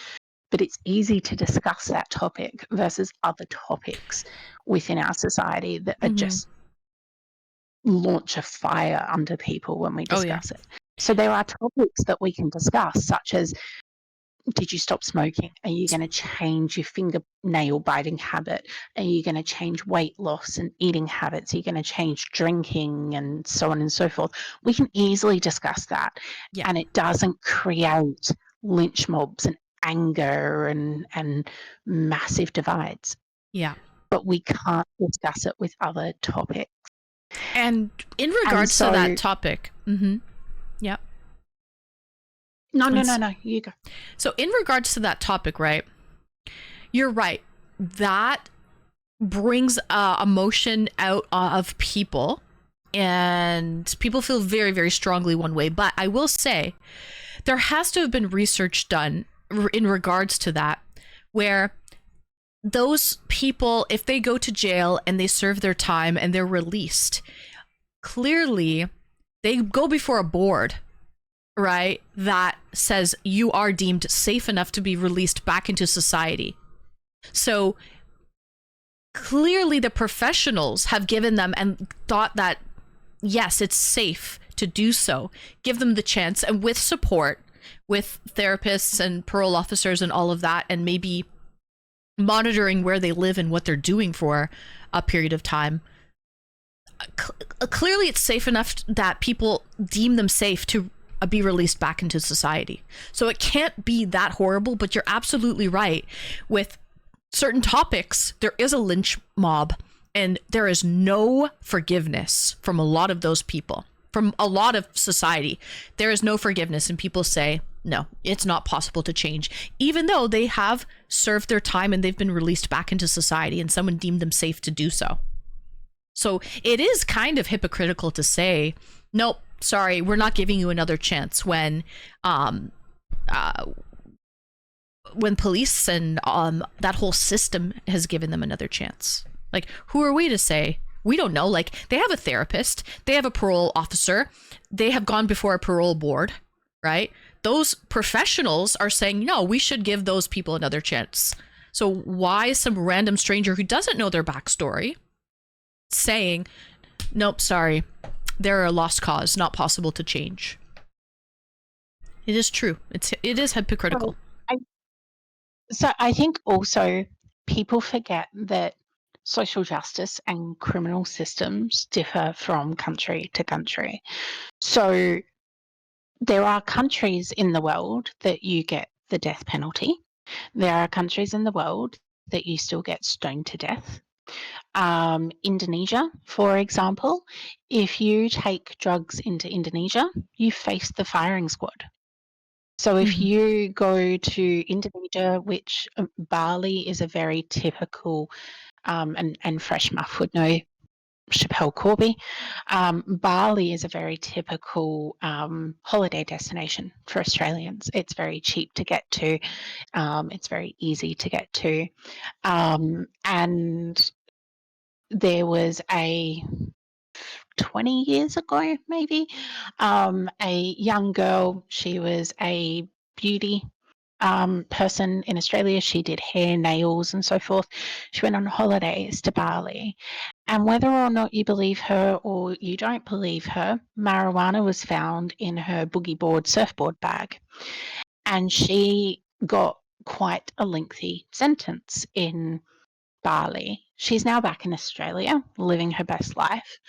S7: but it's easy to discuss that topic versus other topics within our society that are
S1: Mhm.
S7: just launch a fire under people when we
S1: Oh, yeah.
S7: discuss it. So there are topics that we can discuss, such as, did you stop smoking? Are you going to change your fingernail biting habit? Are you going to change weight loss and eating habits? Are you going to change drinking, and so on and so forth? We can easily discuss that.
S1: Yeah.
S7: And it doesn't create lynch mobs and anger and massive divides.
S1: Yeah.
S7: But we can't discuss it with other topics.
S1: And in regards to that topic, yeah.
S7: No, you go.
S1: So in regards to that topic, right? You're right. That brings emotion out of people, and people feel very, very strongly one way. But I will say, there has to have been research done in regards to that, where those people, if they go to jail and they serve their time and they're released, clearly they go before a board, right, that says you are deemed safe enough to be released back into society. So clearly the professionals have given them and thought that, yes, it's safe to do so. Give them the chance, and with support, with therapists and parole officers and all of that, and maybe monitoring where they live and what they're doing for a period of time. Clearly it's safe enough that people deem them safe to be released back into society. So it can't be that horrible, but you're absolutely right. With certain topics, there is a lynch mob, and there is no forgiveness from a lot of those people, from a lot of society. There is no forgiveness, and people say, no, it's not possible to change, even though they have served their time and they've been released back into society and someone deemed them safe to do so. So it is kind of hypocritical to say, nope, sorry, we're not giving you another chance when police and that whole system has given them another chance. Like, who are we to say? We don't know. Like, they have a therapist, they have a parole officer, they have gone before a parole board, right? Those professionals are saying, no, we should give those people another chance. So why some random stranger who doesn't know their backstory saying, nope, sorry, they're a lost cause, not possible to change? It is true. It is hypocritical.
S7: So I think also people forget that social justice and criminal systems differ from country to country. So there are countries in the world that you get the death penalty. There are countries in the world that you still get stoned to death. Indonesia, for example, if you take drugs into Indonesia, you face the firing squad. So if you go to Indonesia, which Bali is a very typical, and Fresh Muff would know Chappelle Corby, Bali is a very typical holiday destination for Australians. It's very cheap to get to. It's very easy to get to. And there was a 20 years ago, maybe, a young girl, she was a beauty person in Australia. She did hair, nails, and so forth. She went on holidays to Bali. And whether or not you believe her or you don't believe her, marijuana was found in her boogie board surfboard bag. And she got quite a lengthy sentence in Bali. She's now back in Australia, living her best life.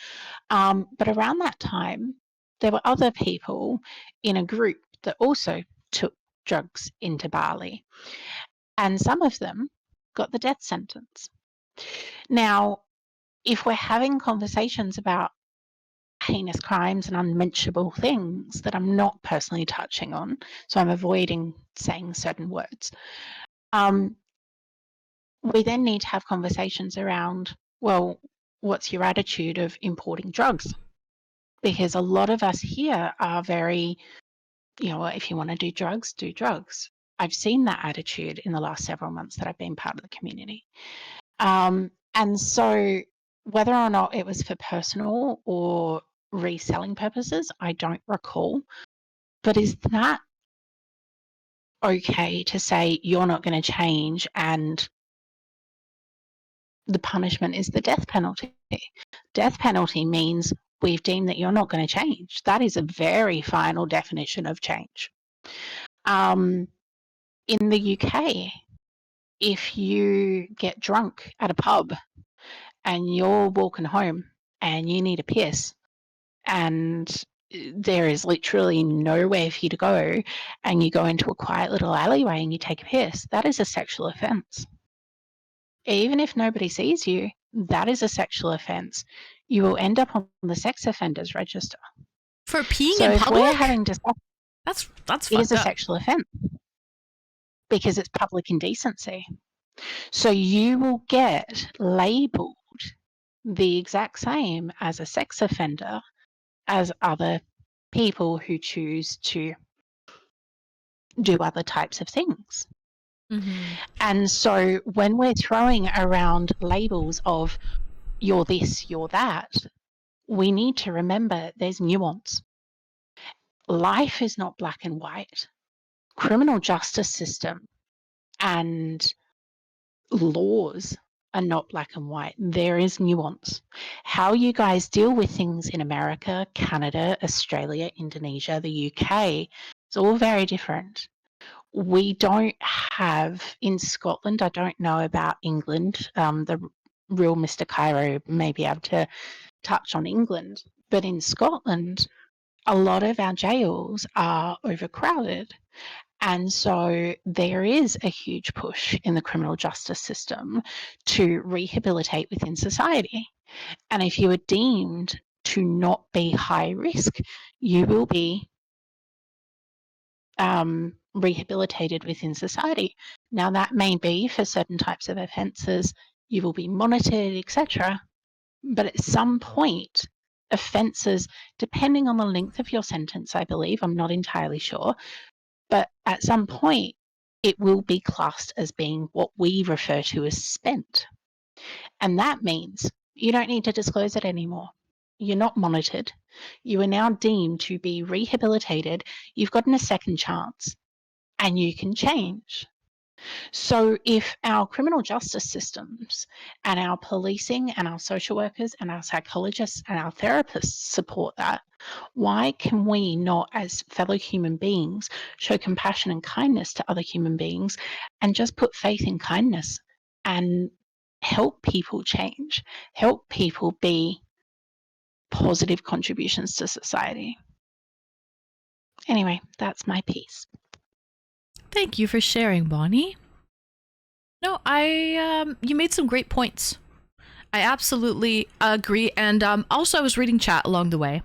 S7: But around that time, there were other people in a group that also took drugs into Bali, and some of them got the death sentence. Now, if we're having conversations about heinous crimes and unmentionable things that I'm not personally touching on, so I'm avoiding saying certain words, we then need to have conversations around, well, what's your attitude of importing drugs? Because a lot of us here are very, if you want to do drugs, do drugs. I've seen that attitude in the last several months that I've been part of the community. And so whether or not it was for personal or reselling purposes, I don't recall. But is that okay to say you're not going to change and the punishment is the death penalty? Death penalty means we've deemed that you're not going to change. That is a very final definition of change. In the UK, if you get drunk at a pub and you're walking home and you need a piss and there is literally nowhere for you to go and you go into a quiet little alleyway and you take a piss, that is a sexual offence. Even if nobody sees you, that is a sexual offence. You will end up on the sex offenders register.
S1: For peeing
S7: So
S1: in
S7: if
S1: public?
S7: we're having discussion,
S1: That's
S7: it is
S1: fucked
S7: a
S1: up.
S7: sexual offence because it's public indecency. So you will get labelled the exact same as a sex offender as other people who choose to do other types of things. And so when we're throwing around labels of you're this, you're that, we need to remember there's nuance. Life is not black and white. Criminal justice system and laws are not black and white. There is nuance. How you guys deal with things in America, Canada, Australia, Indonesia, the UK, it's all very different. We don't have, in Scotland, I don't know about England, the real Mr. Cairo may be able to touch on England, but in Scotland, a lot of our jails are overcrowded. And so there is a huge push in the criminal justice system to rehabilitate within society. And if you are deemed to not be high risk, you will be rehabilitated within society. Now, that may be for certain types of offences, you will be monitored, etc. But at some point, offences, depending on the length of your sentence, I believe, I'm not entirely sure, but at some point, it will be classed as being what we refer to as spent. And that means you don't need to disclose it anymore. You're not monitored. You are now deemed to be rehabilitated. You've gotten a second chance and you can change. So if our criminal justice systems and our policing and our social workers and our psychologists and our therapists support that, why can we not, as fellow human beings, show compassion and kindness to other human beings and just put faith in kindness and help people change, help people be positive contributions to society? Anyway, that's my piece.
S1: Thank you for sharing, Bonnie. No, you made some great points. I absolutely agree, and also I was reading chat along the way.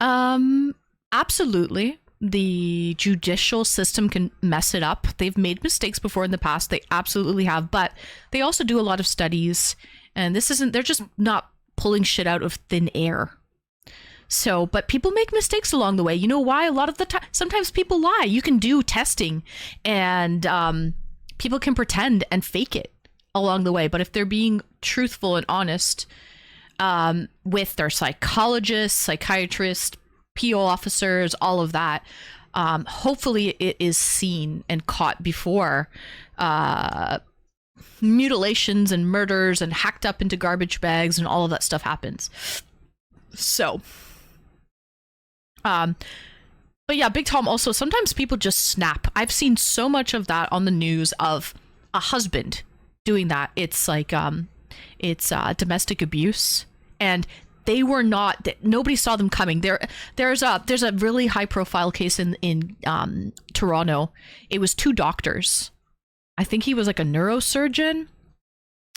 S1: Absolutely, the judicial system can mess it up. They've made mistakes before in the past. They absolutely have, but they also do a lot of studies, and they're just not pulling shit out of thin air. So, but people make mistakes along the way. You know why? A lot of the time, sometimes people lie. You can do testing and people can pretend and fake it along the way. But if they're being truthful and honest with their psychologists, psychiatrists, PO officers, all of that, hopefully it is seen and caught before mutilations and murders and hacked up into garbage bags and all of that stuff happens. So, but yeah, Big Tom also, sometimes people just snap. I've seen so much of that on the news of a husband doing that. It's like, it's domestic abuse, and they were not, nobody saw them coming. There's a really high profile case in Toronto. It was two doctors. I think he was like a neurosurgeon,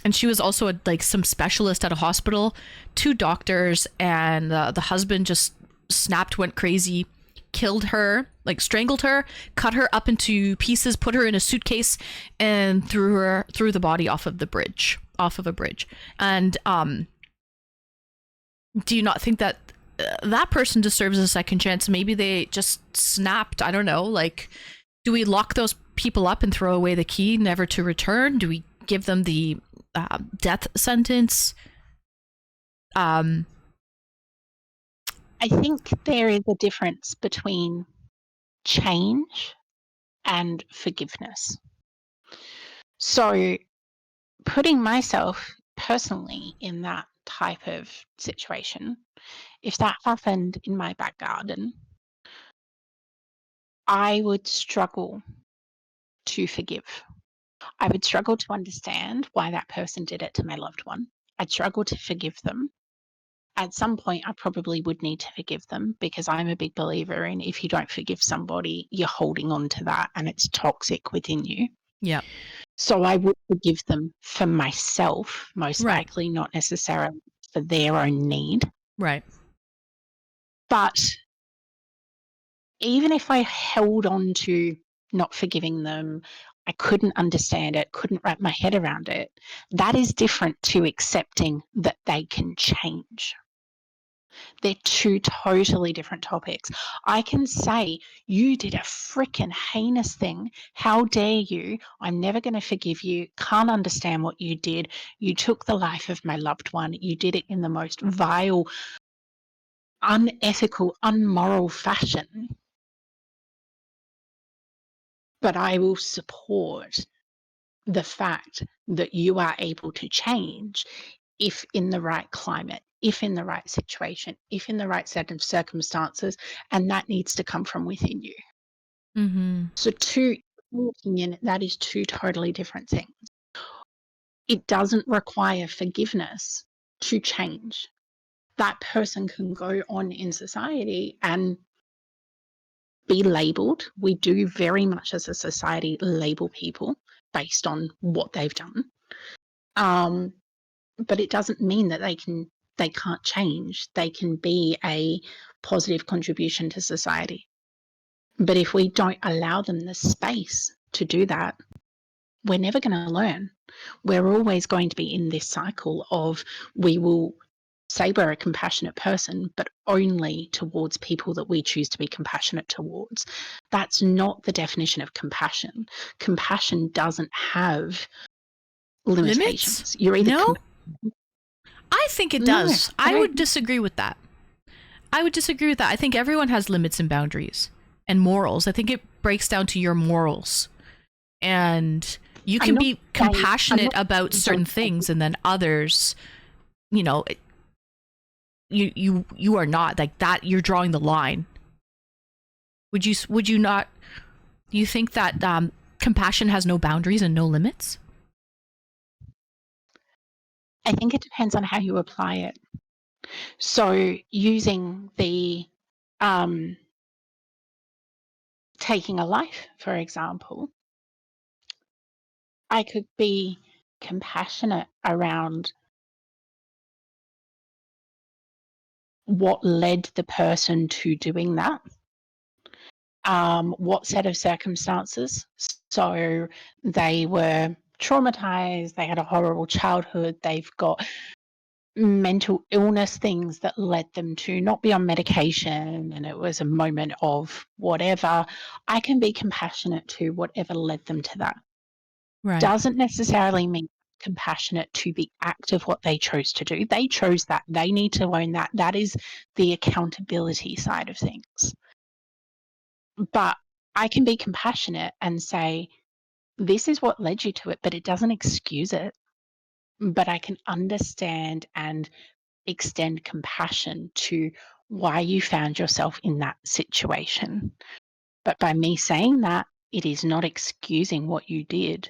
S1: and she was also some specialist at a hospital. Two doctors, and the husband just snapped, went crazy, killed her, strangled her, cut her up into pieces, put her in a suitcase, and threw the body off of a bridge. And do you not think that that person deserves a second chance? Maybe they just snapped. I don't know. Do we lock those people up and throw away the key, never to return? Do we give them the death sentence?
S7: I think there is a difference between change and forgiveness. So putting myself personally in that type of situation, if that happened in my back garden, I would struggle to forgive. I would struggle to understand why that person did it to my loved one. I'd struggle to forgive them. At some point, I probably would need to forgive them, because I'm a big believer in, if you don't forgive somebody, you're holding on to that and it's toxic within you.
S1: Yeah.
S7: So I would forgive them for myself, most
S1: Right.
S7: likely, not necessarily for their own need.
S1: Right.
S7: But even if I held on to not forgiving them, I couldn't understand it, couldn't wrap my head around it, that is different to accepting that they can change. They're two totally different topics. I can say, you did a freaking heinous thing. How dare you? I'm never going to forgive you. Can't understand what you did. You took the life of my loved one. You did it in the most vile, unethical, unmoral fashion. But I will support the fact that you are able to change if in the right climate, if in the right situation, if in the right set of circumstances, and that needs to come from within you.
S1: Mm-hmm.
S7: So in my opinion, that is two totally different things. It doesn't require forgiveness to change. That person can go on in society and be labelled. We do very much as a society label people based on what they've done. But it doesn't mean that they can't change. They can be a positive contribution to society. But if we don't allow them the space to do that, we're never going to learn. We're always going to be in this cycle of we will say we're a compassionate person, but only towards people that we choose to be compassionate towards. That's not the definition of compassion. Compassion doesn't have limitations.
S1: Limits?
S7: You're either
S1: No? I think it does. I
S7: don't-
S1: would disagree with that. I think everyone has limits and boundaries and morals. I think it breaks down to your morals. And you can be compassionate about certain things, and then others, you know, you are not like that. You're drawing the line. Would you not? Do you think that compassion has no boundaries and no limits?
S7: I think it depends on how you apply it. So using the taking a life, for example, I could be compassionate around what led the person to doing that, what set of circumstances. So they were traumatized, they had a horrible childhood, they've got mental illness things that led them to not be on medication, and it was a moment of whatever. I can be compassionate to whatever led them to that.
S1: Right.
S7: Doesn't necessarily mean compassionate to the act of what they chose to do. They chose that. They need to own that. That is the accountability side of things. But I can be compassionate and say, this is what led you to it, but it doesn't excuse it. But I can understand and extend compassion to why you found yourself in that situation. But by me saying that, it is not excusing what you did.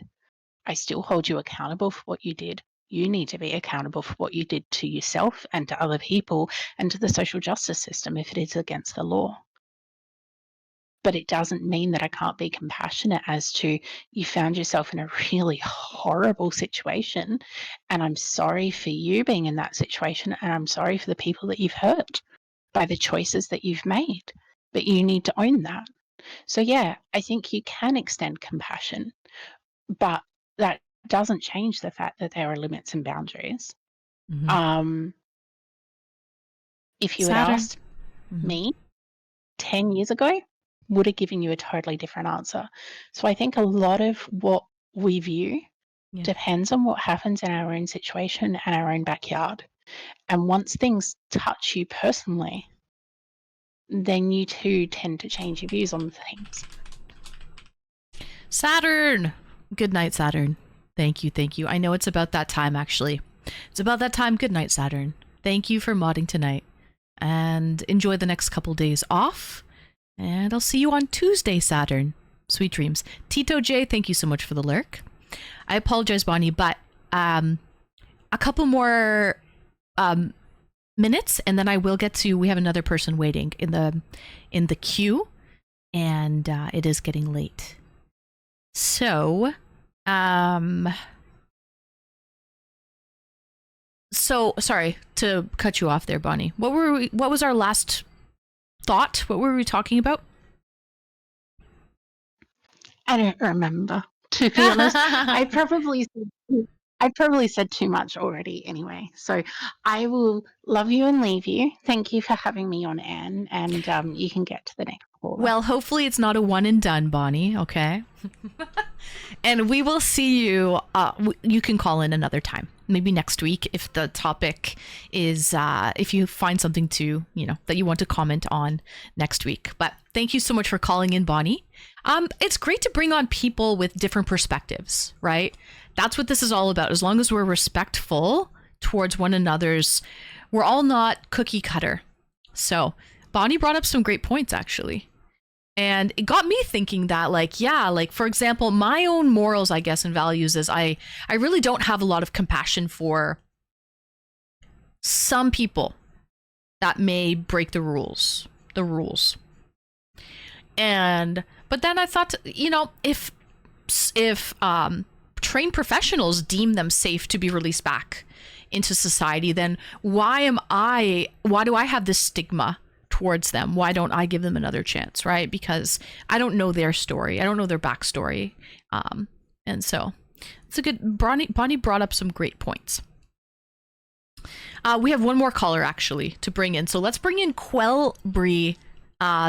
S7: I still hold you accountable for what you did. You need to be accountable for what you did to yourself and to other people and to the social justice system if it is against the law. But it doesn't mean that I can't be compassionate as to you found yourself in a really horrible situation, and I'm sorry for you being in that situation, and I'm sorry for the people that you've hurt by the choices that you've made, but you need to own that. So yeah, I think you can extend compassion, but that doesn't change the fact that there are limits and boundaries.
S1: Mhm.
S7: If you had
S1: Saturn.
S7: asked me 10 years ago, would have given you a totally different answer. So I think a lot of what we view depends on what happens in our own situation and our own backyard. And once things touch you personally, then you too tend to change your views on things.
S1: Saturn. Good night, Saturn. Thank you. I know it's about that time, actually. It's about that time. Good night, Saturn. Thank you for modding tonight. And enjoy the next couple days off. And I'll see you on Tuesday, Saturn. Sweet dreams. Tito J, thank you so much for the lurk. I apologize, Bonnie, but a couple more minutes, and then I will get to. We have another person waiting in the queue, and it is getting late. So, sorry to cut you off there, Bonnie. What was our last thought? What were we talking about?
S7: I don't remember, to be honest. I probably said too much already anyway. So I will love you and leave you. Thank you for having me on, Anne, and you can get to the next caller.
S1: Well, hopefully it's not a one and done, Bonnie, okay? And we will see you. You can call in another time, maybe next week, if the topic is, if you find something to, that you want to comment on next week. But thank you so much for calling in, Bonnie. It's great to bring on people with different perspectives, right? That's what this is all about. As long as we're respectful towards one another's, we're all not cookie cutter. So Bonnie brought up some great points, actually. And it got me thinking that, for example, my own morals, I guess, and values is I really don't have a lot of compassion for some people that may break the rules. But then I thought, if trained professionals deem them safe to be released back into society, then why do I have this stigma towards them, why don't I give them another chance, right? Because I don't know their story. I don't know their backstory. And so it's a good, Bonnie brought up some great points. We have one more caller actually to bring in. So let's bring in Quell Bree.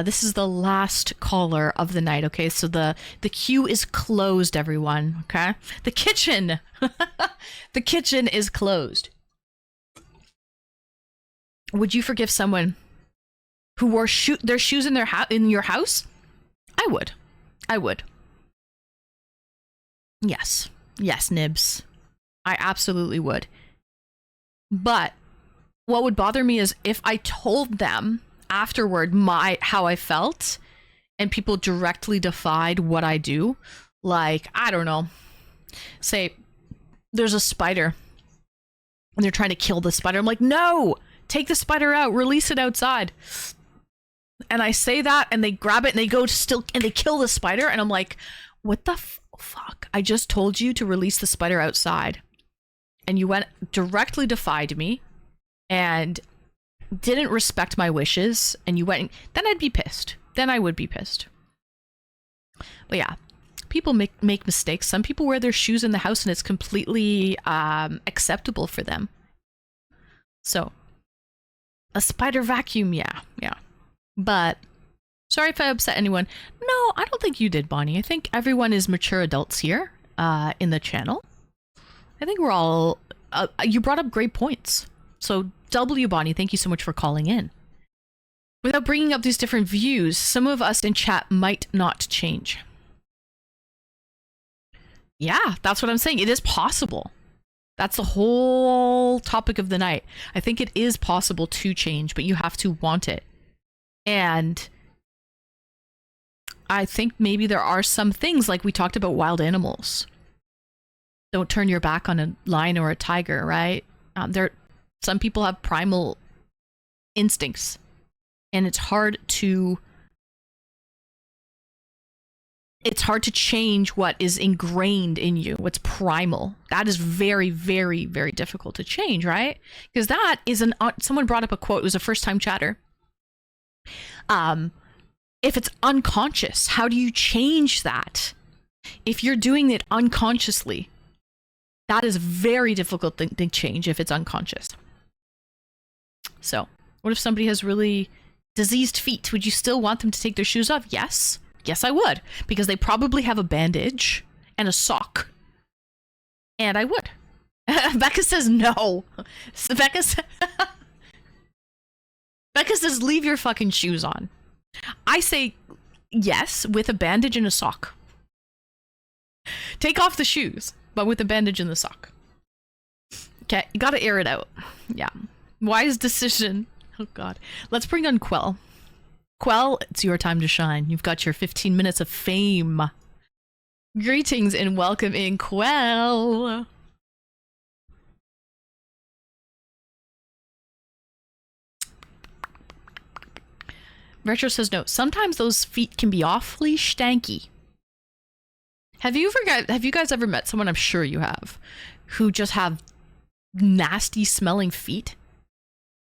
S1: This is the last caller of the night. Okay. So the queue is closed, everyone. Okay. The kitchen, the kitchen is closed. Would you forgive someone who wore their shoes in in your house? I would. I would. Yes. Yes, Nibs. I absolutely would. But what would bother me is if I told them afterward how I felt and people directly defied what I do. Like, I don't know. Say there's a spider and they're trying to kill the spider. I'm like, no! Take the spider out, release it outside. And I say that and they grab it and they go and they kill the spider. And I'm like, what the fuck? I just told you to release the spider outside. And you went directly defied me and didn't respect my wishes. And you went, then I'd be pissed. Then I would be pissed. But yeah, people make mistakes. Some people wear their shoes in the house and it's completely acceptable for them. So a spider vacuum, yeah. But sorry if I upset anyone. No, I don't think you did, Bonnie. I think everyone is mature adults here in the channel. I think we're all... you brought up great points. So W, Bonnie, thank you so much for calling in. Without bringing up these different views, some of us in chat might not change. Yeah, that's what I'm saying. It is possible. That's the whole topic of the night. I think it is possible to change, but you have to want it. And I think maybe there are some things like we talked about wild animals. Don't turn your back on a lion or a tiger, right? Some people have primal instincts, and it's hard to change what is ingrained in you, what's primal. That is very, very, very difficult to change, right? Because that is someone brought up a quote. It was a first-time chatter. If it's unconscious, how do you change that? If you're doing it unconsciously, that is very difficult to change if it's unconscious. So, what if somebody has really diseased feet? Would you still want them to take their shoes off? Yes. Yes, I would. Because they probably have a bandage and a sock. And I would. Becca says no. Becca says leave your fucking shoes on. I say yes, with a bandage and a sock. Take off the shoes, but with a bandage and the sock. Okay, you gotta air it out. Yeah. Wise decision. Oh god. Let's bring on Quell. Quell, it's your time to shine. You've got your 15 minutes of fame. Greetings and welcome in, Quell. Retro says no. Sometimes those feet can be awfully stanky. Have you guys ever met someone, I'm sure you have, who just have nasty smelling feet?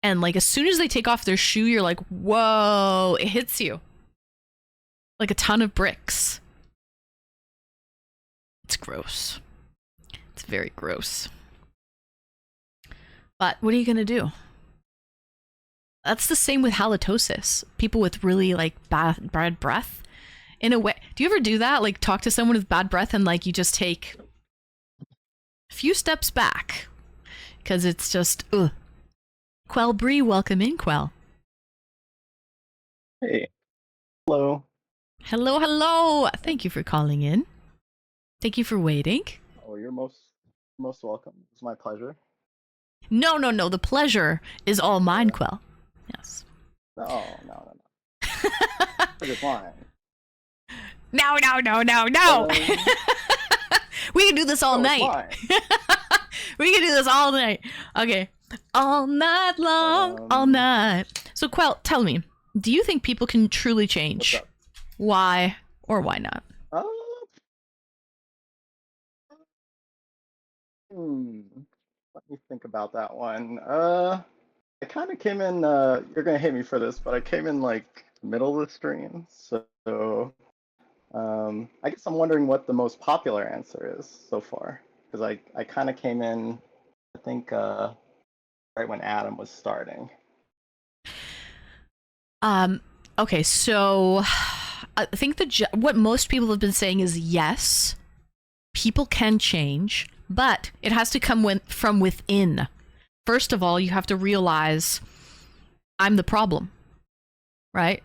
S1: And like as soon as they take off their shoe, you're like, whoa, it hits you. Like a ton of bricks. It's gross. It's very gross. But what are you gonna do? That's the same with halitosis. People with really like bad breath. In a way, do you ever do that? Like talk to someone with bad breath and like you just take a few steps back because it's just ugh. Quell Bree, welcome in, Quell.
S8: Hey. Hello.
S1: Hello, hello. Thank you for calling in. Thank you for waiting.
S8: Oh, you're most welcome. It's my pleasure.
S1: No. The pleasure is all mine, Quell. Yes.
S8: No. It's mine.
S1: No. We can do this all night. We can do this all night. Okay. All night long, all night. So, Quell, tell me, do you think people can truly change? Why or why not?
S8: Let me think about that one. I kind of came in. You're gonna hate me for this, but I came in like middle of the stream, so I guess I'm wondering what the most popular answer is so far, because I kind of came in, I think, right when Adam was starting.
S1: Okay, so I think what most people have been saying is yes, people can change, but it has to come from within. First of all, you have to realize I'm the problem, right?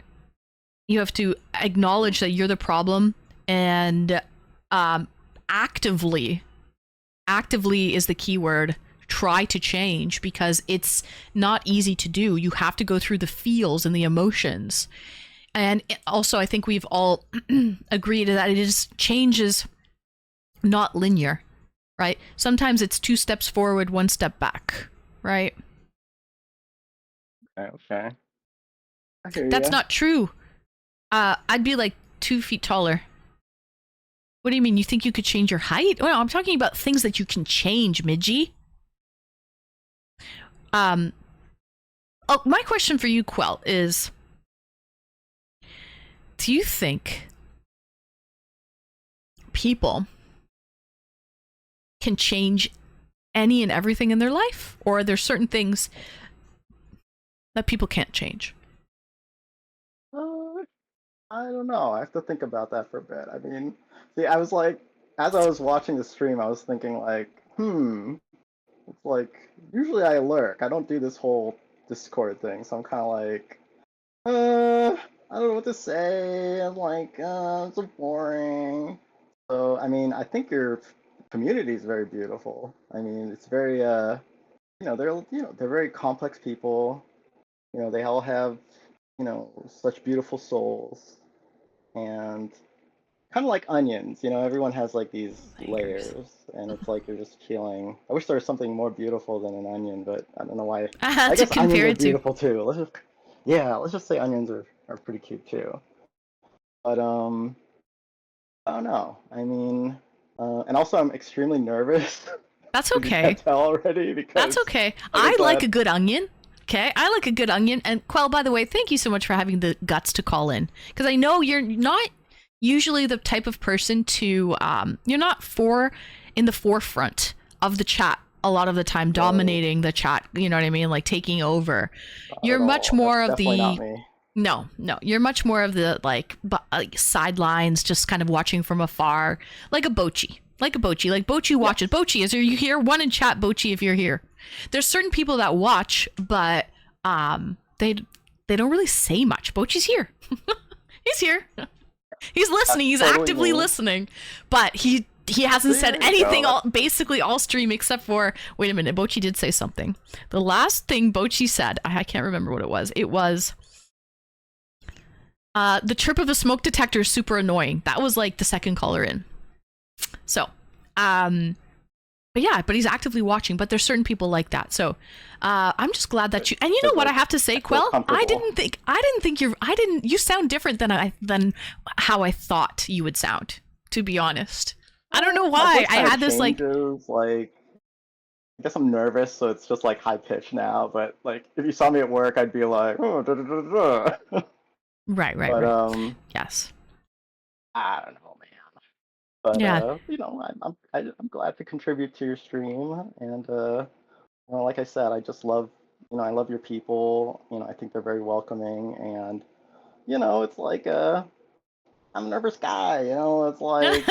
S1: You have to acknowledge that you're the problem, and actively is the key word. Try to change, because it's not easy to do. You have to go through the feels and the emotions. And also, I think we've all agreed that change is not linear, right? Sometimes it's 2 steps forward, 1 step back, right?
S8: Okay. I hear
S1: That's
S8: ya.
S1: not true. I'd be like 2 feet taller. What do you mean? You think you could change your height? Well, I'm talking about things that you can change, Midgie. My question for you, Quell, is, do you think people can change any and everything in their life? Or are there certain things that people can't change?
S8: I don't know. I have to think about that for a bit. I mean, see, I was like, as I was watching the stream, I was thinking like, it's like, usually I lurk. I don't do this whole Discord thing, so I'm kind of like, I don't know what to say. I'm like, it's so boring. So, I mean, I think your community is very beautiful. I mean, it's very, they're very complex people. You know, they all have, such beautiful souls, and kind of like onions. You know, everyone has like these layers, and it's like you're just peeling. I wish there was something more beautiful than an onion, but I don't know why. I guess onions are beautiful too. Let's just say onions are pretty cute too. But I don't know. I mean, and also I'm extremely nervous.
S1: That's
S8: You
S1: okay.
S8: can't tell already because
S1: That's okay.
S8: like
S1: I like a good onion. Okay, I like a good onion. And Quell, by the way, thank you so much for having the guts to call in, because I know you're not usually the type of person to you're not in the forefront of the chat a lot of the time, dominating the chat. You know what I mean? Like taking over. You're much more of
S8: definitely not me.
S1: No, you're much more of the like sidelines, just kind of watching from afar, like a Bochi. Like Bochi watches. Yes. Bochi, are you here? One in chat, Bochi, if you're here. There's certain people that watch, but they don't really say much. Bochi's here. He's here. He's listening. He's totally actively listening, but he hasn't said anything basically all stream except for, wait a minute, Bochi did say something. The last thing Bochi said, I can't remember what it was. It was the trip of a smoke detector is super annoying. That was like the second caller in. So, but he's actively watching, but there's certain people like that. So, I'm just glad that you, and you know what I have to say, Quell? You sound different than how I thought you would sound, to be honest. I don't know why. I had this like,
S8: I guess I'm nervous, so it's just like high pitch now, but like if you saw me at work, I'd be like, oh, da, da, da, da.
S1: Right.
S8: But,
S1: yes.
S8: I don't know, man. But
S1: yeah.
S8: I'm glad to contribute to your stream, and like I said, I just love, I love your people. I think they're very welcoming, and it's like I'm a nervous guy. It's like,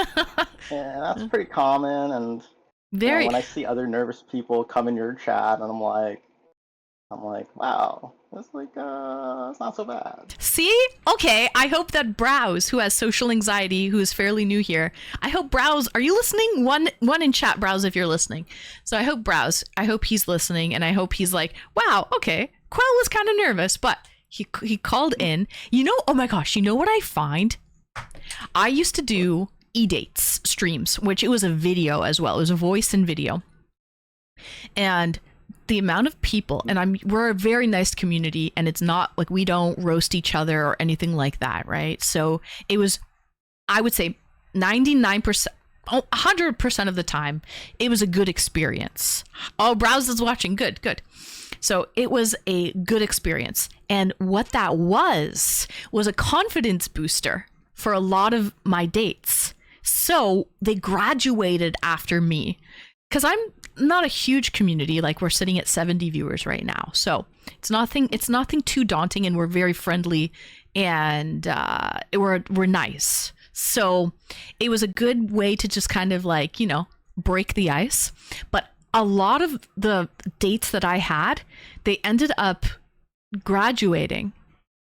S8: yeah, that's pretty common, and when I see other nervous people come in your chat, and I'm like, wow, it's like, it's not so bad.
S1: See? Okay, I hope that Browse, who has social anxiety, who is fairly new here, I hope Browse, are you listening? One in chat, Browse, if you're listening. So I hope he's listening, and I hope he's like, wow, okay, Quell was kind of nervous, but he called in. Oh my gosh, you know what I find? I used to do e-dates streams, which it was a video as well. It was a voice and video. And the amount of people, and we're a very nice community, and it's not like we don't roast each other or anything like that, right? So it was, I would say 99%, 100% of the time, it was a good experience. Oh, Browse is watching. Good. So it was a good experience. And what that was a confidence booster for a lot of my dates. So they graduated after me because I'm not a huge community. Like we're sitting at 70 viewers right now. So it's nothing too daunting, and we're very friendly, and we're nice. So it was a good way to just kind of like, break the ice. But a lot of the dates that I had, they ended up graduating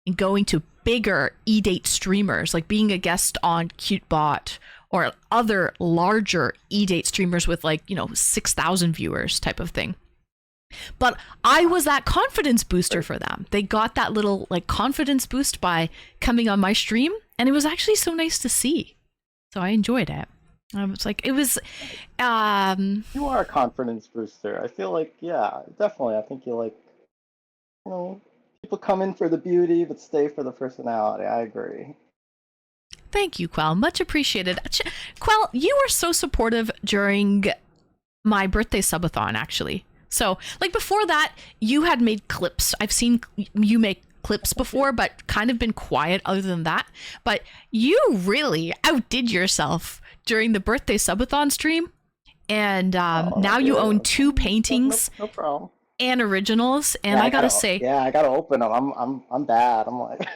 S1: and going to bigger e-date streamers, like being a guest on CuteBot or other larger e-date streamers with 6,000 viewers type of thing. But I was that confidence booster for them. They got that little confidence boost by coming on my stream, and it was actually so nice to see. So I enjoyed it. I was like, it was.
S8: You are a confidence booster. I feel like, yeah, definitely. I think you people come in for the beauty but stay for the personality. I agree.
S1: Thank you, Quell. Much appreciated. Quell, you were so supportive during my birthday subathon, actually. So, before that, you had made clips. I've seen you make clips before, but kind of been quiet other than that. But you really outdid yourself during the birthday subathon stream. And now you own 2 paintings.
S8: No problem.
S1: And originals. And
S8: Yeah,
S1: I gotta say,
S8: yeah, I gotta open them. I'm bad. I'm like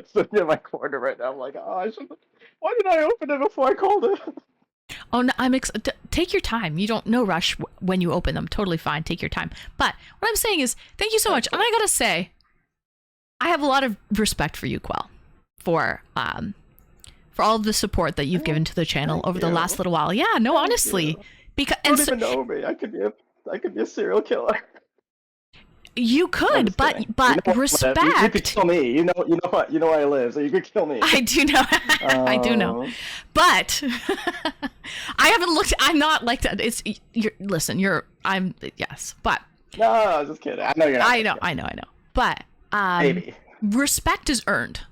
S8: sitting in my corner right now. I'm like, oh, why did I open it before I called it?
S1: oh, no, take your time. You don't, no rush when you open them. Totally fine. Take your time. But what I'm saying is, thank you so much. And I gotta say, I have a lot of respect for you, Quell, for all of the support that you've given to the channel over the last little while. Yeah, no, honestly, because
S8: You don't even know me. I could be a serial killer.
S1: You could, but respect.
S8: You could kill me. You know where I live, so you could kill me.
S1: I do know. I do know. But I haven't looked. I'm not like that. Yes, but
S8: no, I was just kidding. I know you're not.
S1: I know. But
S8: maybe
S1: respect is earned,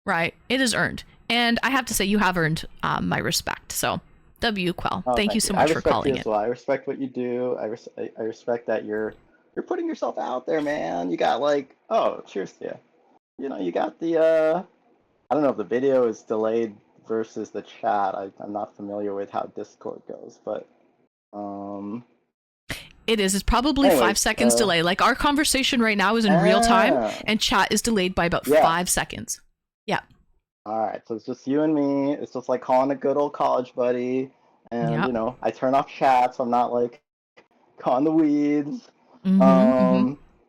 S1: right? It is earned, and I have to say you have earned my respect. So, W. Quell, thank you so much for calling it.
S8: Well. I respect what you do. I respect that you're putting yourself out there, man. You got cheers to you. You got the I don't know if the video is delayed versus the chat. I'm not familiar with how Discord goes, but
S1: it is. It's probably 5 seconds delay. Like our conversation right now is in real time, and chat is delayed by about 5 seconds. Yeah.
S8: All right, so it's just you and me. It's just like calling a good old college buddy, and I turn off chat, so I'm not caught in the weeds.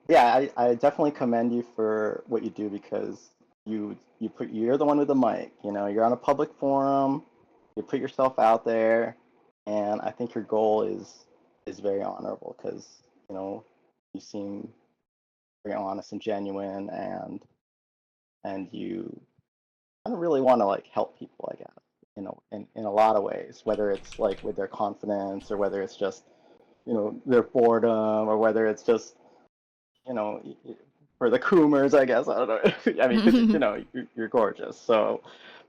S8: Yeah, I definitely commend you for what you do, because you're the one with the mic. You're on a public forum. You put yourself out there, and I think your goal is very honorable, because you seem very honest and genuine, and you kind of really want to help people, I guess, in a lot of ways, whether it's with their confidence, or whether it's just their boredom, or whether it's just for the coomers, I guess. I don't know. I mean, 'cause, you're gorgeous. So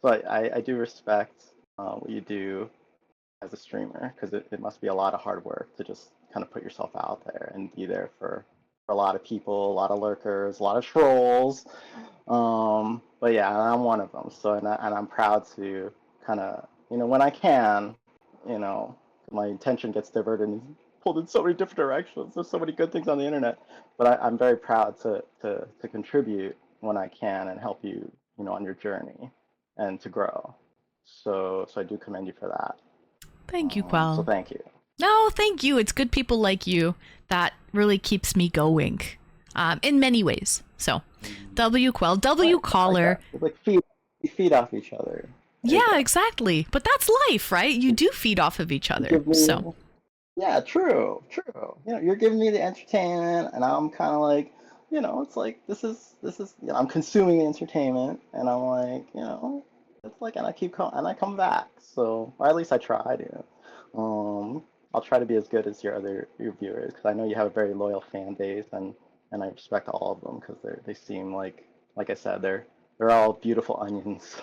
S8: I do respect what you do as a streamer, because it must be a lot of hard work to just kind of put yourself out there and be there for a lot of people, a lot of lurkers, a lot of trolls. But yeah, I'm one of them. So and I'm proud to kind of when I can, my attention gets diverted and pulled in so many different directions. There's so many good things on the internet, but I'm very proud to contribute when I can and help you, on your journey and to grow. So I do commend you for that.
S1: Thank you, Quell.
S8: So thank you.
S1: No, thank you. It's good people like you that really keeps me going, in many ways. So, W. Quell, W. Caller.
S8: We feed off each other.
S1: Yeah, exactly. But that's life, right? You do feed off of each other. So.
S8: Yeah, true. You're giving me the entertainment, and I'm kind of it's this is I'm consuming the entertainment, and I'm it's and I keep and I come back. So, or at least I try to. I'll try to be as good as your viewers, because I know you have a very loyal fan base, and I respect all of them, because they seem like I said, they're all beautiful onions.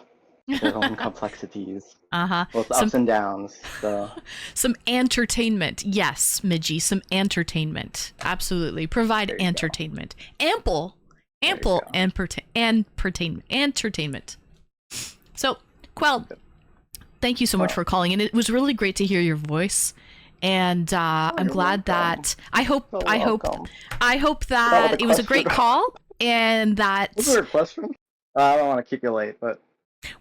S8: their own complexities,
S1: Uh-huh.
S8: both ups and downs. So
S1: Some entertainment. Yes, Midgie, some entertainment. Absolutely. Provide
S8: There you go.
S1: entertainment. Ample
S8: There you
S1: entertainment. So, Quell, thank you so much for calling in. It was really great to hear your voice. And I'm
S8: you're
S1: glad
S8: welcome.
S1: that I hope
S8: So
S1: that
S8: That was a
S1: it was a great
S8: question.
S1: call and that
S8: What's your question? I don't want to keep you late, but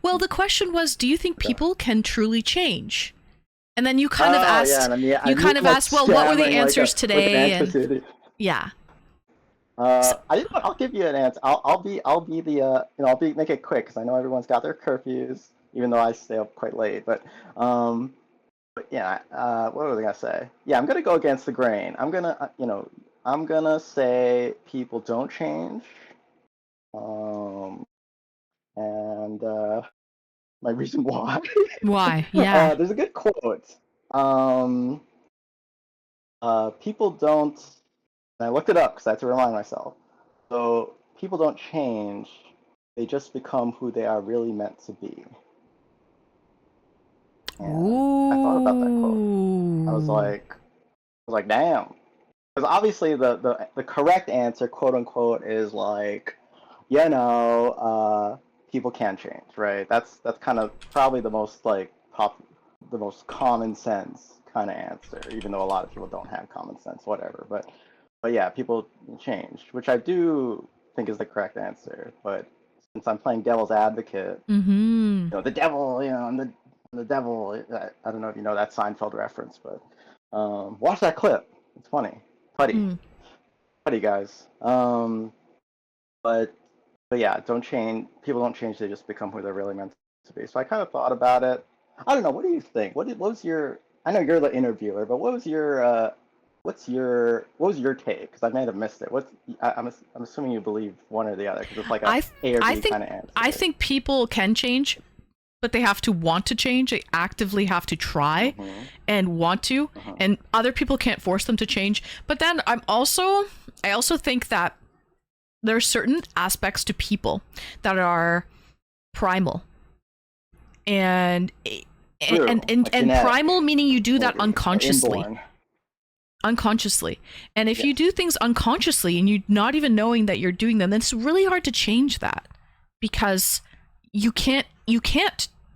S1: well, the question was, do you think people can truly change? And then you kind of asked,
S8: yeah, and I mean,
S1: you kind of asked, well, what were the answers today? And yeah.
S8: I'll give you an answer. I'll be the make it quick because I know everyone's got their curfews, even though I stay up quite late. But yeah, what was I gonna say? Yeah, I'm gonna go against the grain. I'm gonna say people don't change. And my reason why.
S1: Why? Yeah.
S8: There's a good quote. People don't. And I looked it up because I had to remind myself. So people don't change; they just become who they are really meant to be. And I thought about that quote. I was like, damn. Because obviously the correct answer, quote unquote, is like, people can change, right? That's kind of probably the most the most common sense kind of answer, even though a lot of people don't have common sense, whatever. But yeah, people change, which I do think is the correct answer. But since I'm playing devil's advocate,
S1: Mm-hmm.
S8: the devil, I'm the devil. I don't know if you know that Seinfeld reference, but watch that clip. It's funny. Putty guys. But yeah, don't change. People don't change. They just become who they're really meant to be. So I kind of thought about it. I don't know. What do you think? What was your? I know you're the interviewer, but what was your? What was your take? Because I might have missed it. I'm assuming you believe one or the other because it's like a A or B kind of answer.
S1: I think people can change, but they have to want to change. They actively have to try and want to, and other people can't force them to change. But then I also think that there are certain aspects to people that are primal, and primal meaning you do that unconsciously.
S8: Inborn.
S1: Unconsciously. And if you do things unconsciously and you're not even knowing that you're doing them, then it's really hard to change that, because you can't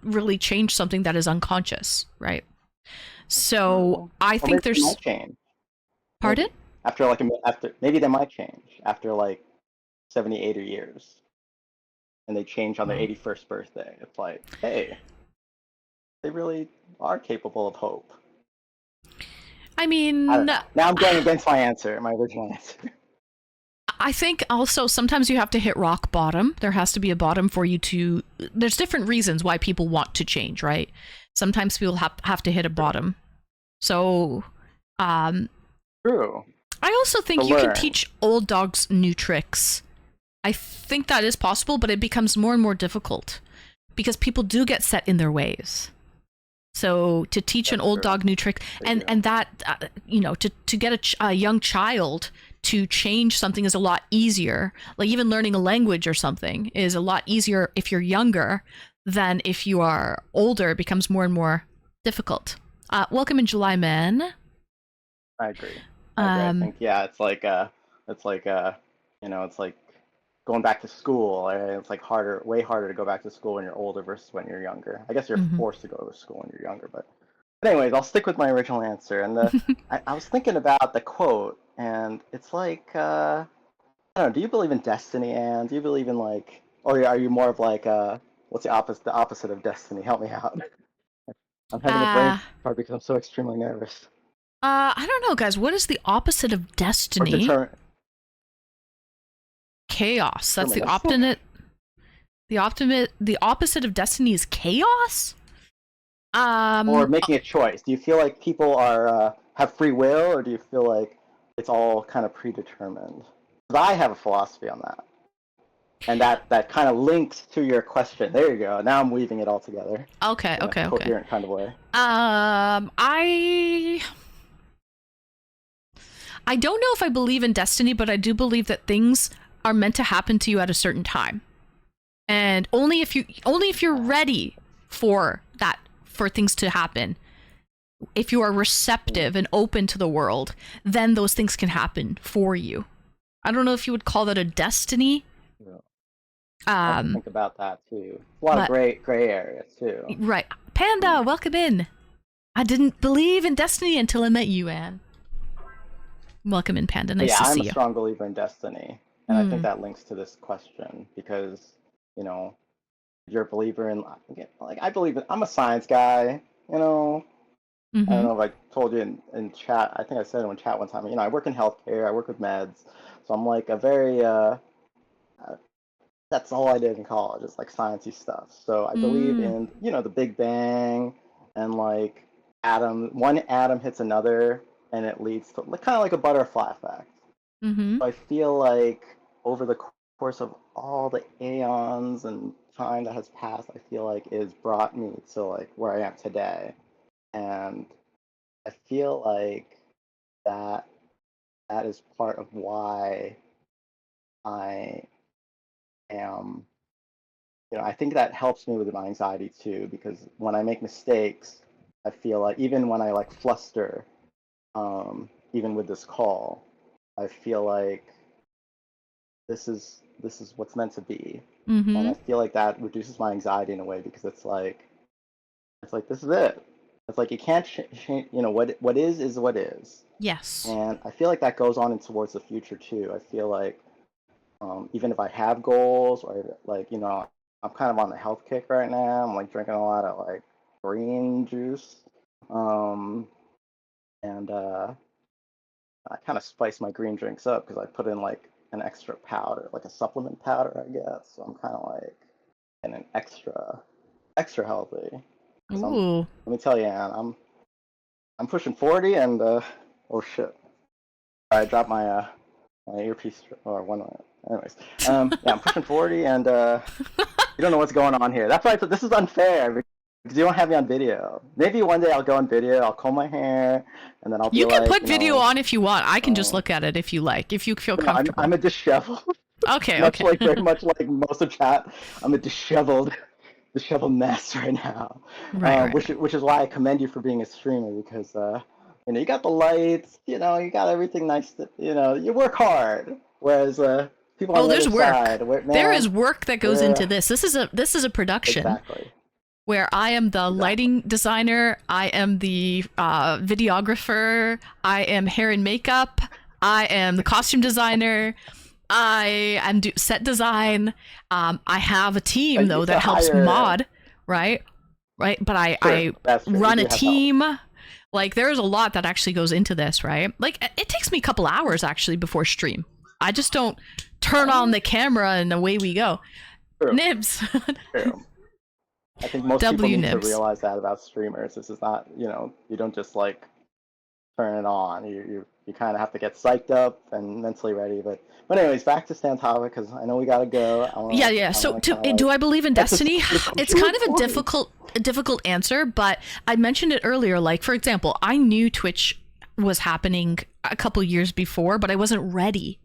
S1: really change something that is unconscious, so I think there's
S8: might change.
S1: Pardon?
S8: After maybe they might change after 70, 80 years, and they change on their 81st birthday. It's like, hey, they really are capable of hope.
S1: I mean,
S8: now I'm going against my original answer.
S1: I think also sometimes you have to hit rock bottom. There has to be a bottom for you to. There's different reasons why people want to change, right? Sometimes people have to hit a bottom. So,
S8: True.
S1: I also think you can teach old dogs new tricks. I think that is possible, but it becomes more and more difficult because people do get set in their ways. So to teach an old dog new trick, and that to get a young child to change something is a lot easier. Like even learning a language or something is a lot easier if you're younger than if you are older. It becomes more and more difficult. Welcome in July, man.
S8: I agree. I think it's like going back to school. It's way harder to go back to school when you're older versus when you're younger. I guess you're forced to go to school when you're younger, but anyways, I'll stick with my original answer. And I was thinking about the quote, and it's like, I don't know. Do you believe in destiny, Anne? Do you believe in or are you more of what's the opposite of destiny? Help me out. I'm having a brain fart because I'm so extremely nervous.
S1: I don't know, guys. What is the opposite of destiny? Chaos. That's the opposite. The opposite of destiny is chaos.
S8: Or making a choice. Do you feel like people are have free will, or do you feel like it's all kind of predetermined? Because I have a philosophy on that, and that kind of links to your question. There you go. Now I'm weaving it all together.
S1: Okay.
S8: In a coherent kind of way.
S1: I don't know if I believe in destiny, but I do believe that things are meant to happen to you at a certain time. And only if you're ready for things to happen, if you are receptive and open to the world, then those things can happen for you. I don't know if you would call that a destiny.
S8: Yeah. I have to think about that too. A lot of gray areas too.
S1: Right. Panda, welcome in. I didn't believe in destiny until I met you, Anne. Welcome in, Panda. Nice to see you.
S8: I'm a strong believer in destiny. And I think that links to this question because, you know, you're a believer in, like, I'm a science guy, you know. I don't know if I told you in chat. I think I said it in chat one time. You know, I work in healthcare. I work with meds. So I'm like a very, that's all I did in college. It's like sciencey stuff. So I believe in, you know, the Big Bang and like one atom hits another and it leads to kind of like a butterfly effect. So I feel like over the course of all the aeons and time that has passed, I feel like it has brought me to like where I am today. And I feel like that is part of why I am, you know, I think that helps me with my anxiety too, because when I make mistakes, I feel like even when I like fluster, even with this call, I feel like this is what's meant to be. And I feel like that reduces my anxiety in a way because it's like this is it. It's like you can't change. You know what is what is.
S1: Yes.
S8: And I feel like that goes on and towards the future too. I feel like even if I have goals or like, you know, I'm kind of on the health kick right now. I'm like drinking a lot of like green juice, and I kind of spice my green drinks up because I put in like an extra powder, like a supplement powder, I guess. So I'm kind of like an extra healthy.
S1: Ooh.
S8: Let me tell you, Anne, I'm pushing 40, and oh shit, I dropped my my earpiece or one. Anyways, yeah, I'm pushing 40, and you don't know what's going on here. That's why this is unfair because you don't have me on video. Maybe one day I'll go on video. I'll comb my hair, and then I'll be
S1: You can
S8: like,
S1: put video on if you want. I can just look at it if you like, if you feel comfortable.
S8: I'm a disheveled.
S1: Okay,
S8: Like very much like most of chat. I'm a disheveled mess right now.
S1: Right.
S8: Which is why I commend you for being a streamer because you know, you got the lights, you know, you got everything nice. You know, you work hard. Whereas people on the other side,
S1: there is work that goes into this. This is a production.
S8: Exactly.
S1: Where I am the lighting designer, I am the videographer, I am hair and makeup, I am the costume designer, I am set design. I have a team though that helps mod, right? But I run a team. Like there's a lot that actually goes into this, right? Like it takes me a couple hours actually before stream. I just don't turn on the camera and away we go. True. Nibs.
S8: True. I think most people need to realize that about streamers. This is not, you know, you don't just like turn it on. You kind of have to get psyched up and mentally ready. But anyways, back to stand topic because I know we gotta go.
S1: So do I believe in destiny? It's kind of a difficult answer, but I mentioned it earlier. Like for example, I knew Twitch was happening a couple years before, but I wasn't ready.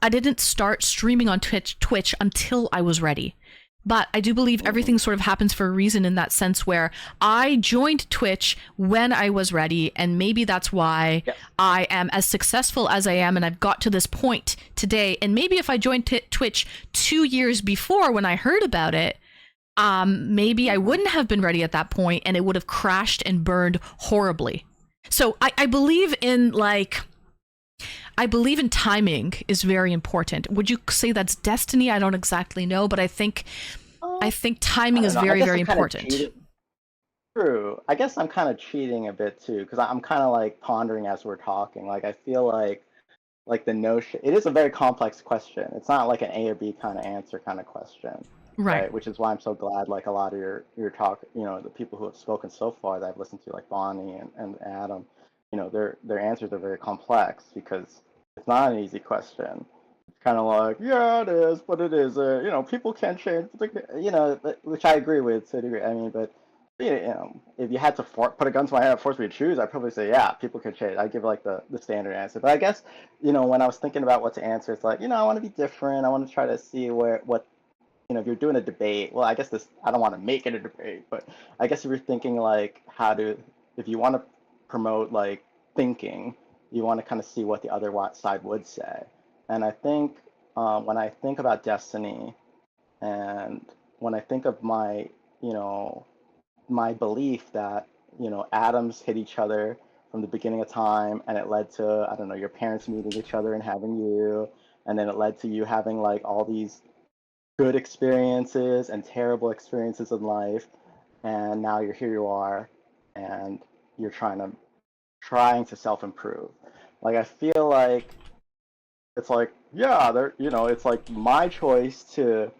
S1: I didn't start streaming on Twitch until I was ready. But I do believe everything sort of happens for a reason in that sense where I joined Twitch when I was ready, and maybe that's why I am as successful as I am and I've got to this point today. And maybe if I joined Twitch 2 years before when I heard about it, maybe I wouldn't have been ready at that point and it would have crashed and burned horribly. So I believe in timing is very important. Would you say that's destiny? I don't exactly know, but I think timing is very, very important.
S8: True. I guess I'm kind of cheating a bit too, because I'm kind of like pondering as we're talking. Like I feel like the notion, it is a very complex question. It's not like an A or B kind of answer kind of question. Right. Which is why I'm so glad like a lot of your talk, you know, the people who have spoken so far that I've listened to, like Bonnie and Adam, you know, their answers are very complex because it's not an easy question. It's kind of like, yeah, it is, but it isn't. You know, people can change, you know, which I agree with to a degree. I mean, but, you know, if you had to put a gun to my head and force me to choose, I'd probably say, yeah, people can change. I'd give like the standard answer. But I guess, you know, when I was thinking about what to answer, it's like, you know, I want to be different. I want to try to see what, if you're doing a debate, well, I guess I don't want to make it a debate, but I guess if you're thinking like if you want to promote like thinking, you want to kind of see what the other side would say. And I think when I think about Destiny, and when I think of my, my belief that, atoms hit each other from the beginning of time, and it led to, I don't know, your parents meeting each other and having you, and then it led to you having like all these good experiences and terrible experiences in life, and now here you are, and you're trying to self-improve. Like I feel like it's like, yeah, it's like my choice to,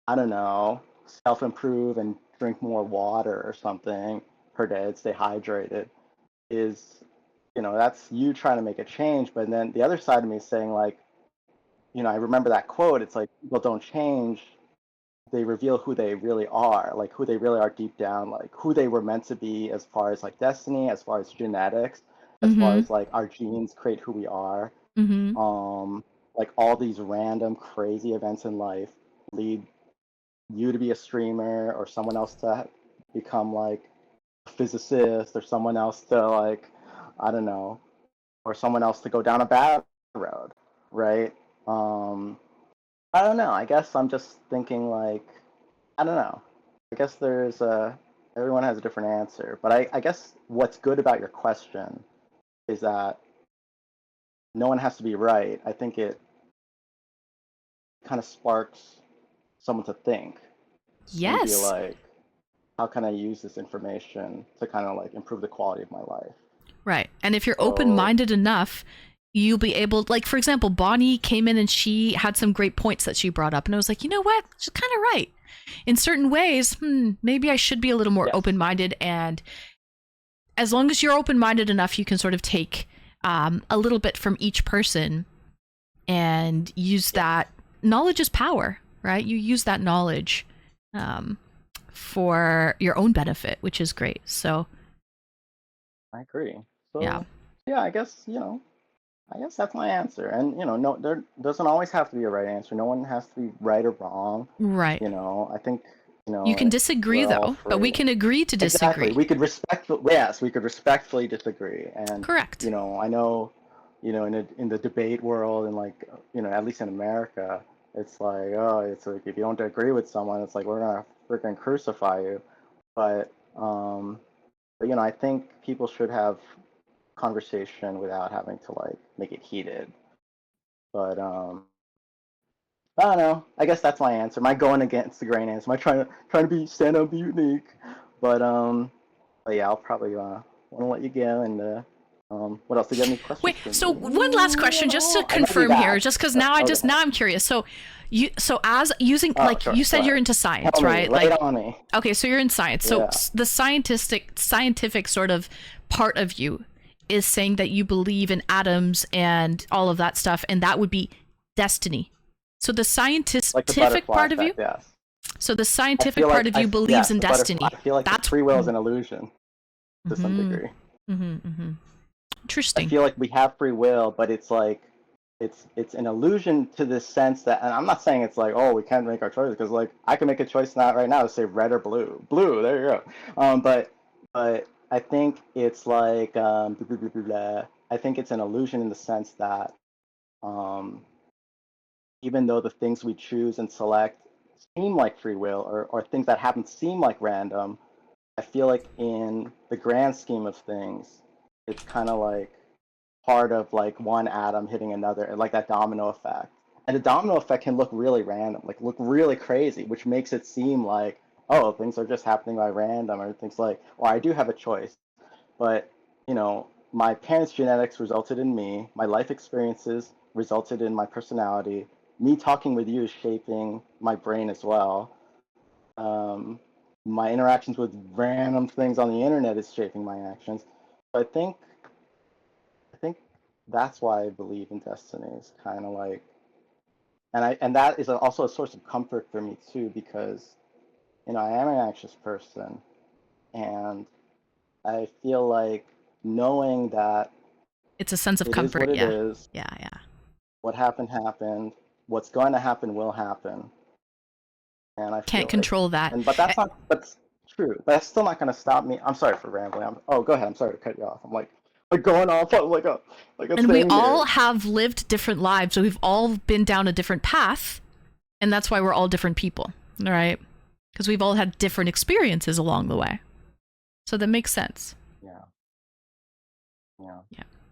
S8: I don't know, self-improve and drink more water or something per day and stay hydrated is, that's you trying to make a change. But then the other side of me is saying like, I remember that quote. It's like people don't change, they reveal who they really are, like who they really are deep down, like who they were meant to be as far as like destiny, as far as genetics, as far
S1: Mm-hmm.
S8: as like our genes create who we are.
S1: Mm-hmm.
S8: Like all these random crazy events in life lead you to be a streamer, or someone else to become like a physicist, or someone else to like, I don't know, or someone else to go down a bad road, right? I don't know. I guess I'm just thinking like, I don't know. I guess everyone has a different answer, but I guess what's good about your question is that no one has to be right. I think it kind of sparks someone to think and be
S1: Yes.
S8: like, how can I use this information to kind of like improve the quality of my life?
S1: Right. And if you're
S8: So,
S1: open-minded enough, you'll be able, like, for example, Bonnie came in and she had some great points that she brought up. And I was like, you know what? She's kind of right. In certain ways, maybe I should be a little more
S8: yes.
S1: open-minded. And as long as you're open-minded enough, you can sort of take a little bit from each person and use that. Knowledge is power, right? You use that knowledge for your own benefit, which is great. So,
S8: I agree. So,
S1: yeah.
S8: I guess, I guess that's my answer. And, no, there doesn't always have to be a right answer. No one has to be right or wrong.
S1: Right.
S8: I think,
S1: You can disagree,
S8: we're all
S1: though, but we
S8: free.
S1: can agree to disagree.
S8: Exactly. We could respectfully disagree. And,
S1: Correct.
S8: I know, in the debate world, and like, at least in America, it's like, oh, it's like if you don't agree with someone, it's like we're gonna freaking crucify you. But, I think people should have conversation without having to like make it heated. But I don't know. I guess that's my answer. My going against the grain answer. My trying to stand up, be unique. But yeah, I'll probably want to let you go. And what else? Do you have any questions?
S1: Wait,
S8: for
S1: so
S8: me?
S1: one last question, just to
S8: I might be
S1: confirm here,
S8: back.
S1: just because
S8: Oh,
S1: now
S8: okay.
S1: now I'm curious. So as using,
S8: Oh,
S1: like
S8: sure,
S1: you
S8: go
S1: said,
S8: ahead.
S1: you're into science,
S8: Tell me,
S1: right?
S8: lay
S1: Like,
S8: it on me.
S1: okay, so you're in science. So
S8: Yeah.
S1: the scientific sort of part of you is saying that you believe in atoms and all of that stuff, and that would be destiny. So the
S8: Like the
S1: scientific
S8: butterfly
S1: part of
S8: effect,
S1: you,
S8: yes.
S1: so the
S8: I
S1: scientific
S8: feel
S1: part
S8: like
S1: of you believes in
S8: the butterfly.
S1: destiny.
S8: I feel like
S1: That's
S8: free will is an illusion to some degree. I
S1: Interesting.
S8: feel like we have free will, but it's like it's an illusion to this sense that, and I'm not saying it's like, oh, we can't make our choices, because like I can make a choice not right now to say red or blue. Blue, there you go. But I think it's like blah, blah, blah, blah, blah. I think it's an illusion in the sense that um, even though the things we choose and select seem like free will, or things that happen seem like random, I feel like in the grand scheme of things, it's kind of like part of like one atom hitting another, like that domino effect. And the domino effect can look really random, like look really crazy, which makes it seem like, oh, things are just happening by random, or things like, well, I do have a choice. But, my parents' genetics resulted in me, my life experiences resulted in my personality, me talking with you is shaping my brain as well. Um, my interactions with random things on the internet is shaping my actions. So I think that's why I believe in destiny. Is kind of like, and that is also a source of comfort for me too, because I am an anxious person, and I feel like knowing that
S1: It's a sense of
S8: it is
S1: comfort.
S8: what it
S1: Yeah.
S8: is,
S1: Yeah.
S8: what happened happened, what's going to happen will happen, and I
S1: Can't
S8: feel
S1: control that.
S8: but that's not. That's true. But that's still not going to stop me. I'm sorry for rambling. Oh, go ahead. I'm sorry to cut you off. I'm like going off on like a
S1: And we
S8: thing
S1: all
S8: here.
S1: have lived different lives, so we've all been down a different path, and that's why we're all different people, all right? Because we've all had different experiences along the way. So that makes sense.
S8: Yeah.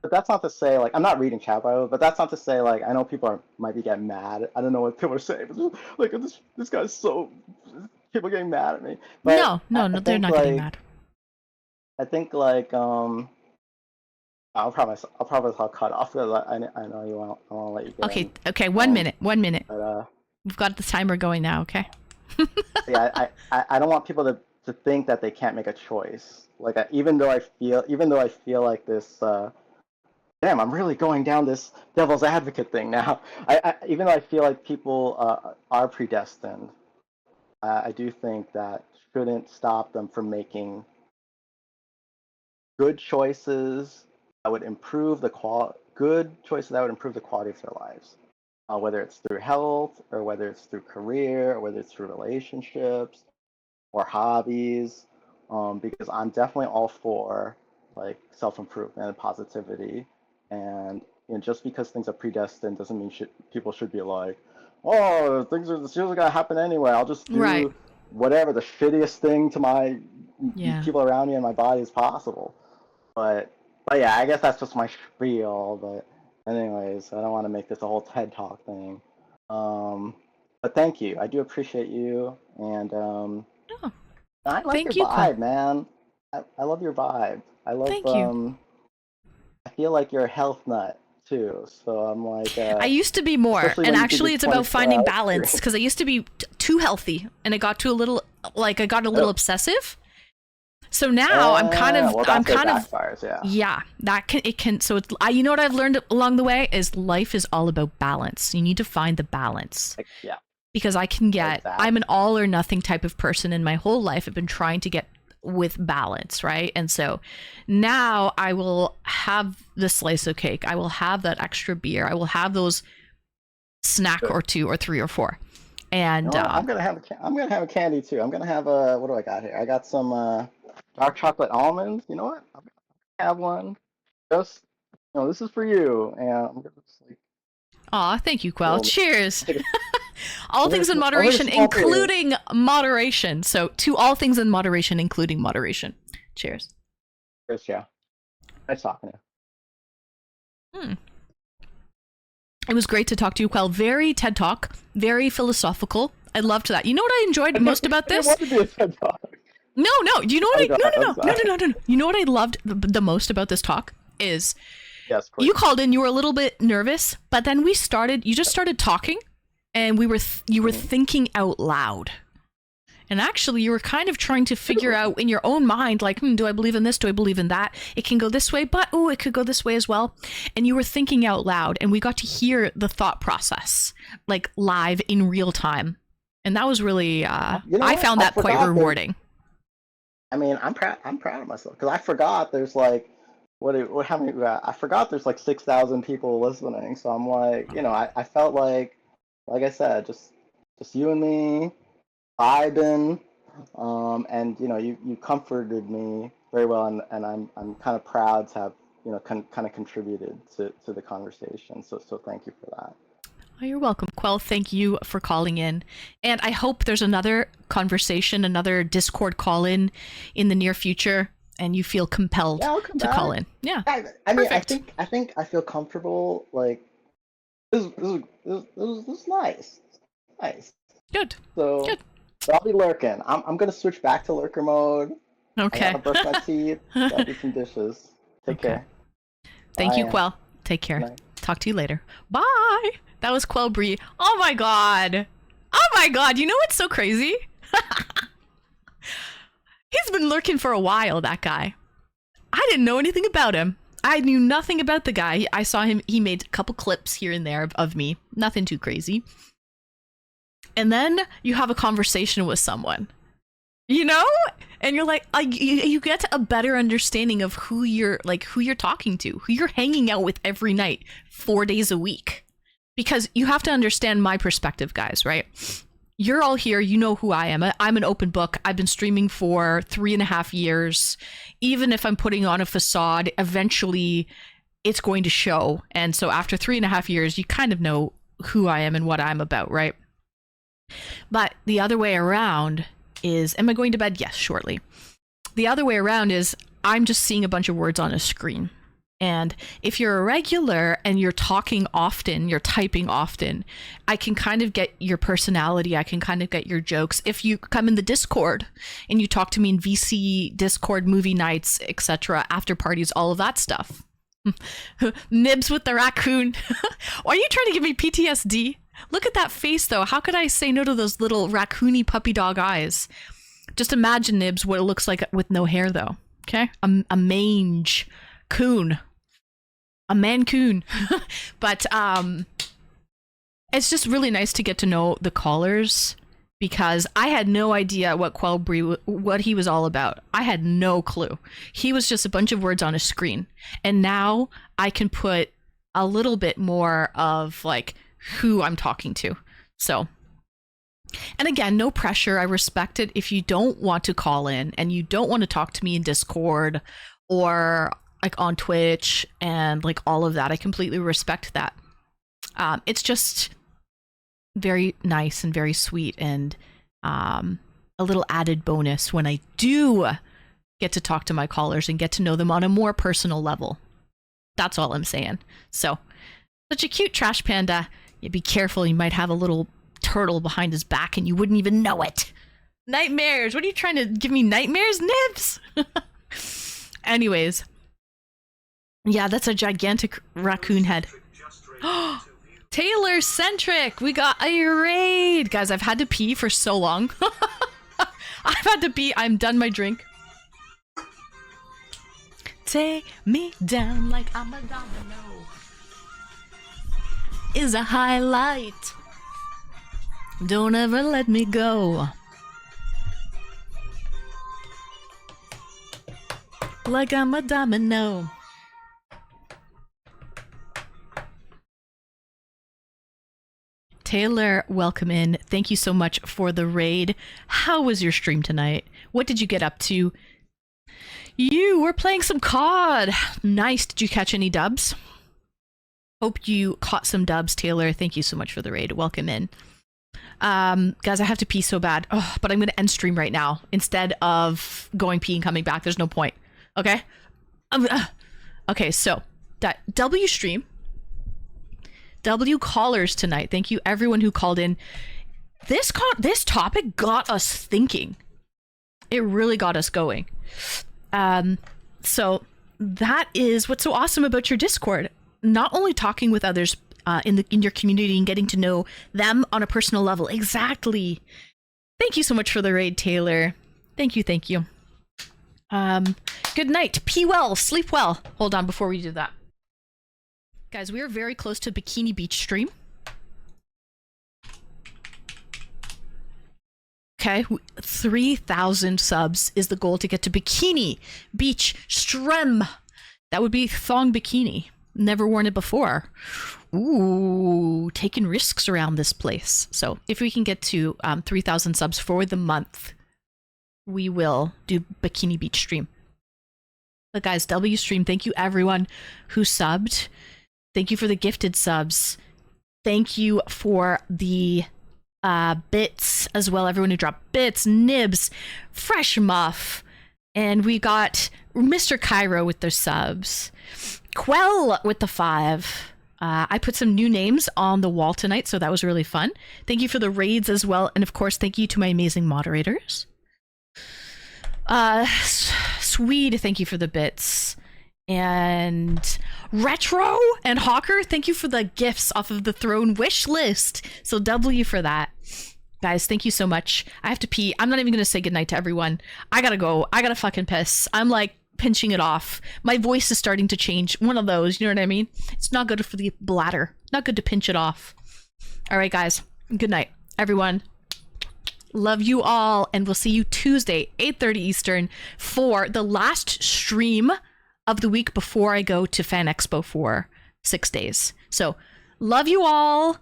S8: But that's not to say like I'm not reading chat bio, but that's not to say like I know people might be getting mad. I don't know what people are saying, but like this guy's so people getting mad at me. But
S1: No,
S8: I
S1: they're
S8: think,
S1: not getting mad.
S8: I think like I'll promise I'll cut off because I know you want I want to let you get in.
S1: Okay, 1 minute.
S8: But
S1: We've got the timer going now, okay?
S8: yeah, I don't want people to think that they can't make a choice. Like even though I feel like this damn, I'm really going down this devil's advocate thing now. Even though I feel like people are predestined, I do think that shouldn't stop them from making good choices that would improve the quality of their lives. Whether it's through health, or whether it's through career, or whether it's through relationships or hobbies. Because I'm definitely all for like self-improvement and positivity. And just because things are predestined doesn't mean people should be like, oh, things are just gonna happen anyway. I'll just do whatever the shittiest thing to my people around me and my body as possible. But yeah, I guess that's just my spiel. But anyways, I don't want to make this a whole TED Talk thing. But thank you. I do appreciate you, and I like your vibe, man. I love your vibe. I love.
S1: Thank you.
S8: I feel like you're a health nut too. So I'm like.
S1: I used to be more, and actually, it's about finding balance because I used to be too healthy, and it got to a little obsessive. So now I'm kind of So it's you know what I've learned along the way is life is all about balance. You need to find the balance.
S8: Yeah.
S1: Because I'm an all or nothing type of person, and my whole life I've been trying to get with balance, right? And so now I will have the slice of cake. I will have that extra beer. I will have those snack or 2 or 3 or 4. And
S8: I'm gonna have a candy too. I'm gonna have what do I got here? I got some dark chocolate almonds. You know what? I'm gonna have one. Just this is for you. And I'm gonna just like.
S1: Aw, thank you, Quell. Cheers. All things in moderation, including moderation. So to all things in moderation, including moderation. Cheers.
S8: Cheers, yeah. Nice talking to you.
S1: It was great to talk to you, Quell. Very TED Talk, very philosophical. I loved that. You know what I enjoyed most about this?
S8: I want to be a TED Talk.
S1: No. You know what No. You know what I loved the most about this talk is you called in, you were a little bit nervous, but then you just started talking, and you were thinking out loud. And actually, you were kind of trying to figure out in your own mind, like, do I believe in this? Do I believe in that? It can go this way, but, it could go this way as well. And you were thinking out loud, and we got to hear the thought process, like, live in real time. And that was really, I found that quite rewarding.
S8: I mean, I'm proud of myself, because I forgot there's, like, how many we got? I forgot there's, like, 6,000 people listening. So I'm like, I felt like I said, just you and me, vibing, and you comforted me very well, and I'm kind of proud to have kind of contributed to the conversation. So thank you for that.
S1: Oh, you're welcome, Quell. Thank you for calling in, and I hope there's another conversation, another Discord call in the near future, and you feel compelled to call in. Yeah,
S8: I mean, perfect. I think I feel comfortable. Like this is nice.
S1: Good.
S8: So. Good. So I'll be lurking. I'm gonna switch back to lurker mode.
S1: Okay.
S8: I gotta brush my teeth. Gotta do some dishes. Take care.
S1: Thank you, Quell. Take care. Bye. Talk to you later. Bye. That was Quell Bree. Oh my god. You know what's so crazy? He's been lurking for a while, that guy. I didn't know anything about him. I knew nothing about the guy. I saw him. He made a couple clips here and there of me. Nothing too crazy. And then you have a conversation with someone, and you're like, you get a better understanding of who you're talking to, who you're hanging out with every night, 4 days a week. Because you have to understand my perspective, guys, right? You're all here. You know who I am. I'm an open book. I've been streaming for 3.5 years. Even if I'm putting on a facade, eventually it's going to show. And so after 3.5 years, you kind of know who I am and what I'm about, right? But the other way around is, am I going to bed? Yes, shortly. The other way around is I'm just seeing a bunch of words on a screen. And if you're a regular and you're talking often, you're typing often, I can kind of get your personality. I can kind of get your jokes. If you come in the Discord and you talk to me in VC, Discord, movie nights, etc., after parties, all of that stuff. Nibs with the raccoon. Why are you trying to give me PTSD? Look at that face, though. How could I say no to those little raccoony puppy dog eyes? Just imagine, Nibs, what it looks like with no hair, though. Okay? A mange coon. A mancoon. But it's just really nice to get to know the callers, because I had no idea what Quelbri, what he was all about. I had no clue. He was just a bunch of words on a screen. And now I can put a little bit more of like who I'm talking to. So, and again, no pressure. I respect it. If you don't want to call in and you don't want to talk to me in Discord or like on Twitch and like all of that, I completely respect that. It's just very nice and very sweet, and a little added bonus when I do get to talk to my callers and get to know them on a more personal level. That's all I'm saying. So, such a cute trash panda. You be careful, you might have a little turtle behind his back and you wouldn't even know it. Nightmares. What are you trying to give me, nightmares, Nibs? Anyways. Yeah, that's a gigantic raccoon head. Taylor Centric, we got a raid. Guys, I've had to pee for so long. I've had to pee. I'm done my drink. Take me down like I'm a domino is a highlight. Don't ever let me go. Like I'm a domino. Taylor, welcome in. Thank you so much for the raid. How was your stream tonight? What did you get up to? You were playing some COD. Nice. Did you catch any dubs? Hope you caught some dubs, Taylor. Thank you so much for the raid. Welcome in. Guys, I have to pee so bad. Oh, but I'm going to end stream right now instead of going pee and coming back. There's no point. Okay? Okay, so that W stream. W callers tonight. Thank you everyone who called in. This topic got us thinking. It really got us going. So that is what's so awesome about your Discord. Not only talking with others in your community and getting to know them on a personal level. Exactly. Thank you so much for the raid, Taylor. Thank you, thank you. Good night. Pee well, sleep well. Hold on before we do that. Guys, we are very close to Bikini Beach stream. Okay, 3,000 subs is the goal to get to Bikini Beach stream. That would be thong bikini. Never worn it before. Ooh, taking risks around this place. So if we can get to 3,000 subs for the month, we will do Bikini Beach stream. But guys, W stream, thank you everyone who subbed. Thank you for the gifted subs. Thank you for the bits as well. Everyone who dropped bits, Nibs, Fresh Muff, and we got Mr. Cairo with their subs. Quell with the 5. I put some new names on the wall tonight, so that was really fun. Thank you for the raids as well, and of course, thank you to my amazing moderators. Swede, thank you for the bits. And Retro and Hawker, thank you for the gifts off of the Throne wish list. So W for that. Guys, thank you so much. I have to pee. I'm not even going to say goodnight to everyone. I gotta go. I gotta fucking piss. I'm like pinching it off. My voice is starting to change. One of those, you know what I mean? It's not good for the bladder. Not good to pinch it off. All right, guys. Good night, everyone. Love you all. And we'll see you Tuesday, 8:30 Eastern for the last stream of the week before I go to Fan Expo for 6 days. So, love you all.